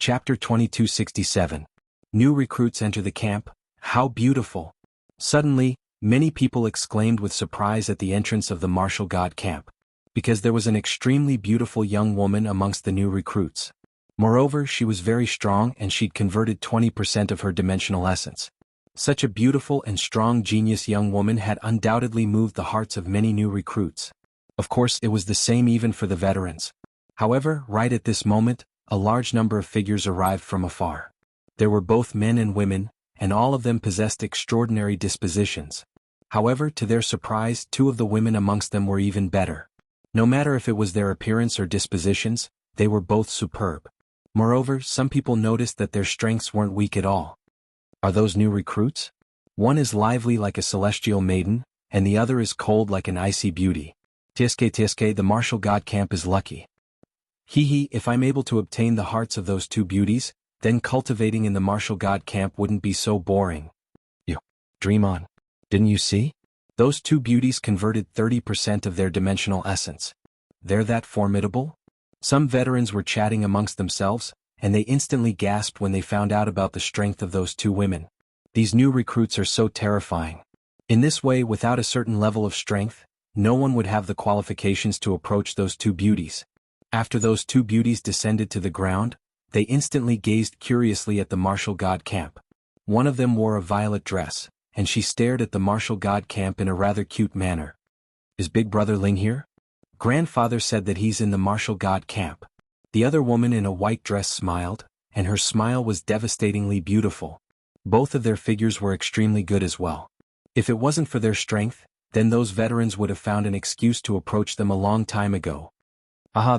Chapter 2267. New recruits enter the camp. How beautiful! Suddenly, many people exclaimed with surprise at the entrance of the martial god camp, because there was an extremely beautiful young woman amongst the new recruits. Moreover, she was very strong and she'd converted 20% of her dimensional essence. Such a beautiful and strong genius young woman had undoubtedly moved the hearts of many new recruits. Of course, it was the same even for the veterans. However, right at this moment, a large number of figures arrived from afar. There were both men and women, and all of them possessed extraordinary dispositions. However, to their surprise, two of the women amongst them were even better. No matter if it was their appearance or dispositions, they were both superb. Moreover, some people noticed that their strengths weren't weak at all. Are those new recruits? One is lively like a celestial maiden, and the other is cold like an icy beauty. Tiske, the martial god camp is lucky. If I'm able to obtain the hearts of those two beauties, then cultivating in the martial god camp wouldn't be so boring. You dream on. Didn't you see? Those two beauties converted 30% of their dimensional essence. They're that formidable? Some veterans were chatting amongst themselves, and they instantly gasped when they found out about the strength of those two women. These new recruits are so terrifying. In this way, without a certain level of strength, no one would have the qualifications to approach those two beauties. After those two beauties descended to the ground, they instantly gazed curiously at the martial god camp. One of them wore a violet dress, and she stared at the martial god camp in a rather cute manner. Is Big Brother Ling here? Grandfather said that he's in the martial god camp. The other woman in a white dress smiled, and her smile was devastatingly beautiful. Both of their figures were extremely good as well. If it wasn't for their strength, then those veterans would have found an excuse to approach them a long time ago.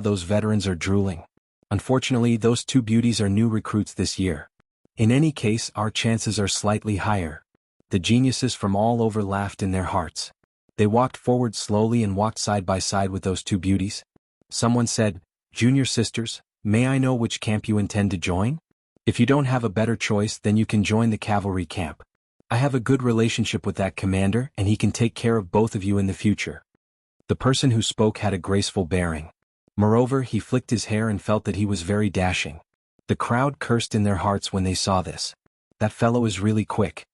Those veterans are drooling. Unfortunately, those two beauties are new recruits this year. In any case, our chances are slightly higher. The geniuses from all over laughed in their hearts. They walked forward slowly and walked side by side with those two beauties. Someone said, "Junior sisters, may I know which camp you intend to join? If you don't have a better choice, then you can join the cavalry camp. I have a good relationship with that commander and he can take care of both of you in the future." The person who spoke had a graceful bearing. Moreover, he flicked his hair and felt that he was very dashing. The crowd cursed in their hearts when they saw this. That fellow is really quick.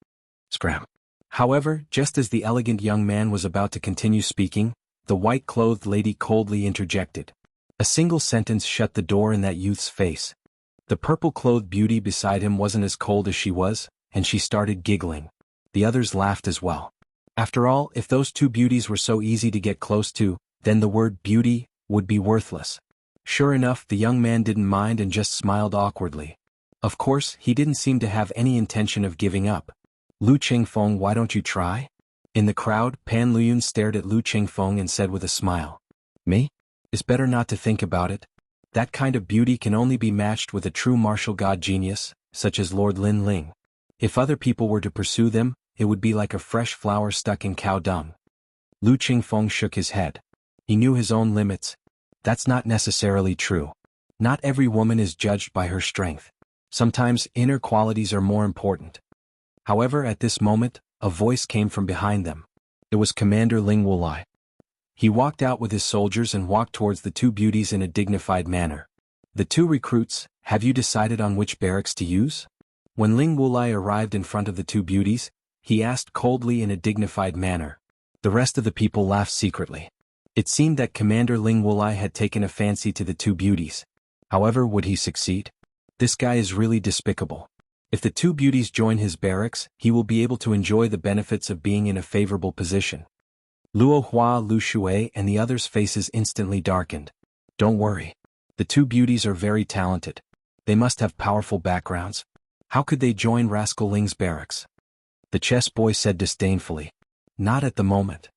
Scram. However, just as the elegant young man was about to continue speaking, the white-clothed lady coldly interjected. A single sentence shut the door in that youth's face. The purple-clothed beauty beside him wasn't as cold as she was, and she started giggling. The others laughed as well. After all, if those two beauties were so easy to get close to, then the word beauty would be worthless. Sure enough, the young man didn't mind and just smiled awkwardly. Of course, he didn't seem to have any intention of giving up. "Lu Qingfeng, why don't you try?" In the crowd, Pan Luyun stared at Lu Qingfeng and said with a smile. "Me? It's better not to think about it. That kind of beauty can only be matched with a true martial god genius, such as Lord Lin Ling. If other people were to pursue them, it would be like a fresh flower stuck in cow dung." Lu Qingfeng shook his head. He knew his own limits. That's not necessarily true. Not every woman is judged by her strength. Sometimes inner qualities are more important. However, at this moment, a voice came from behind them. It was Commander Ling Wulai. He walked out with his soldiers and walked towards the two beauties in a dignified manner. "The two recruits, have you decided on which barracks to use?" When Ling Wulai arrived in front of the two beauties, he asked coldly in a dignified manner. The rest of the people laughed secretly. It seemed that Commander Ling Wulai had taken a fancy to the two beauties. However, would he succeed? This guy is really despicable. If the two beauties join his barracks, he will be able to enjoy the benefits of being in a favorable position. Luo Hua, Lu Shui, and the others' faces instantly darkened. Don't worry. The two beauties are very talented. They must have powerful backgrounds. How could they join Rascal Ling's barracks? The chess boy said disdainfully. Not at the moment.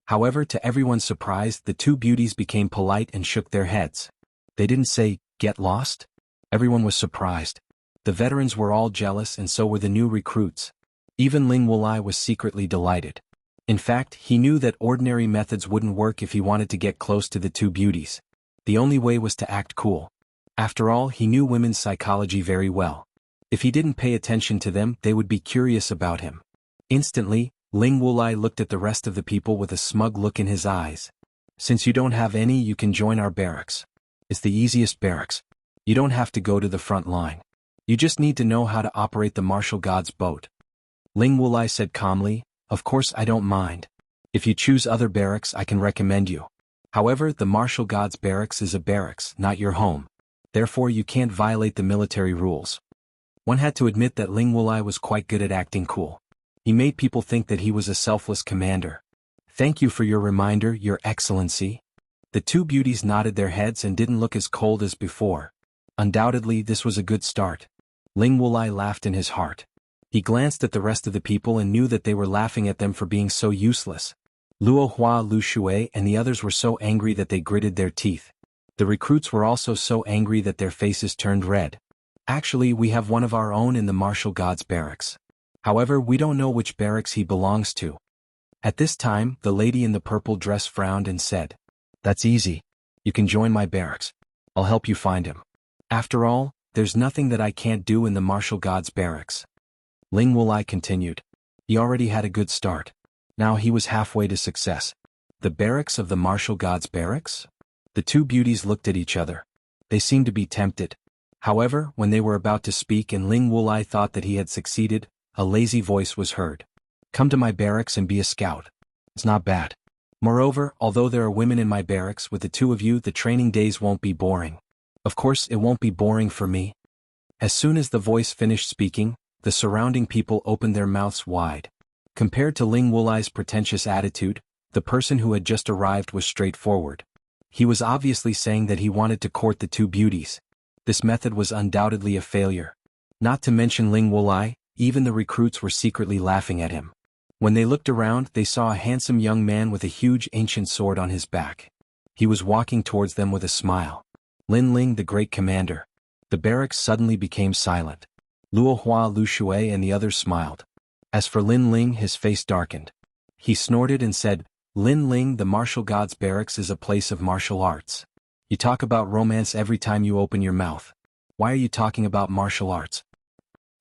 However, to everyone's surprise, the two beauties became polite and shook their heads. They didn't say, "Get lost." Everyone was surprised. The veterans were all jealous and so were the new recruits. Even Ling Wulai was secretly delighted. In fact, he knew that ordinary methods wouldn't work if he wanted to get close to the two beauties. The only way was to act cool. After all, he knew women's psychology very well. If he didn't pay attention to them, they would be curious about him. Instantly, Ling Wulai looked at the rest of the people with a smug look in his eyes. "Since you don't have any, you can join our barracks. It's the easiest barracks. You don't have to go to the front line. You just need to know how to operate the martial god's boat. Ling Wulai said calmly, of course I don't mind. If you choose other barracks I can recommend you. However, the martial god's barracks is a barracks, not your home. Therefore you can't violate the military rules. One had to admit that Ling Wulai was quite good at acting cool. He made people think that he was a selfless commander. Thank you for your reminder, Your Excellency. The two beauties nodded their heads and didn't look as cold as before. Undoubtedly this was a good start. Ling Wulai laughed in his heart. He glanced at the rest of the people and knew that they were laughing at them for being so useless. Luo Hua, Lu Shui and the others were so angry that they gritted their teeth. The recruits were also so angry that their faces turned red. Actually, we have one of our own in the martial god's barracks. However, we don't know which barracks he belongs to. At this time, the lady in the purple dress frowned and said, That's easy. You can join my barracks. I'll help you find him. After all, there's nothing that I can't do in the martial god's barracks. Ling Wulai continued. He already had a good start. Now he was halfway to success. The barracks of the martial god's barracks? The two beauties looked at each other. They seemed to be tempted. However, when they were about to speak and Ling Wulai thought that he had succeeded, a lazy voice was heard. Come to my barracks and be a scout. It's not bad. Moreover, although there are women in my barracks, with the two of you the training days won't be boring. Of course it won't be boring for me. As soon as the voice finished speaking, the surrounding people opened their mouths wide. Compared to Ling Wulai's pretentious attitude, the person who had just arrived was straightforward. He was obviously saying that he wanted to court the two beauties. This method was undoubtedly a failure. Not to mention Ling Wulai, even the recruits were secretly laughing at him. When they looked around, they saw a handsome young man with a huge ancient sword on his back. He was walking towards them with a smile. Lin Ling, the great commander. The barracks suddenly became silent. Luo Hua, Lu Shui and the others smiled. As for Lin Ling, his face darkened. He snorted and said, Lin Ling, the martial god's barracks is a place of martial arts. You talk about romance every time you open your mouth. Why are you talking about martial arts?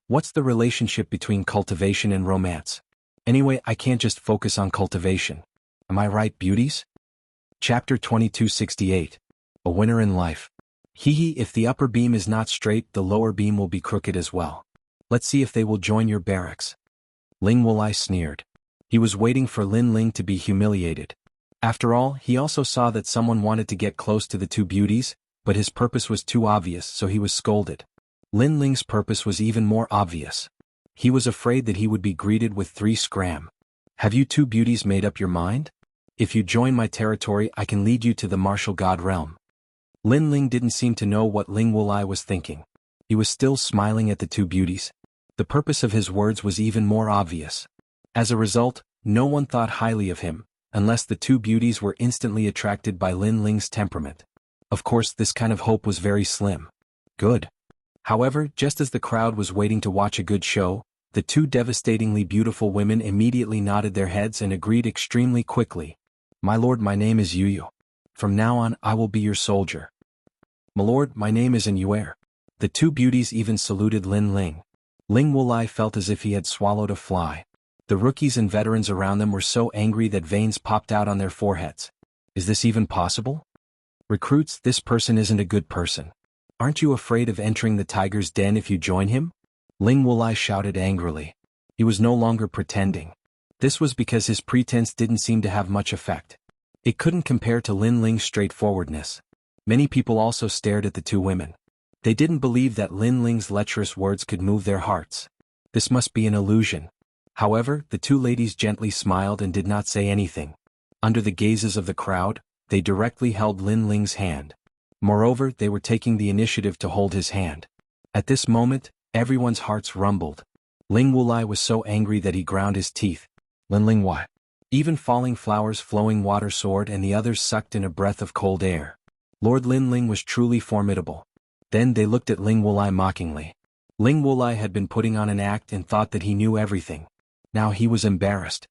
What's the relationship between cultivation and romance? Anyway, I can't just focus on cultivation. Am I right, beauties? Chapter 2268. A winner in life. Hee, if the upper beam is not straight, the lower beam will be crooked as well. Let's see if they will join your barracks. Ling Wulai sneered. He was waiting for Lin Ling to be humiliated. After all, he also saw that someone wanted to get close to the two beauties, but his purpose was too obvious, so he was scolded. Lin Ling's purpose was even more obvious. He was afraid that he would be greeted with 3 scram. Have you two beauties made up your mind? If you join my territory, I can lead you to the martial god realm. Lin Ling didn't seem to know what Ling Wulai was thinking. He was still smiling at the two beauties. The purpose of his words was even more obvious. As a result, no one thought highly of him, unless the two beauties were instantly attracted by Lin Ling's temperament. Of course, this kind of hope was very slim. Good. However, just as the crowd was waiting to watch a good show, the two devastatingly beautiful women immediately nodded their heads and agreed extremely quickly. My lord, my name is Yu. From now on, I will be your soldier. My lord, my name is Yuer. The two beauties even saluted Lin Ling. Ling Wulai felt as if he had swallowed a fly. The rookies and veterans around them were so angry that veins popped out on their foreheads. Is this even possible? Recruits, this person isn't a good person. Aren't you afraid of entering the tiger's den if you join him? Ling Wulai shouted angrily. He was no longer pretending. This was because his pretense didn't seem to have much effect. It couldn't compare to Lin Ling's straightforwardness. Many people also stared at the two women. They didn't believe that Lin Ling's lecherous words could move their hearts. This must be an illusion. However, the two ladies gently smiled and did not say anything. Under the gazes of the crowd, they directly held Lin Ling's hand. Moreover, they were taking the initiative to hold his hand. At this moment, everyone's hearts rumbled. Ling Wulai was so angry that he ground his teeth. Lin Ling, why? Even falling flowers, flowing water sword and the others sucked in a breath of cold air. Lord Lin Ling was truly formidable. Then they looked at Ling Wulai mockingly. Ling Wulai had been putting on an act and thought that he knew everything. Now he was embarrassed.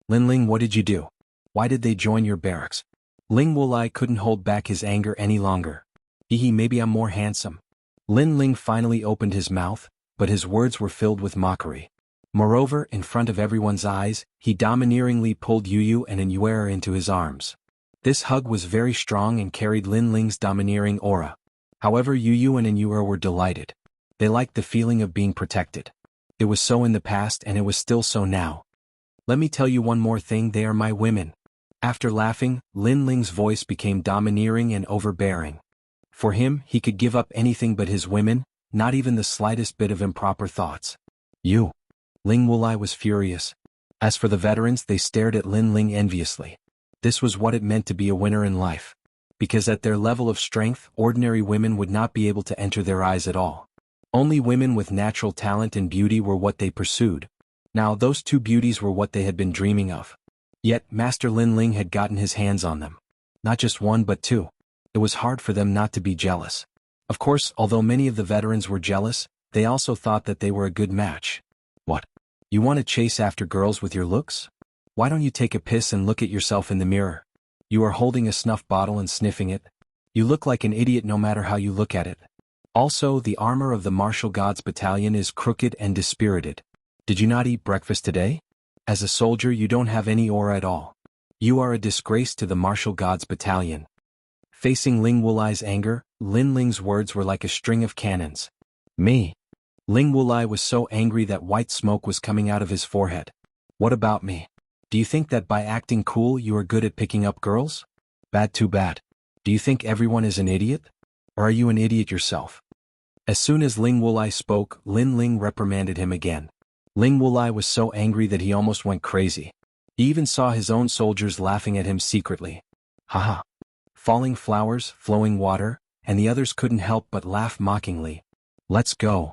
Lin Ling, what did you do? Why did they join your barracks? Ling Wulai couldn't hold back his anger any longer. Maybe I'm more handsome. Lin Ling finally opened his mouth, but his words were filled with mockery. Moreover, in front of everyone's eyes, he domineeringly pulled Yu and Yuer into his arms. This hug was very strong and carried Lin Ling's domineering aura. However, Yu and Yue were delighted. They liked the feeling of being protected. It was so in the past and it was still so now. Let me tell you one more thing, they are my women. After laughing, Lin Ling's voice became domineering and overbearing. For him, he could give up anything but his women, not even the slightest bit of improper thoughts. You. Ling Wulai was furious. As for the veterans, they stared at Lin Ling enviously. This was what it meant to be a winner in life. Because at their level of strength, ordinary women would not be able to enter their eyes at all. Only women with natural talent and beauty were what they pursued. Now those two beauties were what they had been dreaming of. Yet, Master Lin Ling had gotten his hands on them. Not just one but two. It was hard for them not to be jealous. Of course, although many of the veterans were jealous, they also thought that they were a good match. What? You want to chase after girls with your looks? Why don't you take a piss and look at yourself in the mirror? You are holding a snuff bottle and sniffing it. You look like an idiot no matter how you look at it. Also, the armor of the martial gods battalion is crooked and dispirited. Did you not eat breakfast today? As a soldier, you don't have any aura at all. You are a disgrace to the martial gods battalion. Facing Ling Wulai's anger, Lin Ling's words were like a string of cannons. Me. Ling Wulai was so angry that white smoke was coming out of his forehead. What about me? Do you think that by acting cool you are good at picking up girls? Bad, too bad. Do you think everyone is an idiot? Or are you an idiot yourself? As soon as Ling Wulai spoke, Lin Ling reprimanded him again. Ling Wulai was so angry that he almost went crazy. He even saw his own soldiers laughing at him secretly. Haha. Falling flowers, flowing water, and the others couldn't help but laugh mockingly. Let's go.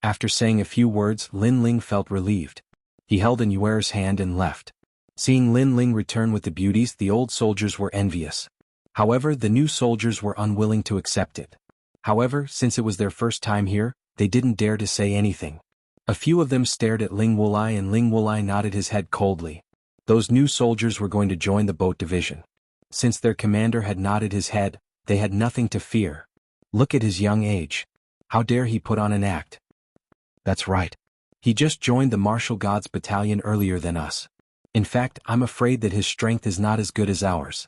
After saying a few words, Lin Ling felt relieved. He held Yuer's hand and left. Seeing Lin Ling return with the beauties, the old soldiers were envious. However, the new soldiers were unwilling to accept it. However, since it was their first time here, they didn't dare to say anything. A few of them stared at Ling Wulai and Ling Wulai nodded his head coldly. Those new soldiers were going to join the boat division. Since their commander had nodded his head, they had nothing to fear. Look at his young age. How dare he put on an act? That's right. He just joined the martial gods battalion earlier than us. In fact, I'm afraid that his strength is not as good as ours.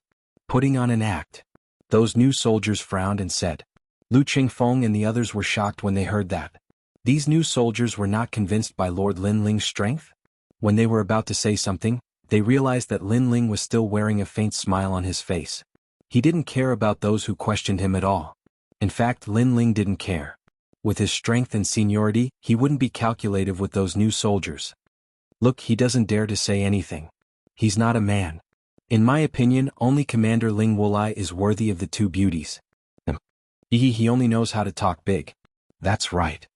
Putting on an act. Those new soldiers frowned and said. Lu Qingfeng and the others were shocked when they heard that. These new soldiers were not convinced by Lord Lin Ling's strength? When they were about to say something, they realized that Lin Ling was still wearing a faint smile on his face. He didn't care about those who questioned him at all. In fact, Lin Ling didn't care. With his strength and seniority, he wouldn't be calculative with those new soldiers. Look, he doesn't dare to say anything. He's not a man. In my opinion, only Commander Ling Wulai is worthy of the two beauties. He only knows how to talk big. That's right.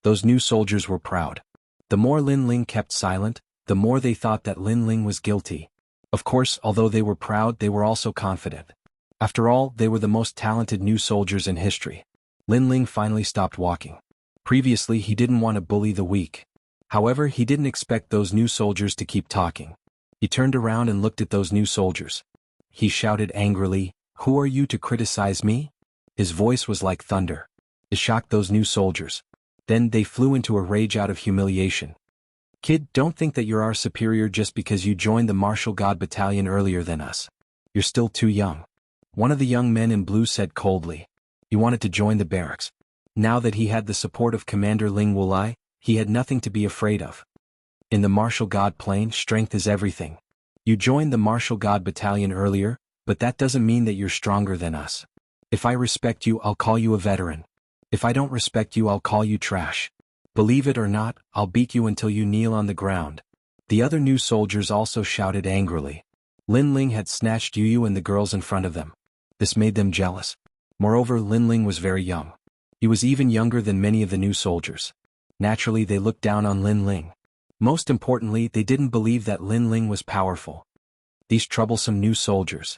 Those new soldiers were proud. The more Lin Ling kept silent, the more they thought that Lin Ling was guilty. Of course, although they were proud, they were also confident. After all, they were the most talented new soldiers in history. Lin Ling finally stopped walking. Previously, he didn't want to bully the weak. However, he didn't expect those new soldiers to keep talking. He turned around and looked at those new soldiers. He shouted angrily, "Who are you to criticize me?" His voice was like thunder. It shocked those new soldiers. Then they flew into a rage out of humiliation. Kid, don't think that you're our superior just because you joined the martial god battalion earlier than us. You're still too young. One of the young men in blue said coldly. He wanted to join the barracks. Now that he had the support of Commander Ling Wulai, he had nothing to be afraid of. In the martial god plane, strength is everything. You joined the martial god battalion earlier, but that doesn't mean that you're stronger than us. If I respect you, I'll call you a veteran. If I don't respect you, I'll call you trash. Believe it or not, I'll beat you until you kneel on the ground. The other new soldiers also shouted angrily. Lin Ling had snatched Yu and the girls in front of them. This made them jealous. Moreover, Lin Ling was very young. He was even younger than many of the new soldiers. Naturally, they looked down on Lin Ling. Most importantly, they didn't believe that Lin Ling was powerful. These troublesome new soldiers.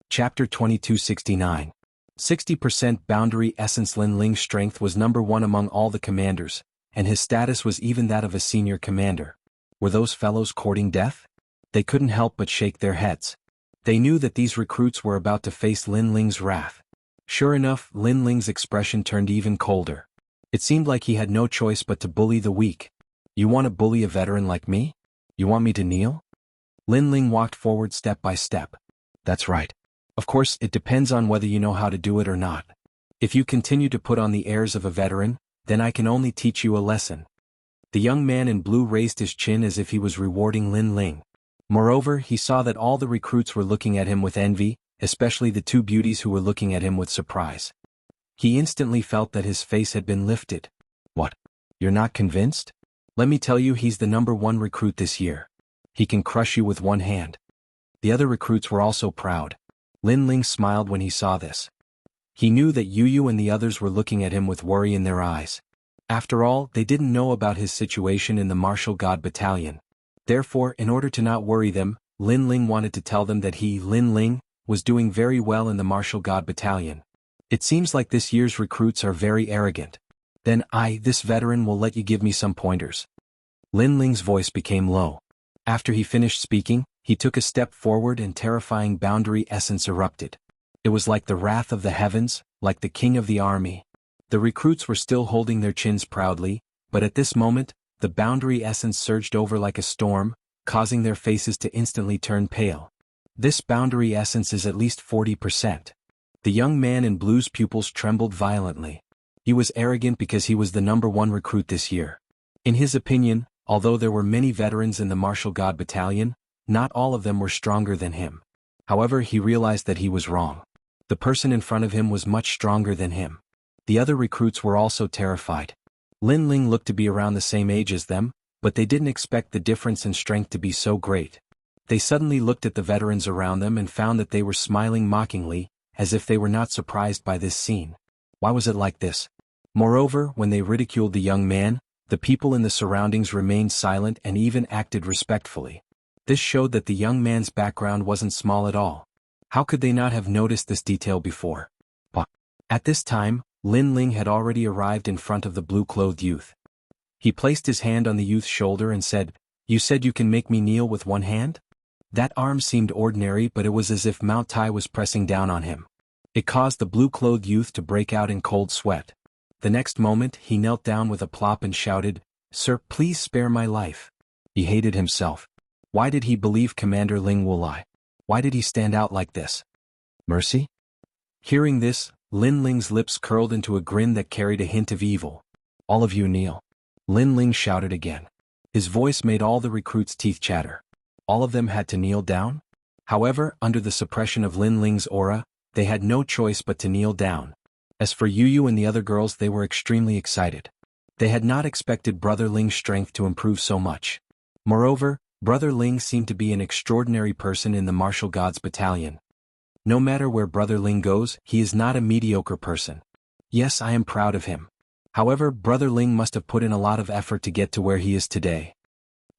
Chapter 2269. 60% boundary essence. Lin Ling's strength was number one among all the commanders, and his status was even that of a senior commander. Were those fellows courting death? They couldn't help but shake their heads. They knew that these recruits were about to face Lin Ling's wrath. Sure enough, Lin Ling's expression turned even colder. It seemed like he had no choice but to bully the weak. You want to bully a veteran like me? You want me to kneel? Lin Ling walked forward step by step. That's right. Of course, it depends on whether you know how to do it or not. If you continue to put on the airs of a veteran, then I can only teach you a lesson. The young man in blue raised his chin as if he was rewarding Lin Ling. Moreover, he saw that all the recruits were looking at him with envy, especially the two beauties who were looking at him with surprise. He instantly felt that his face had been lifted. What? You're not convinced? Let me tell you, he's the #1 recruit this year. He can crush you with one hand. The other recruits were also proud. Lin Ling smiled when he saw this. He knew that Yu and the others were looking at him with worry in their eyes. After all, they didn't know about his situation in the Martial God Battalion. Therefore, in order to not worry them, Lin Ling wanted to tell them that he, Lin Ling, was doing very well in the Martial God Battalion. It seems like this year's recruits are very arrogant. Then I, this veteran, will let you give me some pointers. Lin Ling's voice became low. After he finished speaking, he took a step forward and terrifying boundary essence erupted. It was like the wrath of the heavens, like the king of the army. The recruits were still holding their chins proudly, but at this moment, the boundary essence surged over like a storm, causing their faces to instantly turn pale. This boundary essence is at least 40%. The young man in blue's pupils trembled violently. He was arrogant because he was the #1 recruit this year. In his opinion, although there were many veterans in the Martial God Battalion, not all of them were stronger than him. However, he realized that he was wrong. The person in front of him was much stronger than him. The other recruits were also terrified. Lin Ling looked to be around the same age as them, but they didn't expect the difference in strength to be so great. They suddenly looked at the veterans around them and found that they were smiling mockingly, as if they were not surprised by this scene. Why was it like this? Moreover, when they ridiculed the young man, the people in the surroundings remained silent and even acted respectfully. This showed that the young man's background wasn't small at all. How could they not have noticed this detail before? But at this time, Lin Ling had already arrived in front of the blue-clothed youth. He placed his hand on the youth's shoulder and said, "You said you can make me kneel with one hand?" That arm seemed ordinary, but it was as if Mount Tai was pressing down on him. It caused the blue-clothed youth to break out in cold sweat. The next moment, he knelt down with a plop and shouted, "Sir, please spare my life." He hated himself. Why did he believe Commander Ling Wulai? Why did he stand out like this? Mercy? Hearing this, Lin Ling's lips curled into a grin that carried a hint of evil. "All of you kneel." Lin Ling shouted again. His voice made all the recruits' teeth chatter. All of them had to kneel down? However, under the suppression of Lin Ling's aura, they had no choice but to kneel down. As for Yu and the other girls, they were extremely excited. They had not expected Brother Ling's strength to improve so much. Moreover, Brother Ling seemed to be an extraordinary person in the Martial Gods Battalion. No matter where Brother Ling goes, he is not a mediocre person. Yes, I am proud of him. However, Brother Ling must have put in a lot of effort to get to where he is today.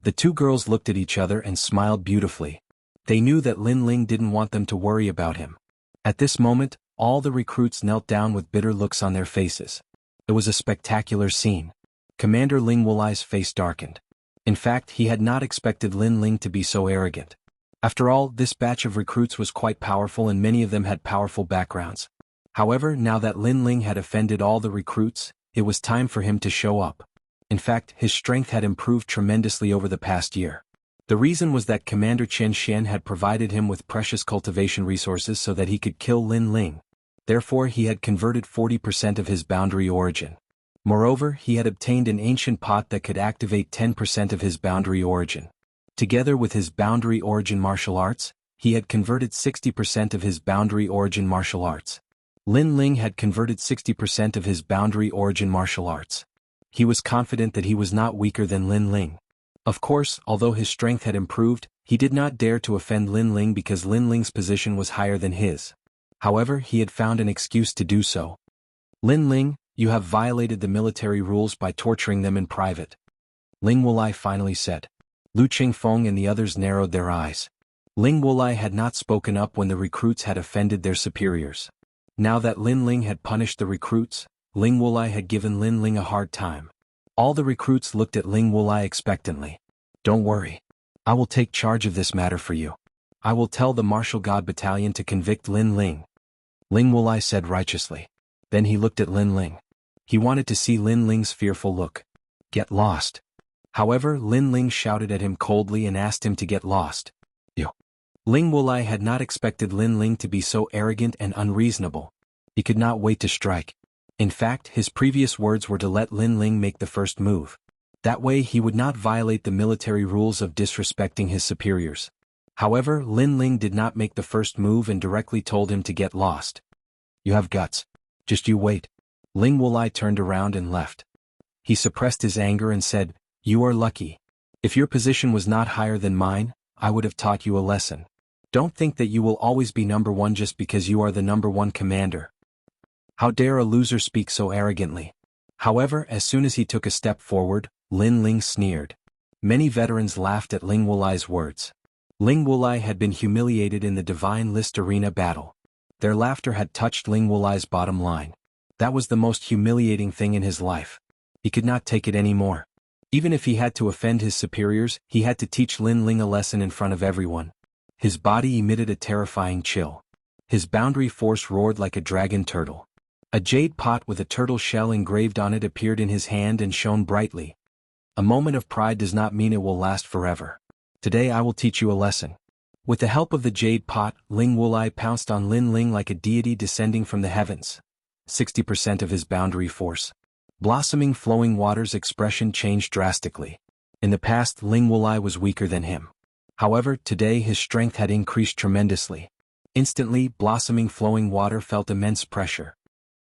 The two girls looked at each other and smiled beautifully. They knew that Lin Ling didn't want them to worry about him. At this moment, all the recruits knelt down with bitter looks on their faces. It was a spectacular scene. Commander Ling Wulai's face darkened. In fact, he had not expected Lin Ling to be so arrogant. After all, this batch of recruits was quite powerful and many of them had powerful backgrounds. However, now that Lin Ling had offended all the recruits, it was time for him to show up. In fact, his strength had improved tremendously over the past year. The reason was that Commander Xianxia had provided him with precious cultivation resources so that he could kill Lin Ling. Therefore, he had converted 40% of his boundary origin. Moreover, he had obtained an ancient pot that could activate 10% of his boundary origin. Together with his boundary origin martial arts, he had converted 60% of his boundary origin martial arts. Lin Ling had converted 60% of his boundary origin martial arts. He was confident that he was not weaker than Lin Ling. Of course, although his strength had improved, he did not dare to offend Lin Ling because Lin Ling's position was higher than his. However, he had found an excuse to do so. "Lin Ling, you have violated the military rules by torturing them in private," Ling Wulai finally said. Lu Qingfeng and the others narrowed their eyes. Ling Wulai had not spoken up when the recruits had offended their superiors. Now that Lin Ling had punished the recruits, Ling Wulai had given Lin Ling a hard time. All the recruits looked at Ling Wulai expectantly. "Don't worry. I will take charge of this matter for you. I will tell the Martial God Battalion to convict Lin Ling," Ling Wulai said righteously. Then he looked at Lin Ling. He wanted to see Lin Ling's fearful look. "Get lost." However, Lin Ling shouted at him coldly and asked him to get lost. You. Ling Wulai had not expected Lin Ling to be so arrogant and unreasonable. He could not wait to strike. In fact, his previous words were to let Lin Ling make the first move. That way he would not violate the military rules of disrespecting his superiors. However, Lin Ling did not make the first move and directly told him to get lost. You have guts. Just you wait. Ling Wulai turned around and left. He suppressed his anger and said, You are lucky. If your position was not higher than mine, I would have taught you a lesson. Don't think that you will always be number one just because you are the number one commander. How dare a loser speak so arrogantly? However, as soon as he took a step forward, Lin Ling sneered. Many veterans laughed at Ling Wulai's words. Ling Wulai had been humiliated in the Divine List Arena battle. Their laughter had touched Ling Wulai's bottom line. That was the most humiliating thing in his life. He could not take it anymore. Even if he had to offend his superiors, he had to teach Lin Ling a lesson in front of everyone. His body emitted a terrifying chill. His boundary force roared like a dragon turtle. A jade pot with a turtle shell engraved on it appeared in his hand and shone brightly. A moment of pride does not mean it will last forever. Today I will teach you a lesson. With the help of the jade pot, Ling Wulai pounced on Lin Ling like a deity descending from the heavens. 60% of his boundary force. Blossoming flowing water's expression changed drastically. In the past, Ling Wulai was weaker than him. However, today his strength had increased tremendously. Instantly, blossoming flowing water felt immense pressure.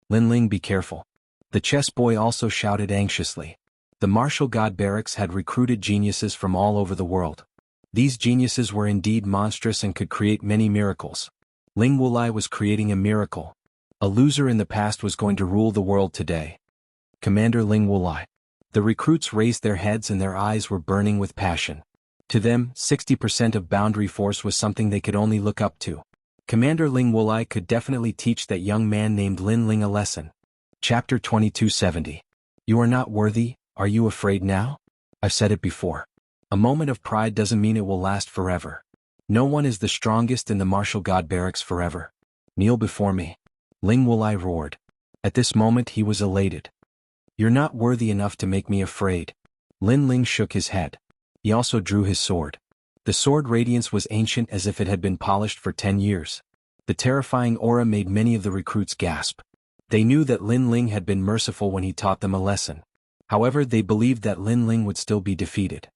Lin Ling, be careful. The chess boy also shouted anxiously. The martial god barracks had recruited geniuses from all over the world. These geniuses were indeed monstrous and could create many miracles. Ling Wulai was creating a miracle. A loser in the past was going to rule the world today. Commander Ling Wulai. The recruits raised their heads and their eyes were burning with passion. To them, 60% of boundary force was something they could only look up to. Commander Ling Wulai could definitely teach that young man named Lin Ling a lesson. Chapter 2270. You are not worthy, are you afraid now? I've said it before. A moment of pride doesn't mean it will last forever. No one is the strongest in the martial god barracks forever. Kneel before me. Ling Wulai roared. At this moment he was elated. You're not worthy enough to make me afraid. Lin Ling shook his head. He also drew his sword. The sword radiance was ancient as if it had been polished for 10 years. The terrifying aura made many of the recruits gasp. They knew that Lin Ling had been merciful when he taught them a lesson. However, they believed that Lin Ling would still be defeated.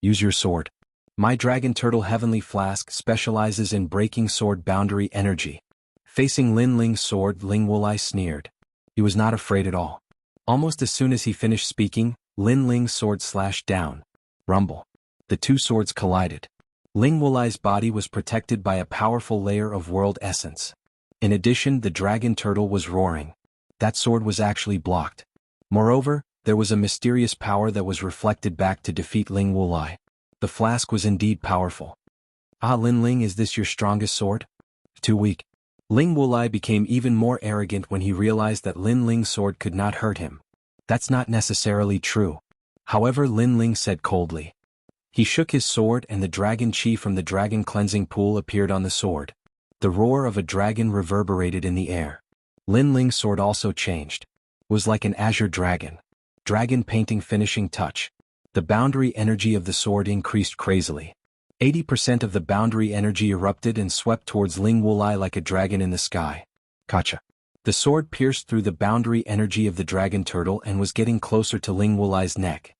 Use your sword. My Dragon Turtle Heavenly Flask specializes in breaking sword boundary energy. Facing Lin Ling's sword, Ling Wulai sneered. He was not afraid at all. Almost as soon as he finished speaking, Lin Ling's sword slashed down. Rumble. The two swords collided. Ling Wulai's body was protected by a powerful layer of world essence. In addition, the dragon turtle was roaring. That sword was actually blocked. Moreover, there was a mysterious power that was reflected back to defeat Ling Wulai. The flask was indeed powerful. Ah, Lin Ling, is this your strongest sword? Too weak. Ling Wulai became even more arrogant when he realized that Lin Ling's sword could not hurt him. That's not necessarily true. However, Lin Ling said coldly. He shook his sword and the dragon chi from the dragon cleansing pool appeared on the sword. The roar of a dragon reverberated in the air. Lin Ling's sword also changed. It was like an azure dragon. Dragon painting finishing touch. The boundary energy of the sword increased crazily. 80% of the boundary energy erupted and swept towards Ling Wulai like a dragon in the sky. Gotcha. The sword pierced through the boundary energy of the dragon turtle and was getting closer to Ling Wulai's neck.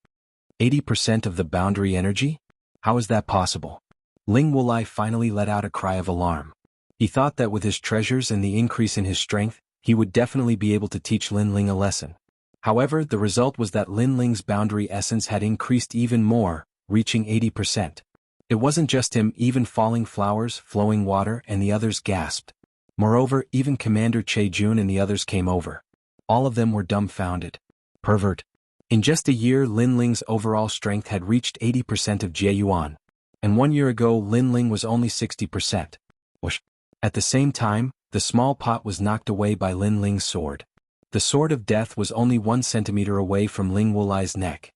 80% of the boundary energy? How is that possible? Ling Wulai finally let out a cry of alarm. He thought that with his treasures and the increase in his strength, he would definitely be able to teach Lin Ling a lesson. However, the result was that Lin Ling's boundary essence had increased even more, reaching 80%. It wasn't just him, even Falling Flowers, Flowing Water, and the others gasped. Moreover, even Commander Che Jun and the others came over. All of them were dumbfounded. Pervert. In just a year, Lin Ling's overall strength had reached 80% of Jie Yuan. And 1 year ago, Lin Ling was only 60%. Whoosh. At the same time, the small pot was knocked away by Lin Ling's sword. The sword of death was only 1 centimeter away from Ling Wulai's neck.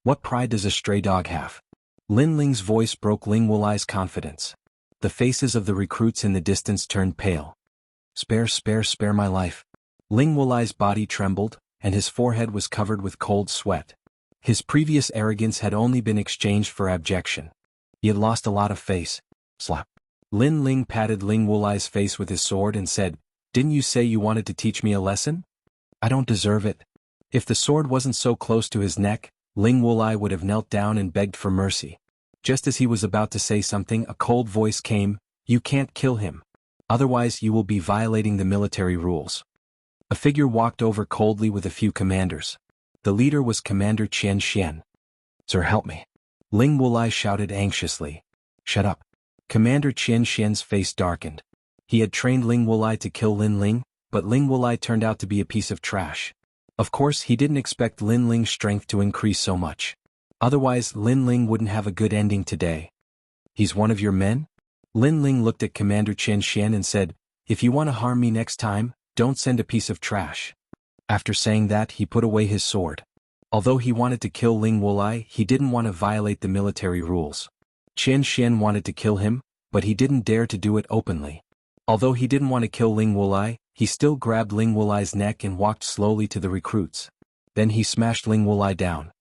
What pride does a stray dog have? Lin Ling's voice broke Ling Wulai's confidence. The faces of the recruits in the distance turned pale. Spare my life. Ling Wulai's body trembled, and his forehead was covered with cold sweat. His previous arrogance had only been exchanged for abjection. He had lost a lot of face. Slap. Lin Ling patted Ling Wulai's face with his sword and said, Didn't you say you wanted to teach me a lesson? I don't deserve it. If the sword wasn't so close to his neck, Ling Wulai would have knelt down and begged for mercy. Just as he was about to say something, a cold voice came, "You can't kill him. Otherwise you will be violating the military rules." A figure walked over coldly with a few commanders. The leader was Commander Xianxia. "Sir, help me." Ling Wulai shouted anxiously. "Shut up." Commander Xianxia's face darkened. He had trained Ling Wulai to kill Lin Ling, but Ling Wulai turned out to be a piece of trash. Of course, he didn't expect Lin Ling's strength to increase so much. Otherwise, Lin Ling wouldn't have a good ending today. "He's one of your men?" Lin Ling looked at Commander Xianxia and said, "If you want to harm me next time, don't send a piece of trash." After saying that, he put away his sword. Although he wanted to kill Ling Wulai, he didn't want to violate the military rules. Xianxia wanted to kill him, but he didn't dare to do it openly. Although he didn't want to kill Ling Wulai, he still grabbed Ling Wulai's neck and walked slowly to the recruits. Then he smashed Ling Wulai down.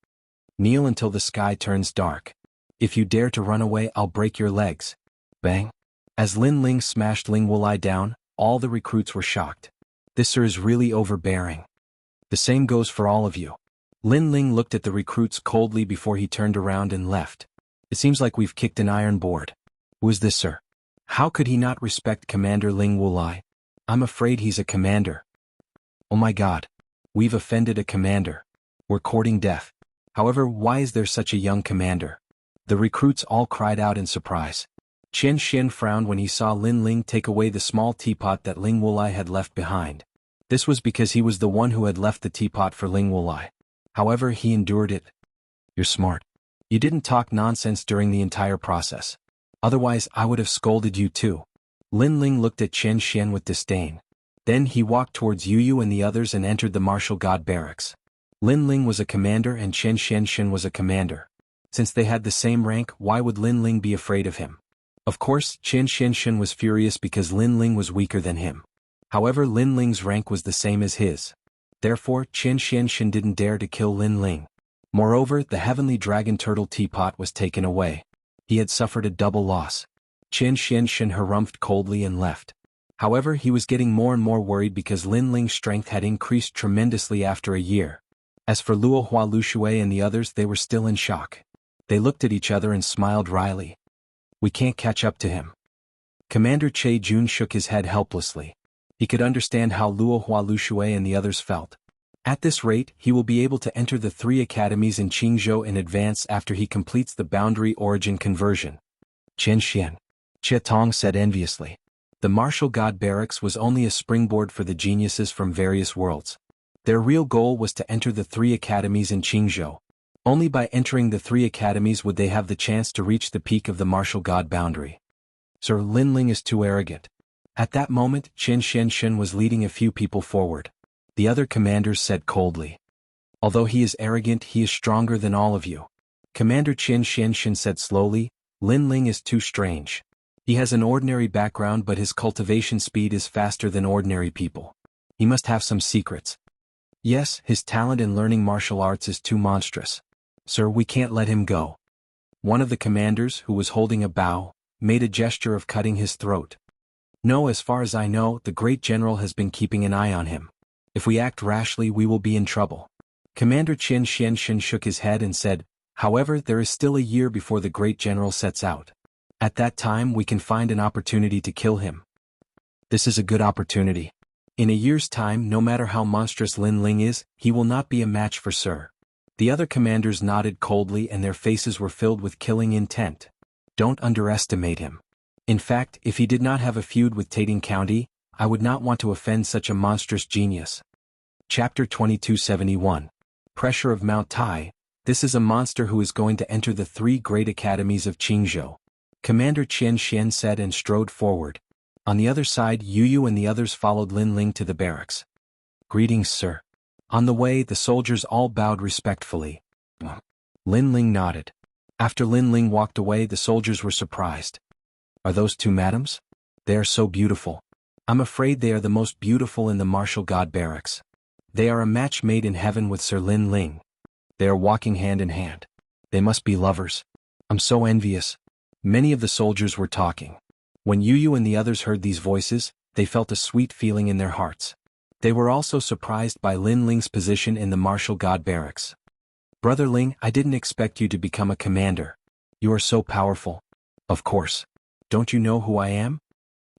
"Kneel until the sky turns dark. If you dare to run away, I'll break your legs." Bang! As Lin Ling smashed Ling Wulai down, all the recruits were shocked. "This sir is really overbearing." "The same goes for all of you." Lin Ling looked at the recruits coldly before he turned around and left. "It seems like we've kicked an iron board." "Who is this, sir?" How could he not respect Commander Ling Wulai? "I'm afraid he's a commander." "Oh my God. We've offended a commander. We're courting death. However, why is there such a young commander?" The recruits all cried out in surprise. Xianxia frowned when he saw Lin Ling take away the small teapot that Ling Wulai had left behind. This was because he was the one who had left the teapot for Ling Wulai. However, he endured it. "You're smart. You didn't talk nonsense during the entire process. Otherwise, I would have scolded you too." Lin Ling looked at Xianxia with disdain. Then he walked towards Yu and the others and entered the martial god barracks. Lin Ling was a commander and Xianxia was a commander. Since they had the same rank, why would Lin Ling be afraid of him? Of course, Xianxia was furious because Lin Ling was weaker than him. However, Lin Ling's rank was the same as his. Therefore, Xianxia didn't dare to kill Lin Ling. Moreover, the heavenly dragon turtle teapot was taken away. He had suffered a double loss. Xianxia harumphed coldly and left. However, he was getting more and more worried because Lin Ling's strength had increased tremendously after a year. As for Luo Hua Lushui and the others, they were still in shock. They looked at each other and smiled wryly. "We can't catch up to him." Commander Che Jun shook his head helplessly. He could understand how Luo Hua Lushui and the others felt. At this rate, he will be able to enter the 3 academies in Qingzhou in advance after he completes the boundary origin conversion. "Qianxian," Che Tong said enviously. The martial god barracks was only a springboard for the geniuses from various worlds. Their real goal was to enter the 3 academies in Qingzhou. Only by entering the 3 academies would they have the chance to reach the peak of the martial god boundary. "Sir, Lin Ling is too arrogant." At that moment, Xianxia was leading a few people forward. The other commanders said coldly, "Although he is arrogant, he is stronger than all of you." Commander Xianxia said slowly, "Lin Ling is too strange. He has an ordinary background, but his cultivation speed is faster than ordinary people. He must have some secrets. Yes, his talent in learning martial arts is too monstrous. Sir, we can't let him go." One of the commanders, who was holding a bow, made a gesture of cutting his throat. "No, as far as I know, the great general has been keeping an eye on him. If we act rashly, we will be in trouble." Commander Xianxia shook his head and said, "However, there is still a year before the great general sets out. At that time, we can find an opportunity to kill him." "This is a good opportunity. In a year's time, no matter how monstrous Lin Ling is, he will not be a match for Sir." The other commanders nodded coldly and their faces were filled with killing intent. "Don't underestimate him. In fact, if he did not have a feud with Tating County, I would not want to offend such a monstrous genius." Chapter 2271. Pressure of Mount Tai. This is a monster who is going to enter the 3 great academies of Qingzhou. Commander Xianxia said and strode forward. On the other side, Yu and the others followed Lin Ling to the barracks. "Greetings, sir." On the way, the soldiers all bowed respectfully. Lin Ling nodded. After Lin Ling walked away, the soldiers were surprised. "Are those 2 madams? They are so beautiful. I'm afraid they are the most beautiful in the martial god barracks. They are a match made in heaven with Sir Lin Ling. They are walking hand in hand. They must be lovers. I'm so envious." Many of the soldiers were talking. When Yu and the others heard these voices, they felt a sweet feeling in their hearts. They were also surprised by Lin Ling's position in the martial god barracks. "Brother Ling, I didn't expect you to become a commander. You are so powerful." "Of course. Don't you know who I am?"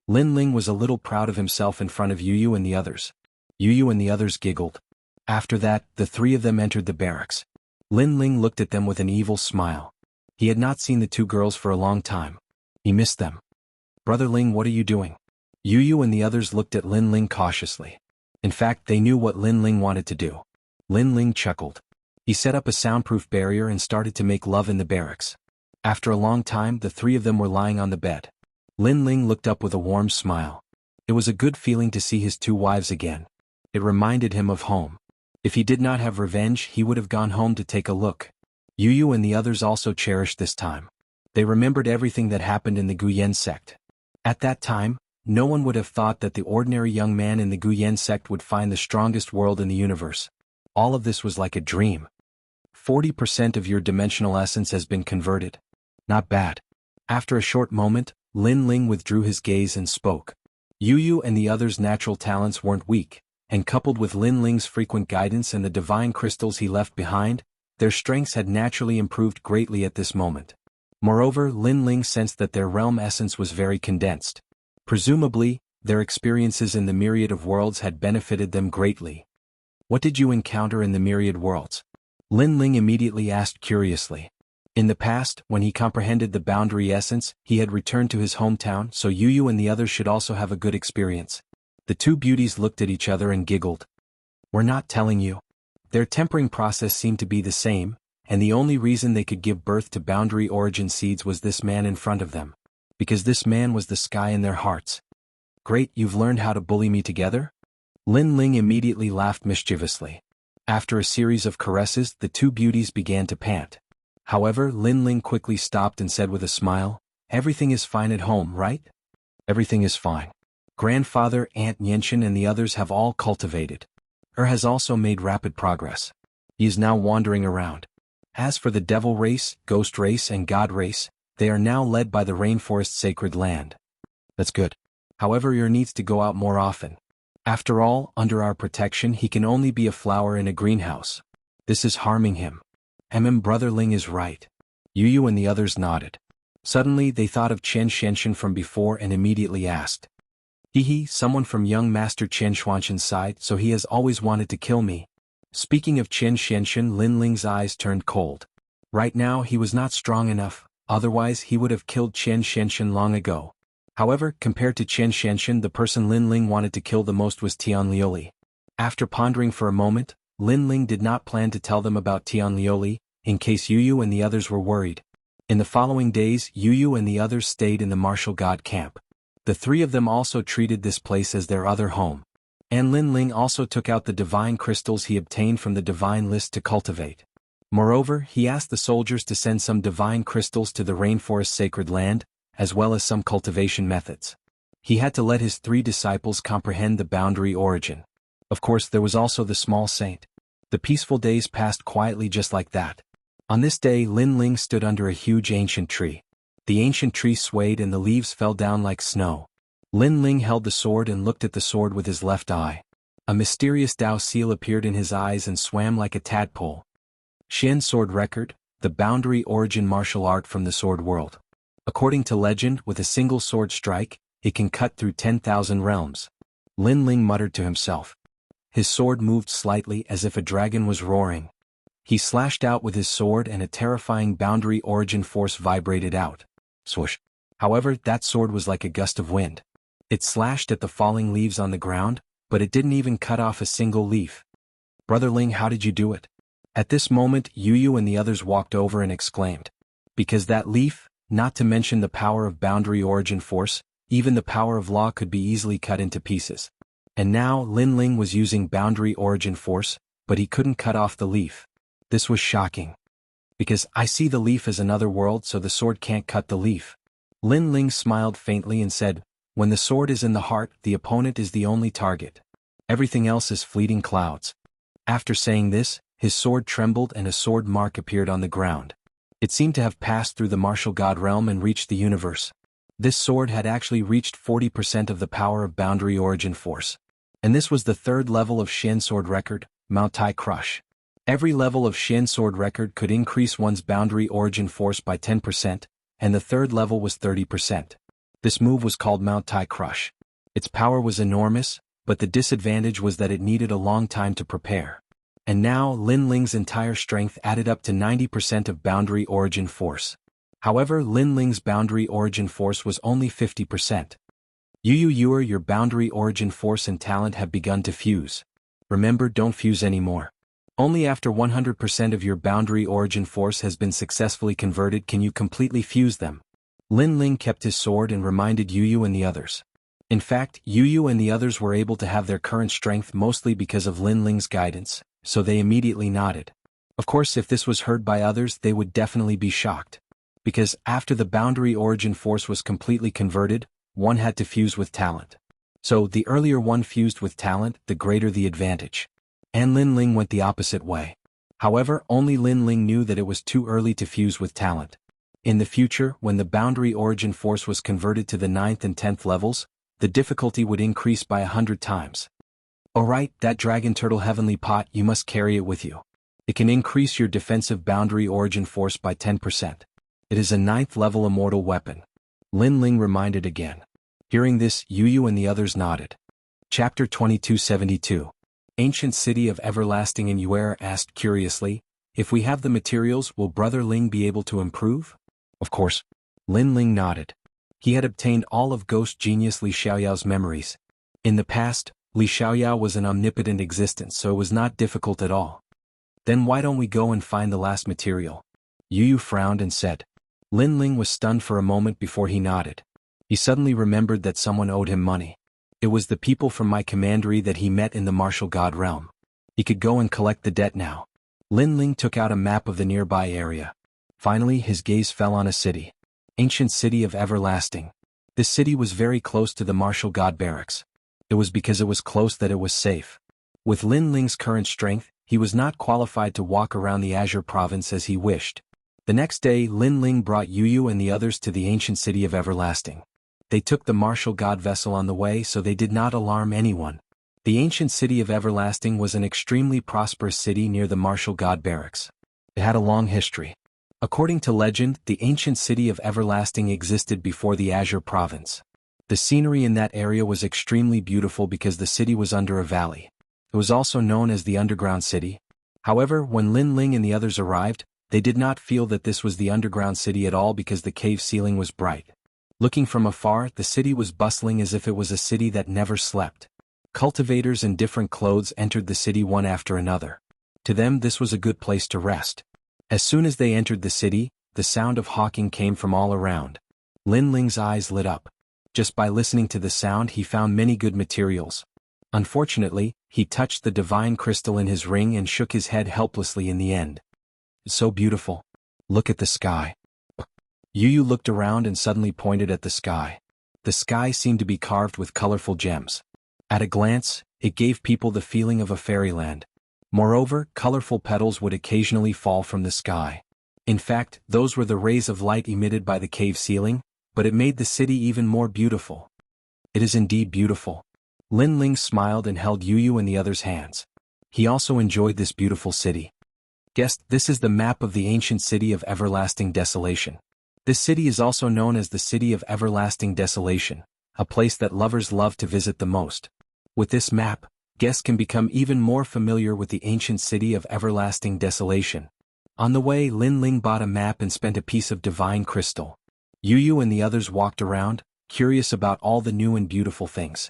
Lin Ling was a little proud of himself in front of Yu and the others. Yu and the others giggled. After that, the three of them entered the barracks. Lin Ling looked at them with an evil smile. He had not seen the two girls for a long time. He missed them. "Brother Ling, what are you doing?" Yu and the others looked at Lin Ling cautiously. In fact, they knew what Lin Ling wanted to do. Lin Ling chuckled. He set up a soundproof barrier and started to make love in the barracks. After a long time, the three of them were lying on the bed. Lin Ling looked up with a warm smile. It was a good feeling to see his two wives again. It reminded him of home. If he did not have revenge, he would have gone home to take a look. Yu and the others also cherished this time. They remembered everything that happened in the Guyen sect. At that time, no one would have thought that the ordinary young man in the Guyen sect would find the strongest world in the universe. All of this was like a dream. 40% of your dimensional essence has been converted. Not bad. After a short moment, Lin Ling withdrew his gaze and spoke. Yu and the others' natural talents weren't weak, and coupled with Lin Ling's frequent guidance and the divine crystals he left behind, their strengths had naturally improved greatly at this moment. Moreover, Lin Ling sensed that their realm essence was very condensed. Presumably, their experiences in the myriad of worlds had benefited them greatly. "What did you encounter in the myriad worlds?" Lin Ling immediately asked curiously. In the past, when he comprehended the boundary essence, he had returned to his hometown, so Yu and the others should also have a good experience. The two beauties looked at each other and giggled. "We're not telling you." Their tempering process seemed to be the same, and the only reason they could give birth to boundary origin seeds was this man in front of them. Because this man was the sky in their hearts. "Great, you've learned how to bully me together?" Lin Ling immediately laughed mischievously. After a series of caresses, the two beauties began to pant. However, Lin Ling quickly stopped and said with a smile, "Everything is fine at home, right?" "Everything is fine. Grandfather, Aunt Xianxia and the others have all cultivated. Has also made rapid progress. He is now wandering around. As for the devil race, ghost race and god race, they are now led by the rainforest sacred land." "That's good. However, Yer needs to go out more often. After all, under our protection he can only be a flower in a greenhouse. This is harming him." Brother Ling is right. Yu and the others nodded. Suddenly they thought of Xianxia from before and immediately asked. Someone from young Master Xianxuanshan's side, so he has always wanted to kill me." Speaking of Xianxia, Lin Ling's eyes turned cold. Right now he was not strong enough, otherwise he would have killed Xianxia long ago. However, compared to Xianxia, the person Lin Ling wanted to kill the most was Tianlioli. After pondering for a moment, Lin Ling did not plan to tell them about Tianlioli, in case Yu and the others were worried. In the following days, Yu and the others stayed in the martial god camp. The three of them also treated this place as their other home. And Lin Ling also took out the divine crystals he obtained from the divine list to cultivate. Moreover, he asked the soldiers to send some divine crystals to the rainforest sacred land, as well as some cultivation methods. He had to let his three disciples comprehend the boundary origin. Of course, there was also the small saint. The peaceful days passed quietly just like that. On this day, Lin Ling stood under a huge ancient tree. The ancient tree swayed and the leaves fell down like snow. Lin Ling held the sword and looked at the sword with his left eye. A mysterious Dao seal appeared in his eyes and swam like a tadpole. Xian Sword Record, the boundary origin martial art from the sword world. According to legend, with a single sword strike, it can cut through 10,000 realms. Lin Ling muttered to himself. His sword moved slightly as if a dragon was roaring. He slashed out with his sword and a terrifying boundary origin force vibrated out. Swoosh. However, that sword was like a gust of wind. It slashed at the falling leaves on the ground, but it didn't even cut off a single leaf. "Brother Ling, how did you do it?" At this moment, Yu and the others walked over and exclaimed. Because that leaf, not to mention the power of boundary origin force, even the power of law could be easily cut into pieces. And now Lin Ling was using boundary origin force, but he couldn't cut off the leaf. This was shocking. Because I see the leaf as another world, so the sword can't cut the leaf. Lin Ling smiled faintly and said, "When the sword is in the heart, the opponent is the only target. Everything else is fleeting clouds." After saying this, his sword trembled and a sword mark appeared on the ground. It seemed to have passed through the martial god realm and reached the universe. This sword had actually reached 40% of the power of Boundary Origin Force. And this was the third level of Xian Sword Record, Mount Tai Crush. Every level of Xian Sword Record could increase one's Boundary Origin Force by 10%, and the third level was 30%. This move was called Mount Tai Crush. Its power was enormous, but the disadvantage was that it needed a long time to prepare. And now Lin Ling's entire strength added up to 90% of Boundary Origin Force. However, Lin Ling's Boundary Origin Force was only 50%. Your Boundary Origin Force and talent have begun to fuse. Remember, don't fuse anymore. Only after 100% of your Boundary Origin Force has been successfully converted can you completely fuse them. Lin Ling kept his sword and reminded Yu and the others. In fact, Yu and the others were able to have their current strength mostly because of Lin Ling's guidance, so they immediately nodded. Of course, if this was heard by others, they would definitely be shocked. Because after the Boundary Origin Force was completely converted, one had to fuse with talent. So the earlier one fused with talent, the greater the advantage. And Lin Ling went the opposite way. However, only Lin Ling knew that it was too early to fuse with talent. In the future, when the Boundary Origin Force was converted to the 9th and 10th levels, the difficulty would increase by 100 times. Alright, that Dragon Turtle Heavenly Pot, you must carry it with you. It can increase your defensive Boundary Origin Force by 10%. It is a 9th level immortal weapon. Lin Ling reminded again. Hearing this, Yu and the others nodded. Chapter 2272. Ancient City of Everlasting. And Yuer asked curiously, if we have the materials, will Brother Ling be able to improve? Of course. Lin Ling nodded. He had obtained all of Ghost Genius Li Xiaoyao's memories. In the past, Li Xiaoyao was an omnipotent existence, so it was not difficult at all. Then why don't we go and find the last material? Yu frowned and said. Lin Ling was stunned for a moment before he nodded. He suddenly remembered that someone owed him money. It was the people from my commandery that he met in the martial god realm. He could go and collect the debt now. Lin Ling took out a map of the nearby area. Finally, his gaze fell on a city. Ancient City of Everlasting. This city was very close to the martial god barracks. It was because it was close that it was safe. With Lin Ling's current strength, he was not qualified to walk around the Azure province as he wished. The next day, Lin Ling brought Yu and the others to the Ancient City of Everlasting. They took the martial god vessel on the way, so they did not alarm anyone. The Ancient City of Everlasting was an extremely prosperous city near the martial god barracks. It had a long history. According to legend, the Ancient City of Everlasting existed before the Azure province. The scenery in that area was extremely beautiful because the city was under a valley. It was also known as the Underground City. However, when Lin Ling and the others arrived, they did not feel that this was the underground city at all because the cave ceiling was bright. Looking from afar, the city was bustling as if it was a city that never slept. Cultivators in different clothes entered the city one after another. To them, this was a good place to rest. As soon as they entered the city, the sound of hawking came from all around. Lin Ling's eyes lit up. Just by listening to the sound, he found many good materials. Unfortunately, he touched the divine crystal in his ring and shook his head helplessly in the end. It's so beautiful. Look at the sky. Yu looked around and suddenly pointed at the sky. The sky seemed to be carved with colorful gems. At a glance, it gave people the feeling of a fairyland. Moreover, colorful petals would occasionally fall from the sky. In fact, those were the rays of light emitted by the cave ceiling, but it made the city even more beautiful. It is indeed beautiful. Lin Ling smiled and held Yu in the other's hands. He also enjoyed this beautiful city. Guest, this is the map of the Ancient City of Everlasting Desolation. This city is also known as the City of Everlasting Desolation, a place that lovers love to visit the most. With this map, guests can become even more familiar with the Ancient City of Everlasting Desolation. On the way, Lin Ling bought a map and spent a piece of divine crystal. Yu and the others walked around, curious about all the new and beautiful things.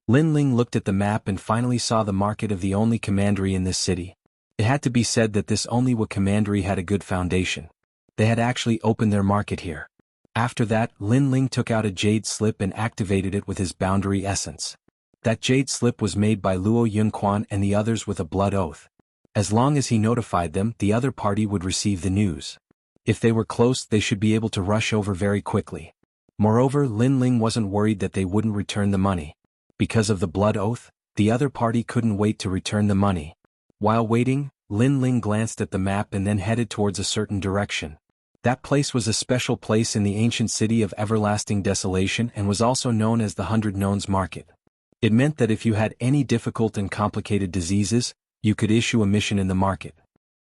Lin Ling looked at the map and finally saw the market of the only commandery in this city. It had to be said that this Onlywa commandery had a good foundation. They had actually opened their market here. After that, Lin Ling took out a jade slip and activated it with his boundary essence. That jade slip was made by Luo Yunquan and the others with a blood oath. As long as he notified them, the other party would receive the news. If they were close, they should be able to rush over very quickly. Moreover, Lin Ling wasn't worried that they wouldn't return the money. Because of the blood oath, the other party couldn't wait to return the money. While waiting, Lin Ling glanced at the map and then headed towards a certain direction. That place was a special place in the ancient city of everlasting desolation and was also known as the 100 Nones Market. It meant that if you had any difficult and complicated diseases, you could issue a mission in the market.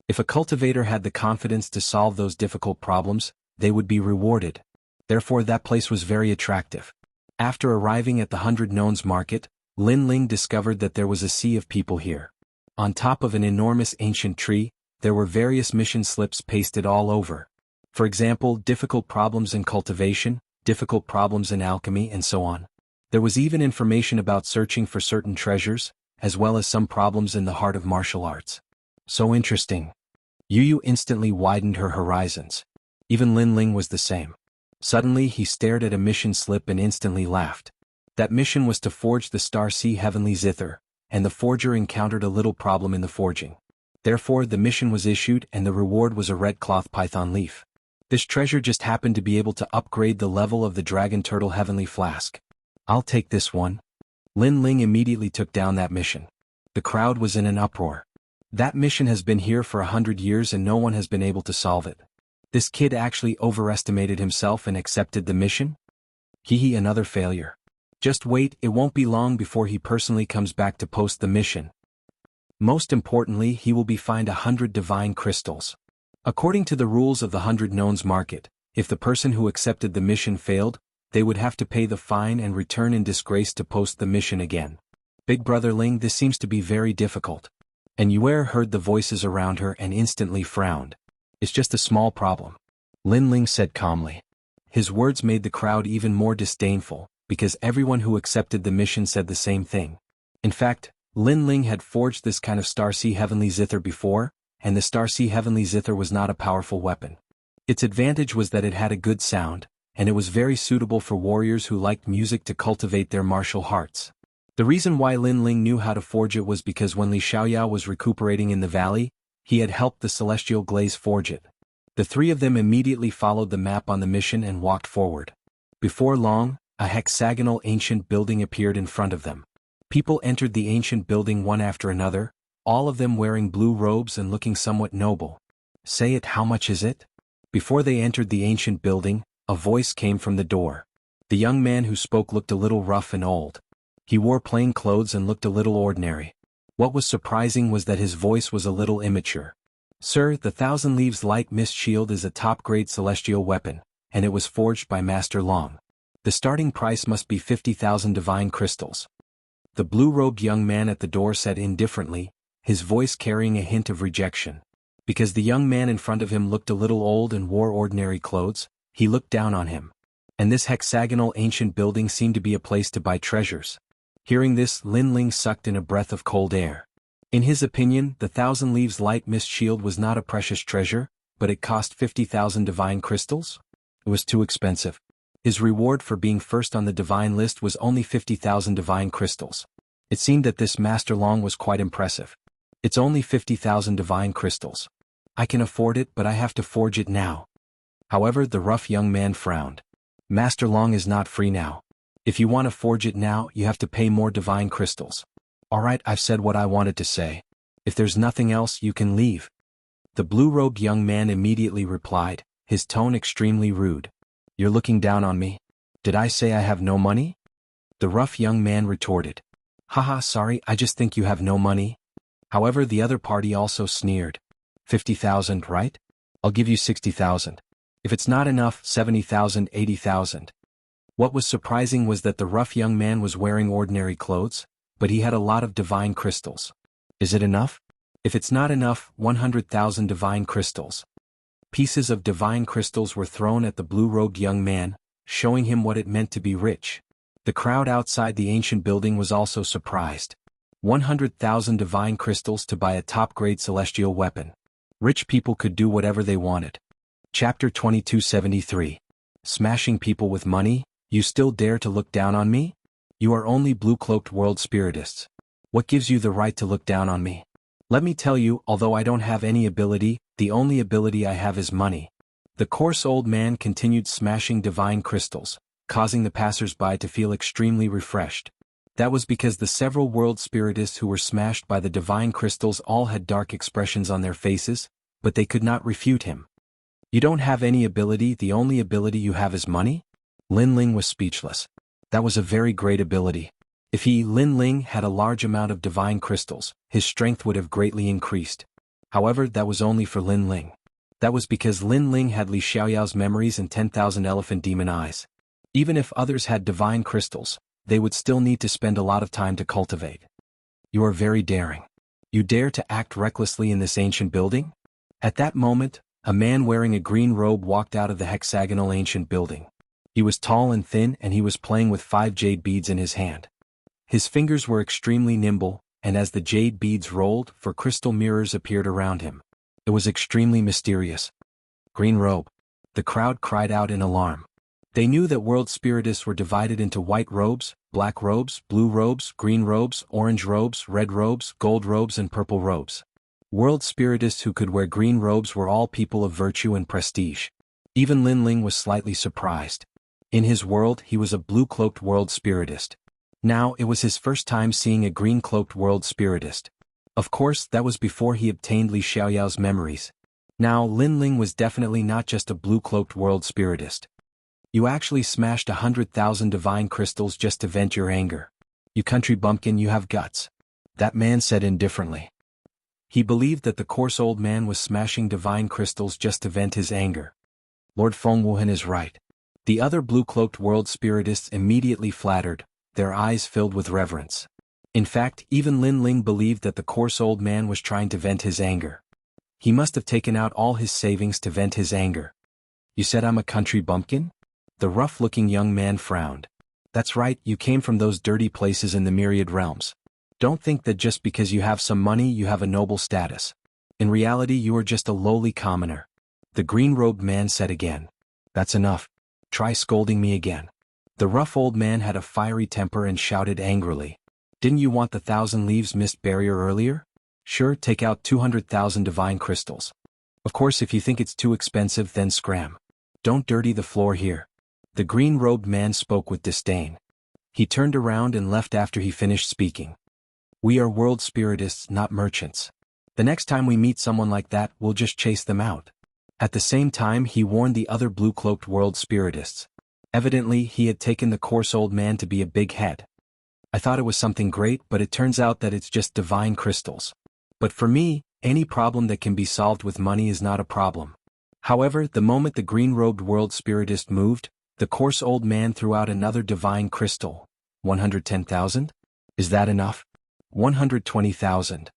If a cultivator had the confidence to solve those difficult problems, they would be rewarded. Therefore that place was very attractive. After arriving at the 100 Nones Market, Lin Ling discovered that there was a sea of people here. On top of an enormous ancient tree, there were various mission slips pasted all over. For example, difficult problems in cultivation, difficult problems in alchemy, and so on. There was even information about searching for certain treasures, as well as some problems in the heart of martial arts. So interesting. Yu instantly widened her horizons. Even Lin Ling was the same. Suddenly he stared at a mission slip and instantly laughed. That mission was to forge the Star Sea Heavenly Zither, and the forger encountered a little problem in the forging. Therefore the mission was issued and the reward was a red cloth python leaf. This treasure just happened to be able to upgrade the level of the Dragon Turtle Heavenly Flask. I'll take this one. Lin Ling immediately took down that mission. The crowd was in an uproar. That mission has been here for 100 years and no one has been able to solve it. This kid actually overestimated himself and accepted the mission? Hehe, another failure. Just wait, it won't be long before he personally comes back to post the mission. Most importantly, he will be fined 100 divine crystals. According to the rules of the 100 Nones Market, if the person who accepted the mission failed, they would have to pay the fine and return in disgrace to post the mission again. Big Brother Ling, this seems to be very difficult. And Yue heard the voices around her and instantly frowned. It's just a small problem. Lin Ling said calmly. His words made the crowd even more disdainful, because everyone who accepted the mission said the same thing. In fact, Lin Ling had forged this kind of Star Sea Heavenly Zither before, and the Star Sea Heavenly Zither was not a powerful weapon. Its advantage was that it had a good sound, and it was very suitable for warriors who liked music to cultivate their martial hearts. The reason why Lin Ling knew how to forge it was because when Li Xiaoyao was recuperating in the valley, he had helped the Celestial Glaze forge it. The three of them immediately followed the map on the mission and walked forward. Before long, a hexagonal ancient building appeared in front of them. People entered the ancient building one after another, all of them wearing blue robes and looking somewhat noble. Say it, how much is it? Before they entered the ancient building, a voice came from the door. The young man who spoke looked a little rough and old. He wore plain clothes and looked a little ordinary. What was surprising was that his voice was a little immature. Sir, the 1,000 Leaves Light Mist Shield is a top-grade celestial weapon, and it was forged by Master Long. The starting price must be 50,000 divine crystals. The blue-robed young man at the door said indifferently, his voice carrying a hint of rejection. Because the young man in front of him looked a little old and wore ordinary clothes, he looked down on him. And this hexagonal ancient building seemed to be a place to buy treasures. Hearing this, Lin Ling sucked in a breath of cold air. In his opinion, the 1,000 Leaves Light Mist Shield was not a precious treasure, but it cost 50,000 divine crystals? It was too expensive. His reward for being first on the divine list was only 50,000 divine crystals. It seemed that this Master Long was quite impressive. It's only 50,000 divine crystals. I can afford it, but I have to forge it now. However, the rough young man frowned. Master Long is not free now. If you want to forge it now, you have to pay more divine crystals. Alright, I've said what I wanted to say. If there's nothing else, you can leave. The blue-robed young man immediately replied, his tone extremely rude. You're looking down on me? Did I say I have no money? The rough young man retorted. Haha, sorry, I just think you have no money. However, the other party also sneered. 50,000, right? I'll give you 60,000. If it's not enough, 70,000, 80,000. What was surprising was that the rough young man was wearing ordinary clothes, but he had a lot of divine crystals. Is it enough? If it's not enough, 100,000 divine crystals. Pieces of divine crystals were thrown at the blue-robed young man, showing him what it meant to be rich. The crowd outside the ancient building was also surprised. 100,000 divine crystals to buy a top-grade celestial weapon. Rich people could do whatever they wanted. Chapter 2273. Smashing people with money, you still dare to look down on me? You are only blue-cloaked world spiritists. What gives you the right to look down on me? Let me tell you, although I don't have any ability, the only ability I have is money. The coarse old man continued smashing divine crystals, causing the passers-by to feel extremely refreshed. That was because the several world spiritists who were smashed by the divine crystals all had dark expressions on their faces, but they could not refute him. You don't have any ability, the only ability you have is money? Lin Ling was speechless. That was a very great ability. If Lin Ling, had a large amount of divine crystals, his strength would have greatly increased. However, that was only for Lin Ling. That was because Lin Ling had Li Xiaoyao's memories and 10,000 elephant demon eyes. Even if others had divine crystals, they would still need to spend a lot of time to cultivate. You are very daring. You dare to act recklessly in this ancient building? At that moment, a man wearing a green robe walked out of the hexagonal ancient building. He was tall and thin, and he was playing with 5 jade beads in his hand. His fingers were extremely nimble, and as the jade beads rolled, 4 crystal mirrors appeared around him. It was extremely mysterious. Green robe. The crowd cried out in alarm. They knew that world spiritists were divided into white robes, black robes, blue robes, green robes, orange robes, red robes, gold robes and purple robes. World spiritists who could wear green robes were all people of virtue and prestige. Even Lin Ling was slightly surprised. In his world, he was a blue-cloaked world spiritist. Now, it was his first time seeing a green-cloaked world spiritist. Of course, that was before he obtained Li Xiaoyao's memories. Now, Lin Ling was definitely not just a blue-cloaked world spiritist. You actually smashed 100,000 divine crystals just to vent your anger. You country bumpkin, you have guts. That man said indifferently. He believed that the coarse old man was smashing divine crystals just to vent his anger. Lord Feng Wuhan is right. The other blue-cloaked world spiritists immediately flattered, their eyes filled with reverence. In fact, even Lin Ling believed that the coarse old man was trying to vent his anger. He must have taken out all his savings to vent his anger. You said I'm a country bumpkin? The rough-looking young man frowned. That's right, you came from those dirty places in the myriad realms. Don't think that just because you have some money you have a noble status. In reality you are just a lowly commoner. The green-robed man said again. That's enough. Try scolding me again. The rough old man had a fiery temper and shouted angrily. Didn't you want the 1,000 leaves mist barrier earlier? Sure, take out 200,000 divine crystals. Of course, if you think it's too expensive, then scram. Don't dirty the floor here. The green-robed man spoke with disdain. He turned around and left after he finished speaking. We are world spiritists, not merchants. The next time we meet someone like that, we'll just chase them out. At the same time, he warned the other blue-cloaked world spiritists. Evidently, he had taken the coarse old man to be a big head. I thought it was something great, but it turns out that it's just divine crystals. But for me, any problem that can be solved with money is not a problem. However, the moment the green-robed world spiritist moved, the coarse old man threw out another divine crystal. 110,000? Is that enough? 120,000.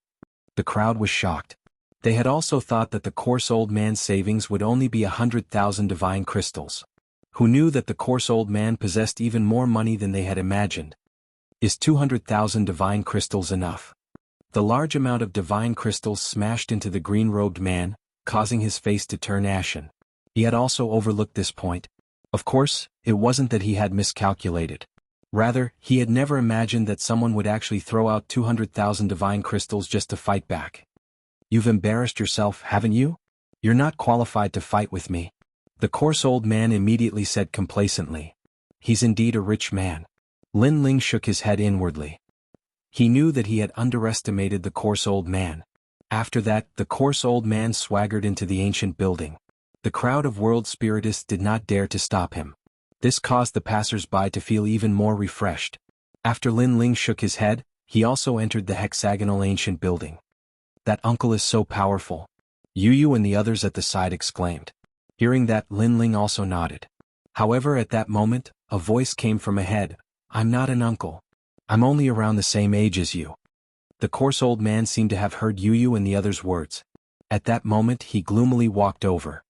The crowd was shocked. They had also thought that the coarse old man's savings would only be 100,000 divine crystals. Who knew that the coarse old man possessed even more money than they had imagined? Is 200,000 divine crystals enough? The large amount of divine crystals smashed into the green-robed man, causing his face to turn ashen. He had also overlooked this point. Of course, it wasn't that he had miscalculated. Rather, he had never imagined that someone would actually throw out 200,000 divine crystals just to fight back. You've embarrassed yourself, haven't you? You're not qualified to fight with me. The coarse old man immediately said complacently. He's indeed a rich man. Lin Ling shook his head inwardly. He knew that he had underestimated the coarse old man. After that, the coarse old man swaggered into the ancient building. The crowd of world spiritists did not dare to stop him. This caused the passers-by to feel even more refreshed. After Lin Ling shook his head, he also entered the hexagonal ancient building. That uncle is so powerful. Yu and the others at the side exclaimed. Hearing that, Lin Ling also nodded. However, at that moment, a voice came from ahead. I'm not an uncle. I'm only around the same age as you. The coarse old man seemed to have heard Yu and the others' words. At that moment, he gloomily walked over.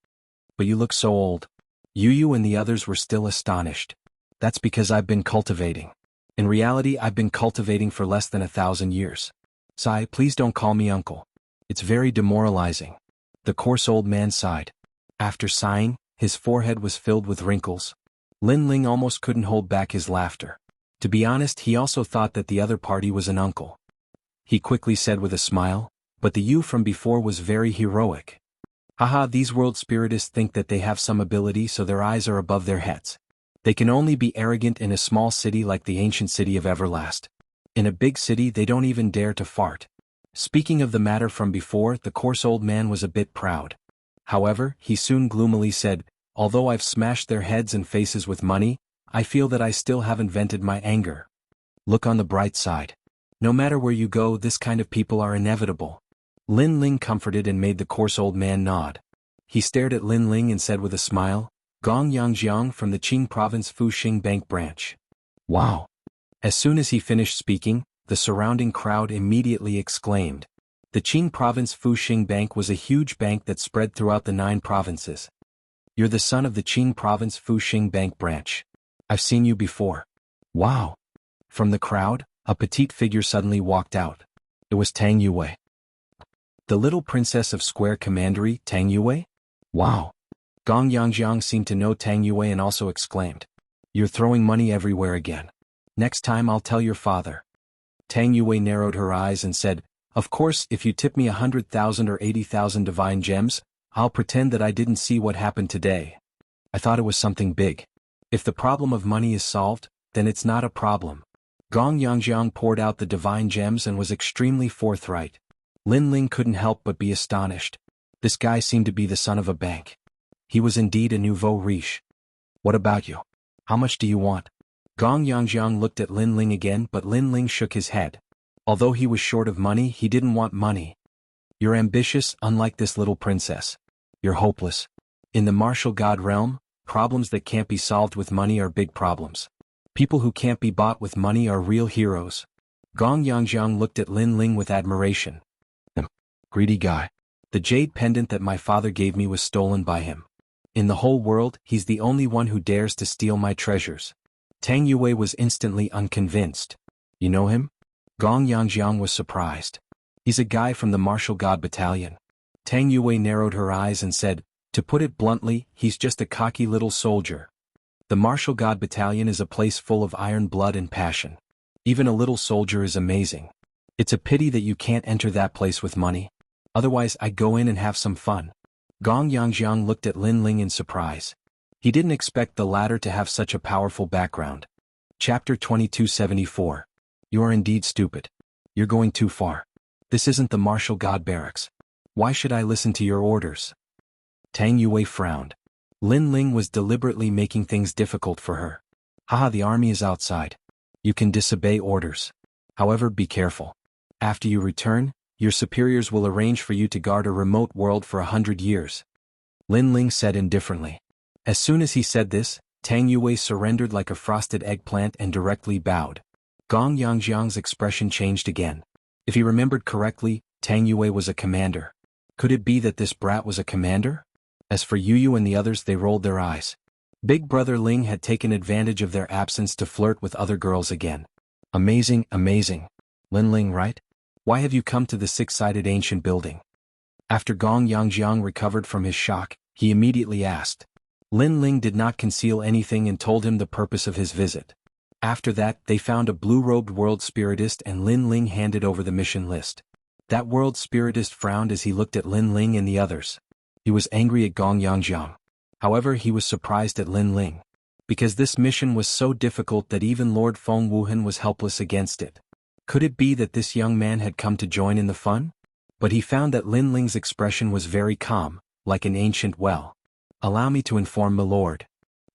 But you look so old. Yu and the others were still astonished. That's because I've been cultivating. In reality, I've been cultivating for less than 1,000 years. Sai, please don't call me uncle. It's very demoralizing. The coarse old man sighed. After sighing, his forehead was filled with wrinkles. Lin Ling almost couldn't hold back his laughter. To be honest, he also thought that the other party was an uncle. He quickly said with a smile, but the you from before was very heroic. Haha, these world spiritists think that they have some ability, so their eyes are above their heads. They can only be arrogant in a small city like the ancient city of Everlast. In a big city they don't even dare to fart. Speaking of the matter from before, the coarse old man was a bit proud. However, he soon gloomily said, although I've smashed their heads and faces with money, I feel that I still haven't vented my anger. Look on the bright side. No matter where you go, this kind of people are inevitable. Lin Ling comforted and made the coarse old man nod. He stared at Lin Ling and said with a smile, Gong Yangjiang from the Qing Province Fuxing Bank branch. Wow. As soon as he finished speaking, the surrounding crowd immediately exclaimed. The Qing Province Fuxing Bank was a huge bank that spread throughout the 9 provinces. You're the son of the Qing Province Fuxing Bank branch. I've seen you before. Wow. From the crowd, a petite figure suddenly walked out. It was Tang Yue. The little princess of Square Commandery, Tang Yue? Wow. Gong Yangjiang seemed to know Tang Yue and also exclaimed. You're throwing money everywhere again. Next time I'll tell your father. Tang Yue narrowed her eyes and said, of course, if you tip me 100,000 or 80,000 divine gems, I'll pretend that I didn't see what happened today. I thought it was something big. If the problem of money is solved, then it's not a problem. Gong Yangjiang poured out the divine gems and was extremely forthright. Lin Ling couldn't help but be astonished. This guy seemed to be the son of a bank. He was indeed a nouveau riche. What about you? How much do you want? Gong Yangjiang looked at Lin Ling again, but Lin Ling shook his head. Although he was short of money, he didn't want money. You're ambitious, unlike this little princess. You're hopeless. In the martial god realm, problems that can't be solved with money are big problems. People who can't be bought with money are real heroes. Gong Yangjiang looked at Lin Ling with admiration. Greedy guy. The jade pendant that my father gave me was stolen by him. In the whole world, he's the only one who dares to steal my treasures. Tang Yue was instantly unconvinced. You know him? Gong Yangjiang was surprised. He's a guy from the Martial God Battalion. Tang Yue narrowed her eyes and said, to put it bluntly, he's just a cocky little soldier. The Martial God Battalion is a place full of iron blood and passion. Even a little soldier is amazing. It's a pity that you can't enter that place with money. Otherwise I'd go in and have some fun. Gong Yangjiang looked at Lin Ling in surprise. He didn't expect the latter to have such a powerful background. Chapter 2274. You are indeed stupid. You're going too far. This isn't the martial god barracks. Why should I listen to your orders? Tang Yue frowned. Lin Ling was deliberately making things difficult for her. Haha, the army is outside. You can disobey orders. However, be careful. After you return, your superiors will arrange for you to guard a remote world for 100 years. Lin Ling said indifferently. As soon as he said this, Tang Yue surrendered like a frosted eggplant and directly bowed. Gong Yangjiang's expression changed again. If he remembered correctly, Tang Yue was a commander. Could it be that this brat was a commander? As for Yu and the others, they rolled their eyes. Big brother Ling had taken advantage of their absence to flirt with other girls again. Amazing, amazing. Lin Ling, right? Why have you come to the 6-sided ancient building? After Gong Yangjiang recovered from his shock, he immediately asked. Lin Ling did not conceal anything and told him the purpose of his visit. After that, they found a blue-robed world spiritist and Lin Ling handed over the mission list. That world spiritist frowned as he looked at Lin Ling and the others. He was angry at Gong Yangjiang. However, he was surprised at Lin Ling. Because this mission was so difficult that even Lord Feng Wuhan was helpless against it. Could it be that this young man had come to join in the fun? But he found that Lin Ling's expression was very calm, like an ancient well. Allow me to inform my lord.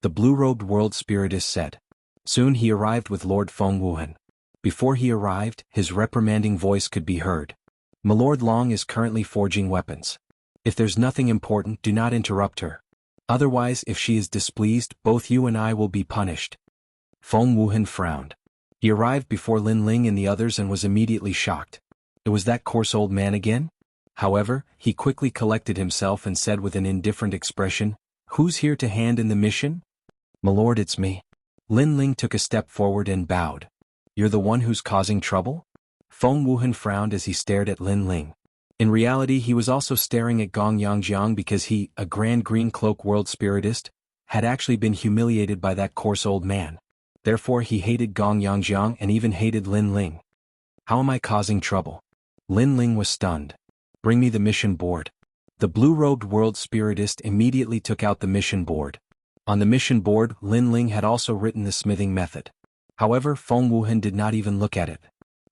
The blue-robed world spiritist said. Soon he arrived with Lord Feng Wuhan. Before he arrived, his reprimanding voice could be heard. My Lord Long is currently forging weapons. If there's nothing important, do not interrupt her. Otherwise, if she is displeased, both you and I will be punished. Feng Wuhan frowned. He arrived before Lin Ling and the others and was immediately shocked. It was that coarse old man again? However, he quickly collected himself and said with an indifferent expression, Who's here to hand in the mission? My lord, it's me. Lin Ling took a step forward and bowed. You're the one who's causing trouble? Feng Wuhan frowned as he stared at Lin Ling. In reality, he was also staring at Gong Yangjiang because he, a grand green cloak world spiritist, had actually been humiliated by that coarse old man. Therefore he hated Gong Yangjiang and even hated Lin Ling. How am I causing trouble? Lin Ling was stunned. Bring me the mission board. The blue-robed world spiritist immediately took out the mission board. On the mission board, Lin Ling had also written the smithing method. However, Feng Wuhan did not even look at it.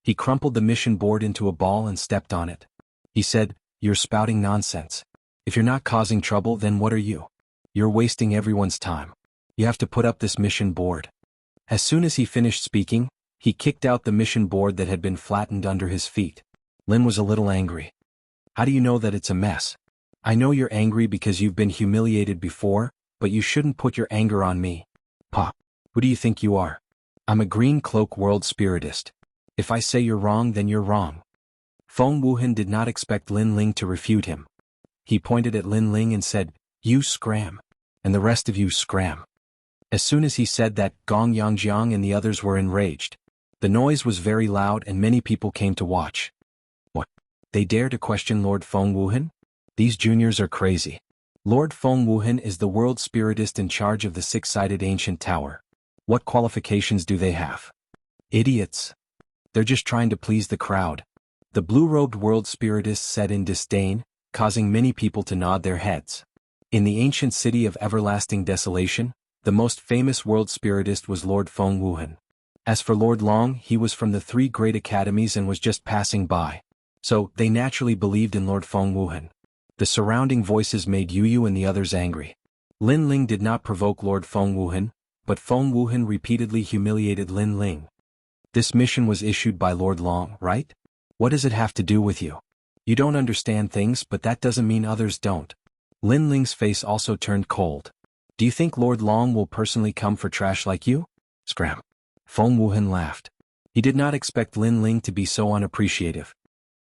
He crumpled the mission board into a ball and stepped on it. He said, You're spouting nonsense. If you're not causing trouble, then what are you? You're wasting everyone's time. You have to put up this mission board. As soon as he finished speaking, he kicked out the mission board that had been flattened under his feet. Lin was a little angry. How do you know that it's a mess? I know you're angry because you've been humiliated before, but you shouldn't put your anger on me. Pa, who do you think you are? I'm a green cloak world spiritist. If I say you're wrong, then you're wrong. Feng Wuhan did not expect Lin Ling to refute him. He pointed at Lin Ling and said, "You scram. And the rest of you scram." As soon as he said that, Gong Yangjiang and the others were enraged. The noise was very loud and many people came to watch. What? They dare to question Lord Feng Wuhan? These juniors are crazy. Lord Feng Wuhan is the world spiritist in charge of the six-sided ancient tower. What qualifications do they have? Idiots. They're just trying to please the crowd. The blue-robed world spiritist said in disdain, causing many people to nod their heads. In the ancient city of everlasting desolation, the most famous world spiritist was Lord Feng Wuhan. As for Lord Long, he was from the 3 great academies and was just passing by. So, they naturally believed in Lord Feng Wuhan. The surrounding voices made Yu and the others angry. Lin Ling did not provoke Lord Feng Wuhan, but Feng Wuhan repeatedly humiliated Lin Ling. This mission was issued by Lord Long, right? What does it have to do with you? You don't understand things, but that doesn't mean others don't. Lin Ling's face also turned cold. Do you think Lord Long will personally come for trash like you? Scram. Feng Wuhan laughed. He did not expect Lin Ling to be so unappreciative.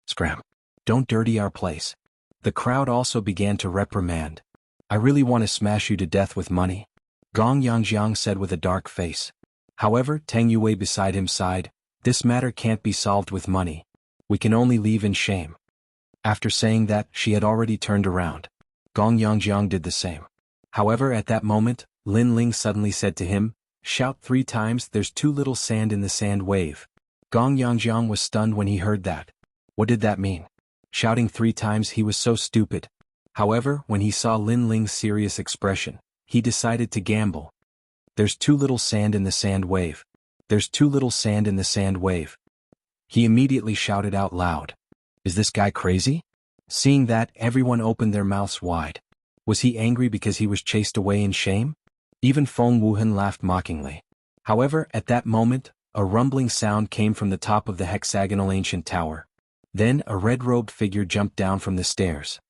Scram. Don't dirty our place. The crowd also began to reprimand. I really want to smash you to death with money. Gong Yangjiang said with a dark face. However, Tang Yue beside him sighed, this matter can't be solved with money. We can only leave in shame. After saying that, she had already turned around. Gong Yangjiang did the same. However, at that moment, Lin Ling suddenly said to him, shout 3 times, there's too little sand in the sand wave. Gong Yangjiang was stunned when he heard that. What did that mean? Shouting 3 times, he was so stupid. However, when he saw Lin Ling's serious expression, he decided to gamble. There's too little sand in the sand wave. There's too little sand in the sand wave. He immediately shouted out loud. Is this guy crazy? Seeing that, everyone opened their mouths wide. Was he angry because he was chased away in shame? Even Feng Wuhan laughed mockingly. However, at that moment, a rumbling sound came from the top of the hexagonal ancient tower. Then a red-robed figure jumped down from the stairs.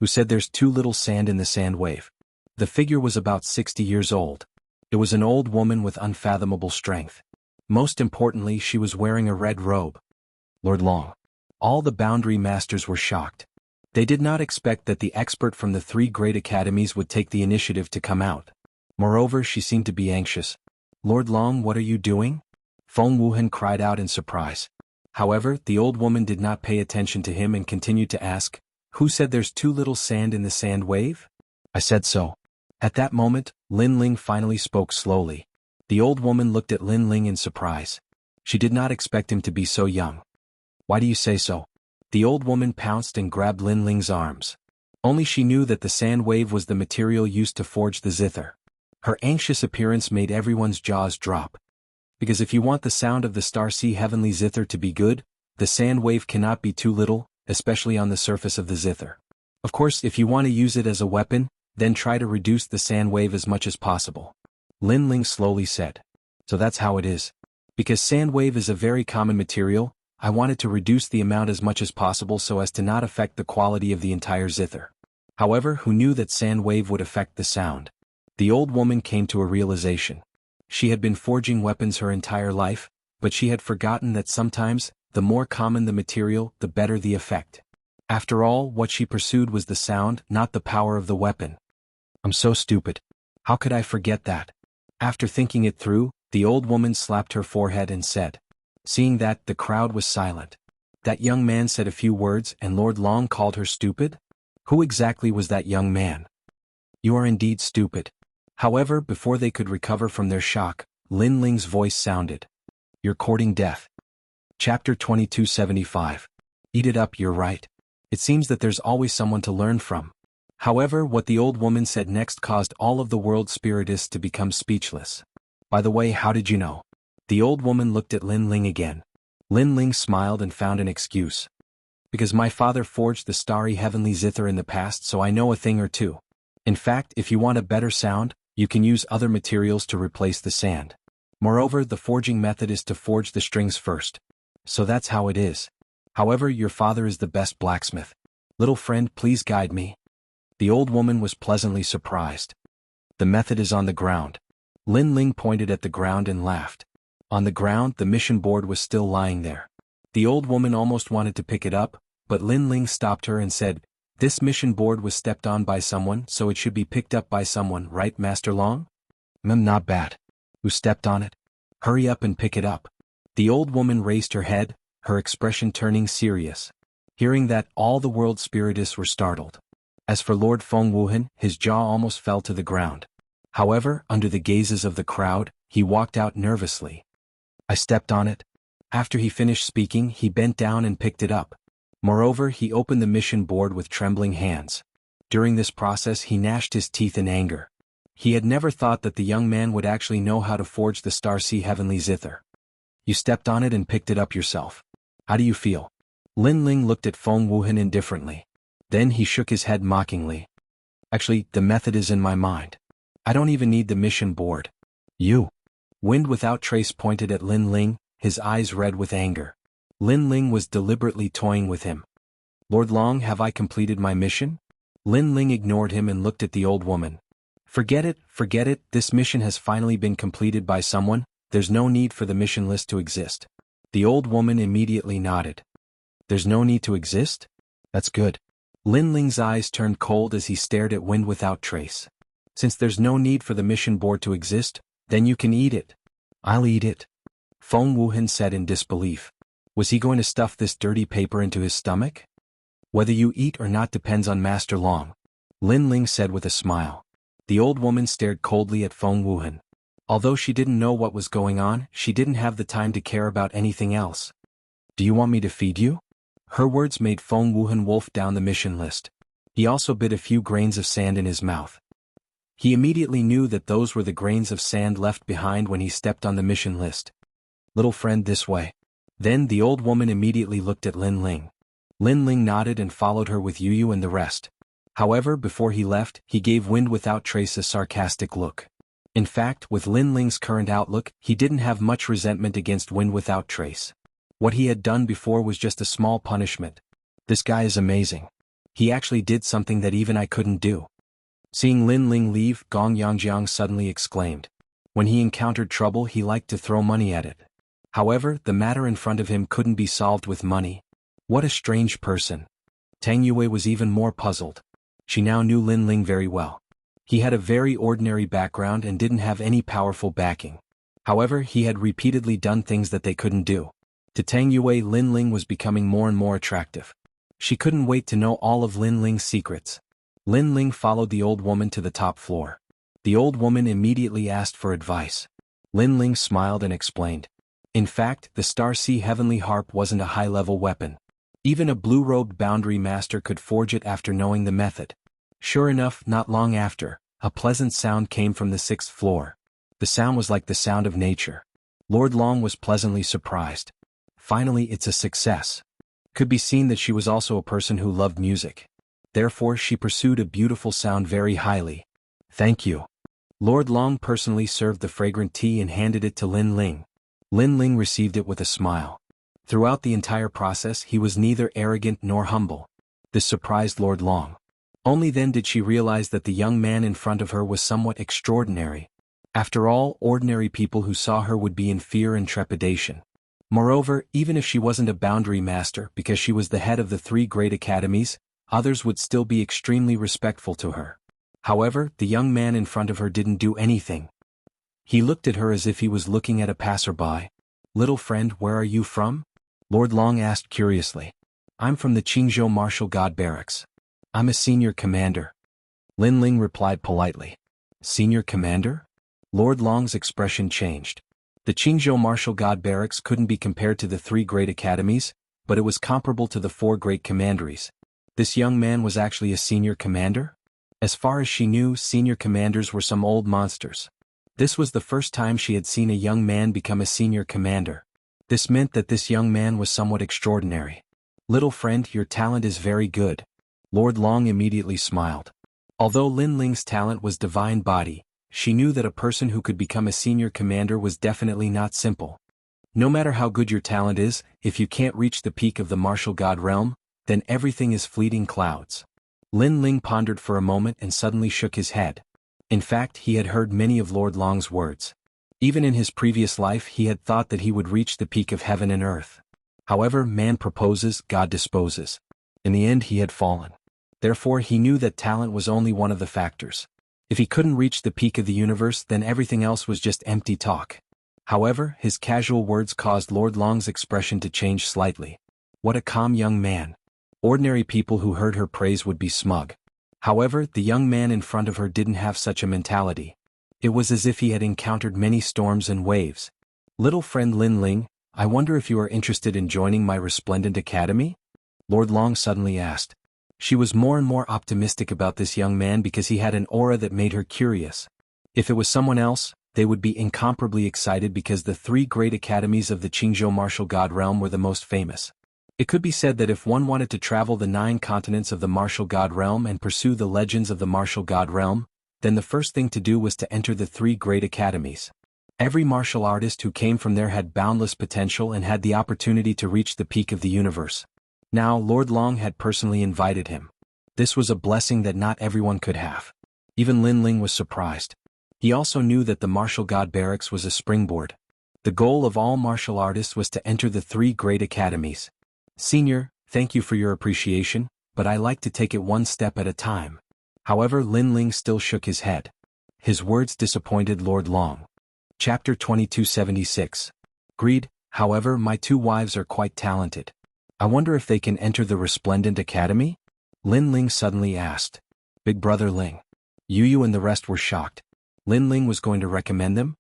Who said there's too little sand in the sand wave? The figure was about 60 years old. It was an old woman with unfathomable strength. Most importantly, she was wearing a red robe. Lord Long. All the boundary masters were shocked. They did not expect that the expert from the 3 great academies would take the initiative to come out. Moreover, she seemed to be anxious. Lord Long, what are you doing? Feng Wuhan cried out in surprise. However, the old woman did not pay attention to him and continued to ask, who said there's too little sand in the sand wave? I said so. At that moment, Lin Ling finally spoke slowly. The old woman looked at Lin Ling in surprise. She did not expect him to be so young. Why do you say so? The old woman pounced and grabbed Lin Ling's arms. Only she knew that the sand wave was the material used to forge the zither. Her anxious appearance made everyone's jaws drop. Because if you want the sound of the Star Sea Heavenly Zither to be good, the sand wave cannot be too little, especially on the surface of the zither. Of course, if you want to use it as a weapon, then try to reduce the sand wave as much as possible. Lin Ling slowly said. So that's how it is. Because sand wave is a very common material, I wanted to reduce the amount as much as possible so as to not affect the quality of the entire zither. However, who knew that sand wave would affect the sound? The old woman came to a realization. She had been forging weapons her entire life, but she had forgotten that sometimes, the more common the material, the better the effect. After all, what she pursued was the sound, not the power of the weapon. I'm so stupid. How could I forget that? After thinking it through, the old woman slapped her forehead and said. Seeing that, the crowd was silent. That young man said a few words and Lord Long called her stupid? Who exactly was that young man? You are indeed stupid. However, before they could recover from their shock, Lin Ling's voice sounded. You're courting death. Chapter 2275. Eat it up, you're right. It seems that there's always someone to learn from. However, what the old woman said next caused all of the world spiritists to become speechless. By the way, how did you know? The old woman looked at Lin Ling again. Lin Ling smiled and found an excuse. Because my father forged the starry heavenly zither in the past, so I know a thing or two. In fact, if you want a better sound, you can use other materials to replace the sand. Moreover, the forging method is to forge the strings first. So that's how it is. However, your father is the best blacksmith. Little friend, please guide me. The old woman was pleasantly surprised. The method is on the ground. Lin Ling pointed at the ground and laughed. On the ground, the mission board was still lying there. The old woman almost wanted to pick it up, but Lin Ling stopped her and said, "This mission board was stepped on by someone, so it should be picked up by someone, right, Master Long?" Not bad. Who stepped on it? Hurry up and pick it up." The old woman raised her head, her expression turning serious. Hearing that, all the world spiritists were startled. As for Lord Feng Wuhan, his jaw almost fell to the ground. However, under the gazes of the crowd, he walked out nervously. "I stepped on it." After he finished speaking, he bent down and picked it up. Moreover, he opened the mission board with trembling hands. During this process, he gnashed his teeth in anger. He had never thought that the young man would actually know how to forge the Star Sea Heavenly Zither. "You stepped on it and picked it up yourself. How do you feel?" Lin Ling looked at Feng Wuhan indifferently. Then he shook his head mockingly. "Actually, the method is in my mind. I don't even need the mission board." "You." Wind Without Trace pointed at Lin Ling, his eyes red with anger. Lin Ling was deliberately toying with him. "Lord Long, have I completed my mission?" Lin Ling ignored him and looked at the old woman. Forget it, this mission has finally been completed by someone, there's no need for the mission list to exist." The old woman immediately nodded. "There's no need to exist? That's good." Lin Ling's eyes turned cold as he stared at Wind Without Trace. "Since there's no need for the mission board to exist, then you can eat it." "I'll eat it," Feng Wuhan said in disbelief. Was he going to stuff this dirty paper into his stomach? "Whether you eat or not depends on Master Long," Lin Ling said with a smile. The old woman stared coldly at Feng Wuhan. Although she didn't know what was going on, she didn't have the time to care about anything else. "Do you want me to feed you?" Her words made Feng Wuhan wolf down the mission list. He also bit a few grains of sand in his mouth. He immediately knew that those were the grains of sand left behind when he stepped on the mission list. "Little friend, this way." Then the old woman immediately looked at Lin Ling. Lin Ling nodded and followed her with Yu and the rest. However, before he left, he gave Wind Without Trace a sarcastic look. In fact, with Lin Ling's current outlook, he didn't have much resentment against Wind Without Trace. What he had done before was just a small punishment. This guy is amazing. He actually did something that even I couldn't do. Seeing Lin Ling leave, Gong Yangjiang suddenly exclaimed. When he encountered trouble, he liked to throw money at it. However, the matter in front of him couldn't be solved with money. What a strange person. Tang Yue was even more puzzled. She now knew Lin Ling very well. He had a very ordinary background and didn't have any powerful backing. However, he had repeatedly done things that they couldn't do. To Tang Yue, Lin Ling was becoming more and more attractive. She couldn't wait to know all of Lin Ling's secrets. Lin Ling followed the old woman to the top floor. The old woman immediately asked for advice. Lin Ling smiled and explained. In fact, the Star Sea Heavenly Harp wasn't a high-level weapon. Even a blue-robed boundary master could forge it after knowing the method. Sure enough, not long after, a pleasant sound came from the 6th floor. The sound was like the sound of nature. Lord Long was pleasantly surprised. Finally, it's a success. Could be seen that she was also a person who loved music. Therefore, she pursued a beautiful sound very highly. "Thank you." Lord Long personally served the fragrant tea and handed it to Lin Ling. Lin Ling received it with a smile. Throughout the entire process, he was neither arrogant nor humble. This surprised Lord Long. Only then did she realize that the young man in front of her was somewhat extraordinary. After all, ordinary people who saw her would be in fear and trepidation. Moreover, even if she wasn't a boundary master because she was the head of the 3 great academies, others would still be extremely respectful to her. However, the young man in front of her didn't do anything. He looked at her as if he was looking at a passerby. "Little friend, where are you from?" Lord Long asked curiously. "I'm from the Qingzhou Martial God Barracks. I'm a senior commander." Lin Ling replied politely. "Senior commander?" Lord Long's expression changed. The Qingzhou Martial God Barracks couldn't be compared to the 3 great academies, but it was comparable to the 4 great commanderies. This young man was actually a senior commander? As far as she knew, senior commanders were some old monsters. This was the first time she had seen a young man become a senior commander. This meant that this young man was somewhat extraordinary. Little friend, your talent is very good. Lord Long immediately smiled. Although Lin Ling's talent was divine body, she knew that a person who could become a senior commander was definitely not simple. No matter how good your talent is, if you can't reach the peak of the martial god realm, then everything is fleeting clouds. Lin Ling pondered for a moment and suddenly shook his head. In fact, he had heard many of Lord Long's words. Even in his previous life he had thought that he would reach the peak of heaven and earth. However, man proposes, God disposes. In the end he had fallen. Therefore he knew that talent was only one of the factors. If he couldn't reach the peak of the universe, then everything else was just empty talk. However, his casual words caused Lord Long's expression to change slightly. What a calm young man. Ordinary people who heard her praise would be smug. However, the young man in front of her didn't have such a mentality. It was as if he had encountered many storms and waves. Little friend Lin Ling, I wonder if you are interested in joining my resplendent academy? Lord Long suddenly asked. She was more and more optimistic about this young man because he had an aura that made her curious. If it was someone else, they would be incomparably excited because the 3 great academies of the Qingzhou martial god realm were the most famous. It could be said that if one wanted to travel the 9 continents of the martial god realm and pursue the legends of the martial god realm, then the first thing to do was to enter the 3 great academies. Every martial artist who came from there had boundless potential and had the opportunity to reach the peak of the universe. Now Lord Long had personally invited him. This was a blessing that not everyone could have. Even Lin Ling was surprised. He also knew that the martial god barracks was a springboard. The goal of all martial artists was to enter the 3 great academies. Senior, thank you for your appreciation, but I like to take it one step at a time. However, Lin Ling still shook his head. His words disappointed Lord Long. Chapter 2276. Greed. However, my 2 wives are quite talented. I wonder if they can enter the Resplendent Academy? Lin Ling suddenly asked. Big brother Ling. Yu and the rest were shocked. Lin Ling was going to recommend them?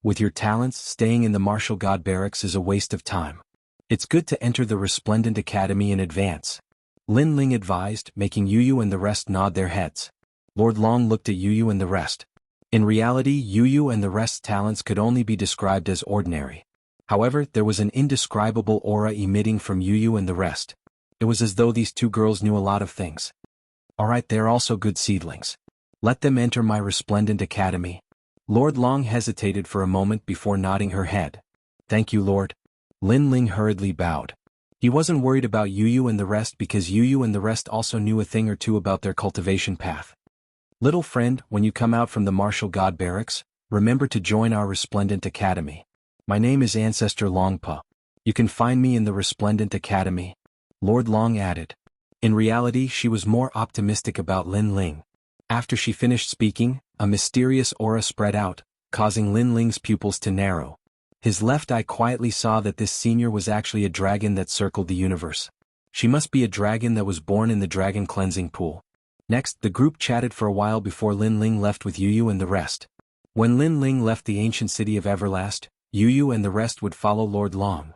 With your talents, staying in the martial god barracks is a waste of time. It's good to enter the Resplendent Academy in advance. Lin Ling advised, making Yu and the rest nod their heads. Lord Long looked at Yu and the rest. In reality, Yu and the rest's talents could only be described as ordinary. However, there was an indescribable aura emitting from Yu and the rest. It was as though these 2 girls knew a lot of things. Alright, they're also good seedlings. Let them enter my Resplendent Academy. Lord Long hesitated for a moment before nodding her head. Thank you, Lord. Lin Ling hurriedly bowed. He wasn't worried about Yu and the rest because Yu and the rest also knew a thing or two about their cultivation path. Little friend, when you come out from the martial god barracks, remember to join our Resplendent Academy. My name is Ancestor Longpa. You can find me in the Resplendent Academy. Lord Long added. In reality, she was more optimistic about Lin Ling. After she finished speaking, a mysterious aura spread out, causing Lin Ling's pupils to narrow. His left eye quietly saw that this senior was actually a dragon that circled the universe. She must be a dragon that was born in the dragon cleansing pool. Next, the group chatted for a while before Lin Ling left with Yu and the rest. When Lin Ling left the ancient city of Everlast, Yu and the rest would follow Lord Long.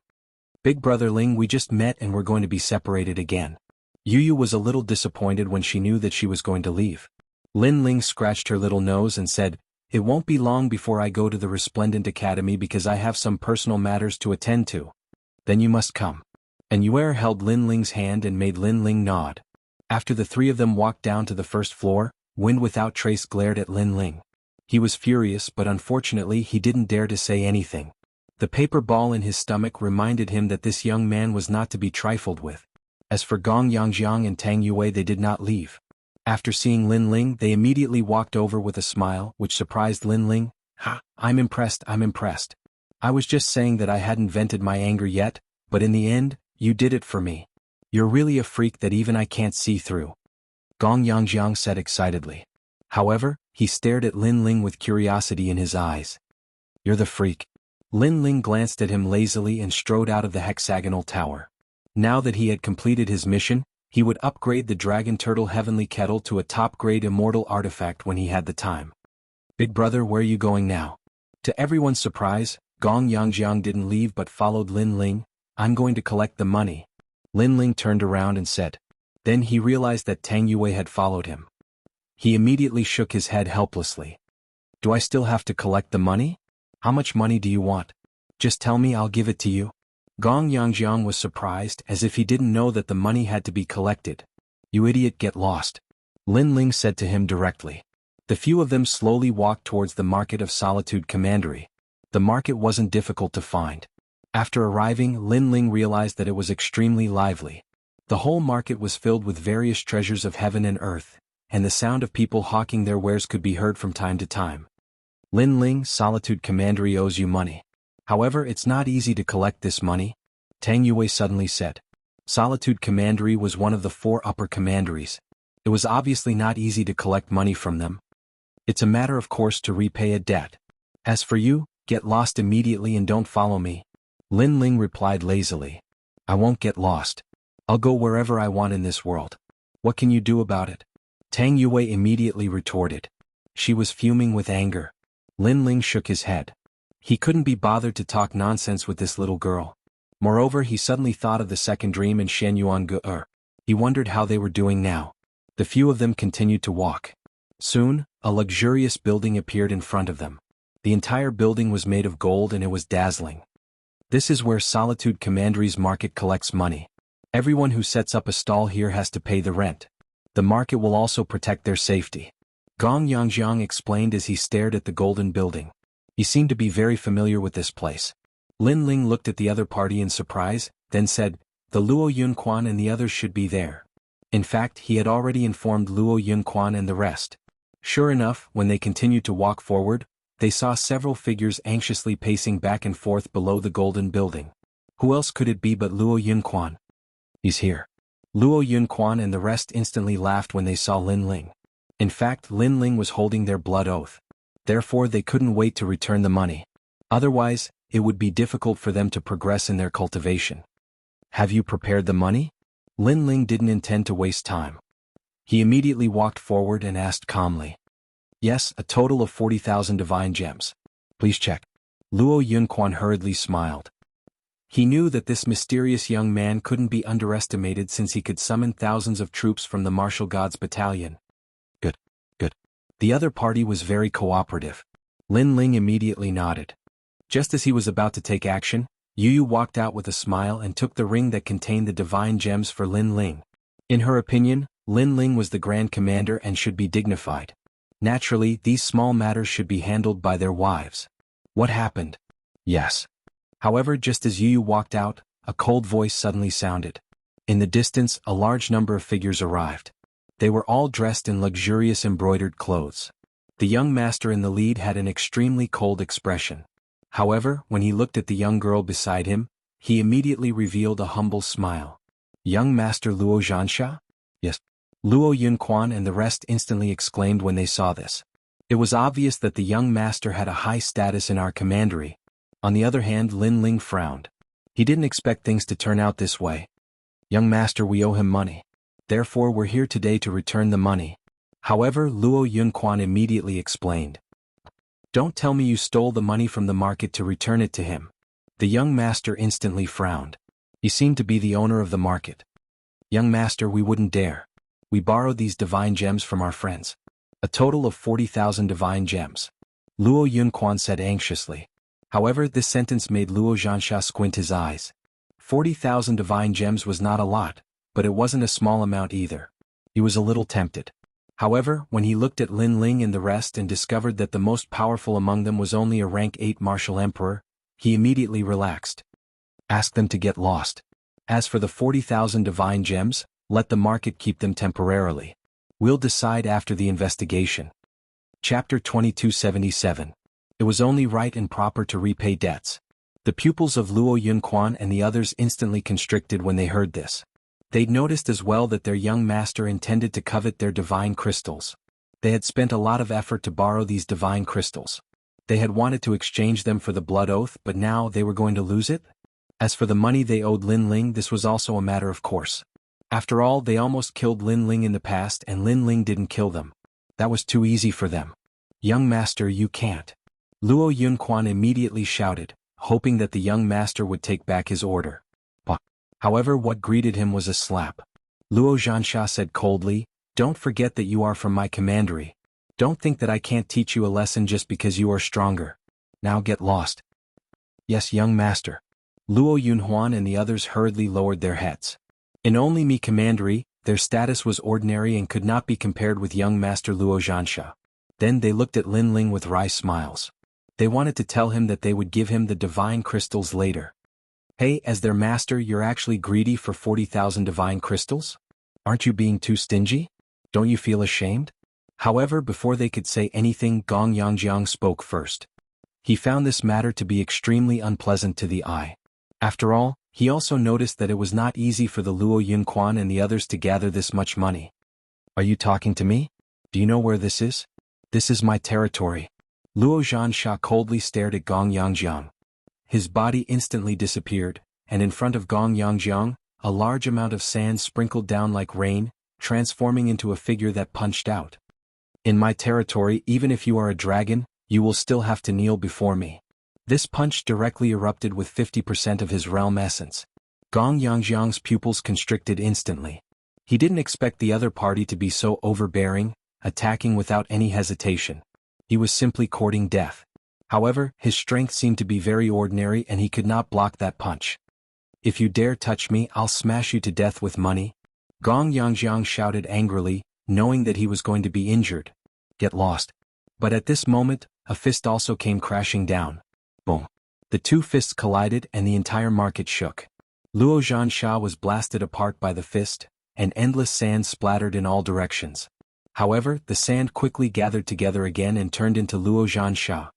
Big brother Ling, we just met and we're going to be separated again. Yu was a little disappointed when she knew that she was going to leave. Lin Ling scratched her little nose and said, It won't be long before I go to the Resplendent Academy because I have some personal matters to attend to. Then you must come. And Yue held Lin Ling's hand and made Lin Ling nod. After the 3 of them walked down to the first floor, Wind Without Trace glared at Lin Ling. He was furious, but unfortunately he didn't dare to say anything. The paper ball in his stomach reminded him that this young man was not to be trifled with. As for Gong Yangjiang and Tang Yue, they did not leave. After seeing Lin Ling, they immediately walked over with a smile, which surprised Lin Ling. Ha, I'm impressed. I was just saying that I hadn't vented my anger yet, but in the end, you did it for me. You're really a freak that even I can't see through. Gong Yangjiang said excitedly. However, he stared at Lin Ling with curiosity in his eyes. You're the freak. Lin Ling glanced at him lazily and strode out of the hexagonal tower. Now that he had completed his mission, he would upgrade the Dragon Turtle Heavenly Kettle to a top-grade immortal artifact when he had the time. Big brother, where are you going now? To everyone's surprise, Gong Yangjiang didn't leave but followed Lin Ling. I'm going to collect the money. Lin Ling turned around and said. Then he realized that Tang Yue had followed him. He immediately shook his head helplessly. Do I still have to collect the money? How much money do you want? Just tell me, I'll give it to you. Gong Yangjiang was surprised as if he didn't know that the money had to be collected. You idiot, get lost. Lin Ling said to him directly. The few of them slowly walked towards the Market of Solitude Commandery. The market wasn't difficult to find. After arriving, Lin Ling realized that it was extremely lively. The whole market was filled with various treasures of heaven and earth, and the sound of people hawking their wares could be heard from time to time. Lin Ling, Solitude Commandery owes you money. However, it's not easy to collect this money, Tang Yue suddenly said. Solitude Commandery was one of the 4 upper commanderies. It was obviously not easy to collect money from them. It's a matter of course to repay a debt. As for you, get lost immediately and don't follow me. Lin Ling replied lazily. I won't get lost. I'll go wherever I want in this world. What can you do about it? Tang Yue immediately retorted. She was fuming with anger. Lin Ling shook his head. He couldn't be bothered to talk nonsense with this little girl. Moreover, he suddenly thought of the second dream and Shen Yuan. He wondered how they were doing now. The few of them continued to walk. Soon, a luxurious building appeared in front of them. The entire building was made of gold and it was dazzling. This is where Solitude Commandery's market collects money. Everyone who sets up a stall here has to pay the rent. The market will also protect their safety. Gong Yangjiang explained as he stared at the golden building. He seemed to be very familiar with this place. Lin Ling looked at the other party in surprise, then said, the Luo Yunquan and the others should be there. In fact, he had already informed Luo Yunquan and the rest. Sure enough, when they continued to walk forward, they saw several figures anxiously pacing back and forth below the golden building. Who else could it be but Luo Yunquan? He's here. Luo Yunquan and the rest instantly laughed when they saw Lin Ling. In fact, Lin Ling was holding their blood oath. Therefore they couldn't wait to return the money. Otherwise, it would be difficult for them to progress in their cultivation. Have you prepared the money? Lin Ling didn't intend to waste time. He immediately walked forward and asked calmly. Yes, a total of 40,000 divine gems. Please check. Luo Yunquan hurriedly smiled. He knew that this mysterious young man couldn't be underestimated since he could summon thousands of troops from the martial gods battalion. Good. The other party was very cooperative. Lin Ling immediately nodded. Just as he was about to take action, Yu walked out with a smile and took the ring that contained the divine gems for Lin Ling. In her opinion, Lin Ling was the Grand Commander and should be dignified. Naturally, these small matters should be handled by their wives. What happened? Yes. However, just as Yu walked out, a cold voice suddenly sounded. In the distance, a large number of figures arrived. They were all dressed in luxurious embroidered clothes. The young master in the lead had an extremely cold expression. However, when he looked at the young girl beside him, he immediately revealed a humble smile. Young Master Luo Xianxia? Yes. Luo Yunquan and the rest instantly exclaimed when they saw this. It was obvious that the young master had a high status in our commandery. On the other hand, Lin Ling frowned. He didn't expect things to turn out this way. Young master, we owe him money. Therefore we're here today to return the money. However, Luo Yunquan immediately explained. Don't tell me you stole the money from the market to return it to him. The young master instantly frowned. He seemed to be the owner of the market. Young master, we wouldn't dare. We borrowed these divine gems from our friends. A total of 40,000 divine gems. Luo Yunquan said anxiously. However, this sentence made Luo Xianxia squint his eyes. 40,000 divine gems was not a lot, but it wasn't a small amount either. He was a little tempted. However, when he looked at Lin Ling and the rest and discovered that the most powerful among them was only a rank 8 martial emperor, he immediately relaxed. Ask them to get lost. As for the 40,000 divine gems, let the market keep them temporarily. We'll decide after the investigation. Chapter 2277. It was only right and proper to repay debts. The pupils of Luo Yunquan and the others instantly constricted when they heard this. They'd noticed as well that their young master intended to covet their divine crystals. They had spent a lot of effort to borrow these divine crystals. They had wanted to exchange them for the blood oath, but now they were going to lose it? As for the money they owed Lin Ling, this was also a matter of course. After all, they almost killed Lin Ling in the past and Lin Ling didn't kill them. That was too easy for them. Young master, you can't. Luo Yunquan immediately shouted, hoping that the young master would take back his order. However, what greeted him was a slap. Luo Xianxia said coldly, don't forget that you are from my commandery. Don't think that I can't teach you a lesson just because you are stronger. Now get lost. Yes, young master. Luo Yunhuan and the others hurriedly lowered their heads. In only Mi Commandery, their status was ordinary and could not be compared with young Master Luo Xianxia. Then they looked at Lin Ling with wry smiles. They wanted to tell him that they would give him the divine crystals later. Hey, as their master, you're actually greedy for 40,000 divine crystals? Aren't you being too stingy? Don't you feel ashamed? However, before they could say anything, Gong Yangjiang spoke first. He found this matter to be extremely unpleasant to the eye. After all, he also noticed that it was not easy for the Luo Yunquan and the others to gather this much money. Are you talking to me? Do you know where this is? This is my territory. Luo Xianxia coldly stared at Gong Yangjiang. His body instantly disappeared, and in front of Gong Yangjiang, a large amount of sand sprinkled down like rain, transforming into a figure that punched out. In my territory, even if you are a dragon, you will still have to kneel before me. This punch directly erupted with 50% of his realm essence. Gong Yangjiang's pupils constricted instantly. He didn't expect the other party to be so overbearing, attacking without any hesitation. He was simply courting death. However, his strength seemed to be very ordinary and he could not block that punch. If you dare touch me, I'll smash you to death with money. Gong Yangjiang shouted angrily, knowing that he was going to be injured. Get lost. But at this moment, a fist also came crashing down. Boom. The two fists collided and the entire market shook. Luo Xianxia was blasted apart by the fist, and endless sand splattered in all directions. However, the sand quickly gathered together again and turned into Luo Xianxia.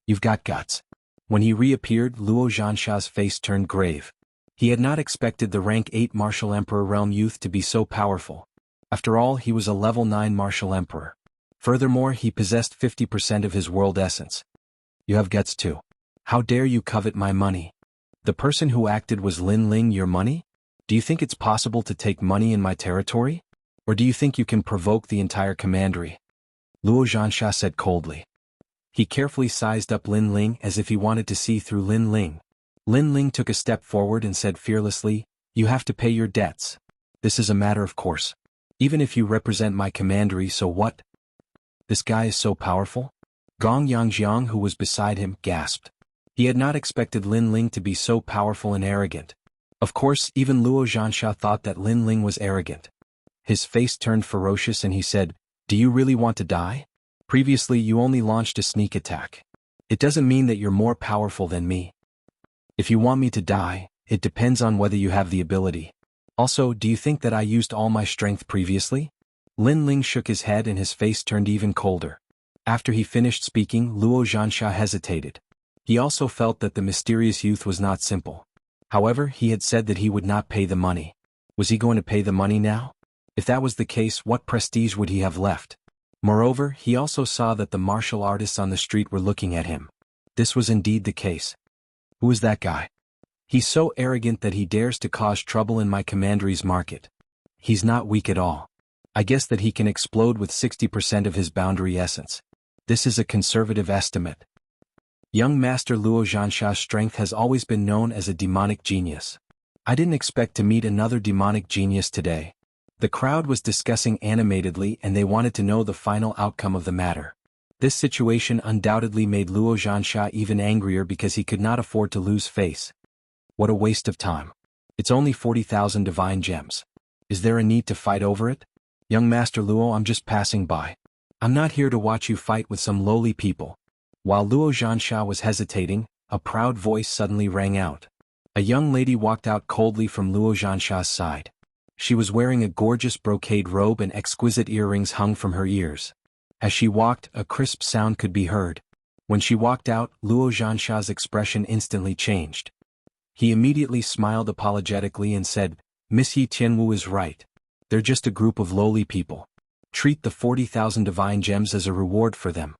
You've got guts. When he reappeared, Luo Xianxia's face turned grave. He had not expected the rank 8 Martial Emperor realm youth to be so powerful. After all, he was a level 9 Martial Emperor. Furthermore, he possessed 50% of his world essence. You have guts too. How dare you covet my money? The person who acted was Lin Ling, your money? Do you think it's possible to take money in my territory? Or do you think you can provoke the entire commandery? Luo Xianxia said coldly. He carefully sized up Lin Ling as if he wanted to see through Lin Ling. Lin Ling took a step forward and said fearlessly, you have to pay your debts. This is a matter of course. Even if you represent my commandery, so what? This guy is so powerful? Gong Yangjiang, who was beside him, gasped. He had not expected Lin Ling to be so powerful and arrogant. Of course, even Luo Xianxia thought that Lin Ling was arrogant. His face turned ferocious and he said, do you really want to die? Previously you only launched a sneak attack. It doesn't mean that you're more powerful than me. If you want me to die, it depends on whether you have the ability. Also, do you think that I used all my strength previously? Lin Ling shook his head and his face turned even colder. After he finished speaking, Luo Xianxia hesitated. He also felt that the mysterious youth was not simple. However, he had said that he would not pay the money. Was he going to pay the money now? If that was the case, what prestige would he have left? Moreover, he also saw that the martial artists on the street were looking at him. This was indeed the case. Who is that guy? He's so arrogant that he dares to cause trouble in my commandery's market. He's not weak at all. I guess that he can explode with 60% of his boundary essence. This is a conservative estimate. Young Master Luo Xianxia's strength has always been known as a demonic genius. I didn't expect to meet another demonic genius today. The crowd was discussing animatedly and they wanted to know the final outcome of the matter. This situation undoubtedly made Luo Xianxia even angrier because he could not afford to lose face. What a waste of time. It's only 40,000 divine gems. Is there a need to fight over it? Young Master Luo, I'm just passing by. I'm not here to watch you fight with some lowly people. While Luo Xianxia was hesitating, a proud voice suddenly rang out. A young lady walked out coldly from Luo Xianxia's side. She was wearing a gorgeous brocade robe and exquisite earrings hung from her ears. As she walked, a crisp sound could be heard. When she walked out, Luo Xianxia's expression instantly changed. He immediately smiled apologetically and said, Miss Yi Tianwu is right. They're just a group of lowly people. Treat the 40,000 divine gems as a reward for them.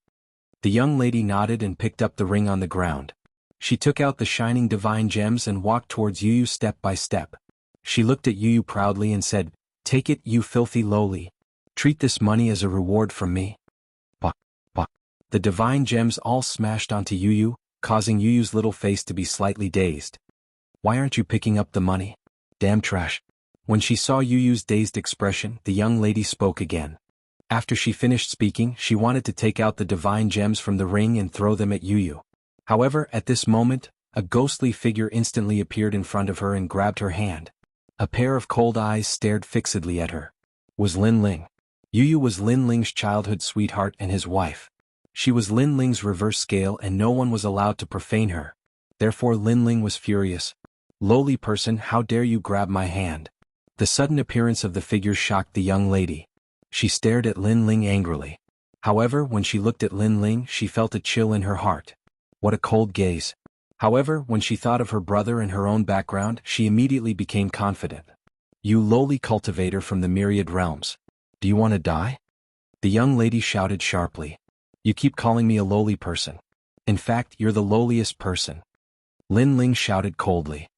The young lady nodded and picked up the ring on the ground. She took out the shining divine gems and walked towards Yuyu step by step. She looked at Yuyu proudly and said, Take it, you filthy lowly. Treat this money as a reward from me. Bah, bah. The divine gems all smashed onto Yuyu, causing Yuyu's little face to be slightly dazed. Why aren't you picking up the money? Damn trash. When she saw Yuyu's dazed expression, the young lady spoke again. After she finished speaking, she wanted to take out the divine gems from the ring and throw them at Yuyu. However, at this moment, A ghostly figure instantly appeared in front of her and grabbed her hand. A pair of cold eyes stared fixedly at her. Was Lin Ling. Yu was Lin Ling's childhood sweetheart and his wife. She was Lin Ling's reverse scale and no one was allowed to profane her. Therefore Lin Ling was furious. Lowly person, how dare you grab my hand? The sudden appearance of the figure shocked the young lady. She stared at Lin Ling angrily. However, when she looked at Lin Ling, she felt a chill in her heart. What a cold gaze. However, when she thought of her brother and her own background, she immediately became confident. You lowly cultivator from the myriad realms. Do you want to die? The young lady shouted sharply. You keep calling me a lowly person. In fact, you're the lowliest person. Lin Ling shouted coldly.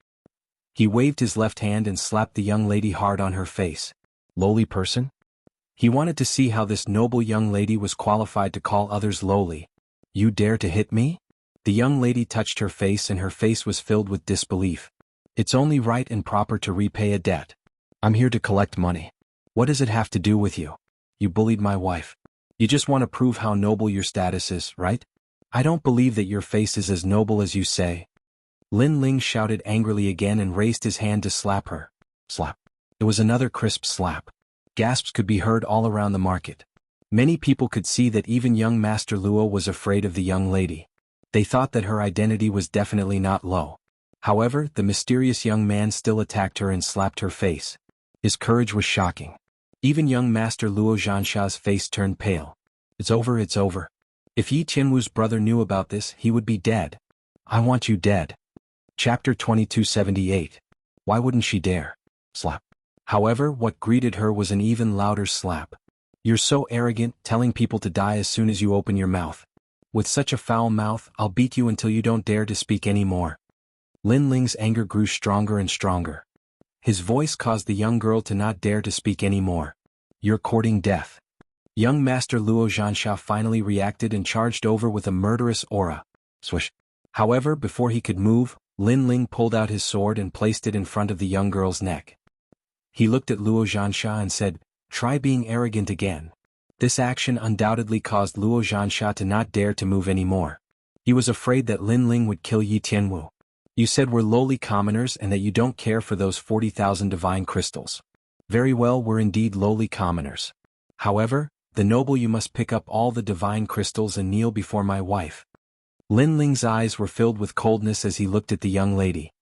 He waved his left hand and slapped the young lady hard on her face. Lowly person? He wanted to see how this noble young lady was qualified to call others lowly. You dare to hit me? The young lady touched her face and her face was filled with disbelief. It's only right and proper to repay a debt. I'm here to collect money. What does it have to do with you? You bullied my wife. You just want to prove how noble your status is, right? I don't believe that your face is as noble as you say. Lin Ling shouted angrily again and raised his hand to slap her. Slap. It was another crisp slap. Gasps could be heard all around the market. Many people could see that even young Master Luo was afraid of the young lady. They thought that her identity was definitely not low. However, the mysterious young man still attacked her and slapped her face. His courage was shocking. Even young Master Luo Xianxia's face turned pale. It's over, it's over. If Yi Tianwu's brother knew about this, he would be dead. I want you dead. Chapter 2278. Why wouldn't she dare? Slap. However, what greeted her was an even louder slap. You're so arrogant, telling people to die as soon as you open your mouth. With such a foul mouth, I'll beat you until you don't dare to speak anymore. Lin Ling's anger grew stronger and stronger. His voice caused the young girl to not dare to speak anymore. You're courting death. Young Master Luo Xianxia finally reacted and charged over with a murderous aura. Swish. However, before he could move, Lin Ling pulled out his sword and placed it in front of the young girl's neck. He looked at Luo Xianxia and said, "Try being arrogant again." This action undoubtedly caused Luo Xianxia to not dare to move anymore. He was afraid that Lin Ling would kill Yi Tianwu. You said we're lowly commoners and that you don't care for those 40,000 divine crystals. Very well, we're indeed lowly commoners. However, the noble you must pick up all the divine crystals and kneel before my wife. Lin Ling's eyes were filled with coldness as he looked at the young lady.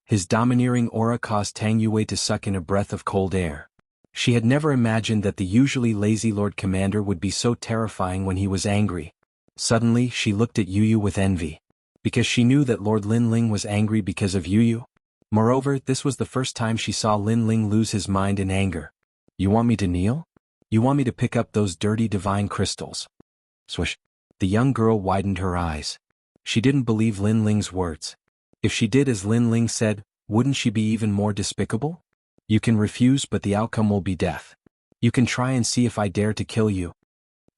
His domineering aura caused Tang Yue to suck in a breath of cold air. She had never imagined that the usually lazy Lord Commander would be so terrifying when he was angry. Suddenly, she looked at Yu with envy. Because she knew that Lord Lin Ling was angry because of Yu. Moreover, this was the first time she saw Lin Ling lose his mind in anger. You want me to kneel? You want me to pick up those dirty divine crystals? Swish. The young girl widened her eyes. She didn't believe Lin Ling's words. If she did as Lin Ling said, wouldn't she be even more despicable? You can refuse, but the outcome will be death. You can try and see if I dare to kill you.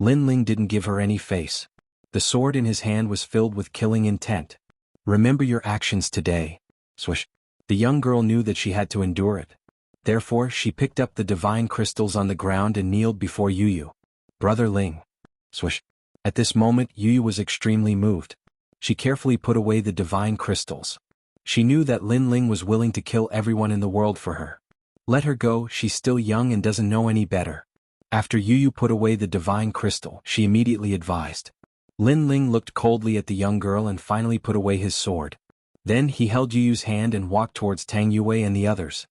Lin Ling didn't give her any face. The sword in his hand was filled with killing intent. Remember your actions today. Swish. The young girl knew that she had to endure it. Therefore, she picked up the divine crystals on the ground and kneeled before Yu. Brother Ling. Swish. At this moment, Yu was extremely moved. She carefully put away the divine crystals. She knew that Lin Ling was willing to kill everyone in the world for her. Let her go, she's still young and doesn't know any better. After Yu put away the divine crystal, she immediately advised. Lin Ling looked coldly at the young girl and finally put away his sword. Then he held Yu's hand and walked towards Tang Yue and the others.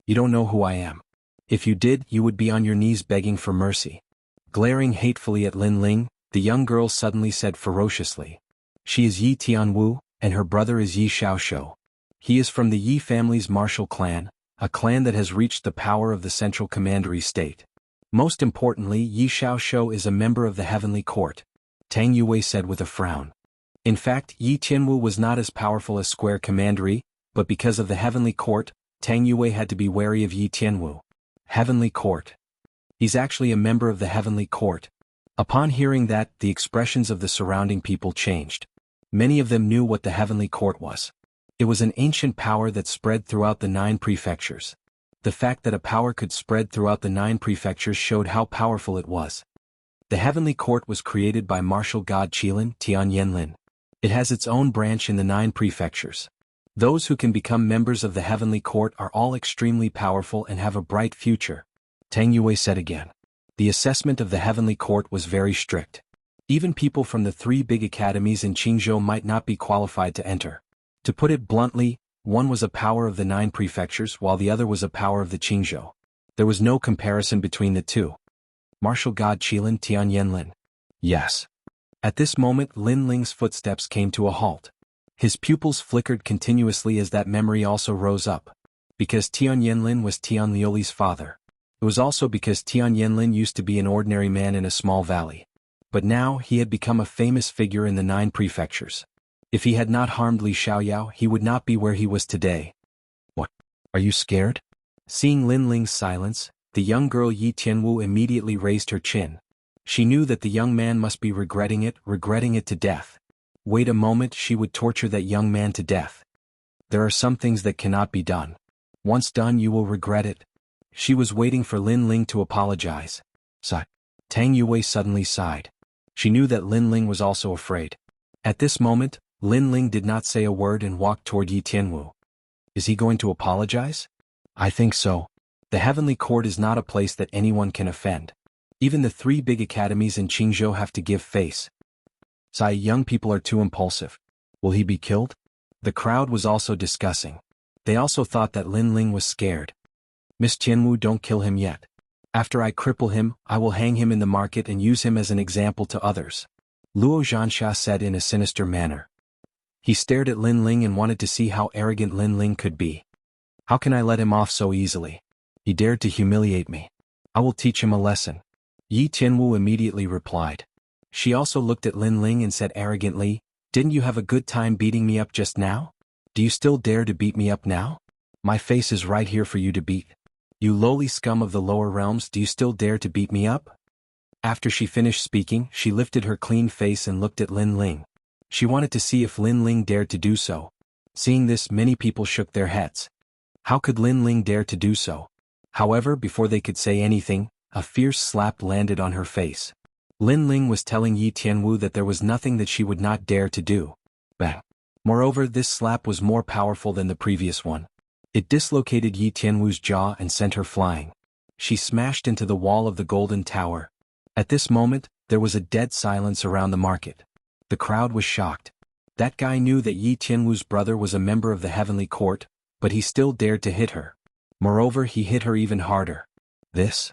You don't know who I am. If you did, you would be on your knees begging for mercy. Glaring hatefully at Lin Ling, the young girl suddenly said ferociously. She is Yi Tianwu, and her brother is Yi Xiaoshou. He is from the Yi family's martial clan, a clan that has reached the power of the central commandery state. Most importantly, Yi Xiaoshou is a member of the heavenly court. Tang Yue said with a frown. In fact, Yi Tianwu was not as powerful as Square Commandery, but because of the heavenly court, Tang Yue had to be wary of Yi Tianwu. Heavenly court. He's actually a member of the heavenly court. Upon hearing that, the expressions of the surrounding people changed. Many of them knew what the heavenly court was. It was an ancient power that spread throughout the 9 prefectures. The fact that a power could spread throughout the 9 prefectures showed how powerful it was. The heavenly court was created by martial god Qilin Tian Yanlin. It has its own branch in the 9 prefectures. Those who can become members of the heavenly court are all extremely powerful and have a bright future, Tang Yue said again. The assessment of the heavenly court was very strict. Even people from the 3 big academies in Qingzhou might not be qualified to enter. To put it bluntly, one was a power of the 9 prefectures while the other was a power of the Qingzhou. There was no comparison between the two. Martial God Qilin Tianyanlin. Yes. At this moment Lin Ling's footsteps came to a halt. His pupils flickered continuously as that memory also rose up. Because Tian Yanlin was Tian Liuli's father. It was also because Tian Yanlin used to be an ordinary man in a small valley. But now he had become a famous figure in the 9 prefectures. If he had not harmed Li Xiaoyao, he would not be where he was today. What? Are you scared? Seeing Lin Ling's silence, the young girl Yi Tianwu immediately raised her chin. She knew that the young man must be regretting it to death. Wait a moment, she would torture that young man to death. There are some things that cannot be done. Once done you will regret it. She was waiting for Lin Ling to apologize. Sigh. Tang Yue suddenly sighed. She knew that Lin Ling was also afraid. At this moment, Lin Ling did not say a word and walked toward Yi Tianwu. Is he going to apologize? I think so. The heavenly court is not a place that anyone can offend. Even the 3 big academies in Qingzhou have to give face. Sigh, young people are too impulsive. Will he be killed? The crowd was also discussing. They also thought that Lin Ling was scared. Miss Tianwu, don't kill him yet. After I cripple him, I will hang him in the market and use him as an example to others. Luo Xianxia said in a sinister manner. He stared at Lin Ling and wanted to see how arrogant Lin Ling could be. How can I let him off so easily? He dared to humiliate me. I will teach him a lesson. Yi Tianwu immediately replied. She also looked at Lin Ling and said arrogantly, didn't you have a good time beating me up just now? Do you still dare to beat me up now? My face is right here for you to beat. You lowly scum of the lower realms, do you still dare to beat me up? After she finished speaking, she lifted her clean face and looked at Lin Ling. She wanted to see if Lin Ling dared to do so. Seeing this, many people shook their heads. How could Lin Ling dare to do so? However, before they could say anything, a fierce slap landed on her face. Lin Ling was telling Yi Tianwu that there was nothing that she would not dare to do. Bang. Moreover, this slap was more powerful than the previous one. It dislocated Yi Tianwu's jaw and sent her flying. She smashed into the wall of the golden tower. At this moment, there was a dead silence around the market. The crowd was shocked. That guy knew that Yi Tianwu's brother was a member of the heavenly court, but he still dared to hit her. Moreover, he hit her even harder. This?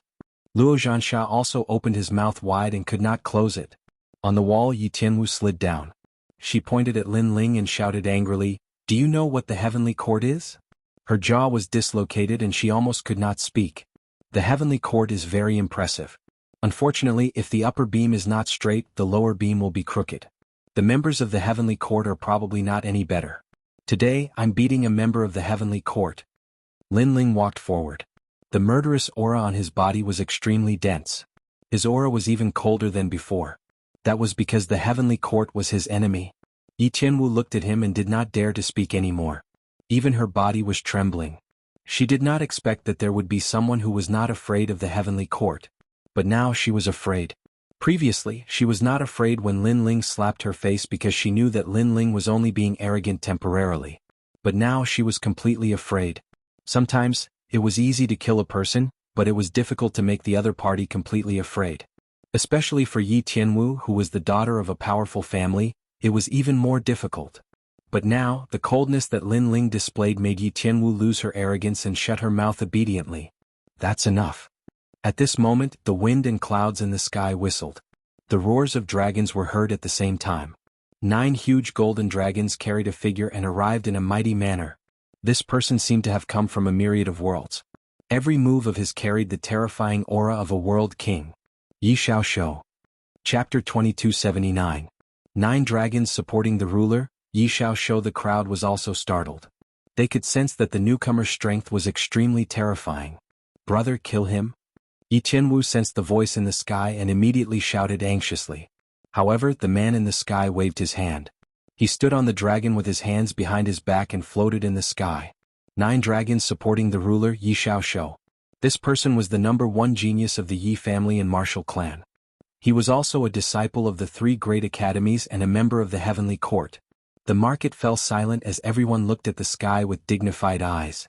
Luo Zhansha also opened his mouth wide and could not close it. On the wall, Yi Tianwu slid down. She pointed at Lin Ling and shouted angrily, do you know what the heavenly court is? Her jaw was dislocated and she almost could not speak. The heavenly court is very impressive. Unfortunately, if the upper beam is not straight, the lower beam will be crooked. The members of the heavenly court are probably not any better. Today, I'm beating a member of the heavenly court. Lin Ling walked forward. The murderous aura on his body was extremely dense. His aura was even colder than before. That was because the heavenly court was his enemy. Yi Tianwu looked at him and did not dare to speak anymore. Even her body was trembling. She did not expect that there would be someone who was not afraid of the heavenly court. But now she was afraid. Previously, she was not afraid when Lin Ling slapped her face because she knew that Lin Ling was only being arrogant temporarily. But now she was completely afraid. Sometimes, it was easy to kill a person, but it was difficult to make the other party completely afraid. Especially for Yi Tianwu, who was the daughter of a powerful family, it was even more difficult. But now, the coldness that Lin Ling displayed made Yi Tianwu lose her arrogance and shut her mouth obediently. That's enough. At this moment, the wind and clouds in the sky whistled. The roars of dragons were heard at the same time. 9 huge golden dragons carried a figure and arrived in a mighty manner. This person seemed to have come from a myriad of worlds. Every move of his carried the terrifying aura of a world king. Yi Xiaoshou. Chapter 2279. 9 dragons supporting the ruler, Yi Xiaoshou. The crowd was also startled. They could sense that the newcomer's strength was extremely terrifying. Brother, kill him? Yi Tianwu sensed the voice in the sky and immediately shouted anxiously. However, the man in the sky waved his hand. He stood on the dragon with his hands behind his back and floated in the sky. 9 dragons supporting the ruler, Yi Xiaoshou. This person was the #1 genius of the Yi family and martial clan. He was also a disciple of the three great academies and a member of the heavenly court. The market fell silent as everyone looked at the sky with dignified eyes.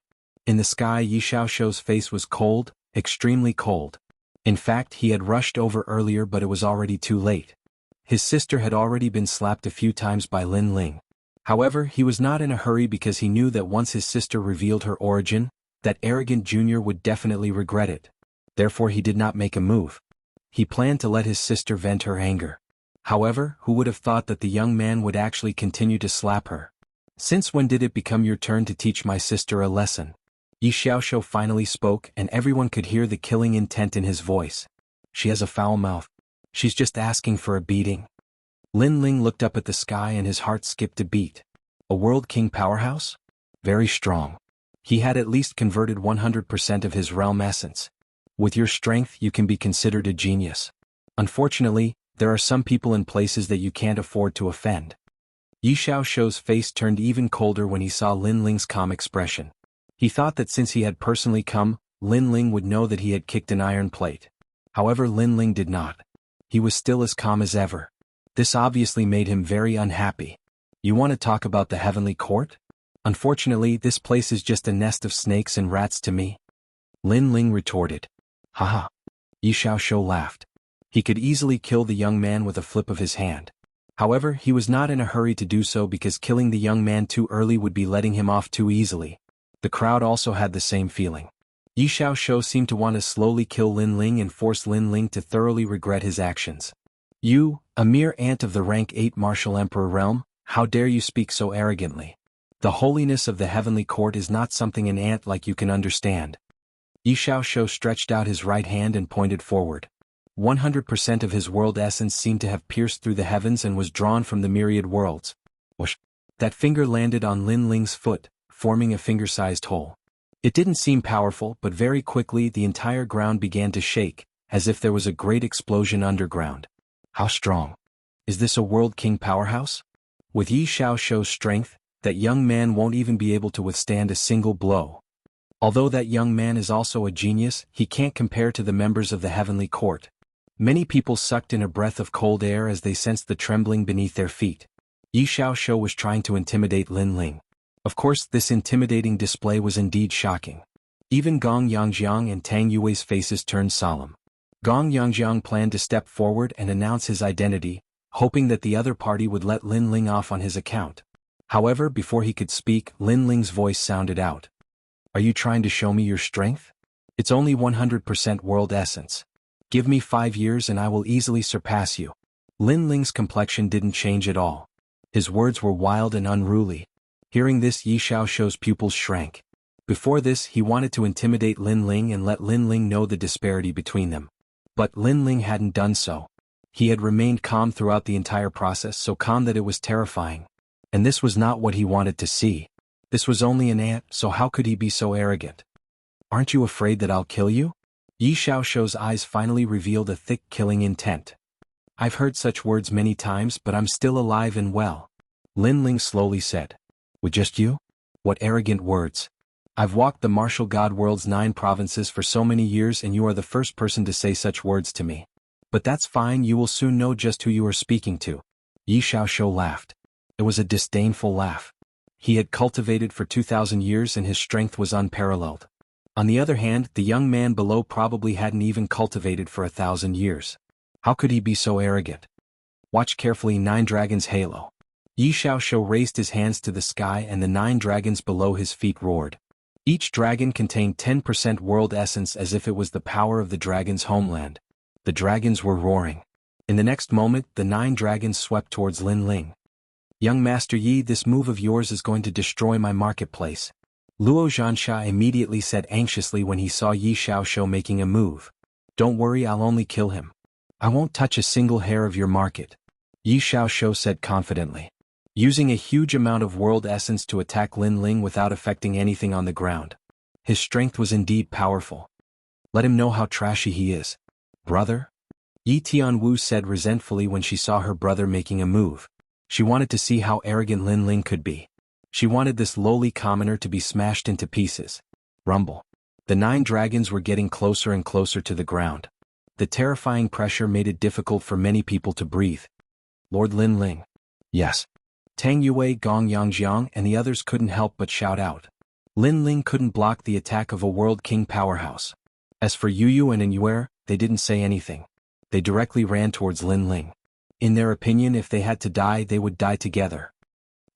In the sky, Yi Xiaoxiu's face was cold, extremely cold. In fact, he had rushed over earlier, but it was already too late. His sister had already been slapped a few times by Lin Ling. However, he was not in a hurry because he knew that once his sister revealed her origin, that arrogant junior would definitely regret it. Therefore he did not make a move. He planned to let his sister vent her anger. However, who would have thought that the young man would actually continue to slap her? Since when did it become your turn to teach my sister a lesson? Yi Xiaoxiu finally spoke, and everyone could hear the killing intent in his voice. She has a foul mouth. She's just asking for a beating. Lin Ling looked up at the sky and his heart skipped a beat. A World King powerhouse? Very strong. He had at least converted 100% of his realm essence. With your strength you can be considered a genius. Unfortunately, there are some people in places that you can't afford to offend. Yi Xiaoxiu's face turned even colder when he saw Lin Ling's calm expression. He thought that since he had personally come, Lin Ling would know that he had kicked an iron plate. However, Lin Ling did not. He was still as calm as ever. This obviously made him very unhappy. You want to talk about the heavenly court? Unfortunately, this place is just a nest of snakes and rats to me. Lin Ling retorted. Haha. Yi Xiaoxiu laughed. He could easily kill the young man with a flip of his hand. However, he was not in a hurry to do so because killing the young man too early would be letting him off too easily. The crowd also had the same feeling. Yi Xiaoxiu seemed to want to slowly kill Lin Ling and force Lin Ling to thoroughly regret his actions. You, a mere ant of the rank 8 martial emperor realm, how dare you speak so arrogantly? The holiness of the heavenly court is not something an ant like you can understand. Yi Xiaoxiu stretched out his right hand and pointed forward. 100% of his world essence seemed to have pierced through the heavens and was drawn from the myriad worlds. Whoosh! That finger landed on Lin Ling's foot, forming a finger-sized hole. It didn't seem powerful, but very quickly the entire ground began to shake, as if there was a great explosion underground. How strong? Is this a World King powerhouse? With Yi Xiaoxiu's strength, that young man won't even be able to withstand a single blow. Although that young man is also a genius, he can't compare to the members of the heavenly court. Many people sucked in a breath of cold air as they sensed the trembling beneath their feet. Yi Xiaoxiu was trying to intimidate Lin Ling. Of course, this intimidating display was indeed shocking. Even Gong Yangjiang and Tang Yue's faces turned solemn. Gong Yangjiang planned to step forward and announce his identity, hoping that the other party would let Lin Ling off on his account. However, before he could speak, Lin Ling's voice sounded out. Are you trying to show me your strength? It's only 100% world essence. Give me 5 years and I will easily surpass you. Lin Ling's complexion didn't change at all. His words were wild and unruly. Hearing this, Yi Xiaoxiu's pupils shrank. Before this, he wanted to intimidate Lin Ling and let Lin Ling know the disparity between them. But Lin Ling hadn't done so. He had remained calm throughout the entire process, so calm that it was terrifying. And this was not what he wanted to see. This was only an ant, so how could he be so arrogant? Aren't you afraid that I'll kill you? Yi Xiaoxiu's eyes finally revealed a thick killing intent. I've heard such words many times, but I'm still alive and well. Lin Ling slowly said. With just you? What arrogant words. I've walked the martial god world's 9 provinces for so many years and you are the first person to say such words to me. But that's fine, you will soon know just who you are speaking to. Yi Xiaoxiu laughed. It was a disdainful laugh. He had cultivated for 2,000 years and his strength was unparalleled. On the other hand, the young man below probably hadn't even cultivated for 1,000 years. How could he be so arrogant? Watch carefully 9 Dragons Halo. Yi Xiaoxiu raised his hands to the sky and the 9 dragons below his feet roared. Each dragon contained 10% world essence as if it was the power of the dragon's homeland. The dragons were roaring. In the next moment, the 9 dragons swept towards Lin Ling. Young Master Yi, this move of yours is going to destroy my marketplace. Luo Xianxia immediately said anxiously when he saw Yi Xiaoxiu making a move. Don't worry, I'll only kill him. I won't touch a single hair of your market. Yi Xiaoxiu said confidently. Using a huge amount of world essence to attack Lin Ling without affecting anything on the ground. His strength was indeed powerful. Let him know how trashy he is. Brother? Yi Tianwu said resentfully when she saw her brother making a move. She wanted to see how arrogant Lin Ling could be. She wanted this lowly commoner to be smashed into pieces. Rumble. The 9 dragons were getting closer and closer to the ground. The terrifying pressure made it difficult for many people to breathe. Lord Lin Ling. Yes. Tang Yue, Gong Yangjiang and the others couldn't help but shout out. Lin Ling couldn't block the attack of a World King powerhouse. As for Yu Yu and Inyue, they didn't say anything. They directly ran towards Lin Ling. In their opinion, if they had to die, they would die together.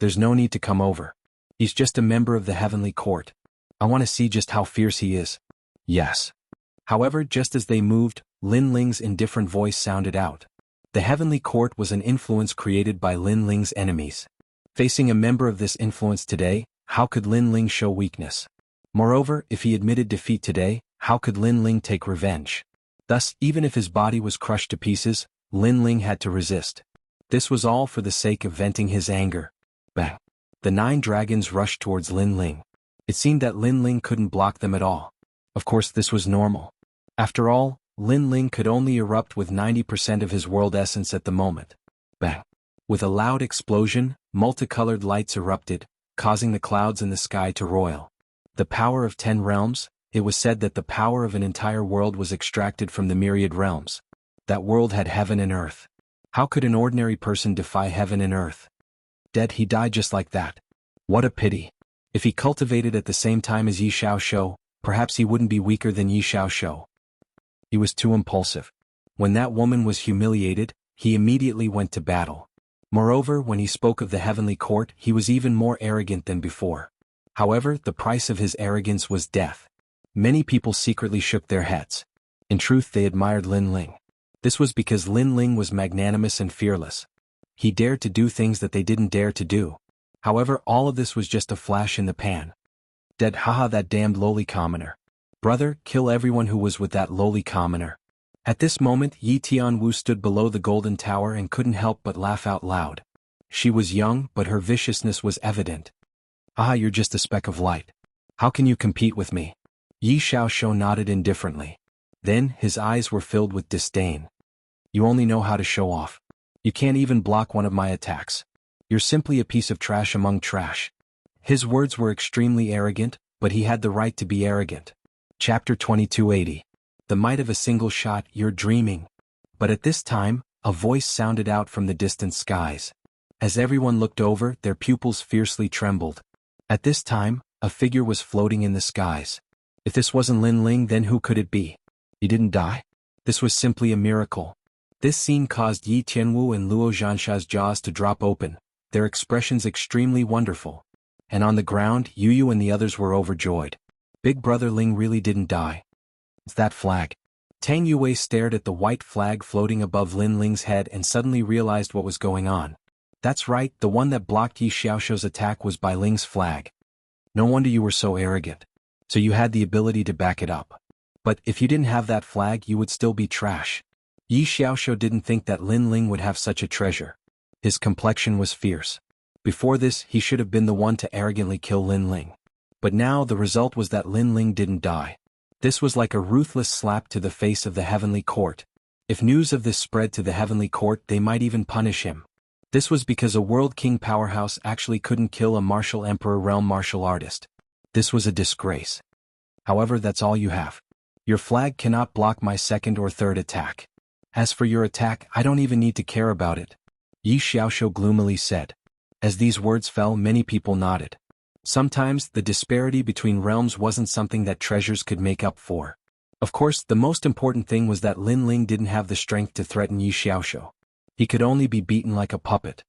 There's no need to come over. He's just a member of the Heavenly Court. I want to see just how fierce he is. Yes. However, just as they moved, Lin Ling's indifferent voice sounded out. The Heavenly Court was an influence created by Lin Ling's enemies. Facing a member of this influence today, how could Lin Ling show weakness? Moreover, if he admitted defeat today, how could Lin Ling take revenge? Thus, even if his body was crushed to pieces, Lin Ling had to resist. This was all for the sake of venting his anger. Bang! The 9 dragons rushed towards Lin Ling. It seemed that Lin Ling couldn't block them at all. Of course, this was normal. After all, Lin Ling could only erupt with 90% of his world essence at the moment. Bang! With a loud explosion, multicolored lights erupted, causing the clouds in the sky to roil. The power of 10 realms, it was said that the power of an entire world was extracted from the myriad realms. That world had heaven and earth. How could an ordinary person defy heaven and earth? Dead, he died just like that. What a pity. If he cultivated at the same time as Yi Xiaoxiu, perhaps he wouldn't be weaker than Yi Xiaoxiu. He was too impulsive. When that woman was humiliated, he immediately went to battle. Moreover, when he spoke of the Heavenly Court, he was even more arrogant than before. However, the price of his arrogance was death. Many people secretly shook their heads. In truth, they admired Lin Ling. This was because Lin Ling was magnanimous and fearless. He dared to do things that they didn't dare to do. However, all of this was just a flash in the pan. Dead, haha, that damned lowly commoner. Brother, kill everyone who was with that lowly commoner. At this moment, Yi Tianwu stood below the golden tower and couldn't help but laugh out loud. She was young, but her viciousness was evident. Ah, you're just a speck of light. How can you compete with me? Yi Xiaoxiu nodded indifferently. Then, his eyes were filled with disdain. You only know how to show off. You can't even block one of my attacks. You're simply a piece of trash among trash. His words were extremely arrogant, but he had the right to be arrogant. Chapter 2280. The might of a single shot, you're dreaming. But at this time, a voice sounded out from the distant skies. As everyone looked over, their pupils fiercely trembled. At this time, a figure was floating in the skies. If this wasn't Lin Ling, then who could it be? He didn't die? This was simply a miracle. This scene caused Yi Tianwu and Luo Zhansha's jaws to drop open, their expressions extremely wonderful. And on the ground, Yu Yu and the others were overjoyed. Big Brother Ling really didn't die. It's that flag. Tang Yue stared at the white flag floating above Lin Ling's head and suddenly realized what was going on. That's right, the one that blocked Yi Xiaoxiu's attack was by Ling's flag. No wonder you were so arrogant. So you had the ability to back it up. But if you didn't have that flag, you would still be trash. Yi Xiaoxiu didn't think that Lin Ling would have such a treasure. His complexion was fierce. Before this, he should have been the one to arrogantly kill Lin Ling. But now the result was that Lin Ling didn't die. This was like a ruthless slap to the face of the Heavenly Court. If news of this spread to the Heavenly Court, they might even punish him. This was because a World King powerhouse actually couldn't kill a martial emperor realm martial artist. This was a disgrace. However, that's all you have. Your flag cannot block my second or third attack. As for your attack, I don't even need to care about it. Yi Xiaoxiu gloomily said. As these words fell, many people nodded. Sometimes, the disparity between realms wasn't something that treasures could make up for. Of course, the most important thing was that Lin Ling didn't have the strength to threaten Yi Xiaoxiu. He could only be beaten like a puppet.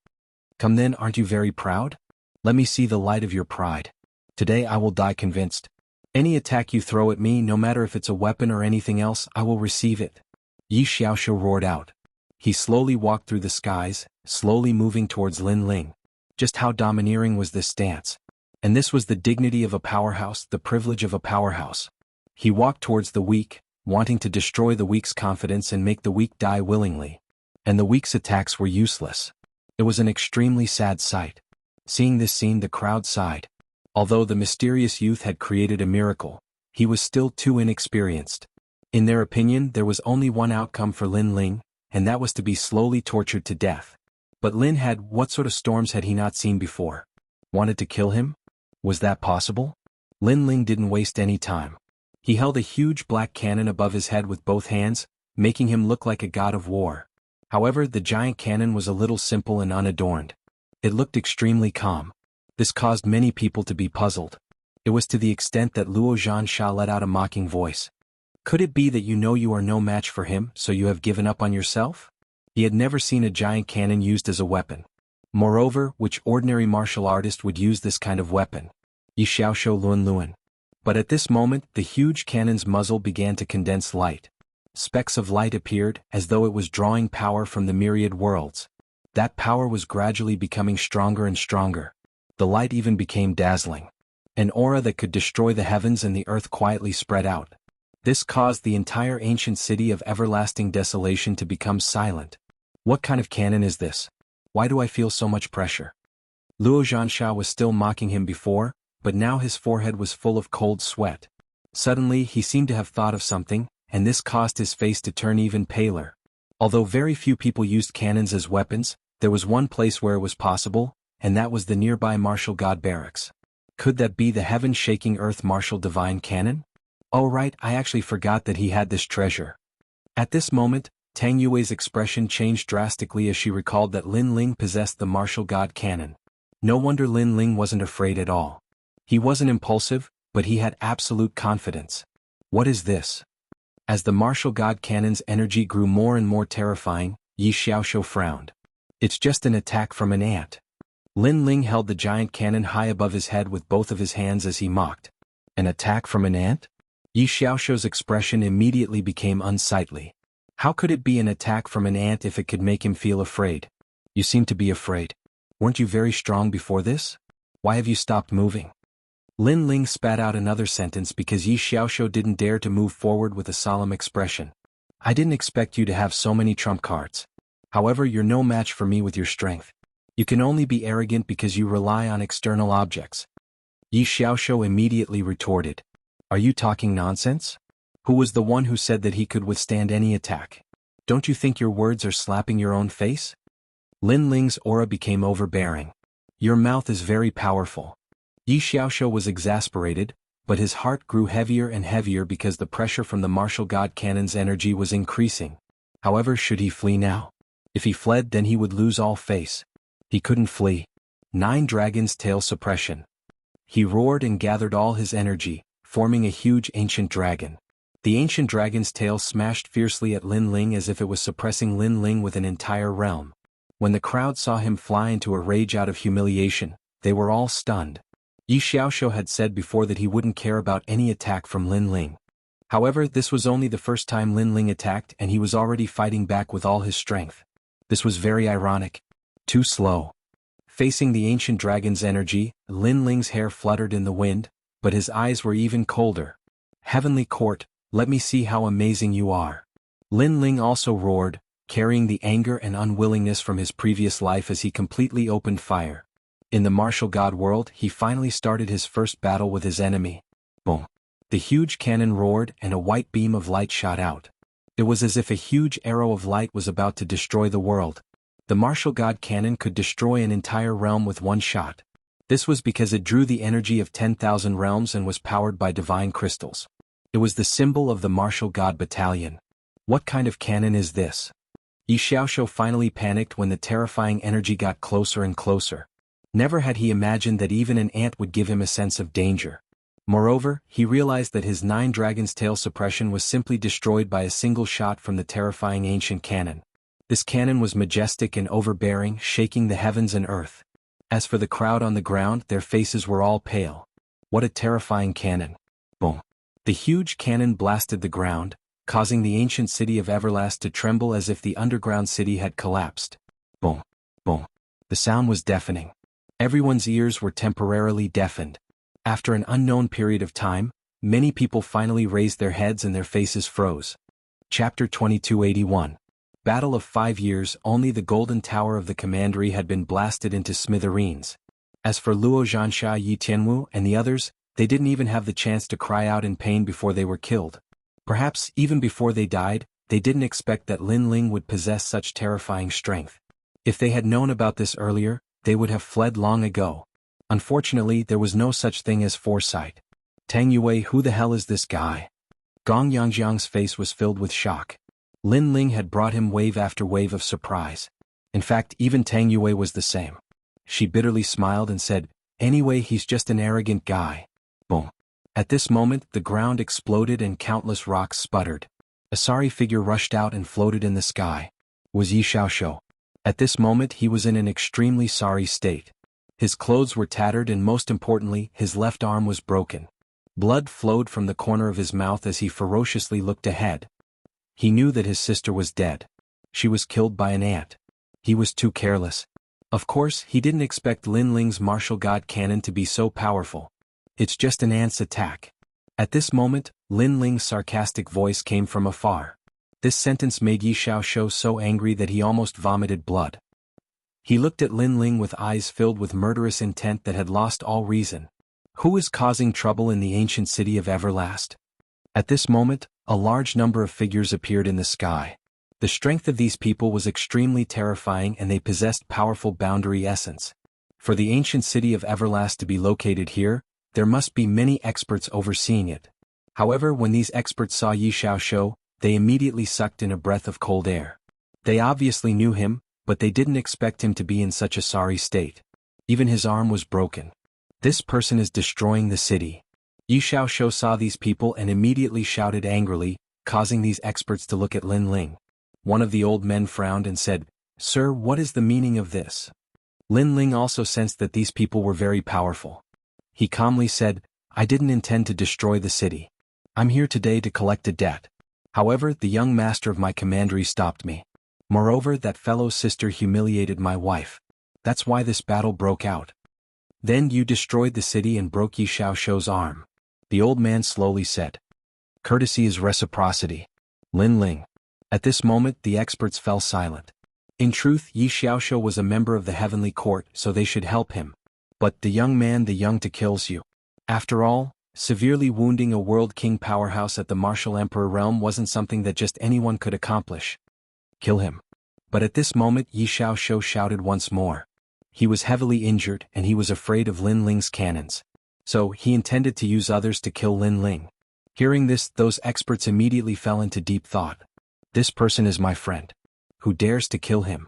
Come then, aren't you very proud? Let me see the light of your pride. Today I will die convinced. Any attack you throw at me, no matter if it's a weapon or anything else, I will receive it. Yi Xiaoxiu roared out. He slowly walked through the skies, slowly moving towards Lin Ling. Just how domineering was this stance? And this was the dignity of a powerhouse, the privilege of a powerhouse. He walked towards the weak, wanting to destroy the weak's confidence and make the weak die willingly. And the weak's attacks were useless. It was an extremely sad sight. Seeing this scene, the crowd sighed. Although the mysterious youth had created a miracle, he was still too inexperienced. In their opinion, there was only one outcome for Lin Ling, and that was to be slowly tortured to death. But what sort of storms had he not seen before? Wanted to kill him? Was that possible? Lin Ling didn't waste any time. He held a huge black cannon above his head with both hands, making him look like a god of war. However, the giant cannon was a little simple and unadorned. It looked extremely calm. This caused many people to be puzzled. It was to the extent that Luo Xianxia let out a mocking voice. Could it be that you know you are no match for him, so you have given up on yourself? He had never seen a giant cannon used as a weapon. Moreover, which ordinary martial artist would use this kind of weapon? Yi Xiaoxiu Luan Luan. But at this moment, the huge cannon's muzzle began to condense light. Specks of light appeared, as though it was drawing power from the myriad worlds. That power was gradually becoming stronger and stronger. The light even became dazzling. An aura that could destroy the heavens and the earth quietly spread out. This caused the entire ancient city of everlasting desolation to become silent. What kind of cannon is this? Why do I feel so much pressure? Luo Xianxia was still mocking him before, but now his forehead was full of cold sweat. Suddenly he seemed to have thought of something, and this caused his face to turn even paler. Although very few people used cannons as weapons, there was one place where it was possible, and that was the nearby martial god barracks. Could that be the heaven-shaking earth martial divine cannon? Oh right, I actually forgot that he had this treasure. At this moment, Tang Yue's expression changed drastically as she recalled that Lin Ling possessed the martial god cannon. No wonder Lin Ling wasn't afraid at all. He wasn't impulsive, but he had absolute confidence. What is this? As the martial god cannon's energy grew more and more terrifying, Yi Xiaoxiu frowned. It's just an attack from an ant. Lin Ling held the giant cannon high above his head with both of his hands as he mocked. An attack from an ant? Yi Xiaoxiu's expression immediately became unsightly. How could it be an attack from an ant if it could make him feel afraid? You seem to be afraid. Weren't you very strong before this? Why have you stopped moving? Lin Ling spat out another sentence because Yi Xiaoxiu didn't dare to move forward with a solemn expression. I didn't expect you to have so many trump cards. However, you're no match for me with your strength. You can only be arrogant because you rely on external objects. Yi Xiaoxiu immediately retorted. Are you talking nonsense? Who was the one who said that he could withstand any attack? Don't you think your words are slapping your own face? Lin Ling's aura became overbearing. Your mouth is very powerful. Yi Xiaoxiu was exasperated, but his heart grew heavier and heavier because the pressure from the martial god cannon's energy was increasing. However, should he flee now? If he fled, then he would lose all face. He couldn't flee. 9 Dragons' Tail Suppression. He roared and gathered all his energy, forming a huge ancient dragon. The ancient dragon's tail smashed fiercely at Lin Ling as if it was suppressing Lin Ling with an entire realm. When the crowd saw him fly into a rage out of humiliation, they were all stunned. Yi Xiaoxiu had said before that he wouldn't care about any attack from Lin Ling. However, this was only the first time Lin Ling attacked and he was already fighting back with all his strength. This was very ironic. Too slow. Facing the ancient dragon's energy, Lin Ling's hair fluttered in the wind, but his eyes were even colder. Heavenly Court, let me see how amazing you are. Lin Ling also roared, carrying the anger and unwillingness from his previous life as he completely opened fire. In the martial god world, he finally started his first battle with his enemy. Boom. The huge cannon roared and a white beam of light shot out. It was as if a huge arrow of light was about to destroy the world. The martial god cannon could destroy an entire realm with one shot. This was because it drew the energy of 10,000 realms and was powered by divine crystals. It was the symbol of the martial god battalion. What kind of cannon is this? Yi Xiaoxiu finally panicked when the terrifying energy got closer and closer. Never had he imagined that even an ant would give him a sense of danger. Moreover, he realized that his 9 Dragons' Tail suppression was simply destroyed by a single shot from the terrifying ancient cannon. This cannon was majestic and overbearing, shaking the heavens and earth. As for the crowd on the ground, their faces were all pale. What a terrifying cannon. Boom. The huge cannon blasted the ground, causing the ancient city of Everlast to tremble as if the underground city had collapsed. Boom. Boom. The sound was deafening. Everyone's ears were temporarily deafened. After an unknown period of time, many people finally raised their heads and their faces froze. Chapter 2281. Battle of 5 years. Only the golden tower of the commandery had been blasted into smithereens. As for Luo Xianxia, Yi Tianwu, and the others, they didn't even have the chance to cry out in pain before they were killed. Perhaps, even before they died, they didn't expect that Lin Ling would possess such terrifying strength. If they had known about this earlier, they would have fled long ago. Unfortunately, there was no such thing as foresight. Tang Yue, who the hell is this guy? Gong Yangjiang's face was filled with shock. Lin Ling had brought him wave after wave of surprise. In fact, even Tang Yue was the same. She bitterly smiled and said, "Anyway, he's just an arrogant guy." Boom. At this moment, the ground exploded and countless rocks sputtered. A sorry figure rushed out and floated in the sky. It was Yi Xiaoxiu. At this moment, he was in an extremely sorry state. His clothes were tattered and most importantly, his left arm was broken. Blood flowed from the corner of his mouth as he ferociously looked ahead. He knew that his sister was dead. She was killed by an ant. He was too careless. Of course, he didn't expect Lin Ling's martial god cannon to be so powerful. It's just an ant's attack. At this moment, Lin Ling's sarcastic voice came from afar. This sentence made Yi Xiaoxiu so angry that he almost vomited blood. He looked at Lin Ling with eyes filled with murderous intent that had lost all reason. Who is causing trouble in the ancient city of Everlast? At this moment, a large number of figures appeared in the sky. The strength of these people was extremely terrifying and they possessed powerful boundary essence. For the ancient city of Everlast to be located here, there must be many experts overseeing it. However, when these experts saw Yi Xiaoxiu, they immediately sucked in a breath of cold air. They obviously knew him, but they didn't expect him to be in such a sorry state. Even his arm was broken. This person is destroying the city. Yi Xiaoxiu saw these people and immediately shouted angrily, causing these experts to look at Lin Ling. One of the old men frowned and said, "Sir, what is the meaning of this?" Lin Ling also sensed that these people were very powerful. He calmly said, "I didn't intend to destroy the city. I'm here today to collect a debt. However, the young master of my commandery stopped me. Moreover, that fellow's sister humiliated my wife. That's why this battle broke out. Then you destroyed the city and broke Yi Xiaoxiu's arm." The old man slowly said, "Courtesy is reciprocity. Lin Ling." At this moment, the experts fell silent. In truth, Yi Xiaoxiu was a member of the heavenly court, so they should help him. But the young man, the young to kills you. After all, severely wounding a world king powerhouse at the martial emperor realm wasn't something that just anyone could accomplish. Kill him. But at this moment, Yi Xiaoxiu shouted once more. He was heavily injured and he was afraid of Lin Ling's cannons. So, he intended to use others to kill Lin Ling. Hearing this, those experts immediately fell into deep thought. This person is my friend. Who dares to kill him?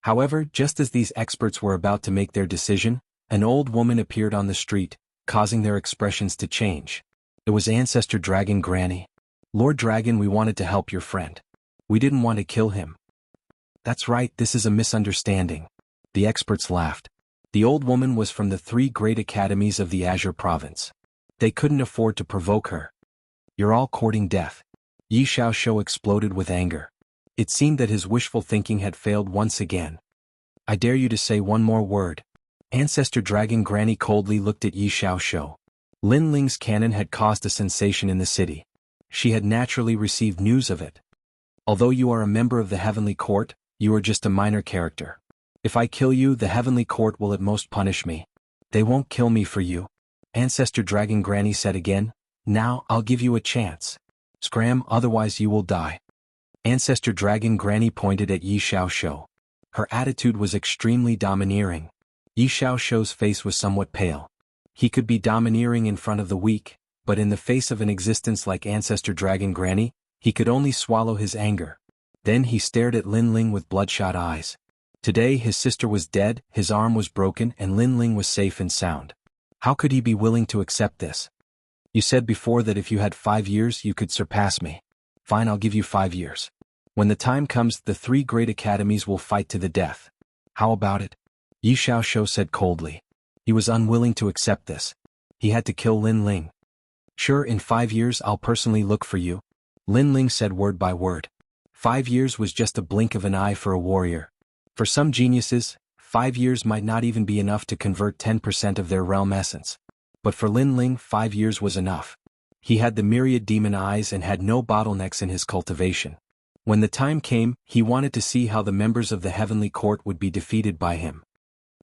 However, just as these experts were about to make their decision, an old woman appeared on the street, causing their expressions to change. It was Ancestor Dragon Granny. "Lord Dragon, we wanted to help your friend. We didn't want to kill him." "That's right, this is a misunderstanding." The experts laughed. The old woman was from the 3 great academies of the Azure province. They couldn't afford to provoke her. "You're all courting death." Yi Xiaoxiu exploded with anger. It seemed that his wishful thinking had failed once again. "I dare you to say one more word." Ancestor Dragon Granny coldly looked at Yi Xiaoxiu. Lin Ling's cannon had caused a sensation in the city. She had naturally received news of it. "Although you are a member of the heavenly court, you are just a minor character. If I kill you, the heavenly court will at most punish me. They won't kill me for you." Ancestor Dragon Granny said again, "Now, I'll give you a chance. Scram, otherwise you will die." Ancestor Dragon Granny pointed at Yi Xiaoxiu. Her attitude was extremely domineering. Yi Xiaoxiu's face was somewhat pale. He could be domineering in front of the weak, but in the face of an existence like Ancestor Dragon Granny, he could only swallow his anger. Then he stared at Lin Ling with bloodshot eyes. Today his sister was dead, his arm was broken, and Lin Ling was safe and sound. How could he be willing to accept this? "You said before that if you had 5 years you could surpass me. Fine, I'll give you 5 years. When the time comes, the 3 great academies will fight to the death. How about it?" Yi Xiaoxiu said coldly. He was unwilling to accept this. He had to kill Lin Ling. "Sure, in 5 years I'll personally look for you." Lin Ling said word by word. 5 years was just a blink of an eye for a warrior. For some geniuses, 5 years might not even be enough to convert 10% of their realm essence. But for Lin Ling, 5 years was enough. He had the myriad demon eyes and had no bottlenecks in his cultivation. When the time came, he wanted to see how the members of the heavenly court would be defeated by him.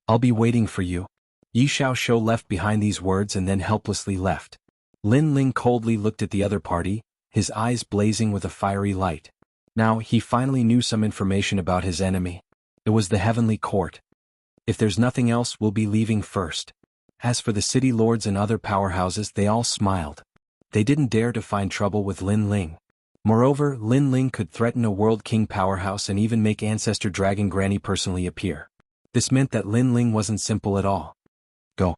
"I'll be waiting for you." Yi Xiaoxiu left behind these words and then helplessly left. Lin Ling coldly looked at the other party, his eyes blazing with a fiery light. Now, he finally knew some information about his enemy. It was the heavenly court. "If there's nothing else, we'll be leaving first." As for the city lords and other powerhouses, they all smiled. They didn't dare to find trouble with Lin Ling. Moreover, Lin Ling could threaten a World King powerhouse and even make Ancestor Dragon Granny personally appear. This meant that Lin Ling wasn't simple at all. Go.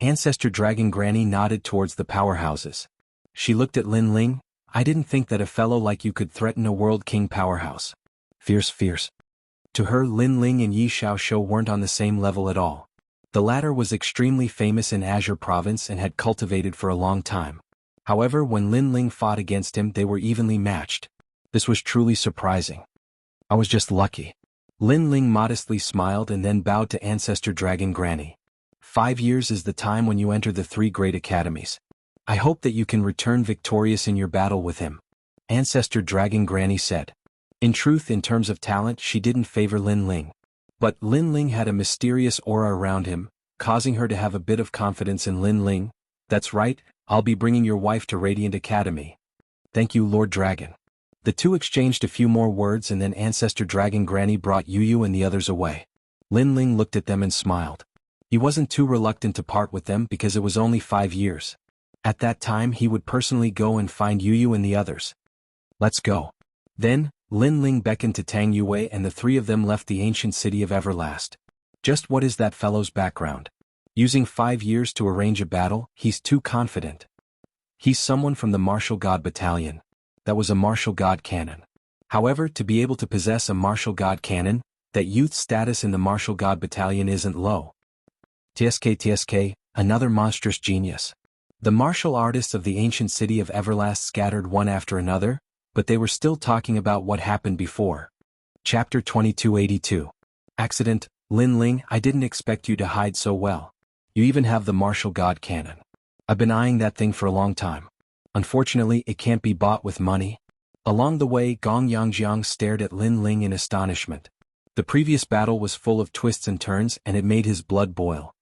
Ancestor Dragon Granny nodded towards the powerhouses. She looked at Lin Ling. I didn't think that a fellow like you could threaten a World King powerhouse. Fierce. To her, Lin Ling and Yi Xiaoxiu weren't on the same level at all. The latter was extremely famous in Azure Province and had cultivated for a long time. However, when Lin Ling fought against him, they were evenly matched. This was truly surprising. I was just lucky. Lin Ling modestly smiled and then bowed to Ancestor Dragon Granny. 5 years is the time when you enter the 3 great academies. I hope that you can return victorious in your battle with him. Ancestor Dragon Granny said. In truth, in terms of talent, she didn't favor Lin Ling. But Lin Ling had a mysterious aura around him, causing her to have a bit of confidence in Lin Ling. That's right, I'll be bringing your wife to Radiant Academy. Thank you, Lord Dragon. The two exchanged a few more words and then Ancestor Dragon Granny brought Yu and the others away. Lin Ling looked at them and smiled. He wasn't too reluctant to part with them because it was only 5 years. At that time he would personally go and find Yu and the others. Let's go. Then, Lin Ling beckoned to Tang Yue and the 3 of them left the ancient city of Everlast. Just what is that fellow's background? Using 5 years to arrange a battle, he's too confident. He's someone from the Martial God Battalion. That was a Martial God cannon. However, to be able to possess a Martial God cannon, that youth's status in the Martial God Battalion isn't low. TSK, another monstrous genius. The martial artists of the ancient city of Everlast scattered one after another, but they were still talking about what happened before. Chapter 2282. Accident. Lin Ling, I didn't expect you to hide so well. You even have the Martial God cannon. I've been eyeing that thing for a long time. Unfortunately, it can't be bought with money. Along the way, Gong Yangjiang stared at Lin Ling in astonishment. The previous battle was full of twists and turns and it made his blood boil.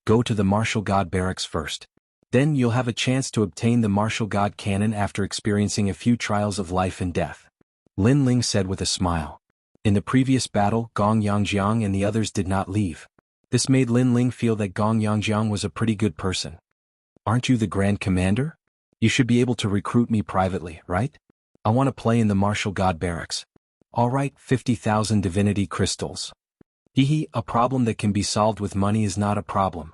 Go to the Martial God barracks first. Then you'll have a chance to obtain the Martial God cannon after experiencing a few trials of life and death. Lin Ling said with a smile. In the previous battle, Gong Yangjiang and the others did not leave. This made Lin Ling feel that Gong Yangjiang was a pretty good person. Aren't you the Grand Commander? You should be able to recruit me privately, right? I want to play in the Martial God barracks. Alright, 50,000 divinity crystals. Hehe, a problem that can be solved with money is not a problem.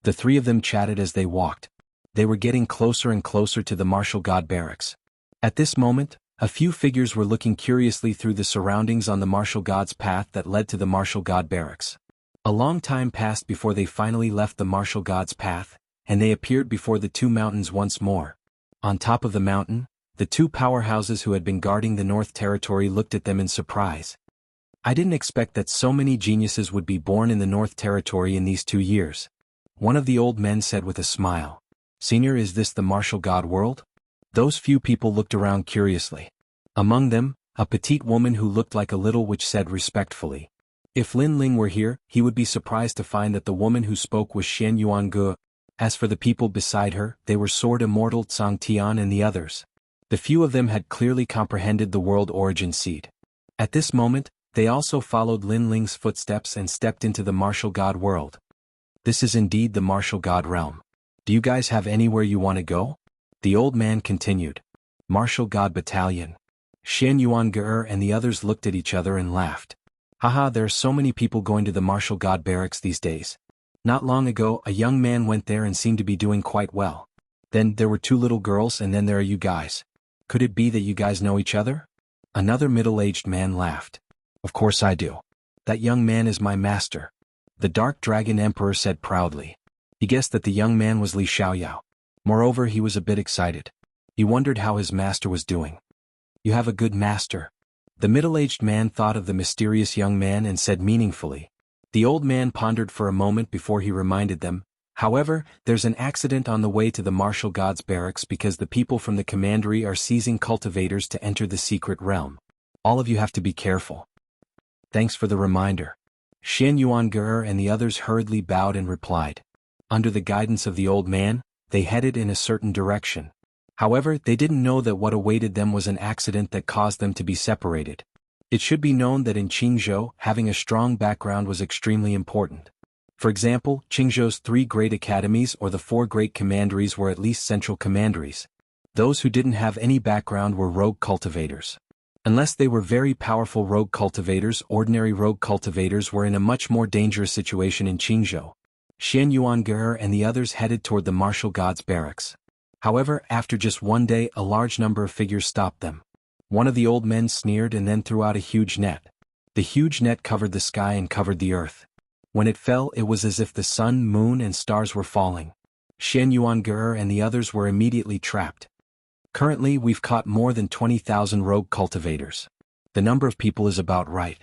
The 3 of them chatted as they walked. They were getting closer and closer to the Martial God barracks. At this moment, a few figures were looking curiously through the surroundings on the Martial God's path that led to the Martial God barracks. A long time passed before they finally left the Martial God's path, and they appeared before the 2 mountains once more. On top of the mountain, the 2 powerhouses who had been guarding the North Territory looked at them in surprise. I didn't expect that so many geniuses would be born in the North Territory in these 2 years. One of the old men said with a smile. Senior, is this the Martial God world? Those few people looked around curiously. Among them, a petite woman who looked like a little witch said respectfully. If Lin Ling were here, he would be surprised to find that the woman who spoke was Shen Yuange. As for the people beside her, they were Sword Immortal, Tsang Tian and the others. The few of them had clearly comprehended the world origin seed. At this moment, they also followed Lin Ling's footsteps and stepped into the Martial God world. This is indeed the Martial God realm. Do you guys have anywhere you want to go? The old man continued. Martial God Battalion. Shen Yuange and the others looked at each other and laughed. Haha, there are so many people going to the Martial God barracks these days. Not long ago, a young man went there and seemed to be doing quite well. Then there were 2 little girls and then there are you guys. Could it be that you guys know each other? Another middle-aged man laughed. Of course I do. That young man is my master. The Dark Dragon Emperor said proudly. He guessed that the young man was Li Xiaoyao. Moreover, he was a bit excited. He wondered how his master was doing. You have a good master. The middle-aged man thought of the mysterious young man and said meaningfully. The old man pondered for a moment before he reminded them. However, there's an accident on the way to the Martial God's barracks because the people from the commandery are seizing cultivators to enter the secret realm. All of you have to be careful. Thanks for the reminder. Shen Yuange and the others hurriedly bowed and replied. Under the guidance of the old man, they headed in a certain direction. However, they didn't know that what awaited them was an accident that caused them to be separated. It should be known that in Qingzhou, having a strong background was extremely important. For example, Qingzhou's 3 great academies or the 4 great commanderies were at least central commanderies. Those who didn't have any background were rogue cultivators. Unless they were very powerful rogue cultivators, ordinary rogue cultivators were in a much more dangerous situation in Qingzhou. Xianxia and the others headed toward the martial god's barracks. However, after just one day, a large number of figures stopped them. One of the old men sneered and then threw out a huge net. The huge net covered the sky and covered the earth. When it fell, it was as if the sun, moon, and stars were falling. Xianxia and the others were immediately trapped. Currently, we've caught more than 20,000 rogue cultivators. The number of people is about right.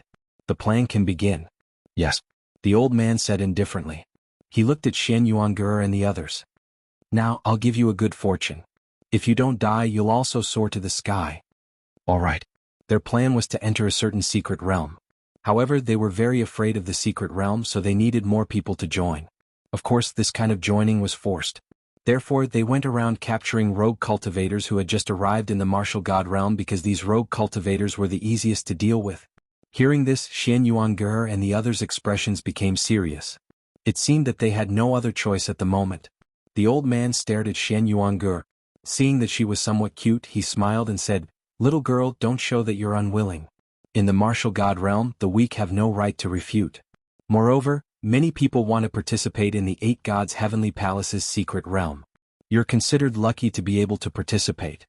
The plan can begin. Yes, the old man said indifferently. He looked at Xianxia and the others. Now, I'll give you a good fortune. If you don't die, you'll also soar to the sky. All right. Their plan was to enter a certain secret realm. However, they were very afraid of the secret realm, so they needed more people to join. Of course, this kind of joining was forced. Therefore, they went around capturing rogue cultivators who had just arrived in the martial god realm because these rogue cultivators were the easiest to deal with. Hearing this, Xianxia and the others' expressions became serious. It seemed that they had no other choice at the moment. The old man stared at Xianxia. Seeing that she was somewhat cute, he smiled and said, "Little girl, don't show that you're unwilling. In the martial god realm, the weak have no right to refute. Moreover, many people want to participate in the 8 gods' heavenly palace's secret realm. You're considered lucky to be able to participate."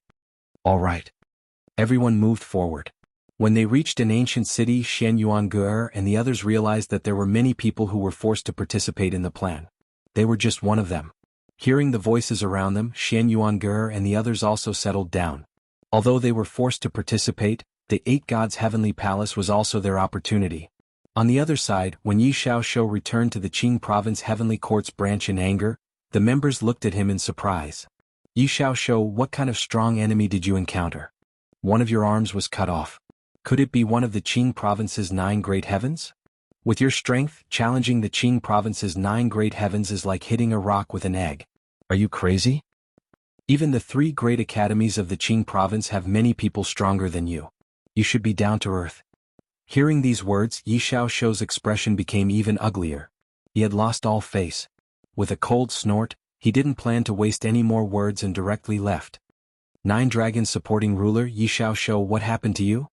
All right. Everyone moved forward. When they reached an ancient city, Xianxia and the others realized that there were many people who were forced to participate in the plan. They were just one of them. Hearing the voices around them, Xianxia and the others also settled down. Although they were forced to participate, the 8 gods' heavenly palace was also their opportunity. On the other side, when Yi Xiaoxiu returned to the Qing province heavenly court's branch in anger, the members looked at him in surprise. "Yi Xiaoxiu, what kind of strong enemy did you encounter? One of your arms was cut off. Could it be one of the Qing province's 9 great heavens? With your strength, challenging the Qing province's 9 great heavens is like hitting a rock with an egg. Are you crazy? Even the 3 great academies of the Qing province have many people stronger than you. You should be down to earth." Hearing these words, Yi Xiaoxiu's expression became even uglier. He had lost all face. With a cold snort, he didn't plan to waste any more words and directly left. 9 dragons supporting ruler Yi Xiaoxiu, what happened to you?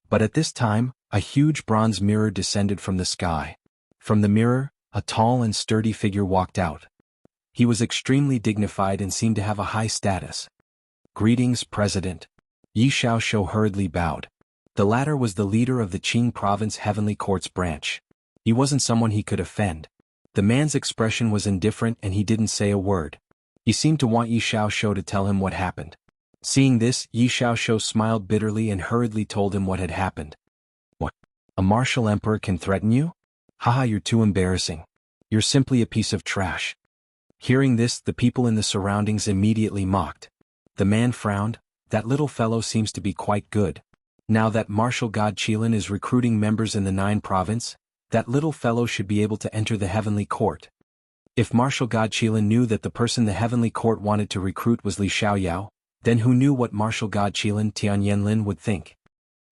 But at this time, a huge bronze mirror descended from the sky. From the mirror, a tall and sturdy figure walked out. He was extremely dignified and seemed to have a high status. "Greetings, President." Yi Xiaoxiu hurriedly bowed. The latter was the leader of the Qing province heavenly court's branch. He wasn't someone he could offend. The man's expression was indifferent and he didn't say a word. He seemed to want Yi Xiaoxiu to tell him what happened. Seeing this, Yi Xiaoxiu smiled bitterly and hurriedly told him what had happened. "What? A martial emperor can threaten you? Haha, you're too embarrassing. You're simply a piece of trash." Hearing this, the people in the surroundings immediately mocked. The man frowned. "That little fellow seems to be quite good. Now that martial god Qilin is recruiting members in the 9 province, that little fellow should be able to enter the heavenly court." If martial god Qilin knew that the person the heavenly court wanted to recruit was Li Xiaoyao, then who knew what martial god Qilin Tianyanlin would think?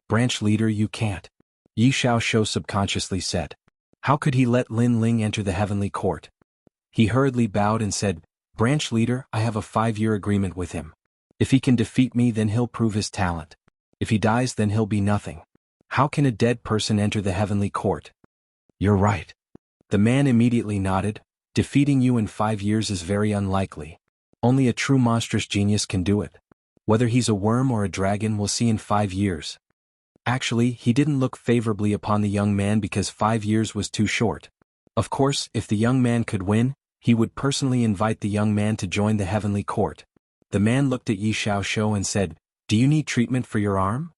"Branch leader, you can't," Yi Xiaoxiu subconsciously said. How could he let Lin Ling enter the heavenly court? He hurriedly bowed and said, "Branch leader, I have a 5-year agreement with him. If he can defeat me, then he'll prove his talent. If he dies, then he'll be nothing. How can a dead person enter the heavenly court?" "You're right." The man immediately nodded. "Defeating you in 5 years is very unlikely. Only a true monstrous genius can do it. Whether he's a worm or a dragon, we'll see in 5 years. Actually, he didn't look favorably upon the young man because 5 years was too short. Of course, if the young man could win, he would personally invite the young man to join the heavenly court. The man looked at Yi Xiaoxiu and said, "Do you need treatment for your arm?"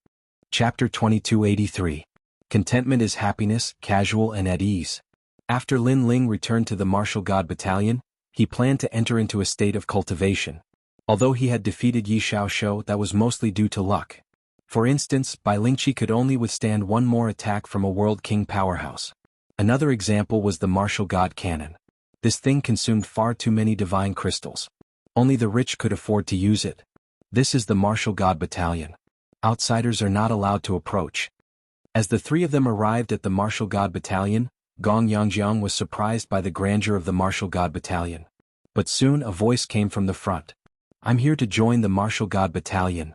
Chapter 2283. Contentment is happiness, casual and at ease. After Lin Ling returned to the martial god battalion, he planned to enter into a state of cultivation. Although he had defeated Yi Xiaoxiu, that was mostly due to luck. For instance, Bai Lingqi could only withstand one more attack from a world king powerhouse. Another example was the martial god cannon. This thing consumed far too many divine crystals. Only the rich could afford to use it. This is the martial god battalion. Outsiders are not allowed to approach. As the 3 of them arrived at the martial god battalion, Gong Yangjiang was surprised by the grandeur of the martial god battalion. But soon a voice came from the front. I'm here to join the martial god battalion,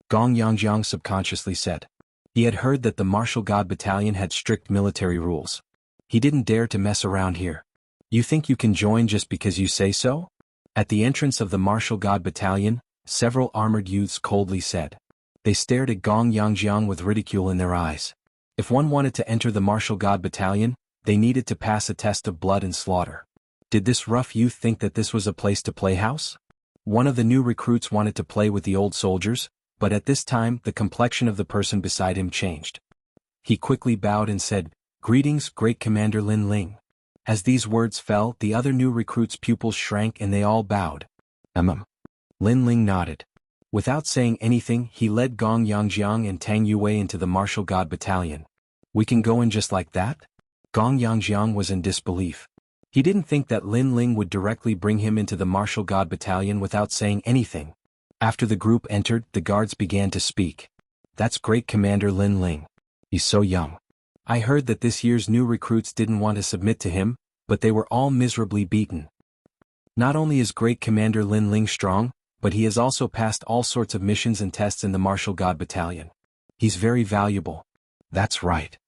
Gong Yangjiang subconsciously said. He had heard that the martial god battalion had strict military rules. He didn't dare to mess around here. You think you can join just because you say so? At the entrance of the martial god battalion, several armored youths coldly said. They stared at Gong Yangjiang with ridicule in their eyes. If one wanted to enter the martial god battalion, they needed to pass a test of blood and slaughter. Did this rough youth think that this was a place to play house? One of the new recruits wanted to play with the old soldiers, but at this time the complexion of the person beside him changed. He quickly bowed and said, "Greetings, Great Commander Lin Ling." As these words fell, the other new recruits' pupils shrank and they all bowed. Lin Ling nodded. Without saying anything, he led Gong Yangjiang and Tang Yue into the martial god battalion. We can go in just like that? Gong Yangjiang was in disbelief. He didn't think that Lin Ling would directly bring him into the martial god battalion without saying anything. After the group entered, the guards began to speak. That's Great Commander Lin Ling. He's so young. I heard that this year's new recruits didn't want to submit to him, but they were all miserably beaten. Not only is Great Commander Lin Ling strong, but he has also passed all sorts of missions and tests in the martial god battalion. He's very valuable. That's right.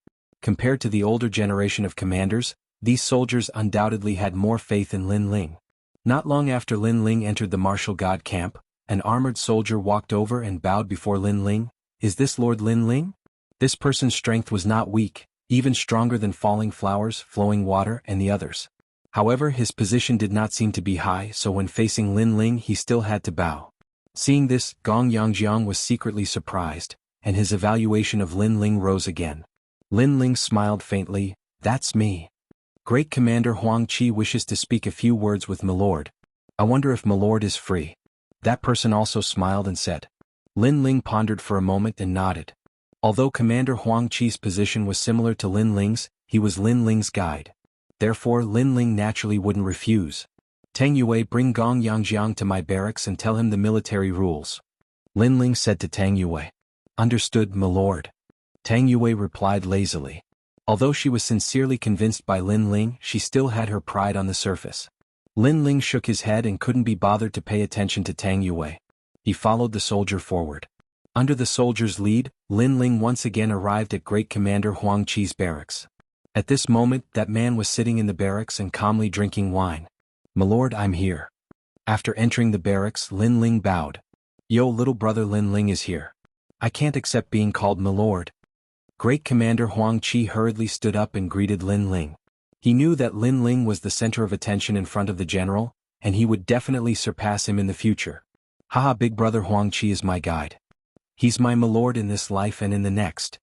Compared to the older generation of commanders, these soldiers undoubtedly had more faith in Lin Ling. Not long after Lin Ling entered the martial god camp, an armored soldier walked over and bowed before Lin Ling. Is this Lord Lin Ling? This person's strength was not weak, even stronger than falling flowers, flowing water, and the others. However, his position did not seem to be high, so when facing Lin Ling he still had to bow. Seeing this, Gong Yangjiang was secretly surprised, and his evaluation of Lin Ling rose again. Lin Ling smiled faintly. That's me. Great Commander Huang Qi wishes to speak a few words with Milord. I wonder if Milord is free. That person also smiled and said. Lin Ling pondered for a moment and nodded. Although Commander Huang Qi's position was similar to Lin Ling's, he was Lin Ling's guide. Therefore Lin Ling naturally wouldn't refuse. Tang Yue, bring Gong Yangjiang to my barracks and tell him the military rules. Lin Ling said to Tang Yue. Understood, Milord. Tang Yue replied lazily. Although she was sincerely convinced by Lin Ling, she still had her pride on the surface. Lin Ling shook his head and couldn't be bothered to pay attention to Tang Yue. He followed the soldier forward. Under the soldier's lead, Lin Ling once again arrived at Great Commander Huang Qi's barracks. At this moment, that man was sitting in the barracks and calmly drinking wine. Milord, I'm here. After entering the barracks, Lin Ling bowed. Yo, little brother Lin Ling is here. I can't accept being called Milord. Great Commander Huang Qi hurriedly stood up and greeted Lin Ling. He knew that Lin Ling was the center of attention in front of the general, and he would definitely surpass him in the future. Haha, big brother Huang Qi is my guide. He's my Milord in this life and in the next.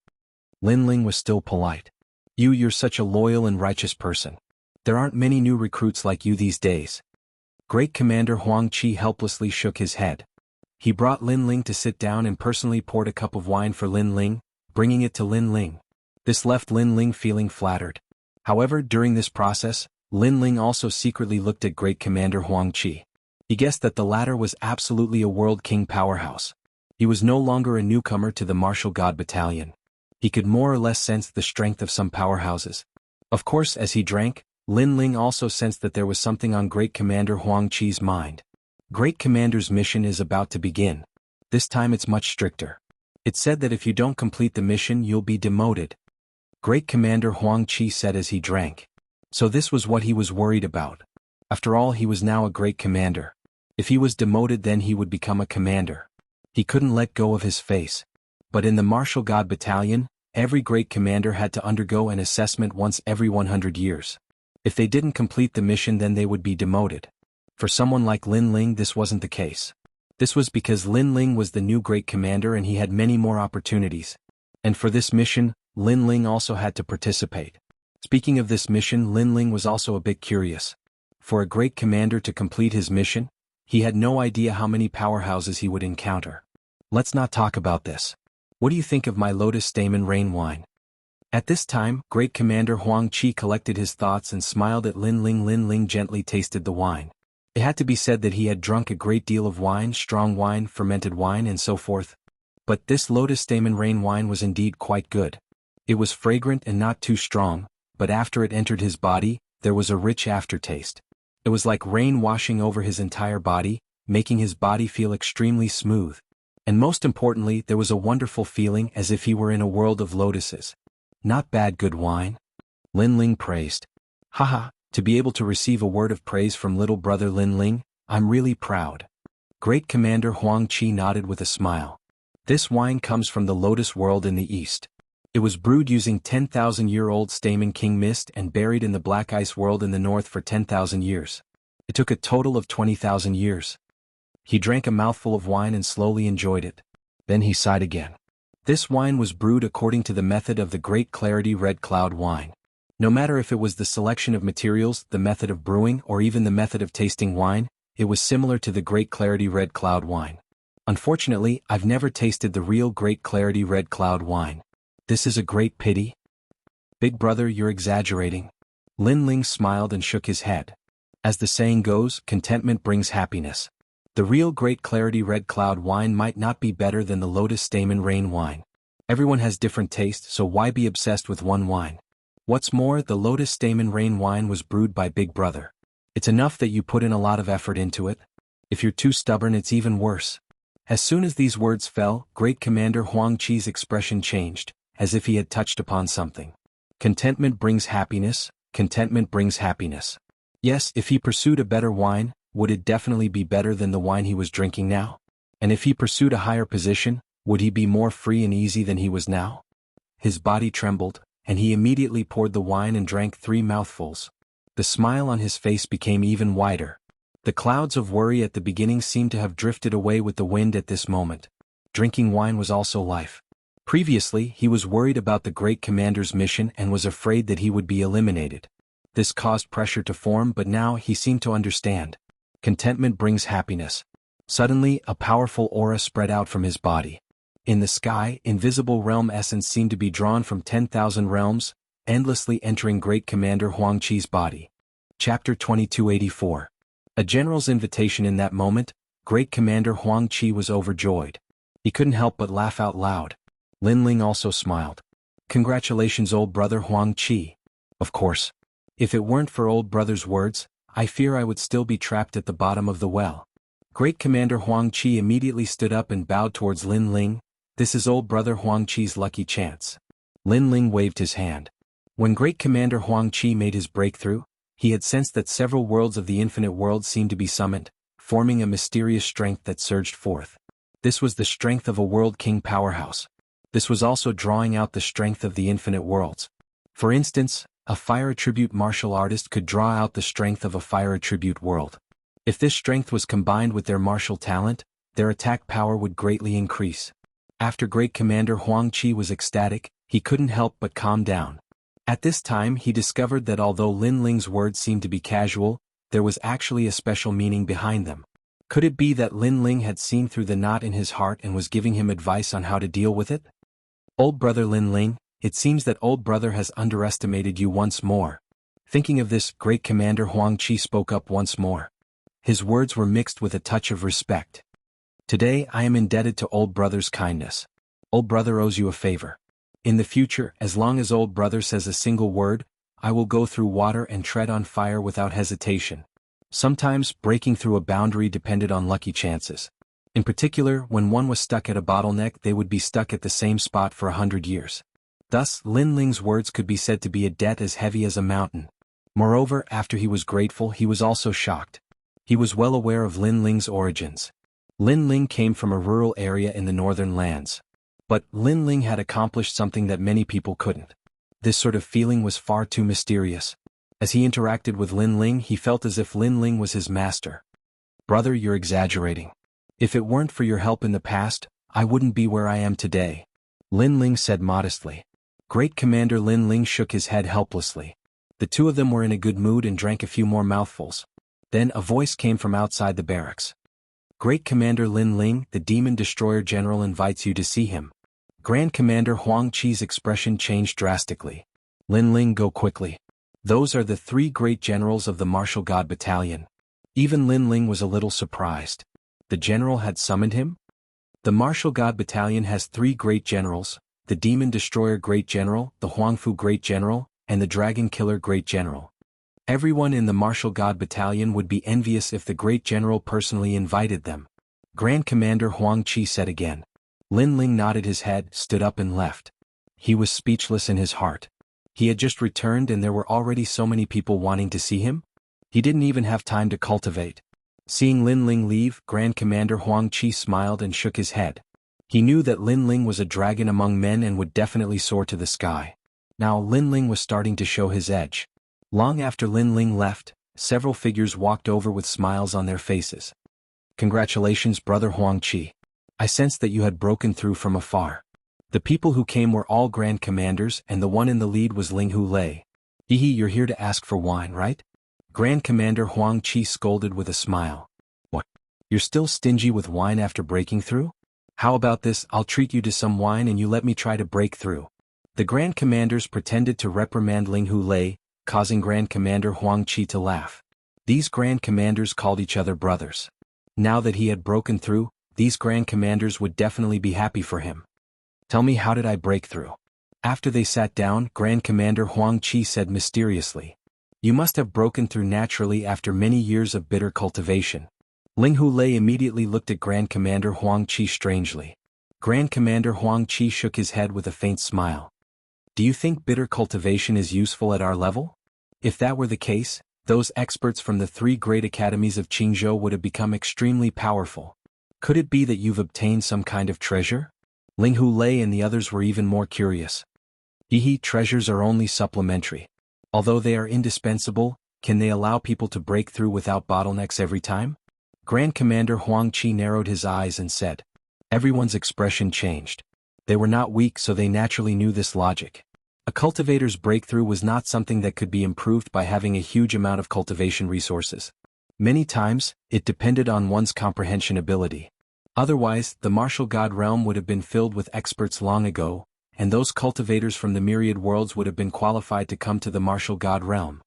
Lin Ling was still polite. You're such a loyal and righteous person. There aren't many new recruits like you these days. Great Commander Huang Qi helplessly shook his head. He brought Lin Ling to sit down and personally poured a cup of wine for Lin Ling, bringing it to Lin Ling. This left Lin Ling feeling flattered. However, during this process, Lin Ling also secretly looked at Great Commander Huang Qi. He guessed that the latter was absolutely a world king powerhouse. He was no longer a newcomer to the martial god battalion. He could more or less sense the strength of some powerhouses. Of course, as he drank, Lin Ling also sensed that there was something on Great Commander Huang Qi's mind. Great Commander's mission is about to begin. This time it's much stricter. It's said that if you don't complete the mission you'll be demoted. Great Commander Huang Qi said as he drank. So this was what he was worried about. After all, he was now a great commander. If he was demoted, then he would become a commander. He couldn't let go of his face. But in the martial god battalion, every great commander had to undergo an assessment once every 100 years. If they didn't complete the mission, then they would be demoted. For someone like Lin Ling, this wasn't the case. This was because Lin Ling was the new great commander and he had many more opportunities. And for this mission, Lin Ling also had to participate. Speaking of this mission, Lin Ling was also a bit curious. For a great commander to complete his mission, he had no idea how many powerhouses he would encounter. Let's not talk about this. What do you think of my lotus stamen rain wine? At this time, Great Commander Huang Qi collected his thoughts and smiled at Lin Ling. Lin Ling gently tasted the wine. It had to be said that he had drunk a great deal of wine, strong wine, fermented wine, and so forth. But this lotus stamen rain wine was indeed quite good. It was fragrant and not too strong, but after it entered his body, there was a rich aftertaste. It was like rain washing over his entire body, making his body feel extremely smooth. And most importantly, there was a wonderful feeling as if he were in a world of lotuses. Not bad, good wine? Lin Ling praised. Haha, to be able to receive a word of praise from little brother Lin Ling, I'm really proud. Great Commander Huang Qi nodded with a smile. This wine comes from the Lotus World in the east. It was brewed using 10,000-year-old Stamen King mist and buried in the Black Ice World in the north for 10,000 years. It took a total of 20,000 years. He drank a mouthful of wine and slowly enjoyed it. Then he sighed again. This wine was brewed according to the method of the Great Clarity Red Cloud wine. No matter if it was the selection of materials, the method of brewing, or even the method of tasting wine, it was similar to the Great Clarity Red Cloud wine. Unfortunately, I've never tasted the real Great Clarity Red Cloud wine. This is a great pity. Big brother, you're exaggerating. Lin Ling smiled and shook his head. As the saying goes, contentment brings happiness. The real Great Clarity Red Cloud wine might not be better than the Lotus Stamen Rain wine. Everyone has different taste, so why be obsessed with one wine? What's more, the Lotus Stamen Rain wine was brewed by Big Brother. It's enough that you put in a lot of effort into it. If you're too stubborn, it's even worse. As soon as these words fell, Great Commander Huang Qi's expression changed, as if he had touched upon something. Contentment brings happiness, contentment brings happiness. Yes, if he pursued a better wine, would it definitely be better than the wine he was drinking now? And if he pursued a higher position, would he be more free and easy than he was now? His body trembled, and he immediately poured the wine and drank 3 mouthfuls. The smile on his face became even wider. The clouds of worry at the beginning seemed to have drifted away with the wind at this moment. Drinking wine was also life. Previously, he was worried about the Great Commander's mission and was afraid that he would be eliminated. This caused pressure to form, but now he seemed to understand. Contentment brings happiness. Suddenly, a powerful aura spread out from his body. In the sky, invisible realm essence seemed to be drawn from 10,000 realms, endlessly entering Great Commander Huang Qi's body. Chapter 2284. A general's invitation. In that moment, Great Commander Huang Qi was overjoyed. He couldn't help but laugh out loud. Lin Ling also smiled. Congratulations, old brother Huang Qi. Of course. If it weren't for old brother's words, I fear I would still be trapped at the bottom of the well. Great Commander Huang Qi immediately stood up and bowed towards Lin Ling. This is old brother Huang Qi's lucky chance. Lin Ling waved his hand. When Great Commander Huang Qi made his breakthrough, he had sensed that several worlds of the infinite world seemed to be summoned, forming a mysterious strength that surged forth. This was the strength of a world king powerhouse. This was also drawing out the strength of the infinite worlds. For instance, a fire attribute martial artist could draw out the strength of a fire attribute world. If this strength was combined with their martial talent, their attack power would greatly increase. After Great Commander Huang Qi was ecstatic, he couldn't help but calm down. At this time he discovered that although Lin Ling's words seemed to be casual, there was actually a special meaning behind them. Could it be that Lin Ling had seen through the knot in his heart and was giving him advice on how to deal with it? Old brother Lin Ling, it seems that old brother has underestimated you once more. Thinking of this, Great Commander Huang Qi spoke up once more. His words were mixed with a touch of respect. Today I am indebted to old brother's kindness. Old brother owes you a favor. In the future, as long as old brother says a single word, I will go through water and tread on fire without hesitation. Sometimes, breaking through a boundary depended on lucky chances. In particular, when one was stuck at a bottleneck, they would be stuck at the same spot for 100 years. Thus, Lin Ling's words could be said to be a debt as heavy as a mountain. Moreover, after he was grateful, he was also shocked. He was well aware of Lin Ling's origins. Lin Ling came from a rural area in the northern lands. But Lin Ling had accomplished something that many people couldn't. This sort of feeling was far too mysterious. As he interacted with Lin Ling, he felt as if Lin Ling was his master. Brother, you're exaggerating. If it weren't for your help in the past, I wouldn't be where I am today. Lin Ling said modestly. Great Commander Lin Ling shook his head helplessly. The two of them were in a good mood and drank a few more mouthfuls. Then a voice came from outside the barracks. Great Commander Lin Ling, the Demon Destroyer General invites you to see him. Grand Commander Huang Qi's expression changed drastically. Lin Ling, go quickly. Those are the 3 great generals of the Martial God Battalion. Even Lin Ling was a little surprised. The general had summoned him? The Martial God Battalion has 3 great generals, the Demon Destroyer Great General, the Huangfu Great General, and the Dragon Killer Great General. Everyone in the martial god battalion would be envious if the great general personally invited them. Grand Commander Huang Qi said again. Lin Ling nodded his head, stood up and left. He was speechless in his heart. He had just returned and there were already so many people wanting to see him? He didn't even have time to cultivate. Seeing Lin Ling leave, Grand Commander Huang Qi smiled and shook his head. He knew that Lin Ling was a dragon among men and would definitely soar to the sky. Now Lin Ling was starting to show his edge. Long after Lin Ling left, several figures walked over with smiles on their faces. Congratulations, brother Huang Qi. I sensed that you had broken through from afar. The people who came were all grand commanders and the one in the lead was Ling Hu Lei. Hehe, you're here to ask for wine, right? Grand Commander Huang Qi scolded with a smile. What? You're still stingy with wine after breaking through? How about this, I'll treat you to some wine and you let me try to break through. The Grand Commanders pretended to reprimand Ling Hu Lei, causing Grand Commander Huang Qi to laugh. These Grand Commanders called each other brothers. Now that he had broken through, these Grand Commanders would definitely be happy for him. Tell me, how did I break through? After they sat down, Grand Commander Huang Qi said mysteriously. You must have broken through naturally after many years of bitter cultivation. Ling Hu Lei immediately looked at Grand Commander Huang Qi strangely. Grand Commander Huang Qi shook his head with a faint smile. Do you think bitter cultivation is useful at our level? If that were the case, those experts from the 3 great academies of Qingzhou would have become extremely powerful. Could it be that you've obtained some kind of treasure? Ling Hu Lei and the others were even more curious. Hehe, treasures are only supplementary. Although they are indispensable, can they allow people to break through without bottlenecks every time? Grand Commander Huang Qi narrowed his eyes and said. Everyone's expression changed. They were not weak, so they naturally knew this logic. A cultivator's breakthrough was not something that could be improved by having a huge amount of cultivation resources. Many times, it depended on one's comprehension ability. Otherwise, the martial god realm would have been filled with experts long ago, and those cultivators from the myriad worlds would have been qualified to come to the martial god realm.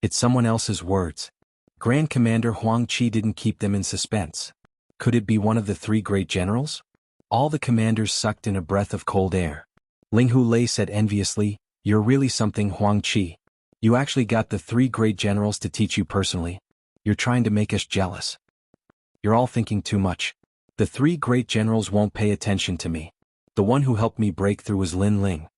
It's someone else's words. Grand Commander Huang Qi didn't keep them in suspense. Could it be one of the 3 great generals? All the commanders sucked in a breath of cold air. Ling Hu Lei said enviously, You're really something, Huang Qi. You actually got the 3 great generals to teach you personally. You're trying to make us jealous. You're all thinking too much. The 3 great generals won't pay attention to me. The one who helped me break through was Lin Ling.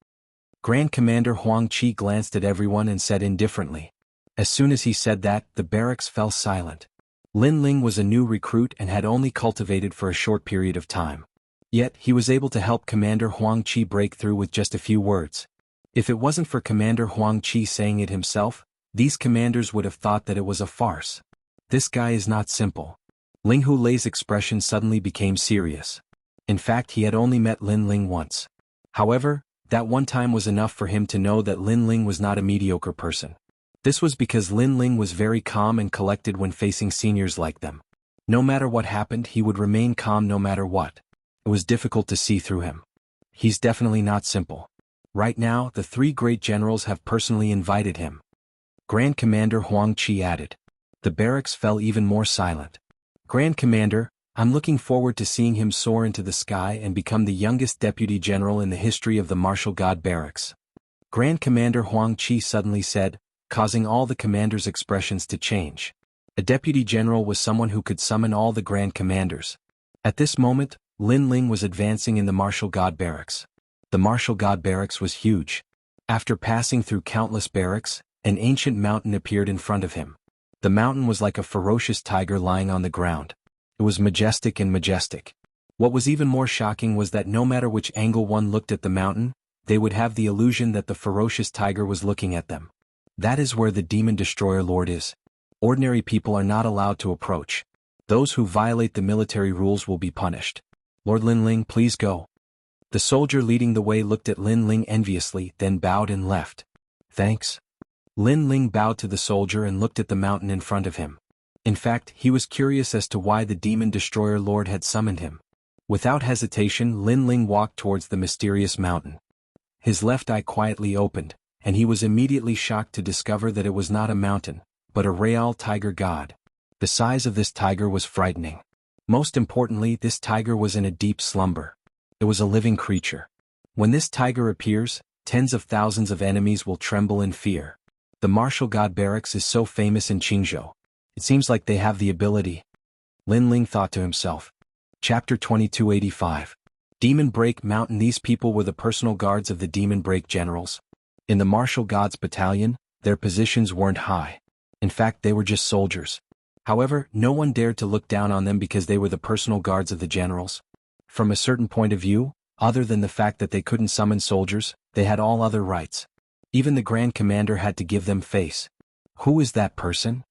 Grand Commander Huang Qi glanced at everyone and said indifferently. As soon as he said that, the barracks fell silent. Lin Ling was a new recruit and had only cultivated for a short period of time. Yet, he was able to help Commander Huang Qi break through with just a few words. If it wasn't for Commander Huang Qi saying it himself, these commanders would have thought that it was a farce. This guy is not simple. Ling Hu Lei's expression suddenly became serious. In fact, he had only met Lin Ling once. However, that one time was enough for him to know that Lin Ling was not a mediocre person. This was because Lin Ling was very calm and collected when facing seniors like them. No matter what happened, he would remain calm no matter what. It was difficult to see through him. He's definitely not simple. Right now, the 3 great generals have personally invited him. Grand Commander Huang Qi added. The barracks fell even more silent. Grand Commander, I'm looking forward to seeing him soar into the sky and become the youngest deputy general in the history of the martial god barracks. Grand Commander Huang Qi suddenly said, causing all the commanders' expressions to change. A deputy general was someone who could summon all the grand commanders. At this moment, Lin Ling was advancing in the martial god barracks. The martial god barracks was huge. After passing through countless barracks, an ancient mountain appeared in front of him. The mountain was like a ferocious tiger lying on the ground. It was majestic and majestic. What was even more shocking was that no matter which angle one looked at the mountain, they would have the illusion that the ferocious tiger was looking at them. That is where the Demon Destroyer Lord is. Ordinary people are not allowed to approach. Those who violate the military rules will be punished. Lord Lin Ling, please go. The soldier leading the way looked at Lin Ling enviously, then bowed and left. Thanks. Lin Ling bowed to the soldier and looked at the mountain in front of him. In fact, he was curious as to why the Demon Destroyer Lord had summoned him. Without hesitation, Lin Ling walked towards the mysterious mountain. His left eye quietly opened, and he was immediately shocked to discover that it was not a mountain, but a real tiger god. The size of this tiger was frightening. Most importantly, this tiger was in a deep slumber. It was a living creature. When this tiger appears, tens of thousands of enemies will tremble in fear. The martial god barracks is so famous in Qingzhou. It seems like they have the ability. Lin Ling thought to himself. Chapter 2285. Demon Break Mountain. These people were the personal guards of the Demon Break generals. In the martial gods battalion, their positions weren't high. In fact, they were just soldiers. However, no one dared to look down on them because they were the personal guards of the generals. From a certain point of view, other than the fact that they couldn't summon soldiers, they had all other rights. Even the Grand Commander had to give them face. Who is that person?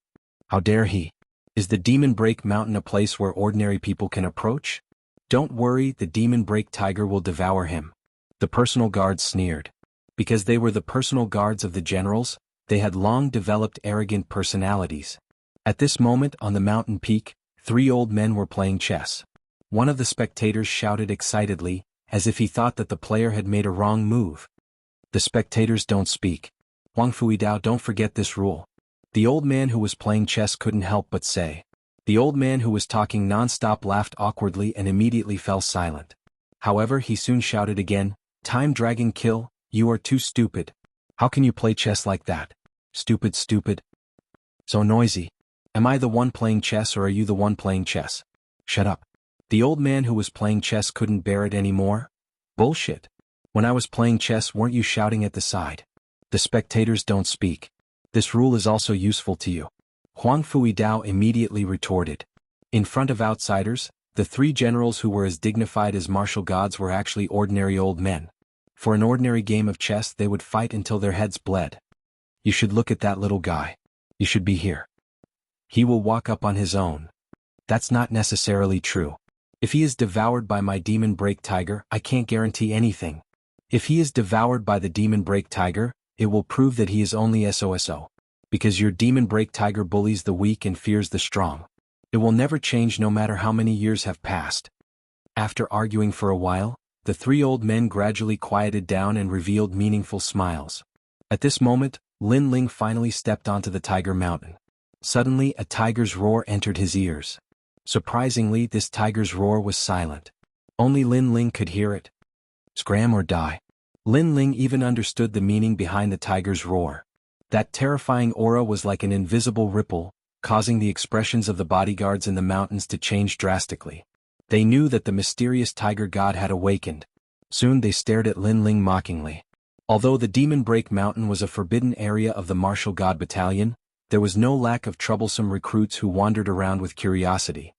How dare he? Is the Demon Break Mountain a place where ordinary people can approach? Don't worry, the Demon Break Tiger will devour him. The personal guards sneered. Because they were the personal guards of the generals, they had long developed arrogant personalities. At this moment on the mountain peak, 3 old men were playing chess. One of the spectators shouted excitedly, as if he thought that the player had made a wrong move. The spectators don't speak. Huang Fuidao, don't forget this rule. The old man who was playing chess couldn't help but say. The old man who was talking non-stop laughed awkwardly and immediately fell silent. However, he soon shouted again, "Time Dragon Kill, you are too stupid. How can you play chess like that? Stupid, stupid. So noisy. Am I the one playing chess or are you the one playing chess? Shut up." The old man who was playing chess couldn't bear it anymore. Bullshit. When I was playing chess, weren't you shouting at the side? The spectators don't speak. This rule is also useful to you. Huang Fuidao immediately retorted. In front of outsiders, the 3 generals who were as dignified as martial gods were actually ordinary old men. For an ordinary game of chess they would fight until their heads bled. You should look at that little guy. You should be here. He will walk up on his own. That's not necessarily true. If he is devoured by my Demon Break Tiger, I can't guarantee anything. If he is devoured by the Demon Break Tiger, it will prove that he is only SOSO. Because your Demon Break Tiger bullies the weak and fears the strong. It will never change no matter how many years have passed. After arguing for a while, the 3 old men gradually quieted down and revealed meaningful smiles. At this moment, Lin Ling finally stepped onto the Tiger Mountain. Suddenly, a tiger's roar entered his ears. Surprisingly, this tiger's roar was silent. Only Lin Ling could hear it. Scram or die. Lin Ling even understood the meaning behind the tiger's roar. That terrifying aura was like an invisible ripple, causing the expressions of the bodyguards in the mountains to change drastically. They knew that the mysterious tiger god had awakened. Soon they stared at Lin Ling mockingly. Although the Demon Break Mountain was a forbidden area of the martial god battalion, there was no lack of troublesome recruits who wandered around with curiosity.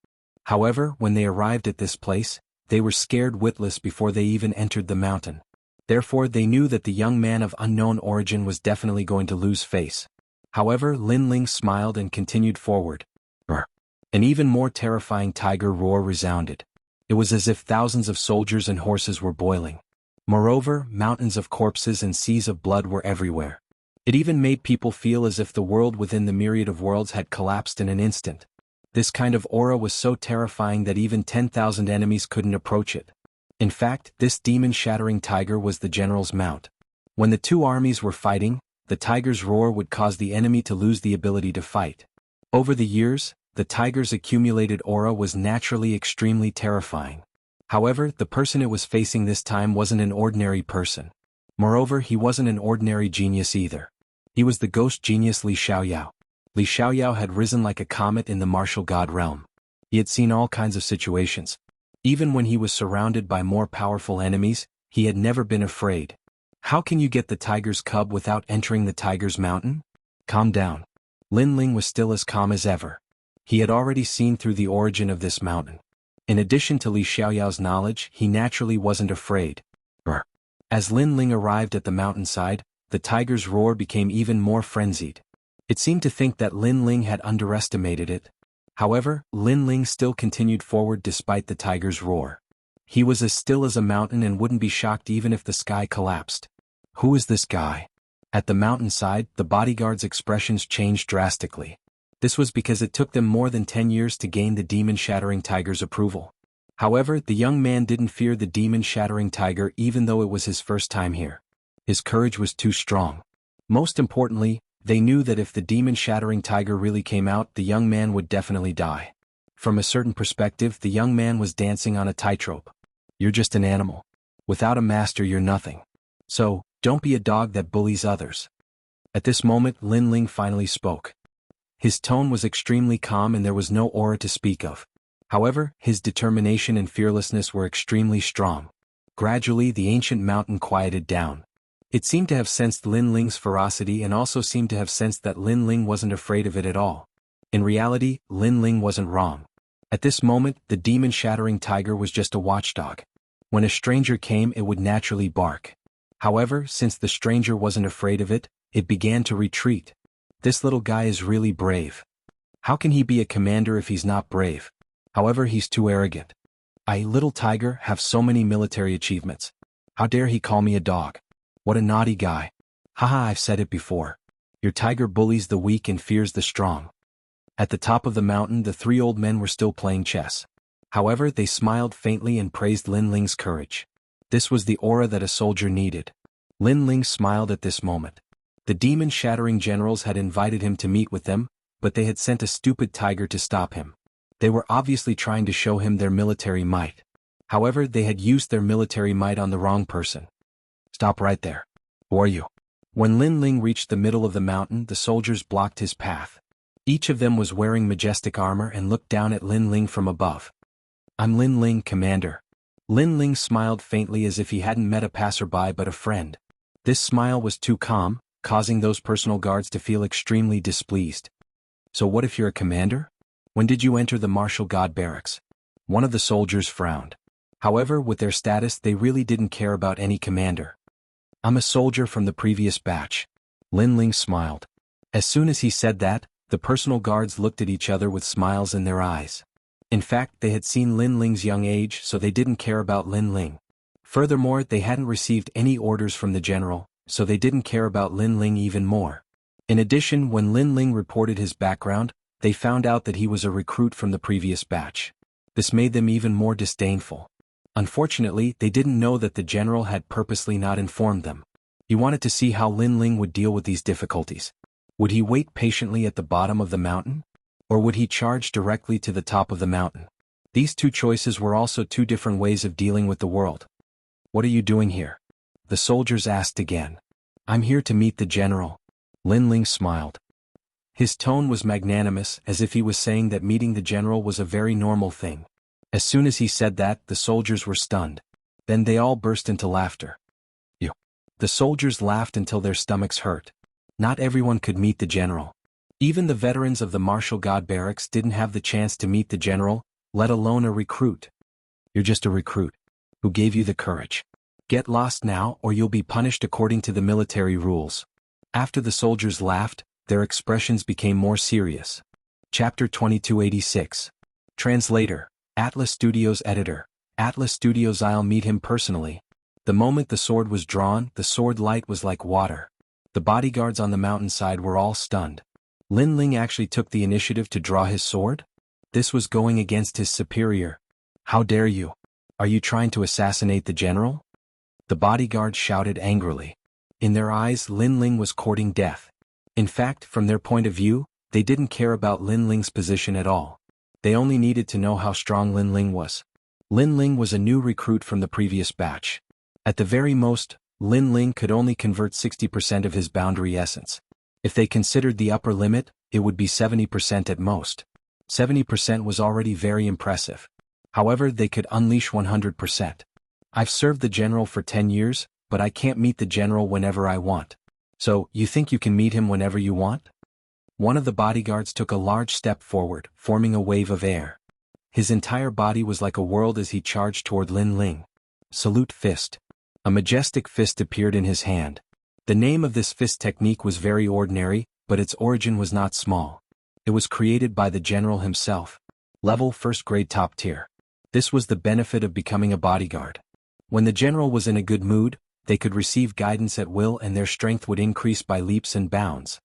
However, when they arrived at this place, they were scared witless before they even entered the mountain. Therefore they knew that the young man of unknown origin was definitely going to lose face. However, Lin Ling smiled and continued forward. An even more terrifying tiger roar resounded. It was as if thousands of soldiers and horses were boiling. Moreover, mountains of corpses and seas of blood were everywhere. It even made people feel as if the world within the myriad of worlds had collapsed in an instant. This kind of aura was so terrifying that even 10,000 enemies couldn't approach it. In fact, this demon-shattering tiger was the general's mount. When the 2 armies were fighting, the tiger's roar would cause the enemy to lose the ability to fight. Over the years, the tiger's accumulated aura was naturally extremely terrifying. However, the person it was facing this time wasn't an ordinary person. Moreover, he wasn't an ordinary genius either. He was the ghost genius Li Xiaoyao. Li Xiaoyao had risen like a comet in the martial god realm. He had seen all kinds of situations. Even when he was surrounded by more powerful enemies, he had never been afraid. How can you get the tiger's cub without entering the tiger's mountain? Calm down. Lin Ling was still as calm as ever. He had already seen through the origin of this mountain. In addition to Li Xiaoyao's knowledge, he naturally wasn't afraid. As Lin Ling arrived at the mountainside, the tiger's roar became even more frenzied. It seemed to think that Lin Ling had underestimated it. However, Lin Ling still continued forward despite the tiger's roar. He was as still as a mountain and wouldn't be shocked even if the sky collapsed. Who is this guy? At the mountainside, the bodyguards' expressions changed drastically. This was because it took them more than 10 years to gain the demon-shattering tiger's approval. However, the young man didn't fear the demon-shattering tiger even though it was his first time here. His courage was too strong. Most importantly, they knew that if the demon-shattering tiger really came out, the young man would definitely die. From a certain perspective, the young man was dancing on a tightrope. You're just an animal. Without a master, you're nothing. So, don't be a dog that bullies others. At this moment Lin Ling finally spoke. His tone was extremely calm and there was no aura to speak of. However, his determination and fearlessness were extremely strong. Gradually the ancient mountain quieted down. It seemed to have sensed Lin Ling's ferocity and also seemed to have sensed that Lin Ling wasn't afraid of it at all. In reality, Lin Ling wasn't wrong. At this moment, the demon-shattering tiger was just a watchdog. When a stranger came, it would naturally bark. However, since the stranger wasn't afraid of it, it began to retreat. This little guy is really brave. How can he be a commander if he's not brave? However, he's too arrogant. I, little tiger, have so many military achievements. How dare he call me a dog? What a naughty guy. Haha, I've said it before. Your tiger bullies the weak and fears the strong. At the top of the mountain the three old men were still playing chess. However, they smiled faintly and praised Lin Ling's courage. This was the aura that a soldier needed. Lin Ling smiled at this moment. The demon-shattering generals had invited him to meet with them, but they had sent a stupid tiger to stop him. They were obviously trying to show him their military might. However, they had used their military might on the wrong person. Stop right there. Who are you? When Lin Ling reached the middle of the mountain, the soldiers blocked his path. Each of them was wearing majestic armor and looked down at Lin Ling from above. I'm Lin Ling, Commander. Lin Ling smiled faintly as if he hadn't met a passerby but a friend. This smile was too calm, causing those personal guards to feel extremely displeased. So what if you're a commander? When did you enter the martial god barracks? One of the soldiers frowned. However, with their status they really didn't care about any commander. I'm a soldier from the previous batch. Lin Ling smiled. As soon as he said that, the personal guards looked at each other with smiles in their eyes. In fact, they had seen Lin Ling's young age, so they didn't care about Lin Ling. Furthermore, they hadn't received any orders from the general, so they didn't care about Lin Ling even more. In addition, when Lin Ling reported his background, they found out that he was a recruit from the previous batch. This made them even more disdainful. Unfortunately, they didn't know that the general had purposely not informed them. He wanted to see how Lin Ling would deal with these difficulties. Would he wait patiently at the bottom of the mountain? Or would he charge directly to the top of the mountain? These two choices were also two different ways of dealing with the world. What are you doing here? The soldiers asked again. I'm here to meet the general. Lin Ling smiled. His tone was magnanimous, as if he was saying that meeting the general was a very normal thing. As soon as he said that, the soldiers were stunned. Then they all burst into laughter. You. The soldiers laughed until their stomachs hurt. Not everyone could meet the general. Even the veterans of the martial god barracks didn't have the chance to meet the general, let alone a recruit. You're just a recruit. Who gave you the courage? Get lost now or you'll be punished according to the military rules. After the soldiers laughed, their expressions became more serious. Chapter 2286. Translator. Atlas Studios Editor. Atlas Studios. I'll meet him personally. The moment the sword was drawn, the sword light was like water. The bodyguards on the mountainside were all stunned. Lin Ling actually took the initiative to draw his sword? This was going against his superior. How dare you? Are you trying to assassinate the general? The bodyguards shouted angrily. In their eyes, Lin Ling was courting death. In fact, from their point of view, they didn't care about Lin Ling's position at all. They only needed to know how strong Lin Ling was. Lin Ling was a new recruit from the previous batch. At the very most, Lin Ling could only convert 60% of his boundary essence. If they considered the upper limit, it would be 70% at most. 70% was already very impressive. However, they could unleash 100%. I've served the general for 10 years, but I can't meet the general whenever I want. So, you think you can meet him whenever you want? One of the bodyguards took a large step forward, forming a wave of air. His entire body was like a world as he charged toward Lin Ling. Salute fist. A majestic fist appeared in his hand. The name of this fist technique was very ordinary, but its origin was not small. It was created by the general himself. Level 1st grade top tier. This was the benefit of becoming a bodyguard. When the general was in a good mood, they could receive guidance at will and their strength would increase by leaps and bounds.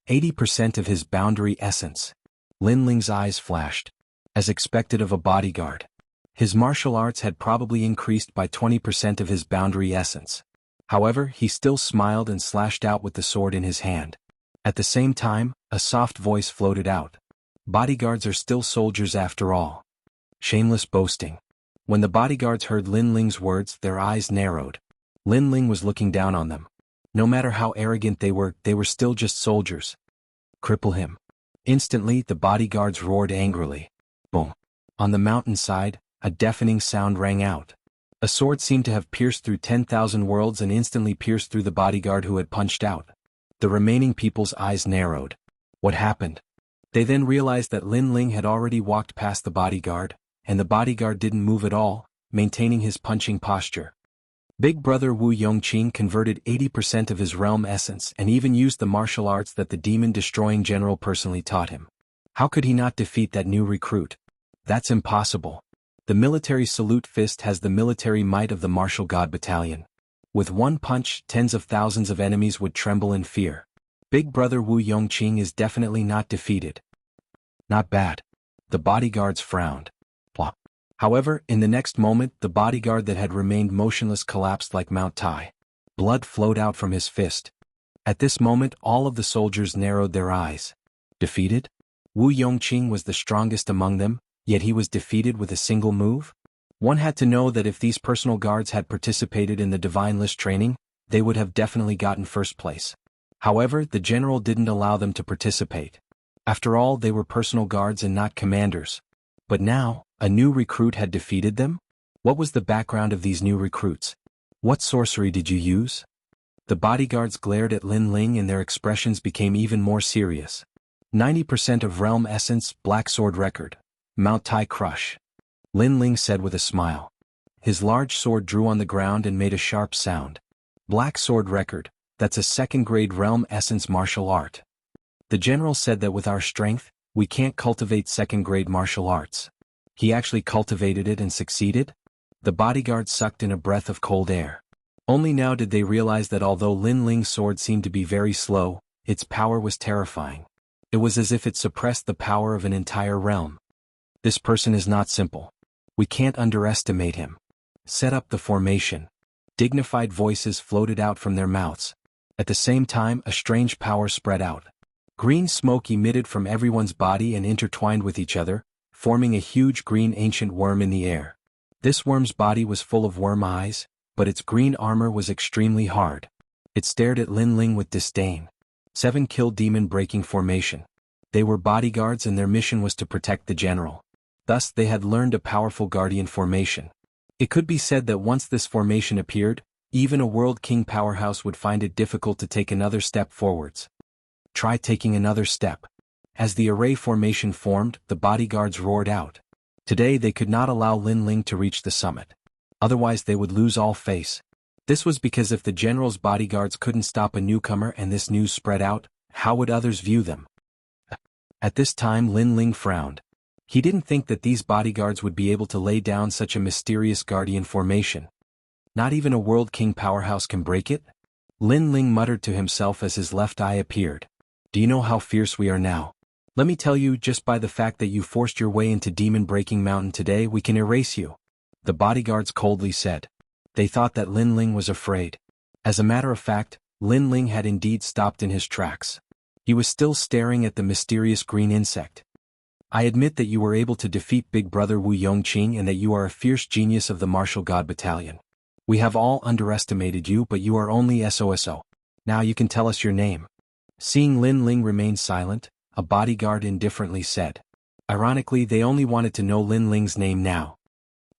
80% of his boundary essence. Lin Ling's eyes flashed. As expected of a bodyguard. His martial arts had probably increased by 20% of his boundary essence. However, he still smiled and slashed out with the sword in his hand. At the same time, a soft voice floated out. Bodyguards are still soldiers after all. Shameless boasting. When the bodyguards heard Lin Ling's words, their eyes narrowed. Lin Ling was looking down on them. No matter how arrogant they were still just soldiers. Cripple him. Instantly, the bodyguards roared angrily. Boom. On the mountainside, a deafening sound rang out. A sword seemed to have pierced through 10,000 worlds and instantly pierced through the bodyguard who had punched out. The remaining people's eyes narrowed. What happened? They then realized that Lin Ling had already walked past the bodyguard, and the bodyguard didn't move at all, maintaining his punching posture. Big brother Wu Yongqing converted 80% of his realm essence and even used the martial arts that the demon-destroying general personally taught him. How could he not defeat that new recruit? That's impossible. The military salute fist has the military might of the martial god battalion. With one punch, tens of thousands of enemies would tremble in fear. Big brother Wu Yongqing is definitely not defeated. Not bad. The bodyguards frowned. Plop. However, in the next moment, the bodyguard that had remained motionless collapsed like Mount Tai. Blood flowed out from his fist. At this moment, all of the soldiers narrowed their eyes. Defeated? Wu Yongqing was the strongest among them, yet he was defeated with a single move? One had to know that if these personal guards had participated in the Divine List training, they would have definitely gotten first place. However, the general didn't allow them to participate. After all, they were personal guards and not commanders. But now, a new recruit had defeated them? What was the background of these new recruits? What sorcery did you use? The bodyguards glared at Lin Ling and their expressions became even more serious. 90% of realm essence, Black Sword record. Mount Tai crush. Lin Ling said with a smile. His large sword drew on the ground and made a sharp sound. Black Sword record, that's a second-grade realm essence martial art. The general said that with our strength, we can't cultivate second-grade martial arts. He actually cultivated it and succeeded? The bodyguard sucked in a breath of cold air. Only now did they realize that although Lin Ling's sword seemed to be very slow, its power was terrifying. It was as if it suppressed the power of an entire realm. This person is not simple. We can't underestimate him. Set up the formation. Dignified voices floated out from their mouths. At the same time, a strange power spread out. Green smoke emitted from everyone's body and intertwined with each other, forming a huge green ancient worm in the air. This worm's body was full of worm eyes, but its green armor was extremely hard. It stared at Lin Ling with disdain. 7-kill demon breaking formation. They were bodyguards and their mission was to protect the general. Thus, they had learned a powerful guardian formation. It could be said that once this formation appeared, even a World King powerhouse would find it difficult to take another step forwards. Try taking another step. As the array formation formed, the bodyguards roared out. Today they could not allow Lin Ling to reach the summit. Otherwise they would lose all face. This was because if the general's bodyguards couldn't stop a newcomer and this news spread out, how would others view them? At this time Lin Ling frowned. He didn't think that these bodyguards would be able to lay down such a mysterious guardian formation. Not even a World King powerhouse can break it? Lin Ling muttered to himself as his left eye appeared. Do you know how fierce we are now? Let me tell you, just by the fact that you forced your way into Demon Breaking Mountain today, we can erase you. The bodyguards coldly said. They thought that Lin Ling was afraid. As a matter of fact, Lin Ling had indeed stopped in his tracks. He was still staring at the mysterious green insect. I admit that you were able to defeat Big Brother Wu Yongqing and that you are a fierce genius of the Martial God Battalion. We have all underestimated you, but you are only SOSO. Now you can tell us your name. Seeing Lin Ling remain silent, a bodyguard indifferently said. Ironically, they only wanted to know Lin Ling's name now.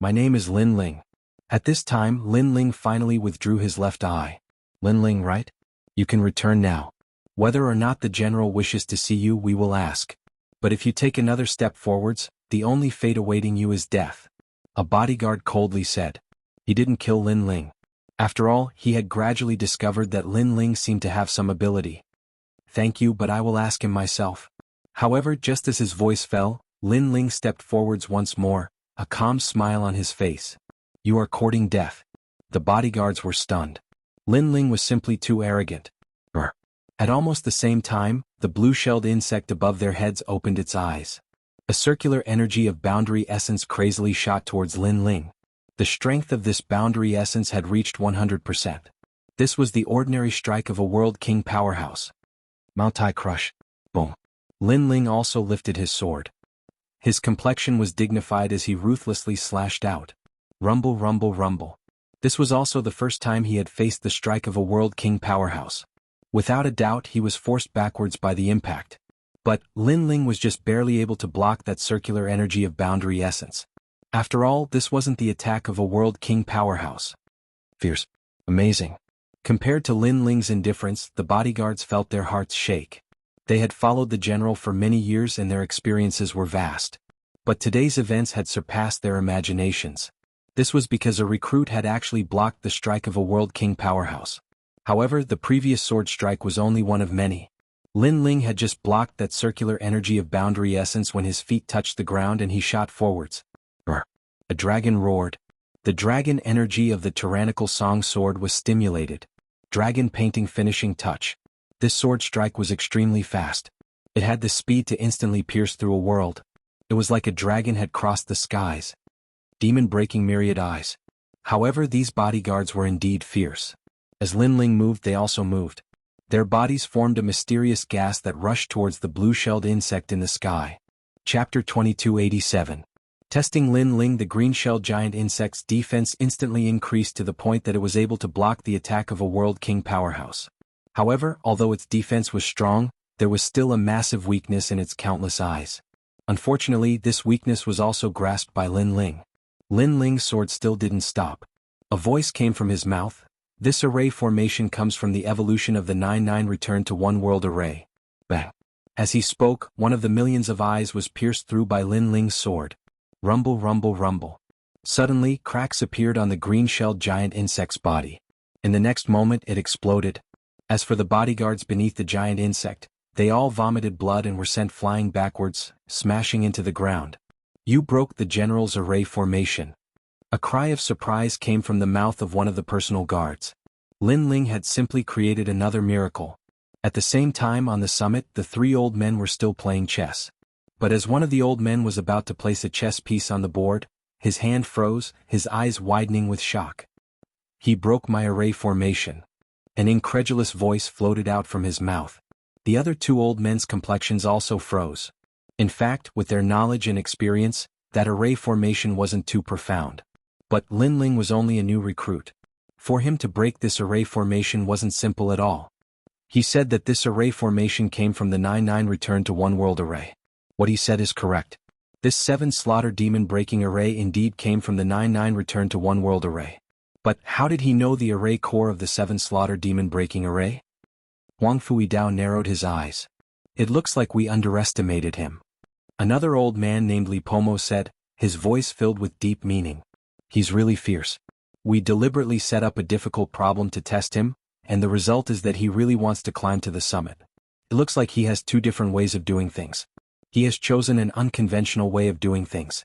My name is Lin Ling. At this time, Lin Ling finally withdrew his left eye. Lin Ling, right? You can return now. Whether or not the general wishes to see you, we will ask. But if you take another step forwards, the only fate awaiting you is death. A bodyguard coldly said. He didn't kill Lin Ling. After all, he had gradually discovered that Lin Ling seemed to have some ability. Thank you, but I will ask him myself. However, just as his voice fell, Lin Ling stepped forwards once more, a calm smile on his face. You are courting death. The bodyguards were stunned. Lin Ling was simply too arrogant. Brr. At almost the same time, the blue-shelled insect above their heads opened its eyes. A circular energy of boundary essence crazily shot towards Lin Ling. The strength of this boundary essence had reached 100%. This was the ordinary strike of a World King powerhouse. Mount Tai crush. Boom. Lin Ling also lifted his sword. His complexion was dignified as he ruthlessly slashed out. Rumble, rumble, rumble. This was also the first time he had faced the strike of a World King powerhouse. Without a doubt he was forced backwards by the impact. But Lin Ling was just barely able to block that circular energy of boundary essence. After all, this wasn't the attack of a World King powerhouse. Fierce. Amazing. Compared to Lin Ling's indifference, the bodyguards felt their hearts shake. They had followed the general for many years and their experiences were vast. But today's events had surpassed their imaginations. This was because a recruit had actually blocked the strike of a World King powerhouse. However, the previous sword strike was only one of many. Lin Ling had just blocked that circular energy of boundary essence when his feet touched the ground and he shot forwards. A dragon roared. The dragon energy of the tyrannical song sword was stimulated. Dragon painting finishing touch. This sword strike was extremely fast. It had the speed to instantly pierce through a world. It was like a dragon had crossed the skies. Demon breaking myriad eyes. However, these bodyguards were indeed fierce. As Lin Ling moved, they also moved. Their bodies formed a mysterious gas that rushed towards the blue-shelled insect in the sky. Chapter 2287. Testing Lin Ling, the green-shelled giant insect's defense instantly increased to the point that it was able to block the attack of a World King powerhouse. However, although its defense was strong, there was still a massive weakness in its countless eyes. Unfortunately, this weakness was also grasped by Lin Ling. Lin Ling's sword still didn't stop. A voice came from his mouth. This array formation comes from the evolution of the 9-9 return to one world array. Bang. As he spoke, one of the millions of eyes was pierced through by Lin Ling's sword. Rumble, rumble, rumble. Suddenly, cracks appeared on the green-shelled giant insect's body. In the next moment, it exploded. As for the bodyguards beneath the giant insect, they all vomited blood and were sent flying backwards, smashing into the ground. You broke the general's array formation. A cry of surprise came from the mouth of one of the personal guards. Lin Ling had simply created another miracle. At the same time on the summit, the three old men were still playing chess. But as one of the old men was about to place a chess piece on the board, his hand froze, his eyes widening with shock. He broke my array formation. An incredulous voice floated out from his mouth. The other two old men's complexions also froze. In fact, with their knowledge and experience, that array formation wasn't too profound. But Lin Ling was only a new recruit. For him to break this array formation wasn't simple at all. He said that this array formation came from the 9-9 return to one world array. What he said is correct. This 7 slaughter demon breaking array indeed came from the 9-9 return to one world array. But how did he know the array core of the 7 slaughter demon breaking array? Huang Fuidao narrowed his eyes. It looks like we underestimated him. Another old man named Li Pomo said, his voice filled with deep meaning. He's really fierce. We deliberately set up a difficult problem to test him, and the result is that he really wants to climb to the summit. It looks like he has 2 different ways of doing things. He has chosen an unconventional way of doing things.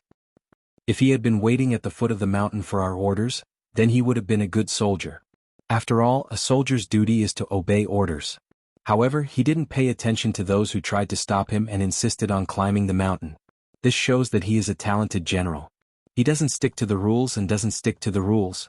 If he had been waiting at the foot of the mountain for our orders, then he would have been a good soldier. After all, a soldier's duty is to obey orders. However, he didn't pay attention to those who tried to stop him and insisted on climbing the mountain. This shows that he is a talented general. He doesn't stick to the rules and doesn't stick to the rules.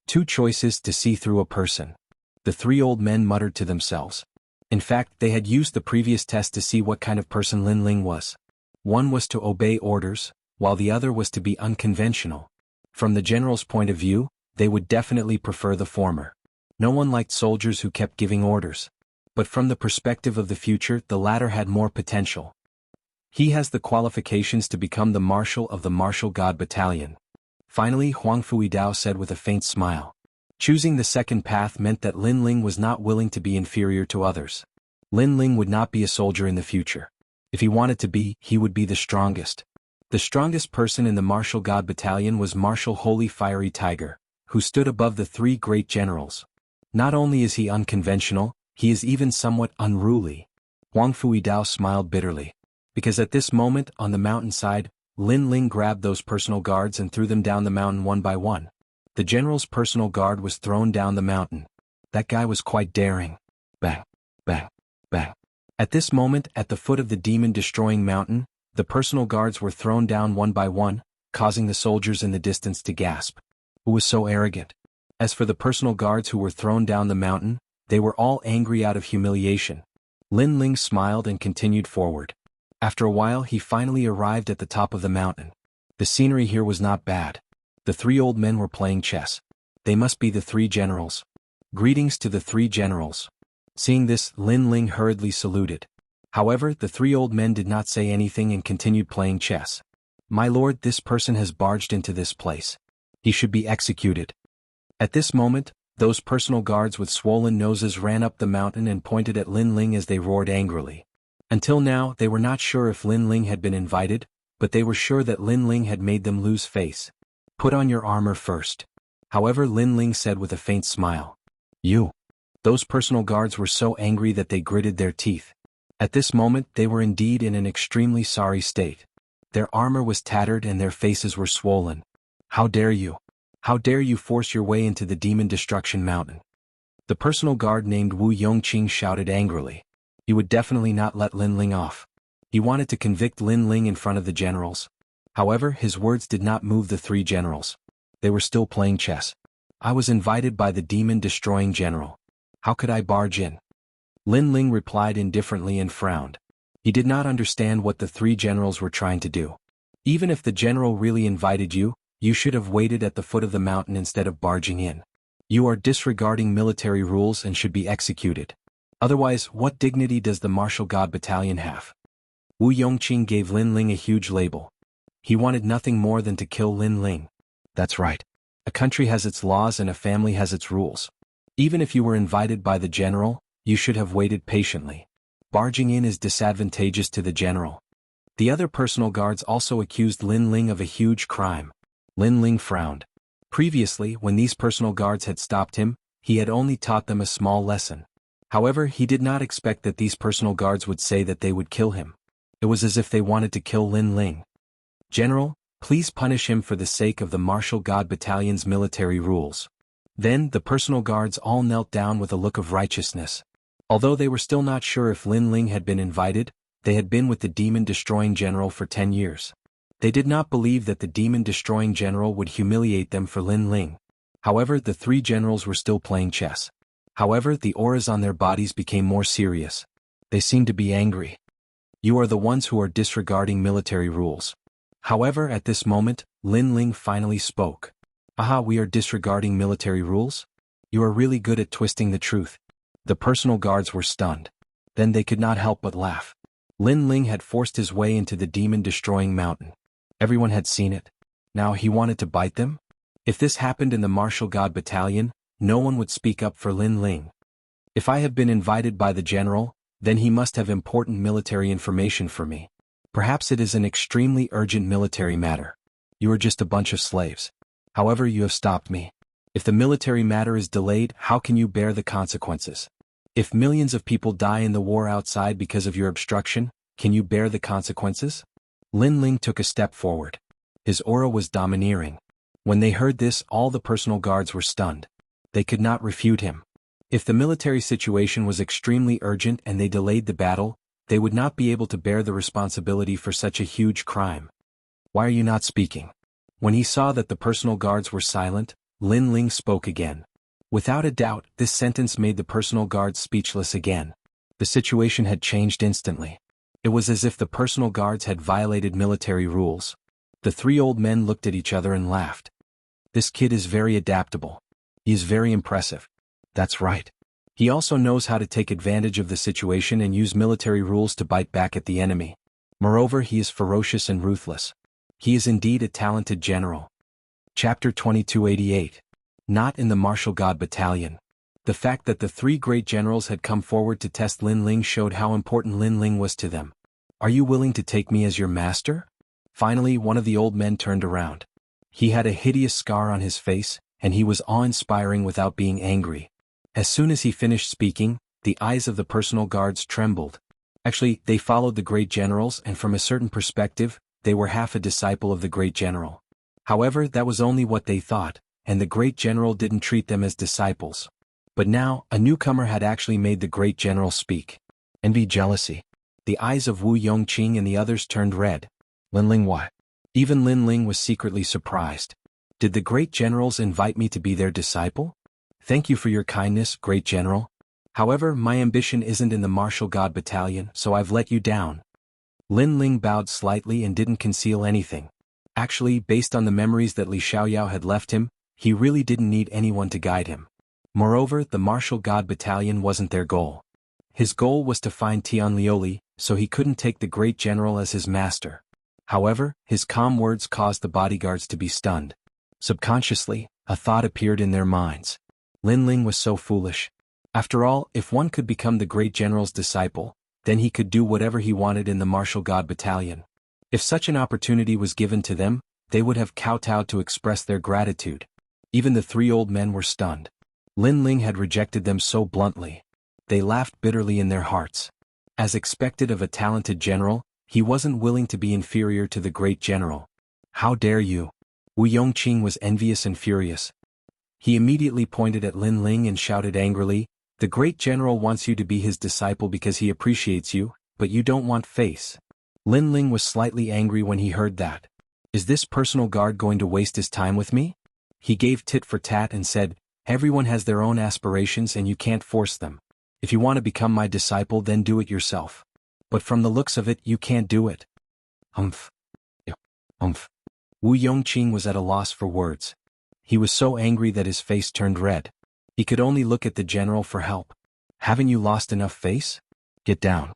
2 choices to see through a person. The 3 old men muttered to themselves. In fact, they had used the previous test to see what kind of person Lin Ling was. One was to obey orders, while the other was to be unconventional. From the general's point of view, they would definitely prefer the former. No one liked soldiers who kept giving orders. But from the perspective of the future, the latter had more potential. He has the qualifications to become the marshal of the Martial God Battalion. Finally, Huang Fuidao said with a faint smile. Choosing the second path meant that Lin Ling was not willing to be inferior to others. Lin Ling would not be a soldier in the future. If he wanted to be, he would be the strongest. The strongest person in the Martial God Battalion was Marshal Holy Fiery Tiger, who stood above the 3 great generals. Not only is he unconventional, he is even somewhat unruly. Huang Fuidao smiled bitterly. Because at this moment, on the mountainside, Lin Ling grabbed those personal guards and threw them down the mountain one by one. The general's personal guard was thrown down the mountain. That guy was quite daring. Bang, bang, bang. At this moment, at the foot of the demon-destroying mountain, the personal guards were thrown down one by one, causing the soldiers in the distance to gasp. Who was so arrogant? As for the personal guards who were thrown down the mountain, they were all angry out of humiliation. Lin Ling smiled and continued forward. After a while, he finally arrived at the top of the mountain. The scenery here was not bad. The 3 old men were playing chess. They must be the three generals. Greetings to the three generals. Seeing this, Lin Ling hurriedly saluted. However, the three old men did not say anything and continued playing chess. My lord, this person has barged into this place. He should be executed. At this moment, those personal guards with swollen noses ran up the mountain and pointed at Lin Ling as they roared angrily. Until now, they were not sure if Lin Ling had been invited, but they were sure that Lin Ling had made them lose face. Put on your armor first. However, Lin Ling said with a faint smile. You. Those personal guards were so angry that they gritted their teeth. At this moment, they were indeed in an extremely sorry state. Their armor was tattered and their faces were swollen. How dare you? How dare you force your way into the Demon Destruction Mountain? The personal guard named Wu Yongqing shouted angrily. He would definitely not let Lin Ling off. He wanted to convict Lin Ling in front of the generals. However, his words did not move the three generals. They were still playing chess. I was invited by the demon-destroying general. How could I barge in? Lin Ling replied indifferently and frowned. He did not understand what the three generals were trying to do. Even if the general really invited you, you should have waited at the foot of the mountain instead of barging in. You are disregarding military rules and should be executed. Otherwise, what dignity does the martial god battalion have? Wu Yongqing gave Lin Ling a huge label. He wanted nothing more than to kill Lin Ling. That's right. A country has its laws and a family has its rules. Even if you were invited by the general, you should have waited patiently. Barging in is disadvantageous to the general. The other personal guards also accused Lin Ling of a huge crime. Lin Ling frowned. Previously, when these personal guards had stopped him, he had only taught them a small lesson. However, he did not expect that these personal guards would say that they would kill him. It was as if they wanted to kill Lin Ling. General, please punish him for the sake of the martial god battalion's military rules. Then, the personal guards all knelt down with a look of righteousness. Although they were still not sure if Lin Ling had been invited, they had been with the demon-destroying general for 10 years. They did not believe that the demon-destroying general would humiliate them for Lin Ling. However, the three generals were still playing chess. However, the auras on their bodies became more serious. They seemed to be angry. You are the ones who are disregarding military rules. However, at this moment, Lin Ling finally spoke. Aha, we are disregarding military rules? You are really good at twisting the truth. The personal guards were stunned. Then they could not help but laugh. Lin Ling had forced his way into the demon-destroying mountain. Everyone had seen it. Now he wanted to bite them? If this happened in the martial god battalion, no one would speak up for Lin Ling. If I have been invited by the general, then he must have important military information for me. Perhaps it is an extremely urgent military matter. You are just a bunch of slaves. However, you have stopped me. If the military matter is delayed, how can you bear the consequences? If millions of people die in the war outside because of your obstruction, can you bear the consequences? Lin Ling took a step forward. His aura was domineering. When they heard this, all the personal guards were stunned. They could not refute him. If the military situation was extremely urgent and they delayed the battle, they would not be able to bear the responsibility for such a huge crime. Why are you not speaking? When he saw that the personal guards were silent, Lin Ling spoke again. Without a doubt, this sentence made the personal guards speechless again. The situation had changed instantly. It was as if the personal guards had violated military rules. The three old men looked at each other and laughed. This kid is very adaptable. He is very impressive. That's right. He also knows how to take advantage of the situation and use military rules to bite back at the enemy. Moreover, he is ferocious and ruthless. He is indeed a talented general. Chapter 2288. Not in the martial god battalion. The fact that the three great generals had come forward to test Lin Ling showed how important Lin Ling was to them. Are you willing to take me as your master? Finally, one of the old men turned around. He had a hideous scar on his face, and he was awe-inspiring without being angry. As soon as he finished speaking, the eyes of the personal guards trembled. Actually, they followed the great generals, and from a certain perspective, they were half a disciple of the great general. However, that was only what they thought, and the great general didn't treat them as disciples. But now, a newcomer had actually made the great general speak. Envy, jealousy. The eyes of Wu Yongqing and the others turned red. Lin Ling what? Even Lin Ling was secretly surprised. Did the great generals invite me to be their disciple? Thank you for your kindness, great general. However, my ambition isn't in the martial god battalion, so I've let you down. Lin Ling bowed slightly and didn't conceal anything. Actually, based on the memories that Li Xiaoyao had left him, He really didn't need anyone to guide him. Moreover, the martial god battalion wasn't their goal. His goal was to find Tianlioli, so he couldn't take the great general as his master. However, his calm words caused the bodyguards to be stunned. Subconsciously, a thought appeared in their minds. Lin Ling was so foolish. After all, if one could become the great general's disciple, then he could do whatever he wanted in the martial god battalion. If such an opportunity was given to them, they would have kowtowed to express their gratitude. Even the three old men were stunned. Lin Ling had rejected them so bluntly. They laughed bitterly in their hearts. As expected of a talented general, he wasn't willing to be inferior to the great general. How dare you? Wu Yongqing was envious and furious. He immediately pointed at Lin Ling and shouted angrily, "The great general wants you to be his disciple because he appreciates you, but you don't want face." Lin Ling was slightly angry when he heard that. Is this personal guard going to waste his time with me? He gave tit for tat and said, "Everyone has their own aspirations and you can't force them. If you want to become my disciple, then do it yourself. But from the looks of it, you can't do it." Umph. Umph. Wu Yongqing was at a loss for words. He was so angry that his face turned red. He could only look at the general for help. Haven't you lost enough face? Get down.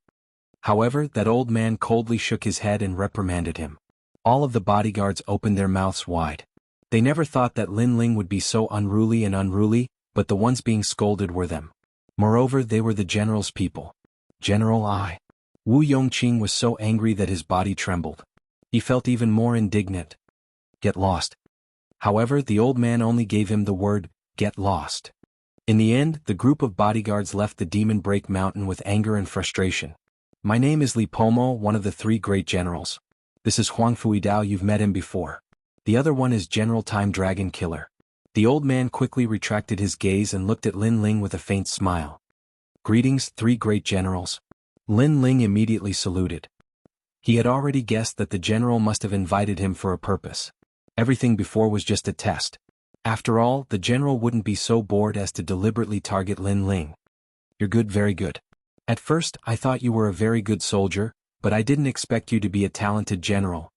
However, that old man coldly shook his head and reprimanded him. All of the bodyguards opened their mouths wide. They never thought that Lin Ling would be so unruly, but the ones being scolded were them. Moreover, they were the general's people. General I. Wu Yongqing was so angry that his body trembled. He felt even more indignant. Get lost. However, the old man only gave him the word, get lost. In the end, the group of bodyguards left the Demon Break Mountain with anger and frustration. My name is Li Pomo, one of the three great generals. This is Huang Fuidao, you've met him before. The other one is General Time Dragon Killer. The old man quickly retracted his gaze and looked at Lin Ling with a faint smile. Greetings, three great generals. Lin Ling immediately saluted. He had already guessed that the general must have invited him for a purpose. Everything before was just a test. After all, the general wouldn't be so bored as to deliberately target Lin Ling. You're good, very good. At first, I thought you were a very good soldier, but I didn't expect you to be a talented general.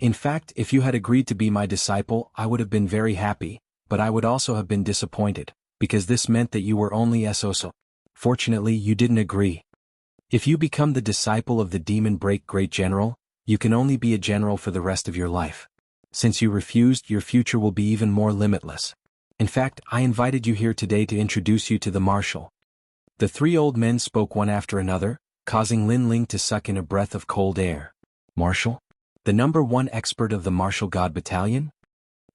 In fact, if you had agreed to be my disciple, I would have been very happy, but I would also have been disappointed, because this meant that you were only SOSO. Fortunately, you didn't agree. If you become the disciple of the Demon Break Great General, you can only be a general for the rest of your life. Since you refused, your future will be even more limitless. In fact, I invited you here today to introduce you to the marshal. The three old men spoke one after another, causing Lin Ling to suck in a breath of cold air. Marshal? The #1 expert of the Martial God Battalion?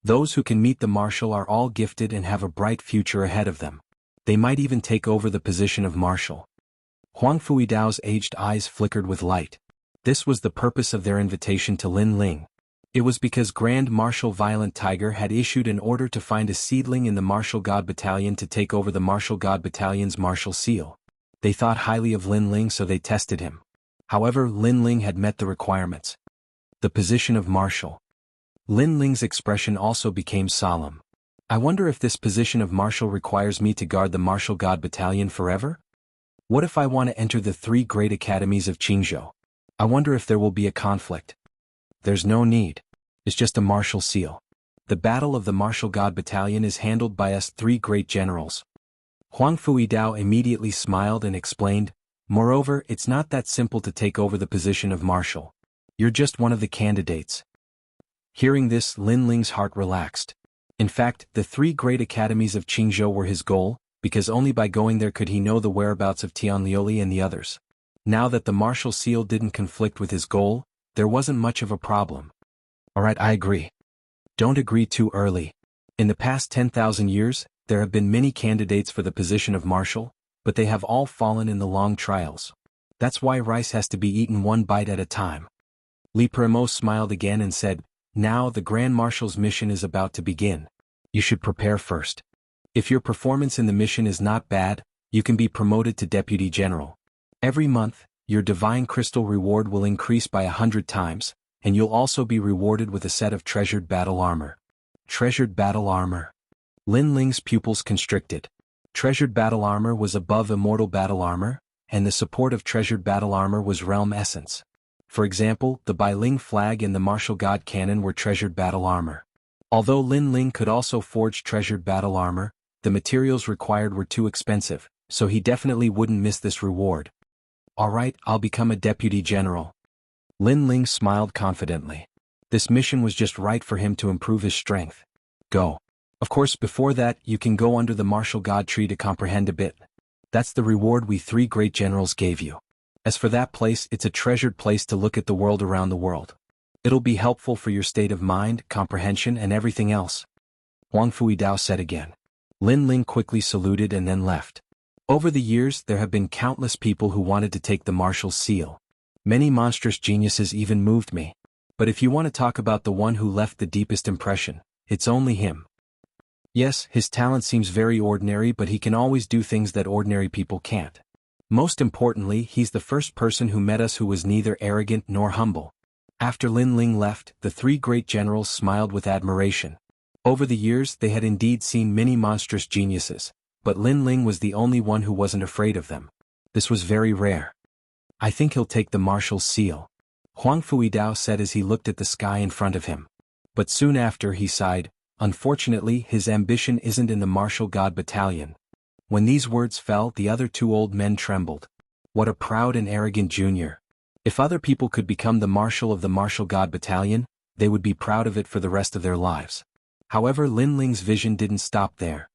Those who can meet the marshal are all gifted and have a bright future ahead of them. They might even take over the position of marshal. Huang Fuidao's aged eyes flickered with light. This was the purpose of their invitation to Lin Ling. It was because Grand Marshal Violent Tiger had issued an order to find a seedling in the Martial God Battalion to take over the Martial God Battalion's martial seal. They thought highly of Lin Ling, so they tested him. However, Lin Ling had met the requirements. The position of marshal. Lin Ling's expression also became solemn. I wonder if this position of marshal requires me to guard the Martial God Battalion forever? What if I want to enter the three great academies of Jianghu? I wonder if there will be a conflict. There's no need. It's just a martial seal. The battle of the Martial God Battalion is handled by us three great generals. Huang Fuidao immediately smiled and explained, moreover, it's not that simple to take over the position of marshal. You're just one of the candidates. Hearing this, Lin Ling's heart relaxed. In fact, the three great academies of Jianghu were his goal, because only by going there could he know the whereabouts of Tianlioli and the others. Now that the martial seal didn't conflict with his goal, there wasn't much of a problem. Alright, I agree. Don't agree too early. In the past 10,000 years, there have been many candidates for the position of marshal, but they have all fallen in the long trials. That's why rice has to be eaten one bite at a time. Li Primo smiled again and said, now the Grand Marshal's mission is about to begin. You should prepare first. If your performance in the mission is not bad, you can be promoted to Deputy General. Every month, your divine crystal reward will increase by 100 times, and you'll also be rewarded with a set of treasured battle armor. Treasured battle armor. Lin Ling's pupils constricted. Treasured battle armor was above immortal battle armor, and the support of treasured battle armor was realm essence. For example, the Bailing flag and the martial god cannon were treasured battle armor. Although Lin Ling could also forge treasured battle armor, the materials required were too expensive, so he definitely wouldn't miss this reward. Alright, I'll become a deputy general. Lin Ling smiled confidently. This mission was just right for him to improve his strength. Go. Of course, before that, you can go under the martial god tree to comprehend a bit. That's the reward we 3 great generals gave you. As for that place, it's a treasured place to look at the world around the world. It'll be helpful for your state of mind, comprehension, and everything else. Huang Fuidao said again. Lin Ling quickly saluted and then left. Over the years, there have been countless people who wanted to take the martial seal. Many monstrous geniuses even moved me. But if you want to talk about the one who left the deepest impression, it's only him. Yes, his talent seems very ordinary, but he can always do things that ordinary people can't. Most importantly, he's the first person who met us who was neither arrogant nor humble. After Lin Ling left, the 3 great generals smiled with admiration. Over the years, they had indeed seen many monstrous geniuses, but Lin Ling was the only one who wasn't afraid of them. This was very rare. I think he'll take the martial seal, Huang Fuidao said as he looked at the sky in front of him. But soon after he sighed. Unfortunately, his ambition isn't in the martial god battalion. When these words fell, the other 2 old men trembled. What a proud and arrogant junior. If other people could become the marshal of the martial god battalion, they would be proud of it for the rest of their lives. However, Lin Ling's vision didn't stop there.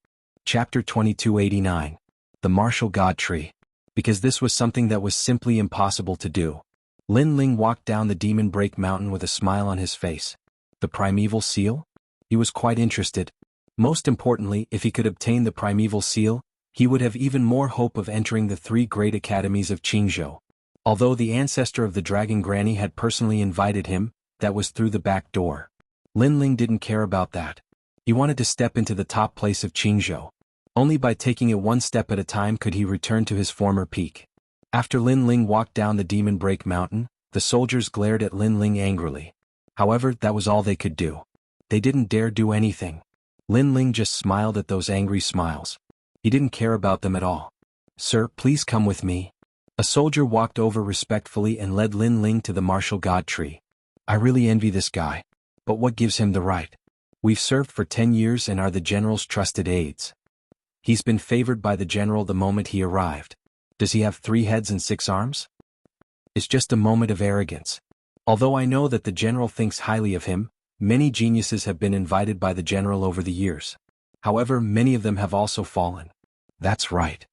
Chapter 2289. The Martial God Tree. Because this was something that was simply impossible to do. Lin Ling walked down the Demon Break Mountain with a smile on his face. The primeval seal? He was quite interested. Most importantly, if he could obtain the primeval seal, he would have even more hope of entering the 3 great academies of Jianghu. Although the ancestor of the Dragon Granny had personally invited him, that was through the back door. Lin Ling didn't care about that. He wanted to step into the top place of Jianghu. Only by taking it one step at a time could he return to his former peak. After Lin Ling walked down the Demon Break Mountain, the soldiers glared at Lin Ling angrily. However, that was all they could do. They didn't dare do anything. Lin Ling just smiled at those angry smiles. He didn't care about them at all. Sir, please come with me. A soldier walked over respectfully and led Lin Ling to the martial god tree. I really envy this guy. But what gives him the right? We've served for 10 years and are the general's trusted aides. He's been favored by the general the moment he arrived. Does he have 3 heads and 6 arms? It's just a moment of arrogance. Although I know that the general thinks highly of him, many geniuses have been invited by the general over the years. However, many of them have also fallen. That's right.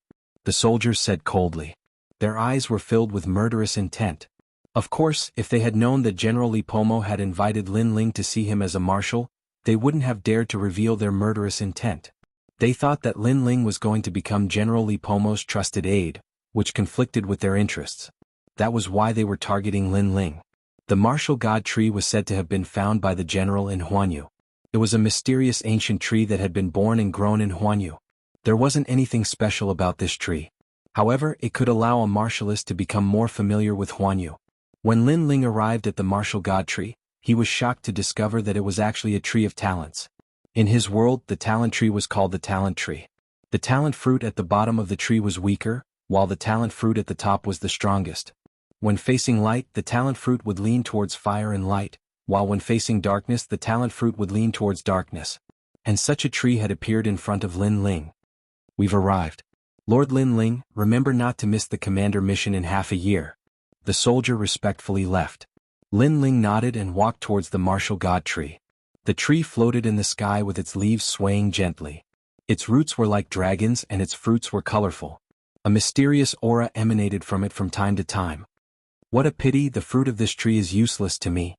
The soldiers said coldly. Their eyes were filled with murderous intent. Of course, if they had known that General Li Pomo had invited Lin Ling to see him as a marshal, they wouldn't have dared to reveal their murderous intent. They thought that Lin Ling was going to become General Li Pomo's trusted aide, which conflicted with their interests. That was why they were targeting Lin Ling. The martial god tree was said to have been found by the general in Huanyu. It was a mysterious ancient tree that had been born and grown in Huanyu. There wasn't anything special about this tree. However, it could allow a martialist to become more familiar with Huanyu. When Lin Ling arrived at the martial god tree, he was shocked to discover that it was actually a tree of talents. In his world, the talent tree was called the talent tree. The talent fruit at the bottom of the tree was weaker, while the talent fruit at the top was the strongest. When facing light, the talent fruit would lean towards fire and light, while when facing darkness, the talent fruit would lean towards darkness. And such a tree had appeared in front of Lin Ling. We've arrived. Lord Lin Ling, remember not to miss the commander mission in half a year. The soldier respectfully left. Lin Ling nodded and walked towards the martial god tree. The tree floated in the sky with its leaves swaying gently. Its roots were like dragons and its fruits were colorful. A mysterious aura emanated from it from time to time. What a pity the fruit of this tree is useless to me.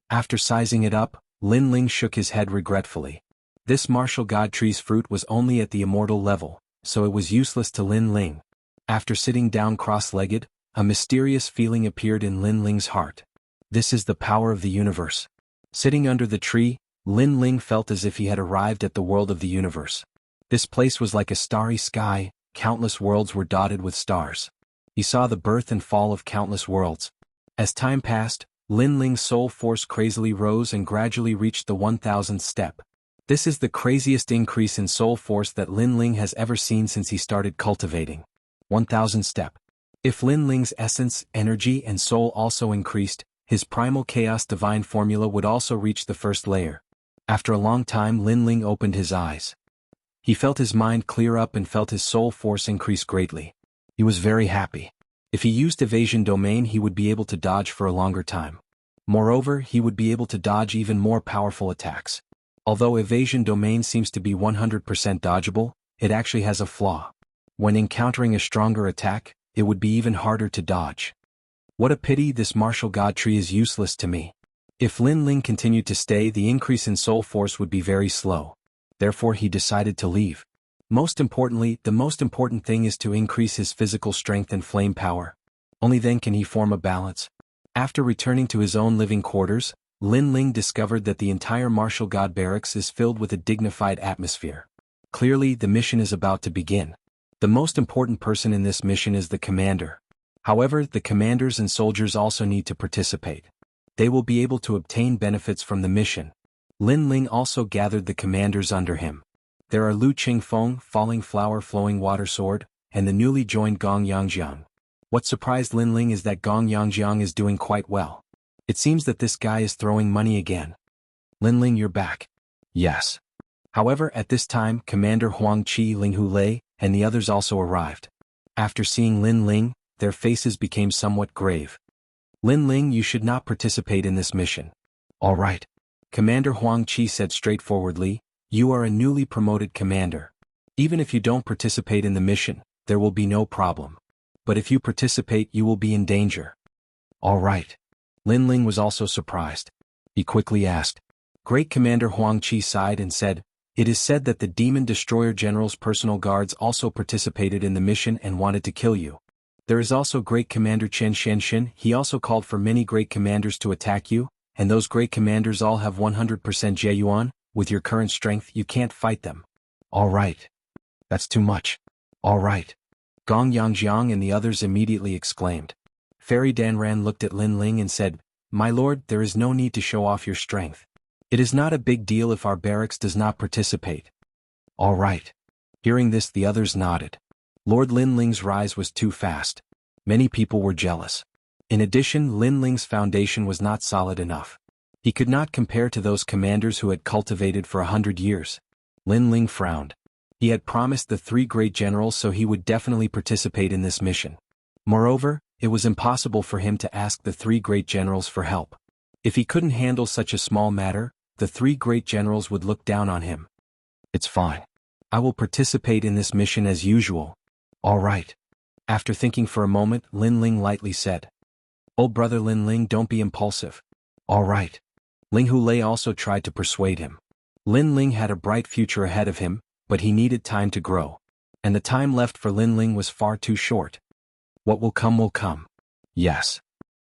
After sizing it up, Lin Ling shook his head regretfully. This martial god tree's fruit was only at the immortal level, so it was useless to Lin Ling. After sitting down cross-legged, a mysterious feeling appeared in Lin Ling's heart. This is the power of the universe. Sitting under the tree, Lin Ling felt as if he had arrived at the world of the universe. This place was like a starry sky, countless worlds were dotted with stars. He saw the birth and fall of countless worlds. As time passed, Lin Ling's soul force crazily rose and gradually reached the 1000th step. This is the craziest increase in soul force that Lin Ling has ever seen since he started cultivating. 1000 step. If Lin Ling's essence, energy and soul also increased, his primal chaos divine formula would also reach the first layer. After a long time, Lin Ling opened his eyes. He felt his mind clear up and felt his soul force increase greatly. He was very happy. If he used evasion domain, he would be able to dodge for a longer time. Moreover, he would be able to dodge even more powerful attacks. Although evasion domain seems to be 100% dodgeable, it actually has a flaw. When encountering a stronger attack, it would be even harder to dodge. What a pity this martial god tree is useless to me. If Lin Ling continued to stay, the increase in soul force would be very slow. Therefore he decided to leave. Most importantly, the most important thing is to increase his physical strength and flame power. Only then can he form a balance. After returning to his own living quarters, Lin Ling discovered that the entire martial god barracks is filled with a dignified atmosphere. Clearly, the mission is about to begin. The most important person in this mission is the commander. However, the commanders and soldiers also need to participate. They will be able to obtain benefits from the mission. Lin Ling also gathered the commanders under him. There are Lu Qingfeng, Falling Flower Flowing Water Sword, and the newly joined Gong Yangjiang. What surprised Lin Ling is that Gong Yangjiang is doing quite well. It seems that this guy is throwing money again. Lin Ling, you're back. Yes. However, at this time, Commander Huang Qi, Linghu Lei, and the others also arrived. After seeing Lin Ling, their faces became somewhat grave. Lin Ling, you should not participate in this mission. All right. Commander Huang Qi said straightforwardly, you are a newly promoted commander. Even if you don't participate in the mission, there will be no problem. But if you participate, you will be in danger. All right. Lin Ling was also surprised. He quickly asked. Great Commander Huang Qi sighed and said, it is said that the Demon Destroyer General's personal guards also participated in the mission and wanted to kill you. There is also Great Commander Chen Xianxia. He also called for many great commanders to attack you, and those great commanders all have 100% Jiayuan. With your current strength, you can't fight them. All right. That's too much. All right. Gong Yangjiang and the others immediately exclaimed. Fairy Danran looked at Lin Ling and said, my lord, there is no need to show off your strength. It is not a big deal if our barracks does not participate. All right. Hearing this, the others nodded. Lord Lin Ling's rise was too fast. Many people were jealous. In addition, Lin Ling's foundation was not solid enough. He could not compare to those commanders who had cultivated for 100 years. Lin Ling frowned. He had promised the 3 great generals, so he would definitely participate in this mission. Moreover, it was impossible for him to ask the 3 great generals for help. If he couldn't handle such a small matter, the 3 great generals would look down on him. It's fine. I will participate in this mission as usual. All right. After thinking for a moment, Lin Ling lightly said. Old brother Lin Ling, don't be impulsive. All right. Linghu Lei also tried to persuade him. Lin Ling had a bright future ahead of him, but he needed time to grow. And the time left for Lin Ling was far too short. What will come will come. Yes.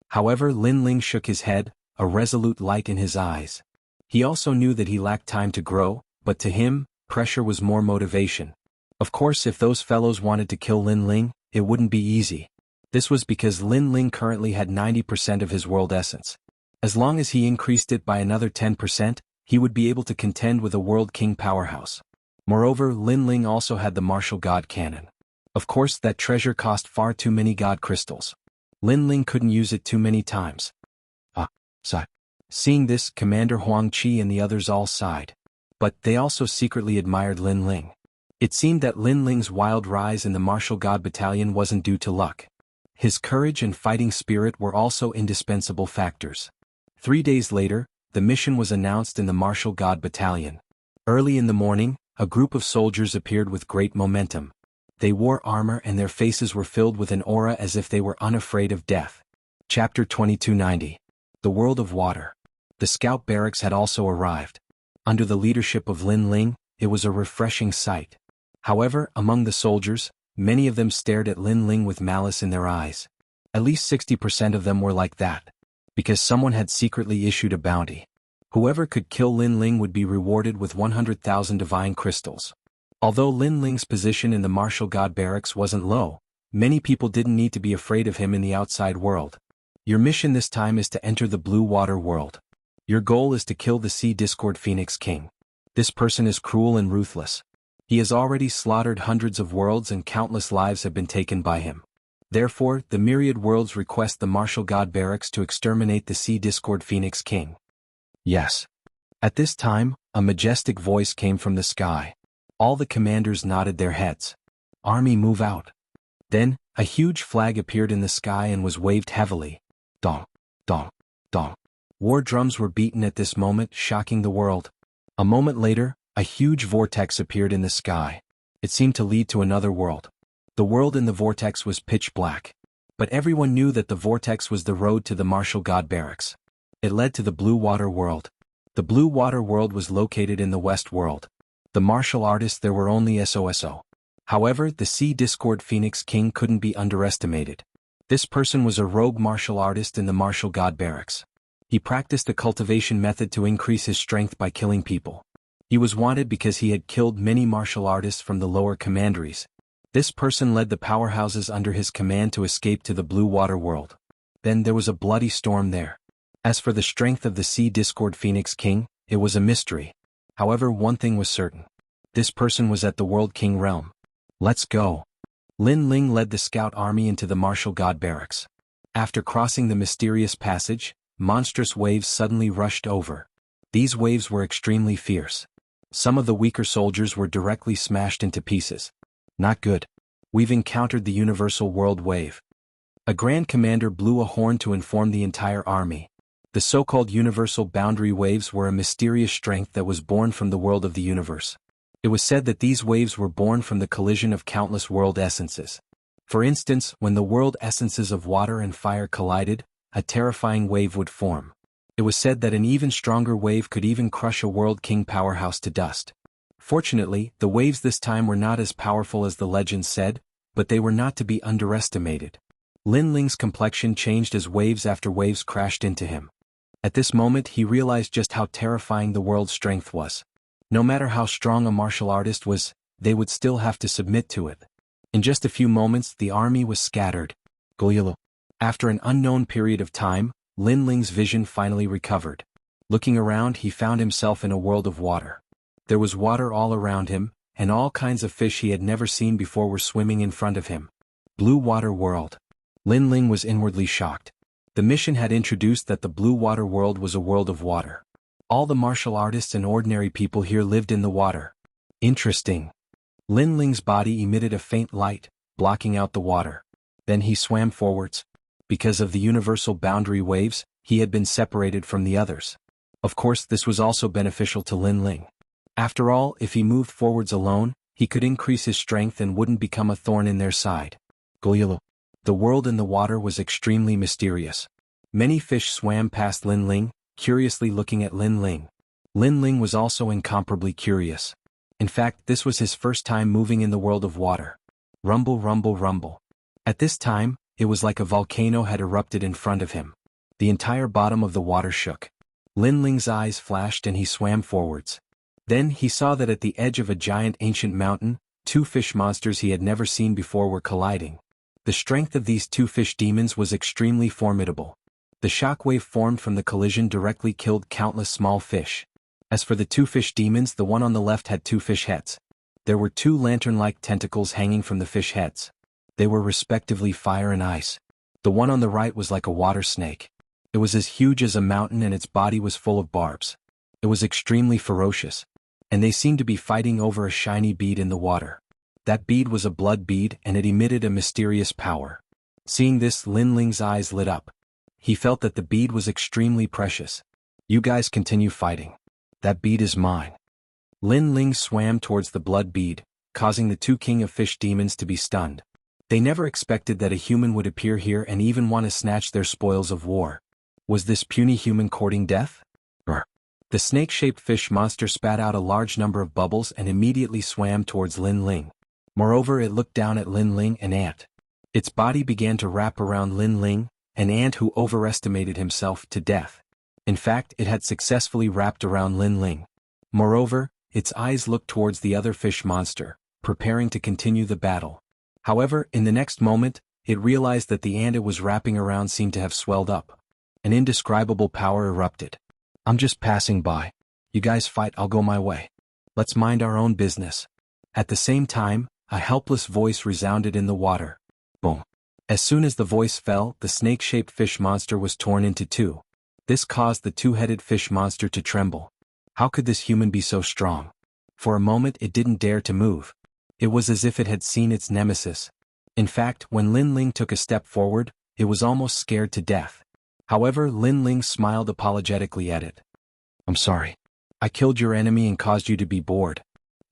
However, Lin Ling shook his head, a resolute light in his eyes. He also knew that he lacked time to grow, but to him, pressure was more motivation. Of course, if those fellows wanted to kill Lin Ling, it wouldn't be easy. This was because Lin Ling currently had 90% of his world essence. As long as he increased it by another 10%, he would be able to contend with a world king powerhouse. Moreover, Lin Ling also had the martial god cannon. Of course, that treasure cost far too many god crystals. Lin Ling couldn't use it too many times. Sigh. Seeing this, Commander Huang Qi and the others all sighed. But they also secretly admired Lin Ling. It seemed that Lin Ling's wild rise in the martial god battalion wasn't due to luck. His courage and fighting spirit were also indispensable factors. 3 days later, the mission was announced in the martial god battalion. Early in the morning, a group of soldiers appeared with great momentum. They wore armor and their faces were filled with an aura as if they were unafraid of death. Chapter 2290. The World of Water. The scout barracks had also arrived. Under the leadership of Lin Ling, it was a refreshing sight. However, among the soldiers, many of them stared at Lin Ling with malice in their eyes. At least 60% of them were like that. Because someone had secretly issued a bounty. Whoever could kill Lin Ling would be rewarded with 100,000 divine crystals. Although Lin Ling's position in the martial god barracks wasn't low, many people didn't need to be afraid of him in the outside world. Your mission this time is to enter the blue water world. Your goal is to kill the Sea Discord Phoenix King. This person is cruel and ruthless. He has already slaughtered hundreds of worlds and countless lives have been taken by him. Therefore, the myriad worlds request the martial god barracks to exterminate the Sea Discord Phoenix King. Yes. At this time, a majestic voice came from the sky. All the commanders nodded their heads. Army, move out. Then, a huge flag appeared in the sky and was waved heavily. Dong, dong, dong. War drums were beaten at this moment, shocking the world. A moment later, a huge vortex appeared in the sky. It seemed to lead to another world. The world in the vortex was pitch black. But everyone knew that the vortex was the road to the martial god barracks. It led to the Blue Water World. The Blue Water World was located in the West World. The martial artists there were only SOSO. However, the Sea Discord Phoenix King couldn't be underestimated. This person was a rogue martial artist in the martial god barracks. He practiced the cultivation method to increase his strength by killing people. He was wanted because he had killed many martial artists from the lower commanderies. This person led the powerhouses under his command to escape to the Blue Water World. Then there was a bloody storm there. As for the strength of the Sea Discord Phoenix King, it was a mystery. However, one thing was certain. This person was at the World King realm. Let's go. Lin Ling led the scout army into the martial god barracks. After crossing the mysterious passage, monstrous waves suddenly rushed over. These waves were extremely fierce. Some of the weaker soldiers were directly smashed into pieces. Not good. We've encountered the Universal World Wave. A Grand Commander blew a horn to inform the entire army. The so-called Universal Boundary Waves were a mysterious strength that was born from the world of the universe. It was said that these waves were born from the collision of countless world essences. For instance, when the world essences of water and fire collided, a terrifying wave would form. It was said that an even stronger wave could even crush a World King powerhouse to dust. Fortunately, the waves this time were not as powerful as the legends said, but they were not to be underestimated. Lin Ling's complexion changed as waves after waves crashed into him. At this moment he realized just how terrifying the world's strength was. No matter how strong a martial artist was, they would still have to submit to it. In just a few moments the army was scattered. Goyalo. After an unknown period of time, Lin Ling's vision finally recovered. Looking around he found himself in a world of water. There was water all around him, and all kinds of fish he had never seen before were swimming in front of him. Blue Water World. Lin Ling was inwardly shocked. The mission had introduced that the Blue Water World was a world of water. All the martial artists and ordinary people here lived in the water. Interesting. Lin Ling's body emitted a faint light, blocking out the water. Then he swam forwards. Because of the universal boundary waves, he had been separated from the others. Of course, this was also beneficial to Lin Ling. After all, if he moved forwards alone, he could increase his strength and wouldn't become a thorn in their side. Goyalo. The world in the water was extremely mysterious. Many fish swam past Lin Ling, curiously looking at Lin Ling. Lin Ling was also incomparably curious. In fact, this was his first time moving in the world of water. Rumble, rumble, rumble. At this time, it was like a volcano had erupted in front of him. The entire bottom of the water shook. Lin Ling's eyes flashed and he swam forwards. Then he saw that at the edge of a giant ancient mountain, two fish monsters he had never seen before were colliding. The strength of these two fish demons was extremely formidable. The shockwave formed from the collision directly killed countless small fish. As for the two fish demons, the one on the left had two fish heads. There were two lantern-like tentacles hanging from the fish heads. They were respectively fire and ice. The one on the right was like a water snake. It was as huge as a mountain and its body was full of barbs. It was extremely ferocious. And they seemed to be fighting over a shiny bead in the water. That bead was a blood bead and it emitted a mysterious power. Seeing this, Lin Ling's eyes lit up. He felt that the bead was extremely precious. You guys continue fighting. That bead is mine. Lin Ling swam towards the blood bead, causing the two king of fish demons to be stunned. They never expected that a human would appear here and even want to snatch their spoils of war. Was this puny human courting death? The snake-shaped fish monster spat out a large number of bubbles and immediately swam towards Lin Ling. Moreover, it looked down at Lin Ling, an ant. Its body began to wrap around Lin Ling, an ant who overestimated himself to death. In fact, it had successfully wrapped around Lin Ling. Moreover, its eyes looked towards the other fish monster, preparing to continue the battle. However, in the next moment, it realized that the ant it was wrapping around seemed to have swelled up. An indescribable power erupted. I'm just passing by. You guys fight, I'll go my way. Let's mind our own business. At the same time, a helpless voice resounded in the water. Boom. As soon as the voice fell, the snake-shaped fish monster was torn into two. This caused the two-headed fish monster to tremble. How could this human be so strong? For a moment it didn't dare to move. It was as if it had seen its nemesis. In fact, when Lin Ling took a step forward, it was almost scared to death. However, Lin Ling smiled apologetically at it. "I'm sorry. I killed your enemy and caused you to be bored."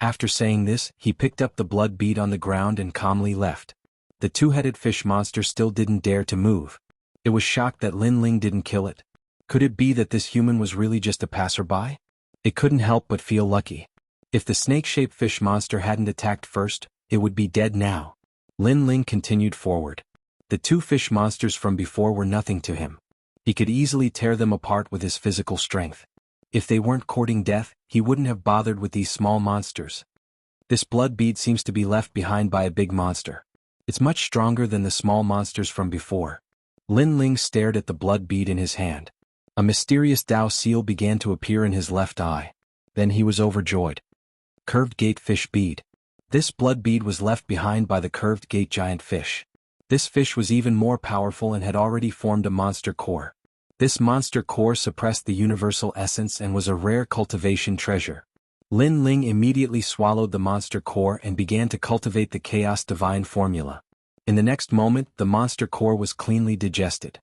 After saying this, he picked up the blood bead on the ground and calmly left. The two-headed fish monster still didn't dare to move. It was shocked that Lin Ling didn't kill it. Could it be that this human was really just a passerby? It couldn't help but feel lucky. If the snake-shaped fish monster hadn't attacked first, it would be dead now. Lin Ling continued forward. The two fish monsters from before were nothing to him. He could easily tear them apart with his physical strength. If they weren't courting death, he wouldn't have bothered with these small monsters. This blood bead seems to be left behind by a big monster. It's much stronger than the small monsters from before. Lin Ling stared at the blood bead in his hand. A mysterious Dao seal began to appear in his left eye. Then he was overjoyed. Curved gate fish bead. This blood bead was left behind by the curved gate giant fish. This fish was even more powerful and had already formed a monster core. This monster core suppressed the universal essence and was a rare cultivation treasure. Lin Ling immediately swallowed the monster core and began to cultivate the chaos divine formula. In the next moment, the monster core was cleanly digested.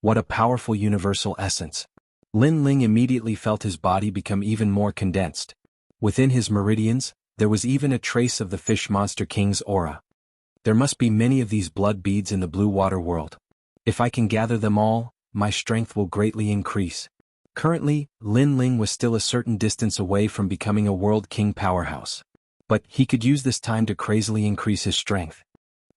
What a powerful universal essence. Lin Ling immediately felt his body become even more condensed. Within his meridians, there was even a trace of the fish monster king's aura. There must be many of these blood beads in the blue water world. If I can gather them all, my strength will greatly increase. Currently, Lin Ling was still a certain distance away from becoming a world king powerhouse. But he could use this time to crazily increase his strength.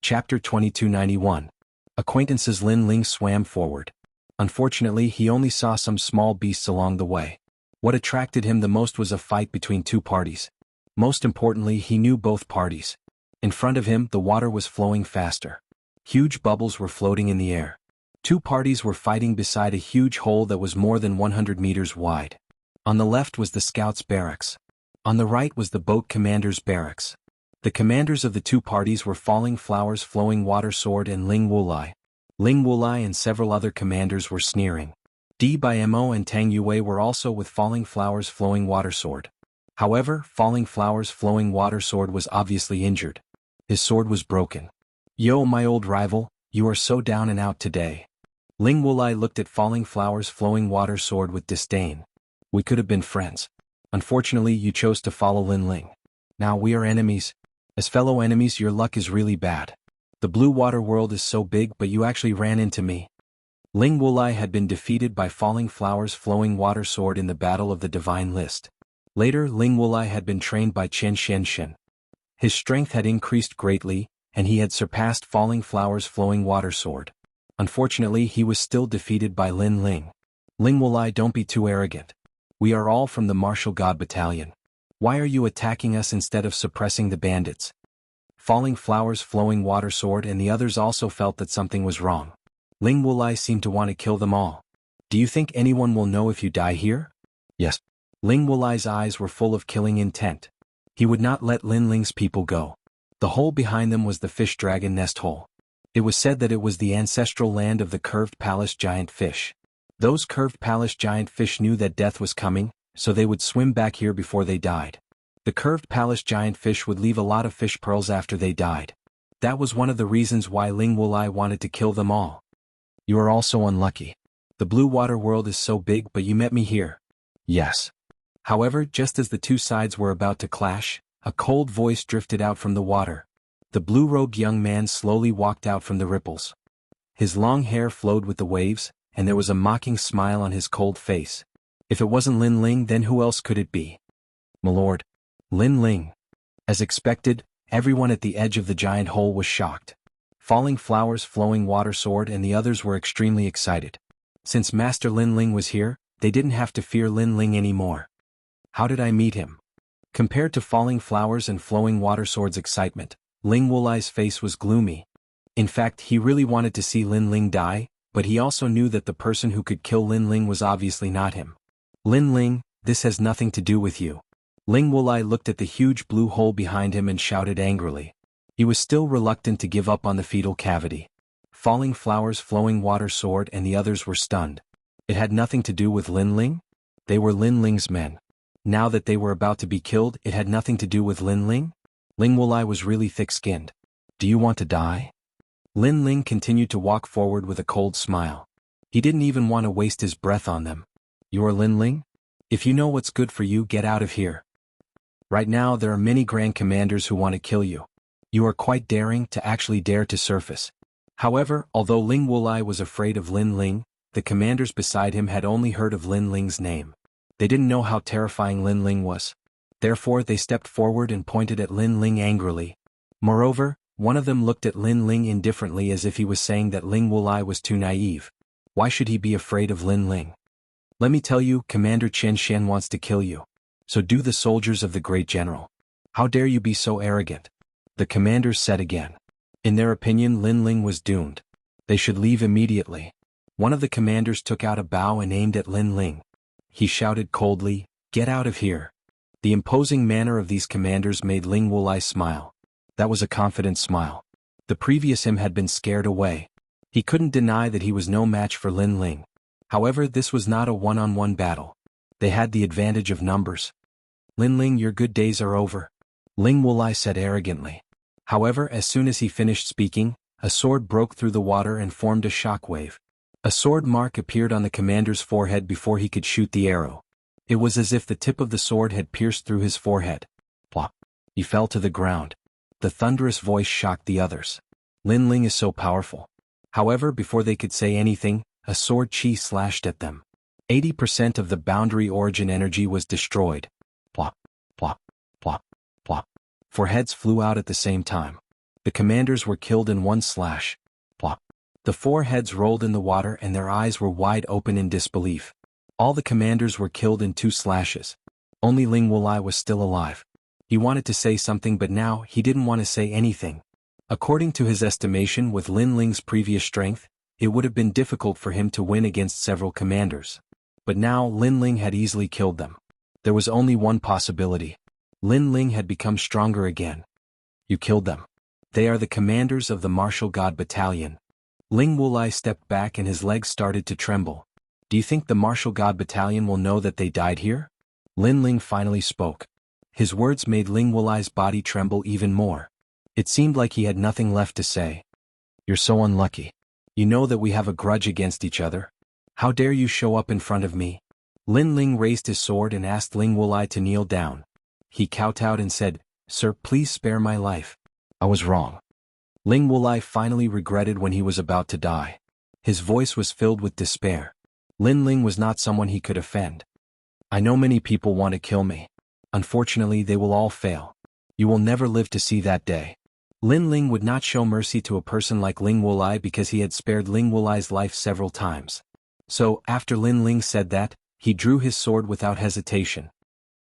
Chapter 2291. Acquaintances. Lin Ling swam forward. Unfortunately, he only saw some small beasts along the way. What attracted him the most was a fight between two parties. Most importantly, he knew both parties. In front of him, the water was flowing faster. Huge bubbles were floating in the air. Two parties were fighting beside a huge hole that was more than 100 meters wide. On the left was the scouts' barracks. On the right was the boat commander's barracks. The commanders of the two parties were Falling Flowers, Flowing Water Sword, and Ling Wulai. Ling Wulai and several other commanders were sneering. Di by Mo and Tang Yue were also with Falling Flowers, Flowing Water Sword. However, Falling Flowers, Flowing Water Sword was obviously injured. His sword was broken. "Yo, my old rival, you are so down and out today." Ling Wulai looked at Falling Flowers, Flowing Water Sword with disdain. "We could have been friends. Unfortunately, you chose to follow Lin Ling. Now we are enemies. As fellow enemies, your luck is really bad. The blue water world is so big, but you actually ran into me." Ling Wulai had been defeated by Falling Flowers, Flowing Water Sword in the Battle of the Divine List. Later, Ling Wulai had been trained by Xianxia. His strength had increased greatly, and he had surpassed Falling Flowers, Flowing Water Sword. Unfortunately, he was still defeated by Lin Ling. "Ling Wulai, don't be too arrogant. We are all from the Martial God Battalion. Why are you attacking us instead of suppressing the bandits?" Falling Flowers, Flowing Water Sword and the others also felt that something was wrong. Ling Wulai seemed to want to kill them all. "Do you think anyone will know if you die here?" "Yes." Ling Wulai's eyes were full of killing intent. He would not let Lin Ling's people go. The hole behind them was the fish dragon nest hole. It was said that it was the ancestral land of the curved palace giant fish. Those curved palace giant fish knew that death was coming, so they would swim back here before they died. The curved palace giant fish would leave a lot of fish pearls after they died. That was one of the reasons why Ling Wulai wanted to kill them all. "You are also unlucky. The blue water world is so big, but you met me here." "Yes." However, just as the two sides were about to clash, a cold voice drifted out from the water. The blue-robed young man slowly walked out from the ripples. His long hair flowed with the waves, and there was a mocking smile on his cold face. If it wasn't Lin Ling, then who else could it be? "My lord." Lin Ling. As expected, everyone at the edge of the giant hole was shocked. Falling Flowers, Flowing Water Sword and the others were extremely excited. Since Master Lin Ling was here, they didn't have to fear Lin Ling anymore. How did I meet him? Compared to Falling Flowers and Flowing Water Sword's excitement, Ling Wulai's face was gloomy. In fact, he really wanted to see Lin Ling die, but he also knew that the person who could kill Lin Ling was obviously not him. "Lin Ling, this has nothing to do with you." Ling Wulai looked at the huge blue hole behind him and shouted angrily. He was still reluctant to give up on the fetal cavity. Falling Flowers, Flowing Water Sword and the others were stunned. It had nothing to do with Lin Ling? They were Lin Ling's men. Now that they were about to be killed, it had nothing to do with Lin Ling? Ling Wulai was really thick-skinned. Do you want to die? Lin Ling continued to walk forward with a cold smile. He didn't even want to waste his breath on them. You're Lin Ling? If you know what's good for you, get out of here. Right now there are many Grand Commanders who want to kill you. You are quite daring to actually dare to surface. However, although Ling Wulai was afraid of Lin Ling, the commanders beside him had only heard of Lin Ling's name. They didn't know how terrifying Lin Ling was. Therefore they stepped forward and pointed at Lin Ling angrily. Moreover, one of them looked at Lin Ling indifferently as if he was saying that Ling Wulai was too naive. Why should he be afraid of Lin Ling? Let me tell you, Commander Xianxia wants to kill you. So do the soldiers of the great general. How dare you be so arrogant? The commanders said again. In their opinion, Lin Ling was doomed. They should leave immediately. One of the commanders took out a bow and aimed at Lin Ling. He shouted coldly, "Get out of here." The imposing manner of these commanders made Ling Wulai smile. That was a confident smile. The previous him had been scared away. He couldn't deny that he was no match for Lin Ling. However, this was not a one-on-one battle. They had the advantage of numbers. Lin Ling, your good days are over. Ling Wulai said arrogantly. However, as soon as he finished speaking, a sword broke through the water and formed a shockwave. A sword mark appeared on the commander's forehead before he could shoot the arrow. It was as if the tip of the sword had pierced through his forehead. Plop. He fell to the ground. The thunderous voice shocked the others. Lin Ling is so powerful. However, before they could say anything, a sword chi slashed at them. 80% of the boundary origin energy was destroyed. Plop, plop, plop, plop. 4 heads flew out at the same time. The commanders were killed in one slash. Plop. The 4 heads rolled in the water and their eyes were wide open in disbelief. All the commanders were killed in 2 slashes. Only Ling Wulai was still alive. He wanted to say something, but now he didn't want to say anything. According to his estimation, with Lin Ling's previous strength, it would have been difficult for him to win against several commanders. But now Lin Ling had easily killed them. There was only one possibility. Lin Ling had become stronger again. You killed them. They are the commanders of the Martial God Battalion. Ling Wulai stepped back and his legs started to tremble. Do you think the Martial God Battalion will know that they died here? Lin Ling finally spoke. His words made Ling Wulai's body tremble even more. It seemed like he had nothing left to say. You're so unlucky. You know that we have a grudge against each other. How dare you show up in front of me? Lin Ling raised his sword and asked Ling Wulai to kneel down. He kowtowed and said, "Sir, please spare my life. I was wrong." Ling Wulai finally regretted when he was about to die. His voice was filled with despair. Lin Ling was not someone he could offend. I know many people want to kill me. Unfortunately, they will all fail. You will never live to see that day. Lin Ling would not show mercy to a person like Ling Wulai because he had spared Ling Wulai's life several times. So, after Lin Ling said that, he drew his sword without hesitation.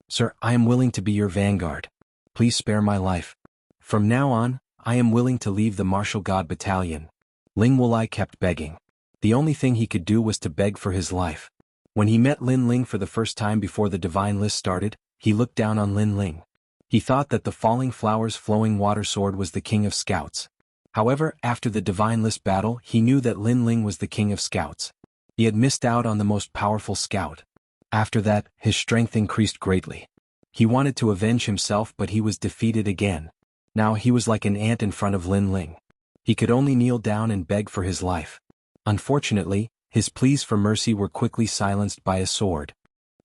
Sir, I am willing to be your vanguard. Please spare my life. From now on, I am willing to leave the Martial God Battalion. Ling Wulai kept begging. The only thing he could do was to beg for his life. When he met Lin Ling for the first time before the Divine List started, he looked down on Lin Ling. He thought that the Falling Flowers Flowing Water Sword was the king of scouts. However, after the Divine List battle, he knew that Lin Ling was the king of scouts. He had missed out on the most powerful scout. After that, his strength increased greatly. He wanted to avenge himself, but he was defeated again. Now he was like an ant in front of Lin Ling. He could only kneel down and beg for his life. Unfortunately, his pleas for mercy were quickly silenced by a sword.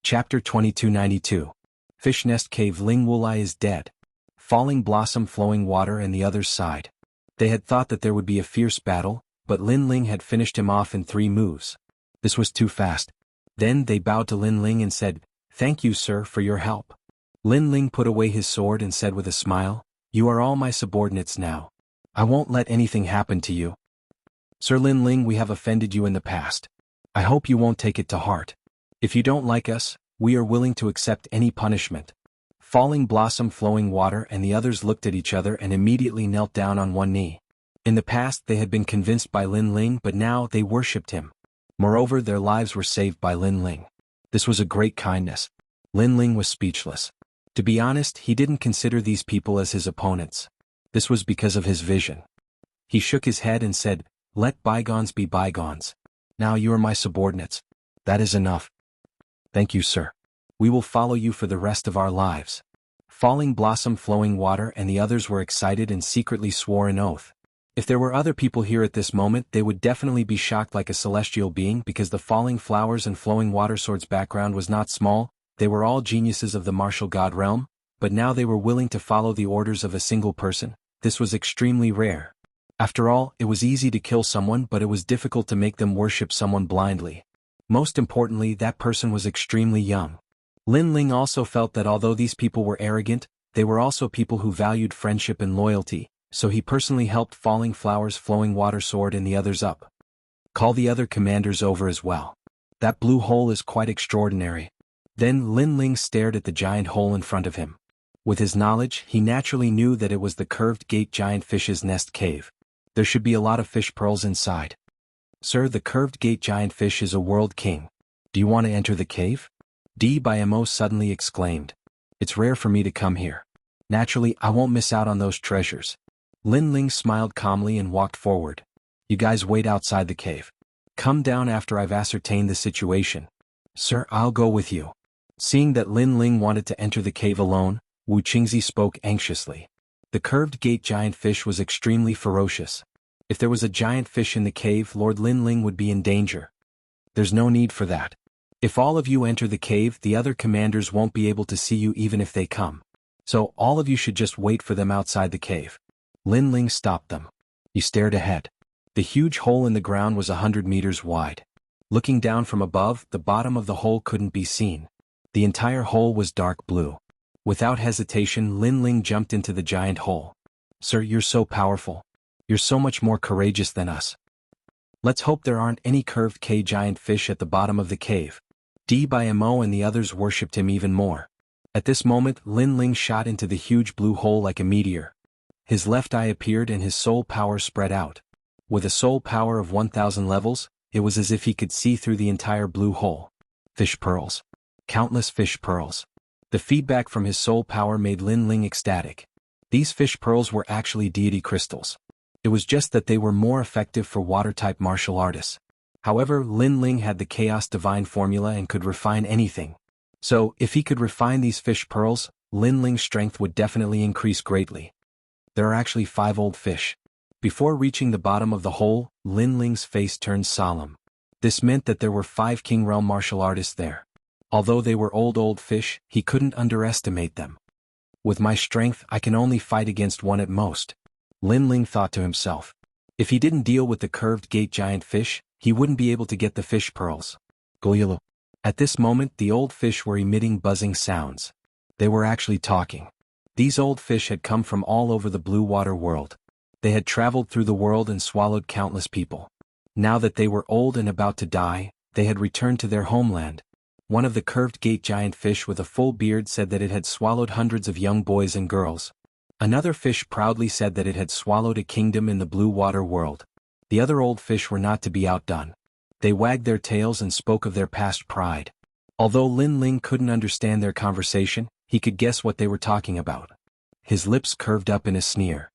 Chapter 2292. Fish Nest Cave. Ling Wulai is dead. Falling Blossom Flowing Water and the others sighed. They had thought that there would be a fierce battle, but Lin Ling had finished him off in 3 moves. This was too fast. Then they bowed to Lin Ling and said, "Thank you, sir, for your help." Lin Ling put away his sword and said with a smile, "You are all my subordinates now. I won't let anything happen to you. Sir Lin Ling, we have offended you in the past. I hope you won't take it to heart. If you don't like us, we are willing to accept any punishment." Falling Blossom Flowing Water and the others looked at each other and immediately knelt down on one knee. In the past they had been convinced by Lin Ling, but now they worshipped him. Moreover, their lives were saved by Lin Ling. This was a great kindness. Lin Ling was speechless. To be honest, he didn't consider these people as his opponents. This was because of his vision. He shook his head and said, "Let bygones be bygones. Now you are my subordinates. That is enough." "Thank you, sir. We will follow you for the rest of our lives. Falling Blossom, Flowing Water and the others were excited and secretly swore an oath. If there were other people here at this moment, they would definitely be shocked like a celestial being, because the Falling Flowers and Flowing Water Sword's background was not small. They were all geniuses of the martial god realm, but now they were willing to follow the orders of a single person. This was extremely rare. After all, it was easy to kill someone, but it was difficult to make them worship someone blindly. Most importantly, that person was extremely young. Lin Ling also felt that although these people were arrogant, they were also people who valued friendship and loyalty, so he personally helped Falling Flowers, Flowing Water Sword and the others up. Call the other commanders over as well. That blue hole is quite extraordinary. Then Lin Ling stared at the giant hole in front of him. With his knowledge, he naturally knew that it was the curved gate giant fish's nest cave. There should be a lot of fish pearls inside. Sir, the curved gate giant fish is a world king. Do you want to enter the cave? Mo suddenly exclaimed. It's rare for me to come here. Naturally, I won't miss out on those treasures. Lin Ling smiled calmly and walked forward. You guys wait outside the cave. Come down after I've ascertained the situation. Sir, I'll go with you. Seeing that Lin Ling wanted to enter the cave alone, Wu Qingzi spoke anxiously. The curved gate giant fish was extremely ferocious. If there was a giant fish in the cave, Lord Lin Ling would be in danger. There's no need for that. If all of you enter the cave, the other commanders won't be able to see you even if they come. So all of you should just wait for them outside the cave. Lin Ling stopped them. He stared ahead. The huge hole in the ground was 100 meters wide. Looking down from above, the bottom of the hole couldn't be seen. The entire hole was dark blue. Without hesitation, Lin Ling jumped into the giant hole. Sir, you're so powerful. You're so much more courageous than us. Let's hope there aren't any curved giant fish at the bottom of the cave. Mo and the others worshipped him even more. At this moment, Lin Ling shot into the huge blue hole like a meteor. His left eye appeared and his soul power spread out. With a soul power of 1,000 levels, it was as if he could see through the entire blue hole. Fish pearls. Countless fish pearls. The feedback from his soul power made Lin Ling ecstatic. These fish pearls were actually deity crystals. It was just that they were more effective for water-type martial artists. However, Lin Ling had the Chaos Divine formula and could refine anything. So, if he could refine these fish pearls, Lin Ling's strength would definitely increase greatly. There are actually 5 old fish. Before reaching the bottom of the hole, Lin Ling's face turned solemn. This meant that there were 5 King Realm martial artists there. Although they were old fish, he couldn't underestimate them. With my strength, I can only fight against one at most. Lin Ling thought to himself. If he didn't deal with the curved gate giant fish, he wouldn't be able to get the fish pearls. Goyalo. At this moment, the old fish were emitting buzzing sounds. They were actually talking. These old fish had come from all over the blue water world. They had traveled through the world and swallowed countless people. Now that they were old and about to die, they had returned to their homeland. One of the curved gate giant fish with a full beard said that it had swallowed hundreds of young boys and girls. Another fish proudly said that it had swallowed a kingdom in the blue water world. The other old fish were not to be outdone. They wagged their tails and spoke of their past pride. Although Lin Ling couldn't understand their conversation, he could guess what they were talking about. His lips curved up in a sneer.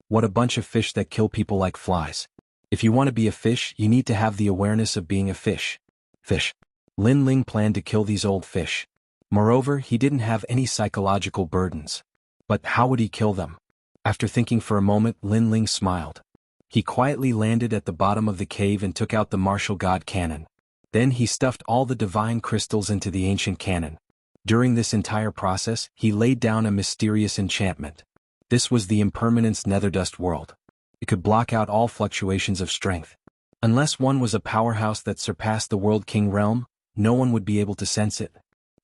What a bunch of fish that kill people like flies. If you want to be a fish, you need to have the awareness of being a fish. Fish. Lin Ling planned to kill these old fish. Moreover, he didn't have any psychological burdens. But how would he kill them? After thinking for a moment, Lin Ling smiled. He quietly landed at the bottom of the cave and took out the martial god cannon. Then he stuffed all the divine crystals into the ancient cannon. During this entire process, he laid down a mysterious enchantment. This was the impermanence Netherdust world. It could block out all fluctuations of strength. Unless one was a powerhouse that surpassed the World King realm, no one would be able to sense it.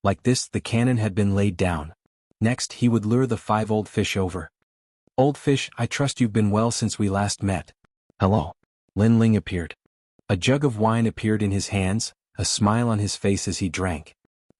Like this, the cannon had been laid down. Next, he would lure the 5 old fish over. Old fish, I trust you've been well since we last met. Hello. Lin Ling appeared. A jug of wine appeared in his hands, a smile on his face as he drank.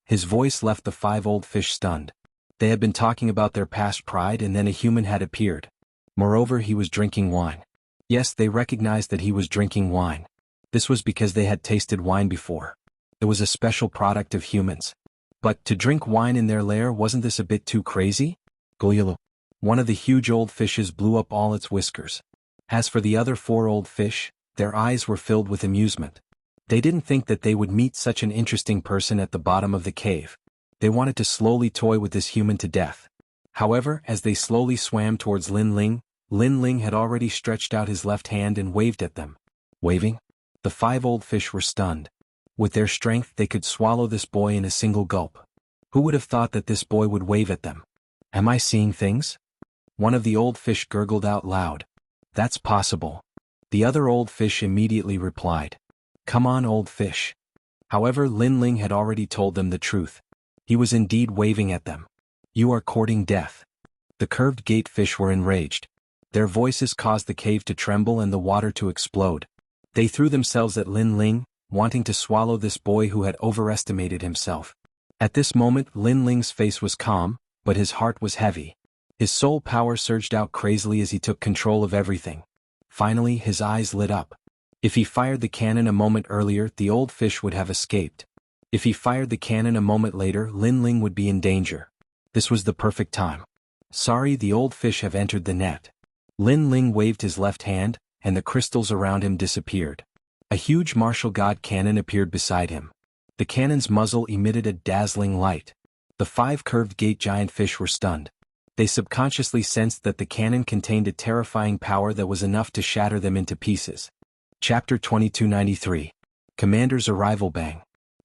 His voice left the 5 old fish stunned. They had been talking about their past pride and then a human had appeared. Moreover, he was drinking wine. Yes, they recognized that he was drinking wine. This was because they had tasted wine before. It was a special product of humans. But to drink wine in their lair, wasn't this a bit too crazy? Goyalo. One of the huge old fishes blew up all its whiskers. As for the other 4 old fish, their eyes were filled with amusement. They didn't think that they would meet such an interesting person at the bottom of the cave. They wanted to slowly toy with this human to death. However, as they slowly swam towards Lin Ling had already stretched out his left hand and waved at them. Waving? The 5 old fish were stunned. With their strength they could swallow this boy in a single gulp. Who would have thought that this boy would wave at them? Am I seeing things? One of the old fish gurgled out loud. That's possible. The other old fish immediately replied. Come on, old fish. However, Lin Ling had already told them the truth. He was indeed waving at them. You are courting death. The curved gate fish were enraged. Their voices caused the cave to tremble and the water to explode. They threw themselves at Lin Ling, wanting to swallow this boy who had overestimated himself. At this moment Lin Ling's face was calm, but his heart was heavy. His soul power surged out crazily as he took control of everything. Finally his eyes lit up. If he fired the cannon a moment earlier, the old fish would have escaped. If he fired the cannon a moment later, Lin Ling would be in danger. This was the perfect time. Sorry, the old fish have entered the net. Lin Ling waved his left hand, and the crystals around him disappeared. A huge martial god cannon appeared beside him. The cannon's muzzle emitted a dazzling light. The 5 curved gate giant fish were stunned. They subconsciously sensed that the cannon contained a terrifying power that was enough to shatter them into pieces. Chapter 2293. Commander's Arrival. Bang.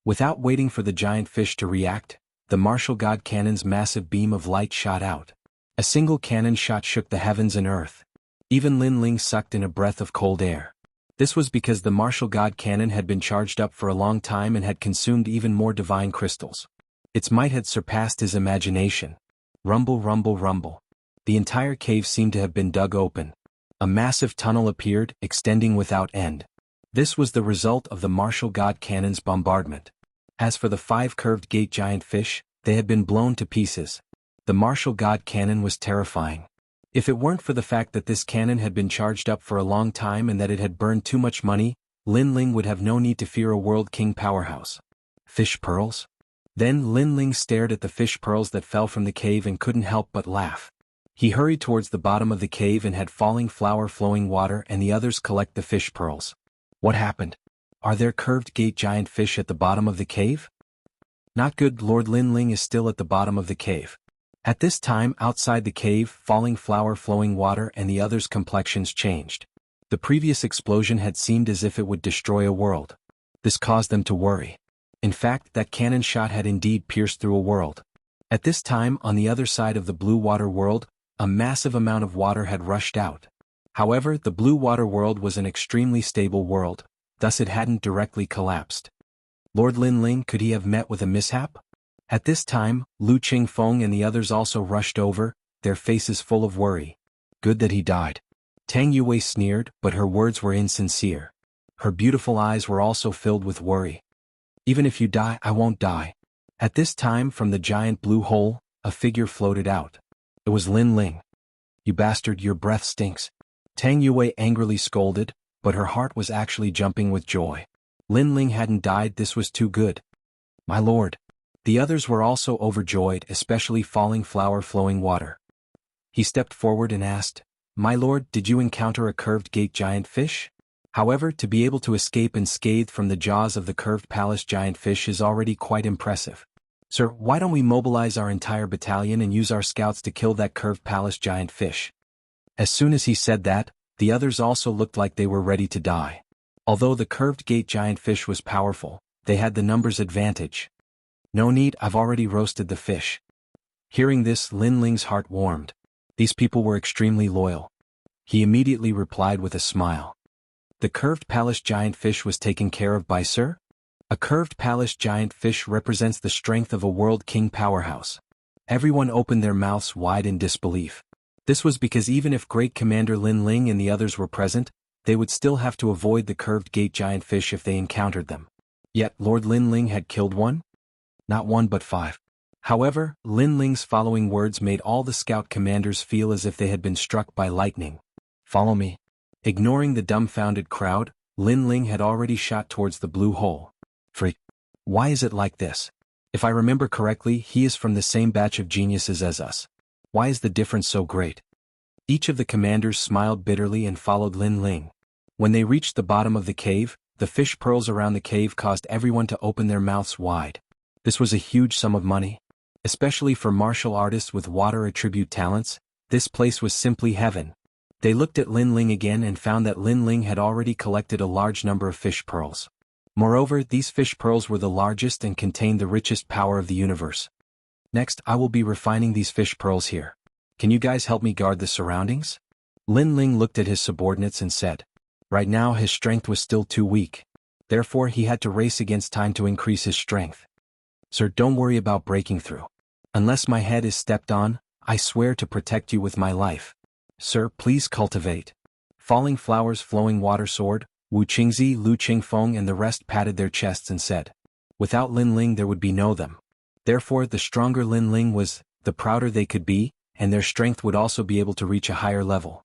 Without waiting for the giant fish to react, the martial god cannon's massive beam of light shot out. A single cannon shot shook the heavens and earth. Even Lin Ling sucked in a breath of cold air. This was because the martial god cannon had been charged up for a long time and had consumed even more divine crystals. Its might had surpassed his imagination. Rumble, rumble, rumble. The entire cave seemed to have been dug open. A massive tunnel appeared, extending without end. This was the result of the martial god cannon's bombardment. As for the 5 curved gate giant fish, they had been blown to pieces. The martial god cannon was terrifying. If it weren't for the fact that this cannon had been charged up for a long time and that it had burned too much money, Lin Ling would have no need to fear a World King powerhouse. Fish pearls? Then Lin Ling stared at the fish pearls that fell from the cave and couldn't help but laugh. He hurried towards the bottom of the cave and had falling flower flowing water and the others collect the fish pearls. What happened? Are there curved gate giant fish at the bottom of the cave? Not good. Lord Lin Ling is still at the bottom of the cave. At this time outside the cave, falling flower flowing water and the others' complexions changed. The previous explosion had seemed as if it would destroy a world. This caused them to worry. In fact, that cannon shot had indeed pierced through a world. At this time, on the other side of the blue water world, a massive amount of water had rushed out. However, the blue water world was an extremely stable world, thus it hadn't directly collapsed. Lord Lin Ling, could he have met with a mishap? At this time, Lu Qingfeng and the others also rushed over, their faces full of worry. Good that he died. Tang Yue sneered, but her words were insincere. Her beautiful eyes were also filled with worry. Even if you die, I won't die. At this time, from the giant blue hole, a figure floated out. It was Lin Ling. You bastard, your breath stinks. Tang Yue angrily scolded, but her heart was actually jumping with joy. Lin Ling hadn't died. This was too good. My lord. The others were also overjoyed, especially falling flower flowing water. He stepped forward and asked, My lord, did you encounter a curved gate giant fish? However, to be able to escape unscathed from the jaws of the curved palace giant fish is already quite impressive. Sir, why don't we mobilize our entire battalion and use our scouts to kill that curved palace giant fish? As soon as he said that, the others also looked like they were ready to die. Although the curved gate giant fish was powerful, they had the numbers advantage. No need, I've already roasted the fish. Hearing this, Lin Ling's heart warmed. These people were extremely loyal. He immediately replied with a smile. The curved palace giant fish was taken care of by Sir? A curved palace giant fish represents the strength of a world king powerhouse. Everyone opened their mouths wide in disbelief. This was because even if Great Commander Lin Ling and the others were present, they would still have to avoid the curved gate giant fish if they encountered them. Yet Lord Lin Ling had killed one? Not one but 5. However, Lin Ling's following words made all the scout commanders feel as if they had been struck by lightning. Follow me. Ignoring the dumbfounded crowd, Lin Ling had already shot towards the blue hole. Freak. Why is it like this? If I remember correctly, he is from the same batch of geniuses as us. Why is the difference so great? Each of the commanders smiled bitterly and followed Lin Ling. When they reached the bottom of the cave, the fish pearls around the cave caused everyone to open their mouths wide. This was a huge sum of money. Especially for martial artists with water attribute talents, this place was simply heaven. They looked at Lin Ling again and found that Lin Ling had already collected a large number of fish pearls. Moreover, these fish pearls were the largest and contained the richest power of the universe. Next, I will be refining these fish pearls here. Can you guys help me guard the surroundings? Lin Ling looked at his subordinates and said. Right now his strength was still too weak. Therefore he had to race against time to increase his strength. Sir, don't worry about breaking through. Unless my head is stepped on, I swear to protect you with my life. Sir, please cultivate. Falling Flowers Flowing Water Sword, Wu Qingzi, Lu Qingfeng and the rest patted their chests and said. Without Lin Ling there would be no them. Therefore the stronger Lin Ling was, the prouder they could be, and their strength would also be able to reach a higher level.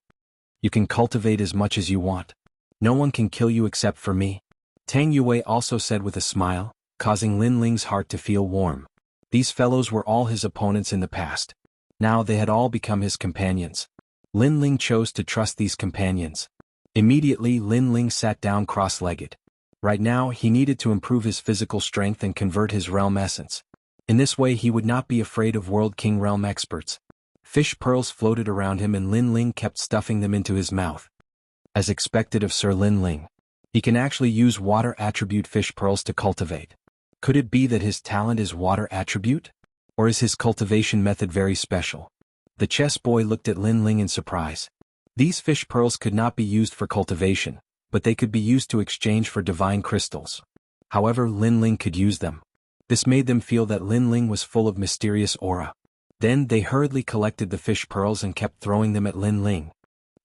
You can cultivate as much as you want. No one can kill you except for me. Tang Yue also said with a smile, causing Lin Ling's heart to feel warm. These fellows were all his opponents in the past. Now they had all become his companions. Lin Ling chose to trust these companions. Immediately Lin Ling sat down cross-legged. Right now he needed to improve his physical strength and convert his realm essence. In this way he would not be afraid of World King realm experts. Fish pearls floated around him and Lin Ling kept stuffing them into his mouth. As expected of Sir Lin Ling, he can actually use water attribute fish pearls to cultivate. Could it be that his talent is water attribute? Or is his cultivation method very special? The chess boy looked at Lin Ling in surprise. These fish pearls could not be used for cultivation, but they could be used to exchange for divine crystals. However, Lin Ling could use them. This made them feel that Lin Ling was full of mysterious aura. Then they hurriedly collected the fish pearls and kept throwing them at Lin Ling.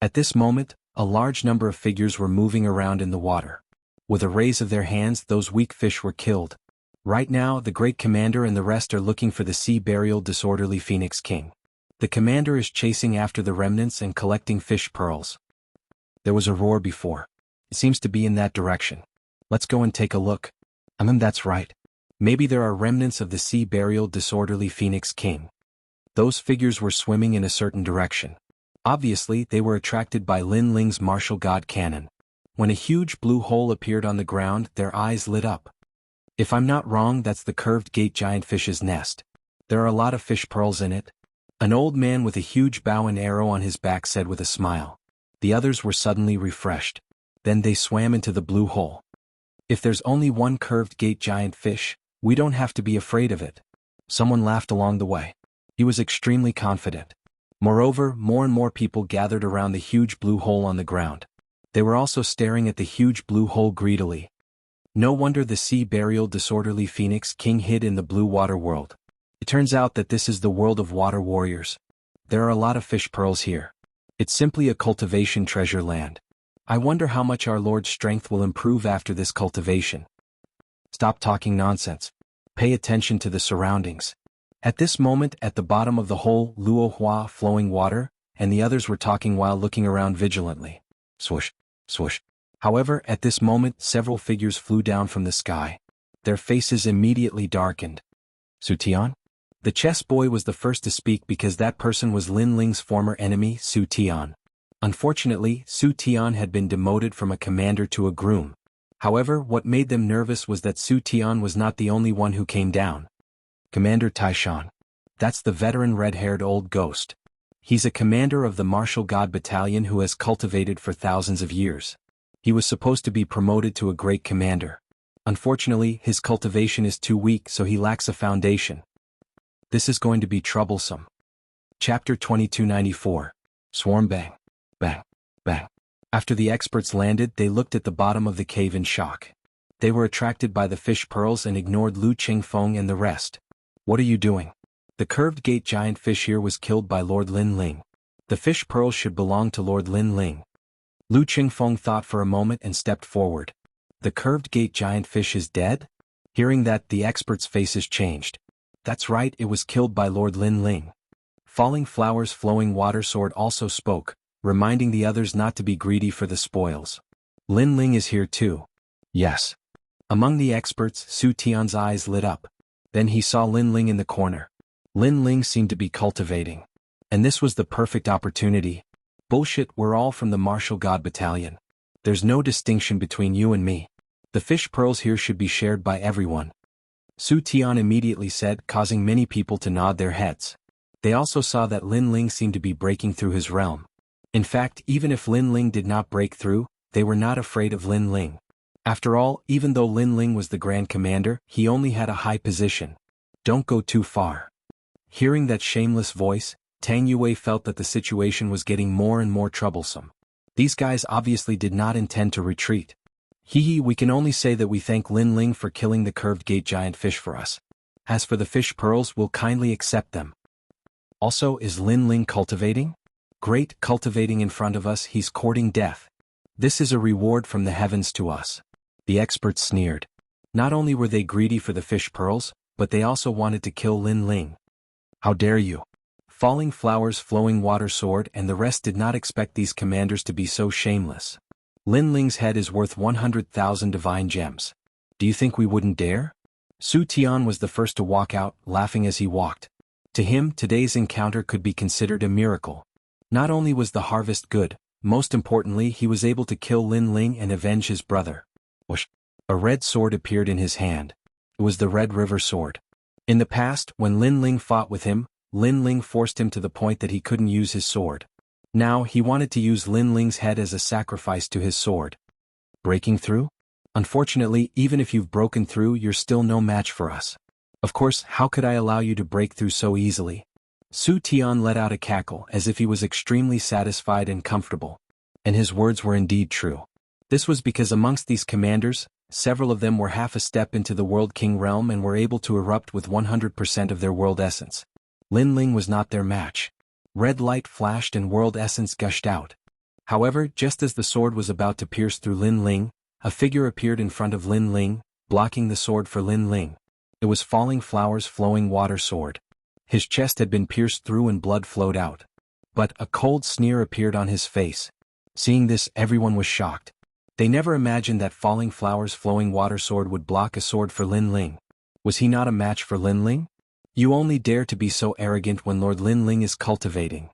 At this moment, a large number of figures were moving around in the water. With a raise of their hands, those weak fish were killed. Right now, the great commander and the rest are looking for the sea-burial disorderly Phoenix King. The commander is chasing after the remnants and collecting fish pearls. There was a roar before. It seems to be in that direction. Let's go and take a look. That's right. Maybe there are remnants of the sea-burial disorderly Phoenix King. Those figures were swimming in a certain direction. Obviously, they were attracted by Lin Ling's martial god cannon. When a huge blue hole appeared on the ground, their eyes lit up. If I'm not wrong, that's the curved gate giant fish's nest. There are a lot of fish pearls in it. An old man with a huge bow and arrow on his back said with a smile. The others were suddenly refreshed. Then they swam into the blue hole. If there's only one curved gate giant fish, we don't have to be afraid of it. Someone laughed along the way. He was extremely confident. Moreover, more and more people gathered around the huge blue hole on the ground. They were also staring at the huge blue hole greedily. No wonder the sea-burial disorderly Phoenix King hid in the blue water world. It turns out that this is the world of water warriors. There are a lot of fish pearls here. It's simply a cultivation treasure land. I wonder how much our Lord's strength will improve after this cultivation. Stop talking nonsense. Pay attention to the surroundings. At this moment, at the bottom of the hole, Luo Hua flowing water, and the others were talking while looking around vigilantly. Swoosh, swoosh. However, at this moment, several figures flew down from the sky. Their faces immediately darkened. Su Tian? The chess boy was the first to speak because that person was Lin Ling's former enemy, Su Tian. Unfortunately, Su Tian had been demoted from a commander to a groom. However, what made them nervous was that Su Tian was not the only one who came down. Commander Taishan. That's the veteran red-haired old ghost. He's a commander of the martial god battalion who has cultivated for thousands of years. He was supposed to be promoted to a great commander. Unfortunately, his cultivation is too weak, so he lacks a foundation. This is going to be troublesome. Chapter 2294. Swarm bang. Bang. Bang. After the experts landed, they looked at the bottom of the cave in shock. They were attracted by the fish pearls and ignored Lu Qingfeng and the rest. What are you doing? The curved gate giant fish here was killed by Lord Lin Ling. The fish pearls should belong to Lord Lin Ling. Lu Qingfeng thought for a moment and stepped forward. The curved gate giant fish is dead? Hearing that, the experts' faces changed. That's right, it was killed by Lord Lin Ling. Falling Flowers Flowing Water Sword also spoke, reminding the others not to be greedy for the spoils. Lin Ling is here too. Yes. Among the experts, Su Tian's eyes lit up. Then he saw Lin Ling in the corner. Lin Ling seemed to be cultivating. And this was the perfect opportunity. Bullshit, we're all from the martial god battalion. There's no distinction between you and me. The fish pearls here should be shared by everyone. Su Tian immediately said, causing many people to nod their heads. They also saw that Lin Ling seemed to be breaking through his realm. In fact, even if Lin Ling did not break through, they were not afraid of Lin Ling. After all, even though Lin Ling was the Grand Commander, he only had a high position. Don't go too far. Hearing that shameless voice, Tang Yue felt that the situation was getting more and more troublesome. These guys obviously did not intend to retreat. We can only say that we thank Lin Ling for killing the curved gate giant fish for us. As for the fish pearls, we'll kindly accept them. Also, is Lin Ling cultivating? Great, cultivating in front of us, he's courting death. This is a reward from the heavens to us. The experts sneered. Not only were they greedy for the fish pearls, but they also wanted to kill Lin Ling. How dare you? Falling Flowers, Flowing Water Sword and the rest did not expect these commanders to be so shameless. Lin Ling's head is worth 100,000 divine gems. Do you think we wouldn't dare? Su Tian was the first to walk out, laughing as he walked. To him, today's encounter could be considered a miracle. Not only was the harvest good, most importantly he was able to kill Lin Ling and avenge his brother. Whoosh! A red sword appeared in his hand. It was the Red River Sword. In the past, when Lin Ling fought with him, Lin Ling forced him to the point that he couldn't use his sword. Now he wanted to use Lin Ling's head as a sacrifice to his sword. Breaking through? Unfortunately, even if you've broken through, you're still no match for us. Of course, how could I allow you to break through so easily? Su Tian let out a cackle as if he was extremely satisfied and comfortable. And his words were indeed true. This was because amongst these commanders, several of them were half a step into the World King realm and were able to erupt with 100% of their world essence. Lin Ling was not their match. Red light flashed and world essence gushed out. However, just as the sword was about to pierce through Lin Ling, a figure appeared in front of Lin Ling, blocking the sword for Lin Ling. It was Falling Flowers, Flowing Water Sword. His chest had been pierced through and blood flowed out. But a cold sneer appeared on his face. Seeing this, everyone was shocked. They never imagined that Falling Flowers, Flowing Water Sword would block a sword for Lin Ling. Was he not a match for Lin Ling? You only dare to be so arrogant when Lord Lin Ling is cultivating.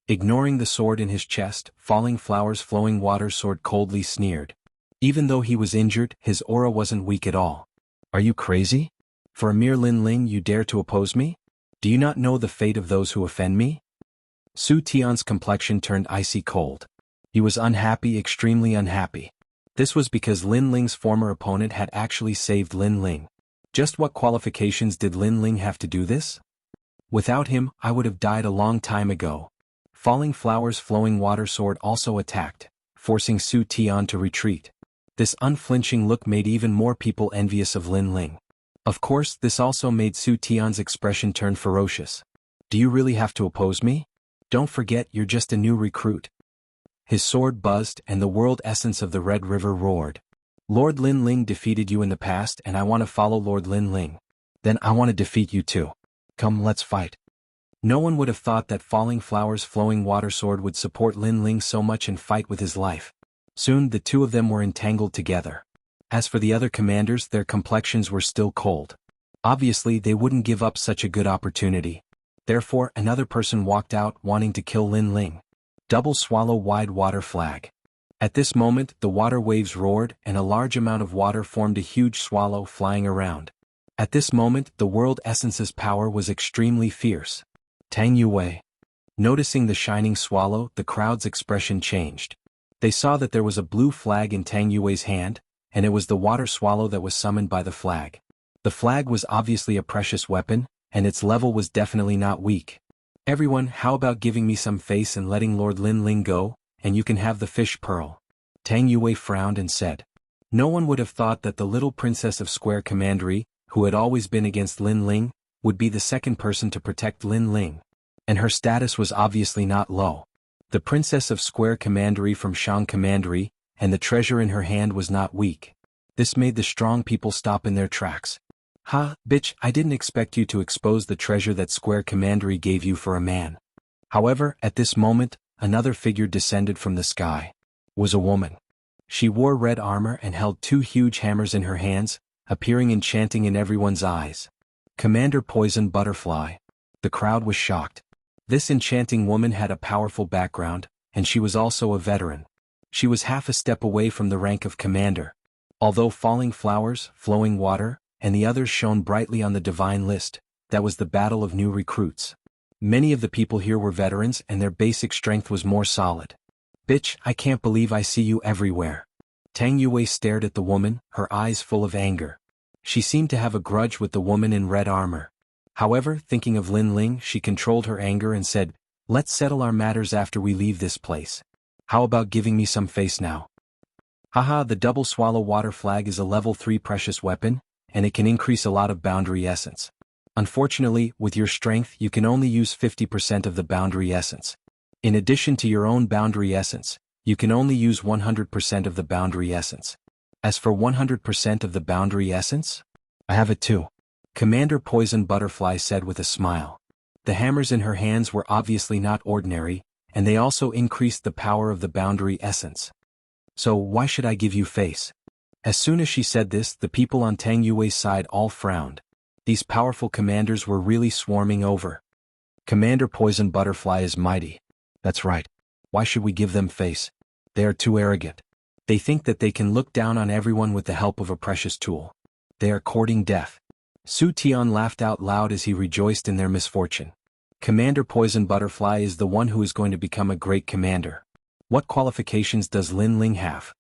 Ignoring the sword in his chest, Falling Flowers, Flowing Water Sword coldly sneered. Even though he was injured, his aura wasn't weak at all. Are you crazy? For a mere Lin Ling you dare to oppose me? Do you not know the fate of those who offend me? Su Tian's complexion turned icy cold. He was unhappy, extremely unhappy. This was because Lin Ling's former opponent had actually saved Lin Ling. Just what qualifications did Lin Ling have to do this? Without him, I would have died a long time ago. Falling Flowers, Flowing Water Sword also attacked, forcing Su Tian to retreat. This unflinching look made even more people envious of Lin Ling. Of course, this also made Su Tian's expression turn ferocious. Do you really have to oppose me? Don't forget you're just a new recruit. His sword buzzed and the world essence of the Red River roared. Lord Lin Ling defeated you in the past and I want to follow Lord Lin Ling. Then I want to defeat you too. Come, let's fight. No one would have thought that Falling Flowers, Flowing Water Sword would support Lin Ling so much and fight with his life. Soon the two of them were entangled together. As for the other commanders, their complexions were still cold. Obviously they wouldn't give up such a good opportunity. Therefore another person walked out wanting to kill Lin Ling. Double Swallow Wide Water Flag. At this moment the water waves roared and a large amount of water formed a huge swallow flying around. At this moment the world essence's power was extremely fierce. Tang Yue. Noticing the shining swallow, the crowd's expression changed. They saw that there was a blue flag in Tang Yue's hand, and it was the water swallow that was summoned by the flag. The flag was obviously a precious weapon, and its level was definitely not weak. Everyone, how about giving me some face and letting Lord Lin Ling go, and you can have the fish pearl. Tang Yue frowned and said. No one would have thought that the little princess of Square Commandery, who had always been against Lin Ling, would be the second person to protect Lin Ling. And her status was obviously not low. The princess of Square Commandery from Shang Commandery, and the treasure in her hand was not weak. This made the strong people stop in their tracks. Ha, bitch, I didn't expect you to expose the treasure that Square Commandery gave you for a man. However, at this moment, another figure descended from the sky. It was a woman. She wore red armor and held two huge hammers in her hands, appearing enchanting in everyone's eyes. Commander Poison Butterfly. The crowd was shocked. This enchanting woman had a powerful background, and she was also a veteran. She was half a step away from the rank of commander. Although Falling Flowers, Flowing Water, and the others shone brightly on the divine list. That was the battle of new recruits. Many of the people here were veterans and their basic strength was more solid. Bitch, I can't believe I see you everywhere. Tang Yue stared at the woman, her eyes full of anger. She seemed to have a grudge with the woman in red armor. However, thinking of Lin Ling, she controlled her anger and said, "Let's settle our matters after we leave this place. How about giving me some face now?" Haha, the double swallow water flag is a level 3 precious weapon, and it can increase a lot of boundary essence. Unfortunately, with your strength you can only use 50% of the boundary essence. In addition to your own boundary essence, you can only use 100% of the boundary essence. As for 100% of the boundary essence, I have it too. Commander Poison Butterfly said with a smile. The hammers in her hands were obviously not ordinary, and they also increased the power of the boundary essence. So why should I give you face? As soon as she said this, the people on Tang Yue's side all frowned. These powerful commanders were really swarming over. Commander Poison Butterfly is mighty. That's right. Why should we give them face? They are too arrogant. They think that they can look down on everyone with the help of a precious tool. They are courting death. Su Tian laughed out loud as he rejoiced in their misfortune. Commander Poison Butterfly is the one who is going to become a great commander. What qualifications does Lin Ling have?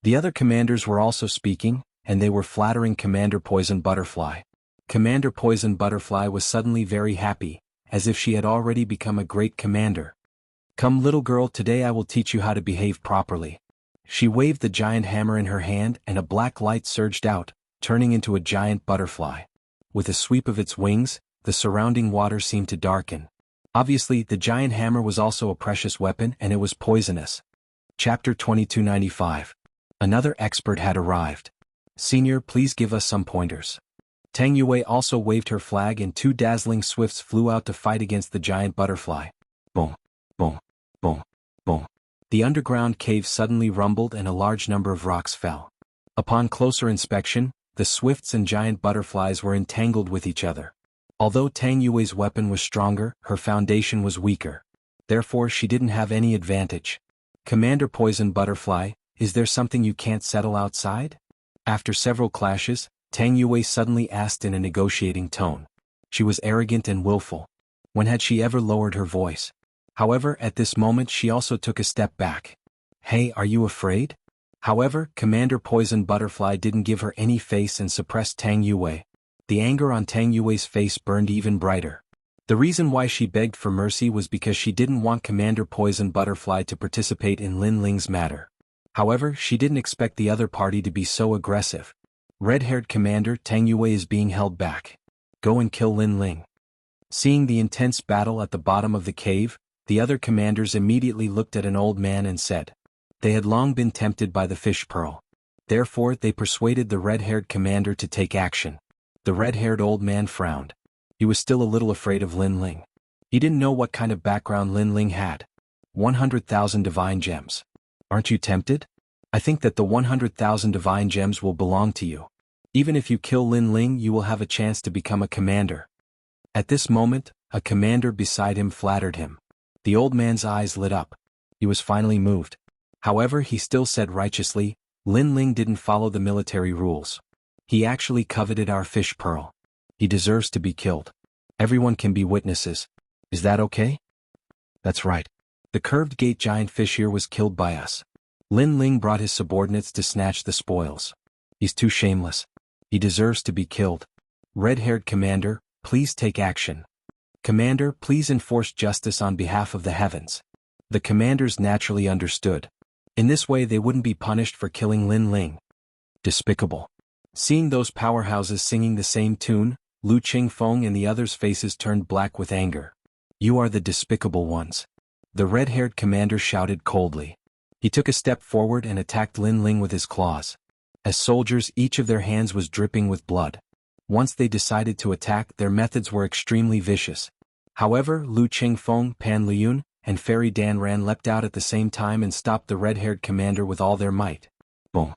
The other commanders were also speaking, and they were flattering Commander Poison Butterfly. Commander Poison Butterfly was suddenly very happy, as if she had already become a great commander. Come little girl, today I will teach you how to behave properly. She waved the giant hammer in her hand and a black light surged out, turning into a giant butterfly. With a sweep of its wings, the surrounding water seemed to darken. Obviously, the giant hammer was also a precious weapon and it was poisonous. Chapter 2295. Another expert had arrived. Senior, please give us some pointers. Tang Yue also waved her flag and 2 dazzling swifts flew out to fight against the giant butterfly. Boom, boom, boom, boom. The underground cave suddenly rumbled and a large number of rocks fell. Upon closer inspection, the swifts and giant butterflies were entangled with each other. Although Tang Yue's weapon was stronger, her foundation was weaker. Therefore she didn't have any advantage. Commander Poison Butterfly, is there something you can't settle outside? After several clashes, Tang Yue suddenly asked in a negotiating tone. She was arrogant and willful. When had she ever lowered her voice? However, at this moment she also took a step back. Hey, are you afraid? However, Commander Poison Butterfly didn't give her any face and suppressed Tang Yue. The anger on Tang Yue's face burned even brighter. The reason why she begged for mercy was because she didn't want Commander Poison Butterfly to participate in Lin Ling's matter. However, she didn't expect the other party to be so aggressive. Red-haired Commander Tang Yue is being held back. Go and kill Lin Ling. Seeing the intense battle at the bottom of the cave, the other commanders immediately looked at an old man and said. They had long been tempted by the fish pearl. Therefore, they persuaded the red-haired commander to take action. The red-haired old man frowned. He was still a little afraid of Lin Ling. He didn't know what kind of background Lin Ling had. 100,000 divine gems. Aren't you tempted? I think that the 100,000 divine gems will belong to you. Even if you kill Lin Ling, you will have a chance to become a commander. At this moment, a commander beside him flattered him. The old man's eyes lit up. He was finally moved. However, he still said righteously, Lin Ling didn't follow the military rules. He actually coveted our fish pearl. He deserves to be killed. Everyone can be witnesses. Is that okay? That's right. The curved gate giant fish here was killed by us. Lin Ling brought his subordinates to snatch the spoils. He's too shameless. He deserves to be killed. Red-haired commander, please take action. Commander, please enforce justice on behalf of the heavens. The commanders naturally understood. In this way they wouldn't be punished for killing Lin Ling. Despicable. Seeing those powerhouses singing the same tune, Lu Qingfeng and the others' faces turned black with anger. You are the despicable ones. The red-haired commander shouted coldly. He took a step forward and attacked Lin Ling with his claws. As soldiers, each of their hands was dripping with blood. Once they decided to attack, their methods were extremely vicious. However, Lu Qingfeng, Pan Liyun, and Fairy Danran leapt out at the same time and stopped the red-haired commander with all their might. Boom.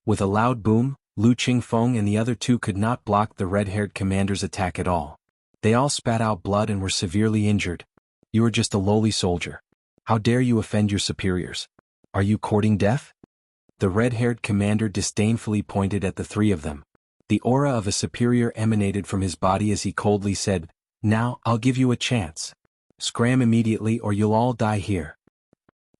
With a loud boom, Lu Qingfeng and the other 2 could not block the red-haired commander's attack at all. They all spat out blood and were severely injured. You are just a lowly soldier. How dare you offend your superiors? Are you courting death? The red-haired commander disdainfully pointed at the 3 of them. The aura of a superior emanated from his body as he coldly said, "Now, I'll give you a chance. Scram immediately or you'll all die here.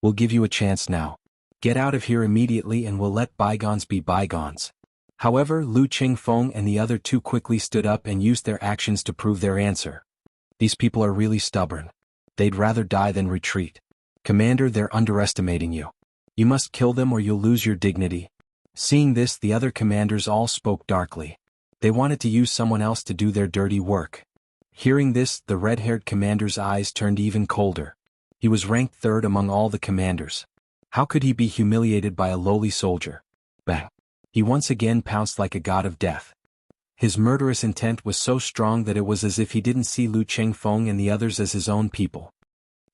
We'll give you a chance now. Get out of here immediately and we'll let bygones be bygones." However, Lu Qingfeng and the other two quickly stood up and used their actions to prove their answer. These people are really stubborn. They'd rather die than retreat. Commander, they're underestimating you. You must kill them or you'll lose your dignity. Seeing this, the other commanders all spoke darkly. They wanted to use someone else to do their dirty work. Hearing this, the red-haired commander's eyes turned even colder. He was ranked third among all the commanders. How could he be humiliated by a lowly soldier? Bang! He once again pounced like a god of death. His murderous intent was so strong that it was as if he didn't see Lu Qingfeng and the others as his own people.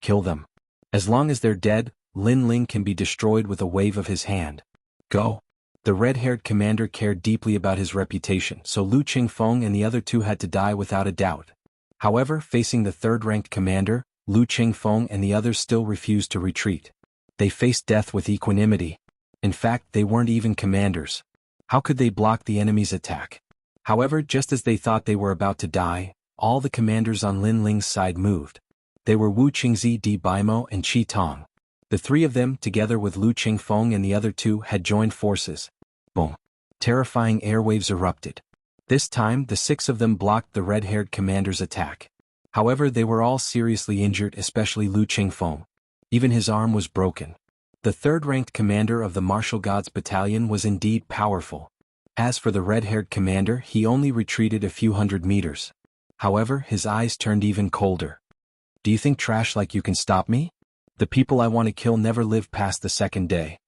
Kill them. As long as they're dead, Lin Ling can be destroyed with a wave of his hand. Go. The red-haired commander cared deeply about his reputation, so Lu Qingfeng and the other two had to die without a doubt. However, facing the third-ranked commander, Lu Qingfeng and the others still refused to retreat. They faced death with equanimity. In fact, they weren't even commanders. How could they block the enemy's attack? However, just as they thought they were about to die, all the commanders on Lin Ling's side moved. They were Wu Qingzi, Di Baimo, and Qi Tong. The three of them, together with Lu Qingfeng and the other two, had joined forces. Boom! Terrifying airwaves erupted. This time, the six of them blocked the red-haired commander's attack. However, they were all seriously injured, especially Lu Qingfeng. Even his arm was broken. The third-ranked commander of the Martial Gods Battalion was indeed powerful. As for the red-haired commander, he only retreated a few hundred meters. However, his eyes turned even colder. Do you think trash like you can stop me? The people I want to kill never live past the second day.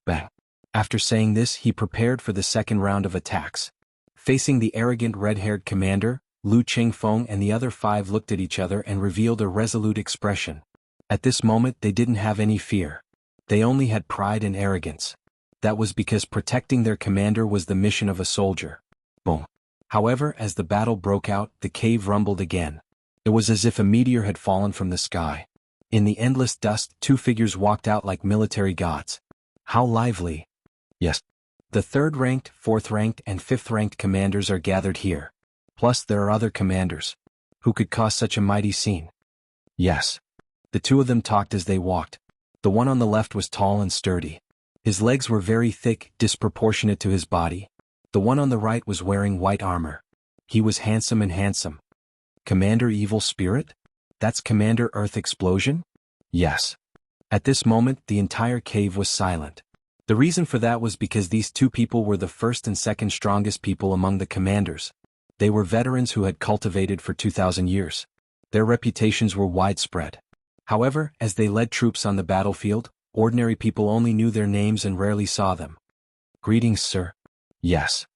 Bang. After saying this, he prepared for the second round of attacks. Facing the arrogant red-haired commander, Lu Qingfeng and the other five looked at each other and revealed a resolute expression. At this moment, they didn't have any fear. They only had pride and arrogance. That was because protecting their commander was the mission of a soldier. Boom. However, as the battle broke out, the cave rumbled again. It was as if a meteor had fallen from the sky. In the endless dust, two figures walked out like military gods. How lively! Yes. The third-ranked, fourth-ranked, and fifth-ranked commanders are gathered here. Plus, there are other commanders. Who could cause such a mighty scene? Yes. The two of them talked as they walked. The one on the left was tall and sturdy. His legs were very thick, disproportionate to his body. The one on the right was wearing white armor. He was handsome and handsome. Commander Evil Spirit? That's Commander Earth Explosion? Yes. At this moment, the entire cave was silent. The reason for that was because these two people were the first and second strongest people among the commanders. They were veterans who had cultivated for 2,000 years. Their reputations were widespread. However, as they led troops on the battlefield, ordinary people only knew their names and rarely saw them. Greetings, sir. Yes.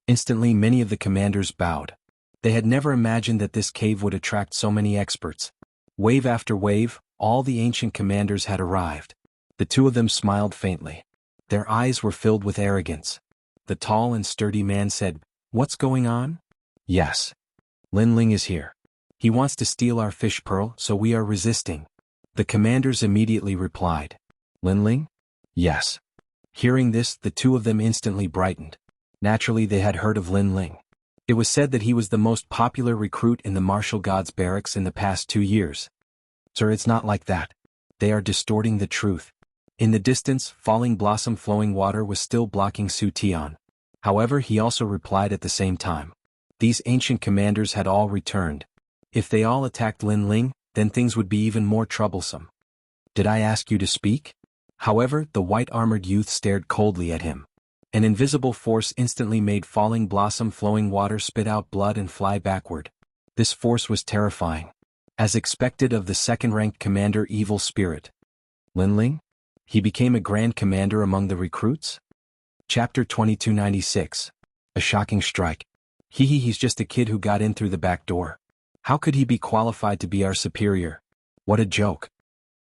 Instantly, many of the commanders bowed. They had never imagined that this cave would attract so many experts. Wave after wave, all the ancient commanders had arrived. The two of them smiled faintly. Their eyes were filled with arrogance. The tall and sturdy man said, "What's going on?" "Yes. Lin Ling is here. He wants to steal our fish pearl, so we are resisting." The commanders immediately replied. "Lin Ling?" "Yes." Hearing this, the two of them instantly brightened. Naturally, they had heard of Lin Ling. It was said that he was the most popular recruit in the Martial Gods barracks in the past 2 years. Sir, it's not like that. They are distorting the truth. In the distance, falling blossom flowing water was still blocking Su Tian. However, he also replied at the same time. These ancient commanders had all returned. If they all attacked Lin Ling, then things would be even more troublesome. "Did I ask you to speak?" However, the white-armored youth stared coldly at him. An invisible force instantly made falling blossom flowing water spit out blood and fly backward. This force was terrifying. As expected of the second-ranked commander Evil Spirit. Lin Ling? He became a grand commander among the recruits? Chapter 2296. A shocking strike. He's just a kid who got in through the back door. How could he be qualified to be our superior? What a joke.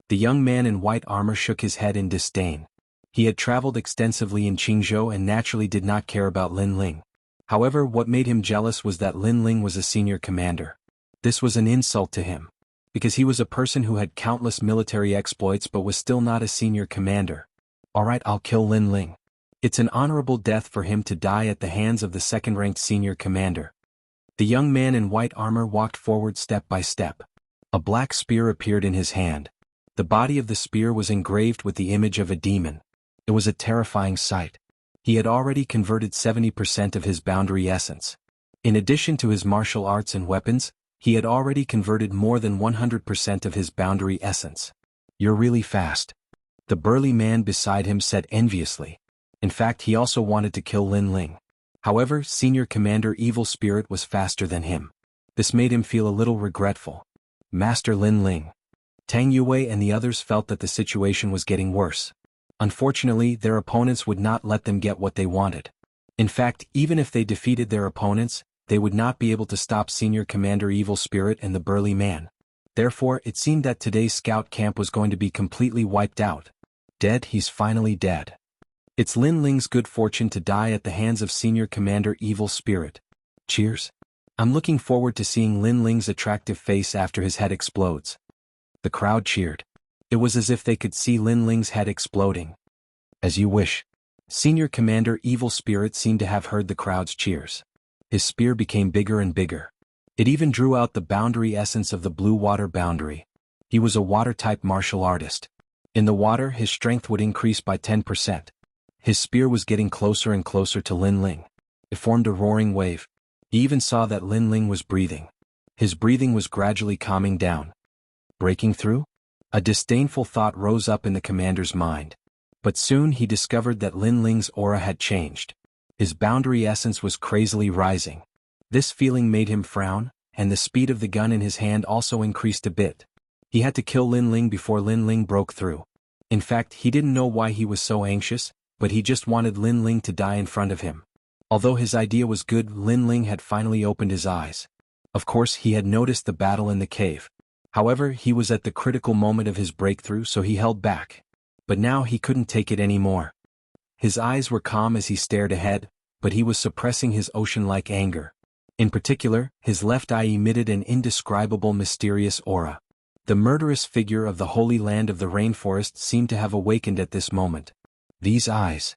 The young man in white armor shook his head in disdain. He had traveled extensively in Qingzhou and naturally did not care about Lin Ling. However, what made him jealous was that Lin Ling was a senior commander. This was an insult to him. Because he was a person who had countless military exploits but was still not a senior commander. Alright, I'll kill Lin Ling. It's an honorable death for him to die at the hands of the second-ranked senior commander. The young man in white armor walked forward step by step. A black spear appeared in his hand. The body of the spear was engraved with the image of a demon. It was a terrifying sight. He had already converted 70% of his boundary essence. In addition to his martial arts and weapons, he had already converted more than 100% of his boundary essence. You're really fast. The burly man beside him said enviously. In fact, he also wanted to kill Lin Ling. However, Senior Commander Evil Spirit was faster than him. This made him feel a little regretful. Master Lin Ling. Tang Yue and the others felt that the situation was getting worse. Unfortunately, their opponents would not let them get what they wanted. In fact, even if they defeated their opponents, they would not be able to stop Senior Commander Evil Spirit and the burly man. Therefore, it seemed that today's scout camp was going to be completely wiped out. Dead, he's finally dead. It's Lin Ling's good fortune to die at the hands of Senior Commander Evil Spirit. Cheers. I'm looking forward to seeing Lin Ling's attractive face after his head explodes. The crowd cheered. It was as if they could see Lin Ling's head exploding. As you wish. Senior Commander Evil Spirit seemed to have heard the crowd's cheers. His spear became bigger and bigger. It even drew out the boundary essence of the blue water boundary. He was a water-type martial artist. In the water, his strength would increase by 10%. His spear was getting closer and closer to Lin Ling. It formed a roaring wave. He even saw that Lin Ling was breathing. His breathing was gradually calming down. Breaking through? A disdainful thought rose up in the commander's mind. But soon he discovered that Lin Ling's aura had changed. His boundary essence was crazily rising. This feeling made him frown, and the speed of the gun in his hand also increased a bit. He had to kill Lin Ling before Lin Ling broke through. In fact, he didn't know why he was so anxious, but he just wanted Lin Ling to die in front of him. Although his idea was good, Lin Ling had finally opened his eyes. Of course, he had noticed the battle in the cave. However, he was at the critical moment of his breakthrough, so he held back. But now he couldn't take it anymore. His eyes were calm as he stared ahead, but he was suppressing his ocean-like anger. In particular, his left eye emitted an indescribable mysterious aura. The murderous figure of the holy land of the rainforest seemed to have awakened at this moment. These eyes.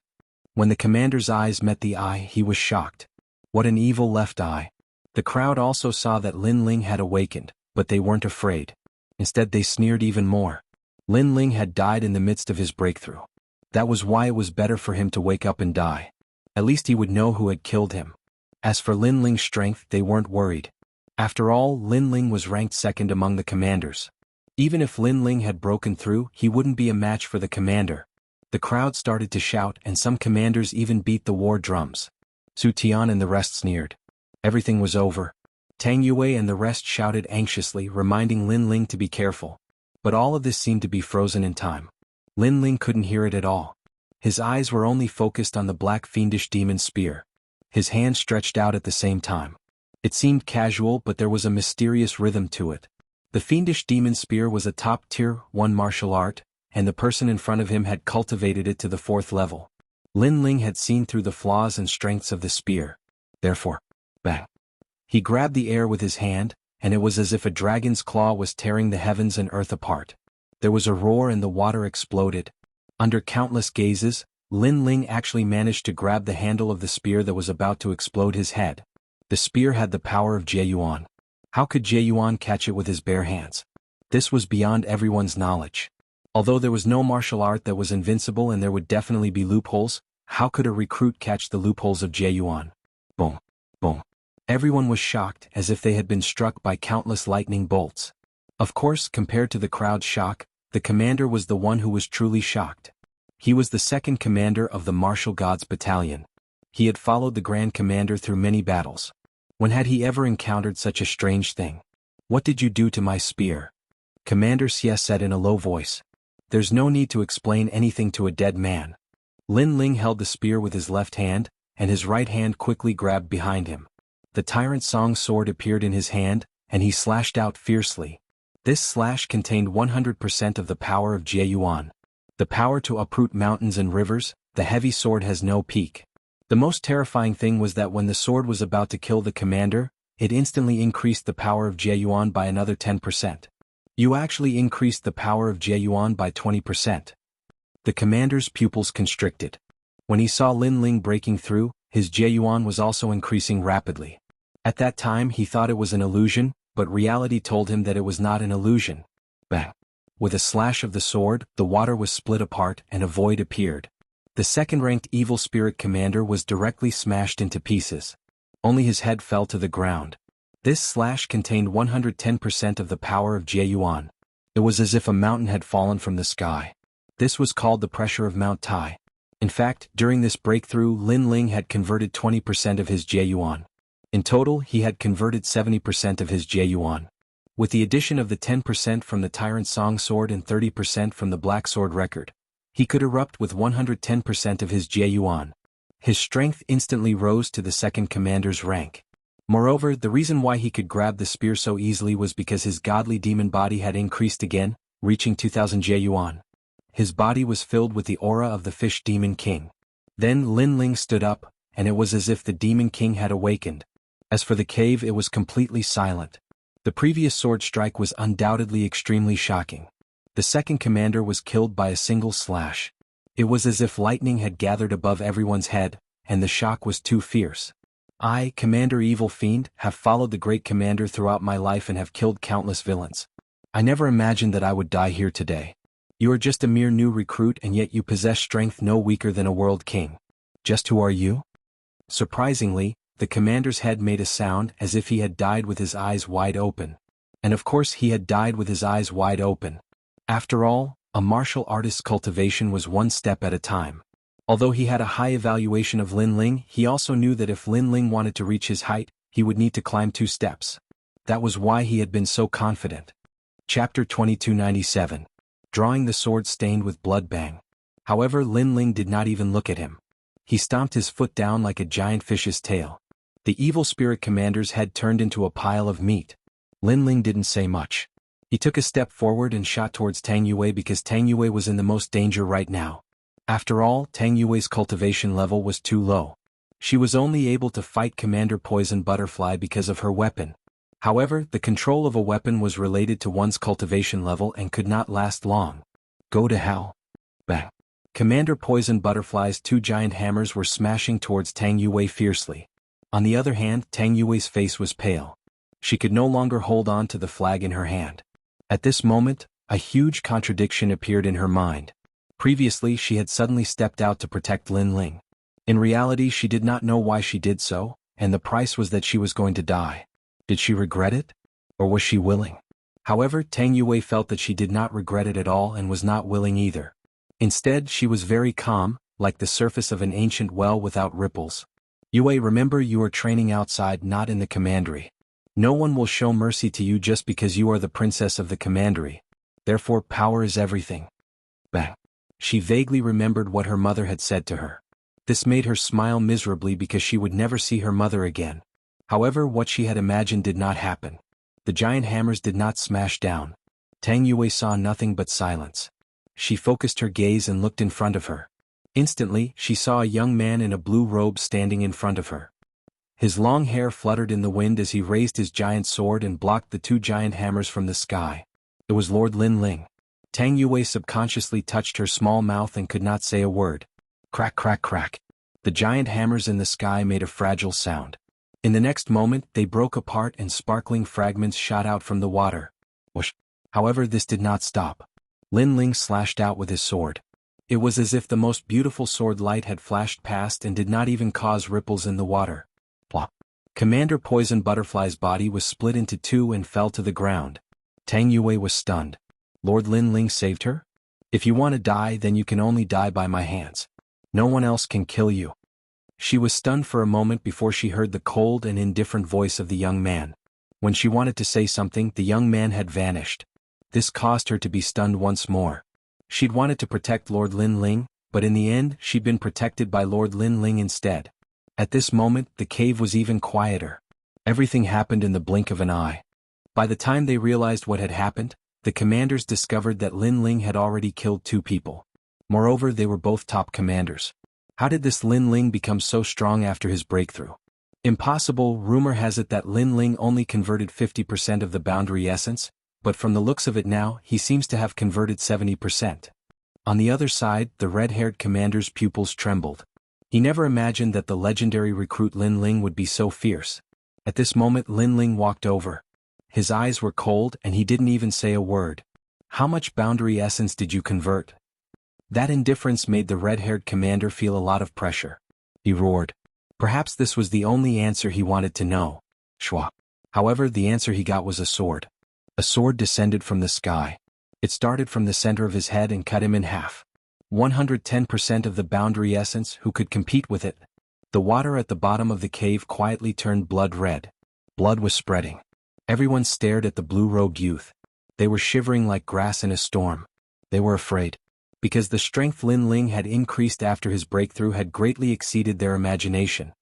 When the commander's eyes met the eye, he was shocked. What an evil left eye. The crowd also saw that Lin Ling had awakened, but they weren't afraid. Instead, they sneered even more. Lin Ling had died in the midst of his breakthrough. That was why it was better for him to wake up and die. At least he would know who had killed him. As for Lin Ling's strength, they weren't worried. After all, Lin Ling was ranked second among the commanders. Even if Lin Ling had broken through, he wouldn't be a match for the commander. The crowd started to shout, and some commanders even beat the war drums. Su Tian and the rest sneered. Everything was over. Tang Yue and the rest shouted anxiously, reminding Lin Ling to be careful. But all of this seemed to be frozen in time. Lin Ling couldn't hear it at all. His eyes were only focused on the black fiendish demon spear. His hand stretched out at the same time. It seemed casual, but there was a mysterious rhythm to it. The fiendish demon spear was a top-tier 1 martial art, and the person in front of him had cultivated it to the 4th level. Lin Ling had seen through the flaws and strengths of the spear. Therefore, bang. He grabbed the air with his hand, and it was as if a dragon's claw was tearing the heavens and earth apart. There was a roar and the water exploded. Under countless gazes, Lin Ling actually managed to grab the handle of the spear that was about to explode his head. The spear had the power of Jieyuan. How could Jieyuan catch it with his bare hands? This was beyond everyone's knowledge. Although there was no martial art that was invincible and there would definitely be loopholes, how could a recruit catch the loopholes of Jieyuan? Boom. Boom. Everyone was shocked, as if they had been struck by countless lightning bolts. Of course, compared to the crowd's shock, the commander was the one who was truly shocked. He was the second commander of the Martial Gods Battalion. He had followed the Grand Commander through many battles. When had he ever encountered such a strange thing? What did you do to my spear? Commander Xie said in a low voice. There's no need to explain anything to a dead man. Lin Ling held the spear with his left hand, and his right hand quickly grabbed behind him. The Tyrant Song's sword appeared in his hand, and he slashed out fiercely. This slash contained 100% of the power of Jieyuan. The power to uproot mountains and rivers. The heavy sword has no peak. The most terrifying thing was that when the sword was about to kill the commander, it instantly increased the power of Jieyuan by another 10%. You actually increased the power of Jieyuan by 20%. The commander's pupils constricted. When he saw Lin Ling breaking through, his Jiayuan was also increasing rapidly. At that time he thought it was an illusion, but reality told him that it was not an illusion. Bang! With a slash of the sword, the water was split apart and a void appeared. The second-ranked evil spirit commander was directly smashed into pieces. Only his head fell to the ground. This slash contained 110% of the power of Jiayuan. It was as if a mountain had fallen from the sky. This was called the pressure of Mount Tai. In fact, during this breakthrough, Lin Ling had converted 20% of his Jiayuan. In total, he had converted 70% of his Jiayuan. With the addition of the 10% from the Tyrant Song Sword and 30% from the Black Sword Record, he could erupt with 110% of his Jiayuan. His strength instantly rose to the second commander's rank. Moreover, the reason why he could grab the spear so easily was because his godly demon body had increased again, reaching 2,000 Jiayuan. His body was filled with the aura of the Fish Demon King. Then Lin Ling stood up, and it was as if the Demon King had awakened. As for the cave, it was completely silent. The previous sword strike was undoubtedly extremely shocking. The second commander was killed by a single slash. It was as if lightning had gathered above everyone's head, and the shock was too fierce. I, Commander Evil Fiend, have followed the great commander throughout my life and have killed countless villains. I never imagined that I would die here today. You are just a mere new recruit and yet you possess strength no weaker than a world king. Just who are you? Surprisingly, the commander's head made a sound as if he had died with his eyes wide open. And of course he had died with his eyes wide open. After all, a martial artist's cultivation was one step at a time. Although he had a high evaluation of Lin Ling, he also knew that if Lin Ling wanted to reach his height, he would need to climb 2 steps. That was why he had been so confident. Chapter 2297. Drawing the sword stained with blood. Bang. However, Lin Ling did not even look at him. He stomped his foot down like a giant fish's tail. The evil spirit commander's head turned into a pile of meat. Lin Ling didn't say much. He took a step forward and shot towards Tang Yue because Tang Yue was in the most danger right now. After all, Tang Yue's cultivation level was too low. She was only able to fight Commander Poison Butterfly because of her weapon. However, the control of a weapon was related to one's cultivation level and could not last long. Go to hell. Bang. Commander Poison Butterfly's 2 giant hammers were smashing towards Tang Yue fiercely. On the other hand, Tang Yue's face was pale. She could no longer hold on to the flag in her hand. At this moment, a huge contradiction appeared in her mind. Previously, she had suddenly stepped out to protect Lin Ling. In reality, she did not know why she did so, and the price was that she was going to die. Did she regret it? Or was she willing? However, Tang Yue felt that she did not regret it at all and was not willing either. Instead, she was very calm, like the surface of an ancient well without ripples. Yue, remember, you are training outside, not in the commandery. No one will show mercy to you just because you are the princess of the commandery. Therefore, power is everything. Bang. She vaguely remembered what her mother had said to her. This made her smile miserably because she would never see her mother again. However, what she had imagined did not happen. The giant hammers did not smash down. Tang Yue saw nothing but silence. She focused her gaze and looked in front of her. Instantly, she saw a young man in a blue robe standing in front of her. His long hair fluttered in the wind as he raised his giant sword and blocked the 2 giant hammers from the sky. It was Lord Lin Ling. Tang Yue subconsciously touched her small mouth and could not say a word. Crack, crack, crack. The giant hammers in the sky made a fragile sound. In the next moment, they broke apart and sparkling fragments shot out from the water. Whoosh. However, this did not stop. Lin Ling slashed out with his sword. It was as if the most beautiful sword light had flashed past and did not even cause ripples in the water. Plop. Commander Poison Butterfly's body was split into 2 and fell to the ground. Tang Yue was stunned. Lord Lin Ling saved her? If you want to die, then you can only die by my hands. No one else can kill you. She was stunned for a moment before she heard the cold and indifferent voice of the young man. When she wanted to say something, the young man had vanished. This caused her to be stunned once more. She'd wanted to protect Lord Lin Ling, but in the end, she'd been protected by Lord Lin Ling instead. At this moment, the cave was even quieter. Everything happened in the blink of an eye. By the time they realized what had happened, the commanders discovered that Lin Ling had already killed 2 people. Moreover, they were both top commanders. How did this Lin Ling become so strong after his breakthrough? Impossible. Rumor has it that Lin Ling only converted 50% of the boundary essence, but from the looks of it now, he seems to have converted 70%. On the other side, the red-haired commander's pupils trembled. He never imagined that the legendary recruit Lin Ling would be so fierce. At this moment Lin Ling walked over. His eyes were cold and he didn't even say a word. How much boundary essence did you convert? That indifference made the red-haired commander feel a lot of pressure. He roared. Perhaps this was the only answer he wanted to know. Shwa. However, the answer he got was a sword. A sword descended from the sky. It started from the center of his head and cut him in half. 110% of the boundary essence who could compete with it. The water at the bottom of the cave quietly turned blood red. Blood was spreading. Everyone stared at the blue-robed youth. They were shivering like grass in a storm. They were afraid. Because the strength Lin Ling had increased after his breakthrough had greatly exceeded their imagination.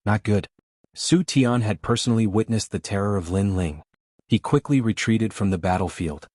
Not good. Su Tian had personally witnessed the terror of Lin Ling. He quickly retreated from the battlefield.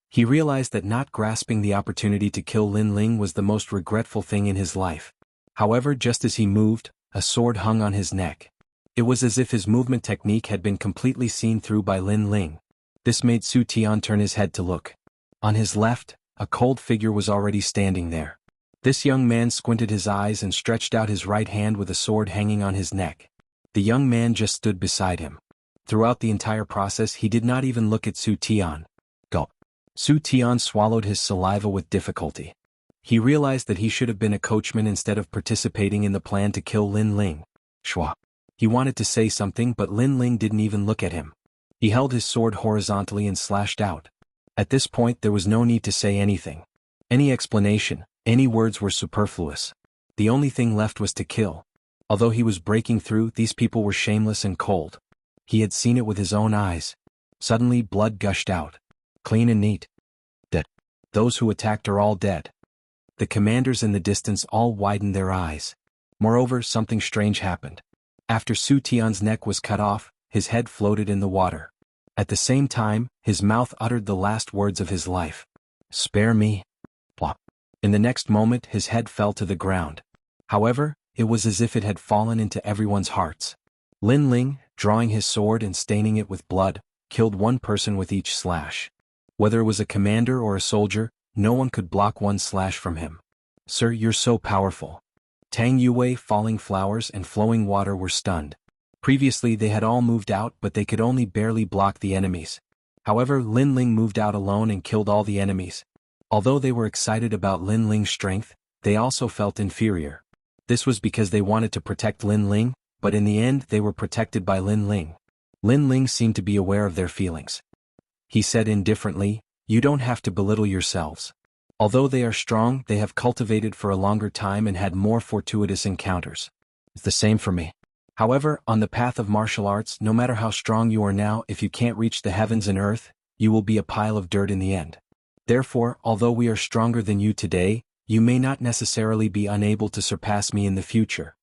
He realized that not grasping the opportunity to kill Lin Ling was the most regretful thing in his life. However, just as he moved, a sword hung on his neck. It was as if his movement technique had been completely seen through by Lin Ling. This made Su Tian turn his head to look. On his left, a cold figure was already standing there. This young man squinted his eyes and stretched out his right hand with a sword hanging on his neck. The young man just stood beside him. Throughout the entire process he did not even look at Su Tian. Gulp. Su Tian swallowed his saliva with difficulty. He realized that he should have been a coachman instead of participating in the plan to kill Lin Ling. Shwa. He wanted to say something but Lin Ling didn't even look at him. He held his sword horizontally and slashed out. At this point there was no need to say anything. Any explanation, any words were superfluous. The only thing left was to kill. Although he was breaking through, these people were shameless and cold. He had seen it with his own eyes. Suddenly blood gushed out. Clean and neat. Dead. Those who attacked are all dead. The commanders in the distance all widened their eyes. Moreover, something strange happened. After Su Tian's neck was cut off, his head floated in the water. At the same time, his mouth uttered the last words of his life. Spare me. Plop. In the next moment his head fell to the ground. However, it was as if it had fallen into everyone's hearts. Lin Ling, drawing his sword and staining it with blood, killed one person with each slash. Whether it was a commander or a soldier, no one could block one slash from him. Sir, you're so powerful. Tang Yue, Falling Flowers and Flowing Water were stunned. Previously they had all moved out but they could only barely block the enemies. However, Lin Ling moved out alone and killed all the enemies. Although they were excited about Lin Ling's strength, they also felt inferior. This was because they wanted to protect Lin Ling, but in the end they were protected by Lin Ling. Lin Ling seemed to be aware of their feelings. He said indifferently, "You don't have to belittle yourselves. Although they are strong, they have cultivated for a longer time and had more fortuitous encounters. It's the same for me. However, on the path of martial arts, no matter how strong you are now, if you can't reach the heavens and earth, you will be a pile of dirt in the end. Therefore, although we are stronger than you today, you may not necessarily be unable to surpass me in the future."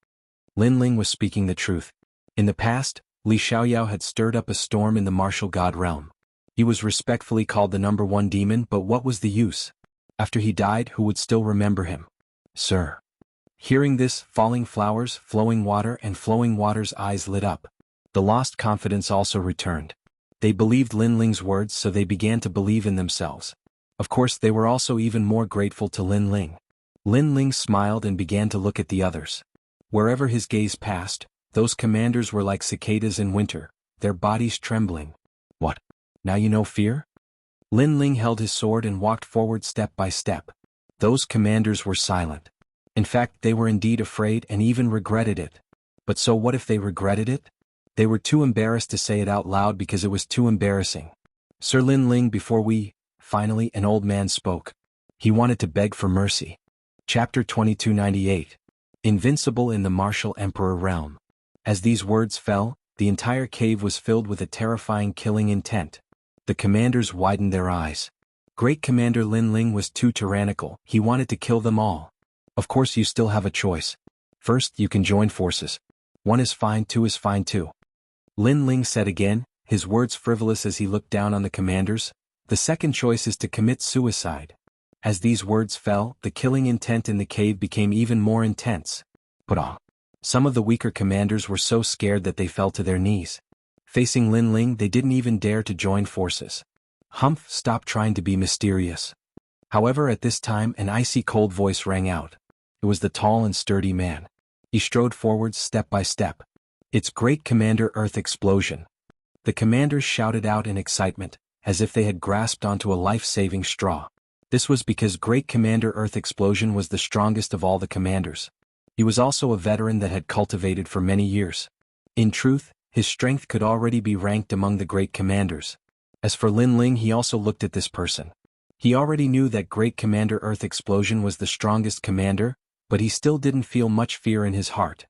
Lin Ling was speaking the truth. In the past, Li Xiaoyao had stirred up a storm in the martial god realm. He was respectfully called the #1 demon, but what was the use? After he died, who would still remember him? Sir. Hearing this, Falling Flowers, Flowing Water and Flowing Water's eyes lit up. The lost confidence also returned. They believed Lin Ling's words, so they began to believe in themselves. Of course, they were also even more grateful to Lin Ling. Lin Ling smiled and began to look at the others. Wherever his gaze passed, those commanders were like cicadas in winter, their bodies trembling. What? Now you know fear? Lin Ling held his sword and walked forward step by step. Those commanders were silent. In fact, they were indeed afraid and even regretted it. But so what if they regretted it? They were too embarrassed to say it out loud because it was too embarrassing. Sir Lin Ling, before we... Finally, an old man spoke. He wanted to beg for mercy. Chapter 2298. Invincible in the Martial Emperor Realm. As these words fell, the entire cave was filled with a terrifying killing intent. The commanders widened their eyes. Great Commander Lin Ling was too tyrannical. He wanted to kill them all. Of course, you still have a choice. First, you can join forces. 1 is fine, 2 is fine too. Lin Ling said again, his words frivolous as he looked down on the commanders. The second choice is to commit suicide. As these words fell, the killing intent in the cave became even more intense. But some of the weaker commanders were so scared that they fell to their knees. Facing Lin Ling, they didn't even dare to join forces. Humph, stop trying to be mysterious. However, at this time, an icy cold voice rang out. It was the tall and sturdy man. He strode forwards step by step. "It's Great Commander Earth Explosion." The commanders shouted out in excitement, as if they had grasped onto a life-saving straw. This was because Great Commander Earth Explosion was the strongest of all the commanders. He was also a veteran that had cultivated for many years. In truth, his strength could already be ranked among the great commanders. As for Lin Ling, he also looked at this person. He already knew that Great Commander Earth Explosion was the strongest commander, but he still didn't feel much fear in his heart.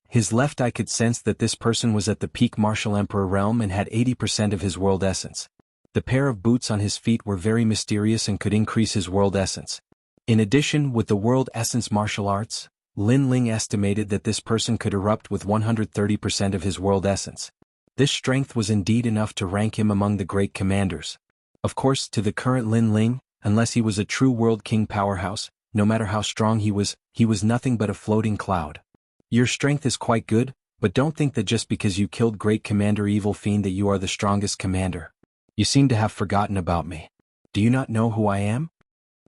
His left eye could sense that this person was at the peak martial emperor realm and had 80% of his world essence. The pair of boots on his feet were very mysterious and could increase his world essence. In addition, with the world essence martial arts, Lin Ling estimated that this person could erupt with 130% of his world essence. This strength was indeed enough to rank him among the great commanders. Of course, to the current Lin Ling, unless he was a true world king powerhouse, no matter how strong he was nothing but a floating cloud. Your strength is quite good, but don't think that just because you killed Great Commander Evil Fiend that you are the strongest commander. You seem to have forgotten about me. Do you not know who I am?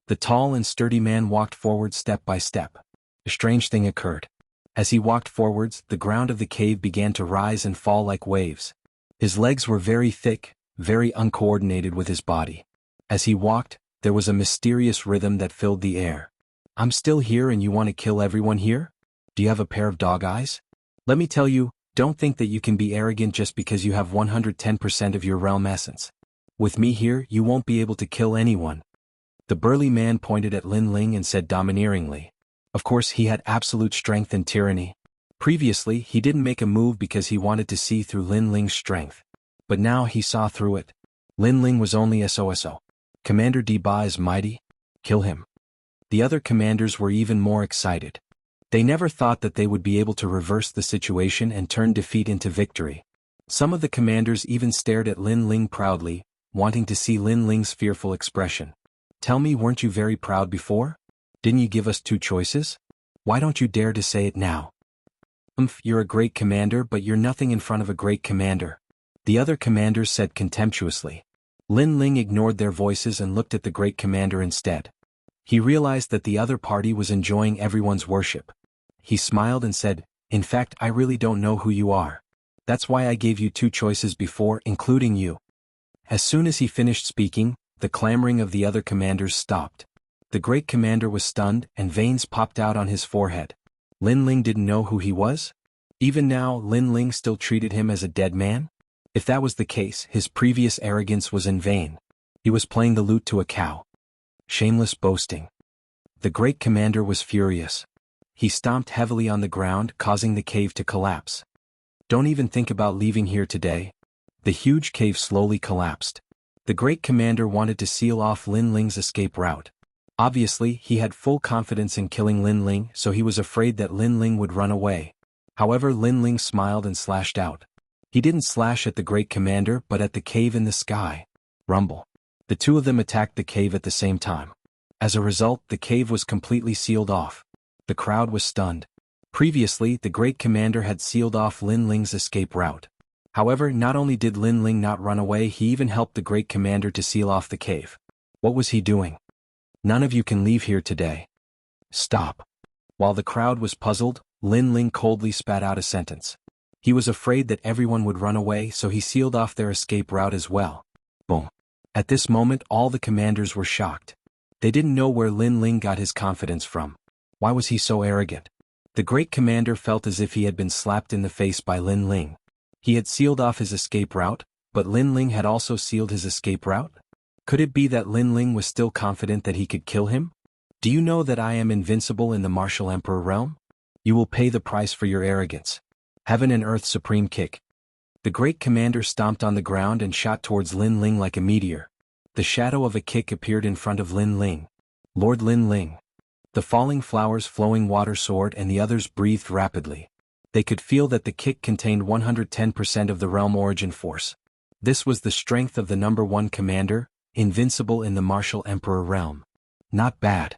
The tall and sturdy man walked forward step by step. A strange thing occurred. As he walked forwards, the ground of the cave began to rise and fall like waves. His legs were very thick, very uncoordinated with his body. As he walked, there was a mysterious rhythm that filled the air. "I'm still here and you want to kill everyone here? Do you have a pair of dog eyes? Let me tell you, don't think that you can be arrogant just because you have 110% of your realm essence. With me here, you won't be able to kill anyone." The burly man pointed at Lin Ling and said domineeringly. Of course, he had absolute strength and tyranny. Previously, he didn't make a move because he wanted to see through Lin Ling's strength. But now he saw through it. Lin Ling was only SOSO. Commander Di Ba is mighty. Kill him. The other commanders were even more excited. They never thought that they would be able to reverse the situation and turn defeat into victory. Some of the commanders even stared at Lin Ling proudly, wanting to see Lin Ling's fearful expression. "Tell me, weren't you very proud before? Didn't you give us 2 choices? Why don't you dare to say it now?" You're a great commander, but you're nothing in front of a great commander," the other commanders said contemptuously. Lin Ling ignored their voices and looked at the great commander instead. He realized that the other party was enjoying everyone's worship. He smiled and said, "In fact, I really don't know who you are. That's why I gave you 2 choices before, including you." As soon as he finished speaking, the clamoring of the other commanders stopped. The great commander was stunned and veins popped out on his forehead. Lin Ling didn't know who he was? Even now, Lin Ling still treated him as a dead man? If that was the case, his previous arrogance was in vain. He was playing the lute to a cow. Shameless boasting. The great commander was furious. He stomped heavily on the ground, causing the cave to collapse. "Don't even think about leaving here today." The huge cave slowly collapsed. The great commander wanted to seal off Lin Ling's escape route. Obviously, he had full confidence in killing Lin Ling, so he was afraid that Lin Ling would run away. However, Lin Ling smiled and slashed out. He didn't slash at the great commander but at the cave in the sky. Rumble. The 2 of them attacked the cave at the same time. As a result, the cave was completely sealed off. The crowd was stunned. Previously, the great commander had sealed off Lin Ling's escape route. However, not only did Lin Ling not run away, he even helped the great commander to seal off the cave. What was he doing? "None of you can leave here today. Stop." While the crowd was puzzled, Lin Ling coldly spat out a sentence. He was afraid that everyone would run away, so he sealed off their escape route as well. Boom. At this moment, all the commanders were shocked. They didn't know where Lin Ling got his confidence from. Why was he so arrogant? The great commander felt as if he had been slapped in the face by Lin Ling. He had sealed off his escape route, but Lin Ling had also sealed his escape route? Could it be that Lin Ling was still confident that he could kill him? "Do you know that I am invincible in the martial emperor realm? You will pay the price for your arrogance." Heaven and Earth Supreme Kick. The great commander stomped on the ground and shot towards Lin Ling like a meteor. The shadow of a kick appeared in front of Lin Ling. Lord Lin Ling. The falling flowers, flowing water sword, and the others breathed rapidly. They could feel that the kick contained 110% of the realm origin force. This was the strength of the number 1 commander, invincible in the martial emperor realm. Not bad.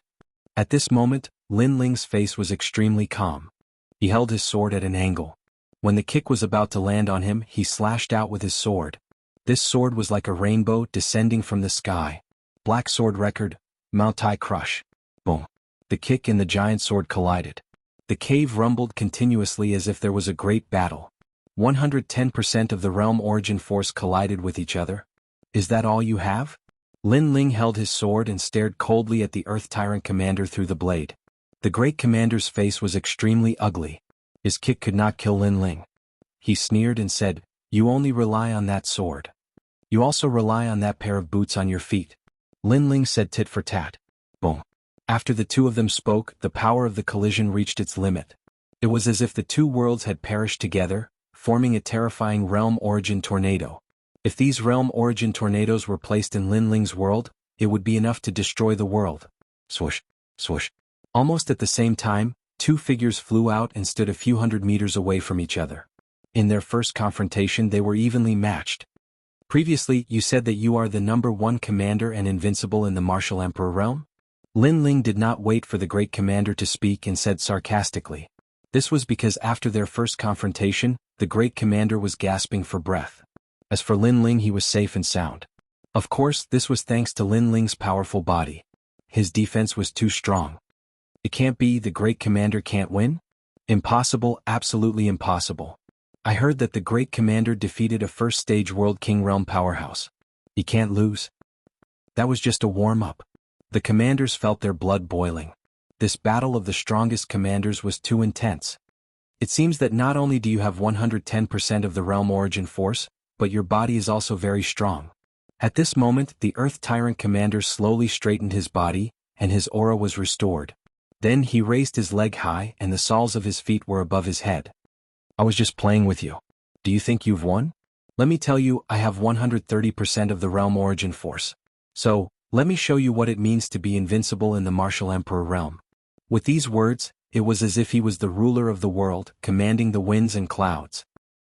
At this moment, Lin Ling's face was extremely calm. He held his sword at an angle. When the kick was about to land on him, he slashed out with his sword. This sword was like a rainbow descending from the sky. Black sword record, Mount Tai crush. Boom. The kick and the giant sword collided. The cave rumbled continuously as if there was a great battle. 110% of the realm origin force collided with each other. Is that all you have? Lin Ling held his sword and stared coldly at the Earth Tyrant Commander through the blade. The great commander's face was extremely ugly. His kick could not kill Lin Ling. He sneered and said, "You only rely on that sword. You also rely on that pair of boots on your feet." Lin Ling said tit for tat. Boom. After the two of them spoke, the power of the collision reached its limit. It was as if the two worlds had perished together, forming a terrifying realm origin tornado. If these realm origin tornadoes were placed in Lin Ling's world, it would be enough to destroy the world. Swoosh, swoosh. Almost at the same time, two figures flew out and stood a few hundred meters away from each other. In their first confrontation they were evenly matched. Previously, you said that you are the #1 commander and invincible in the Martial Emperor realm? Lin Ling did not wait for the great commander to speak and said sarcastically. This was because after their first confrontation, the great commander was gasping for breath. As for Lin Ling, he was safe and sound. Of course, this was thanks to Lin Ling's powerful body. His defense was too strong. It can't be, the great commander can't win? Impossible, absolutely impossible. I heard that the great commander defeated a first-stage World King Realm powerhouse. He can't lose. That was just a warm-up. The commanders felt their blood boiling. This battle of the strongest commanders was too intense. It seems that not only do you have 110% of the realm origin force, but your body is also very strong. At this moment, the Earth Tyrant Commander slowly straightened his body, and his aura was restored. Then he raised his leg high and the soles of his feet were above his head. I was just playing with you. Do you think you've won? Let me tell you, I have 130% of the realm origin force. So, let me show you what it means to be invincible in the Martial Emperor realm. With these words, it was as if he was the ruler of the world, commanding the winds and clouds.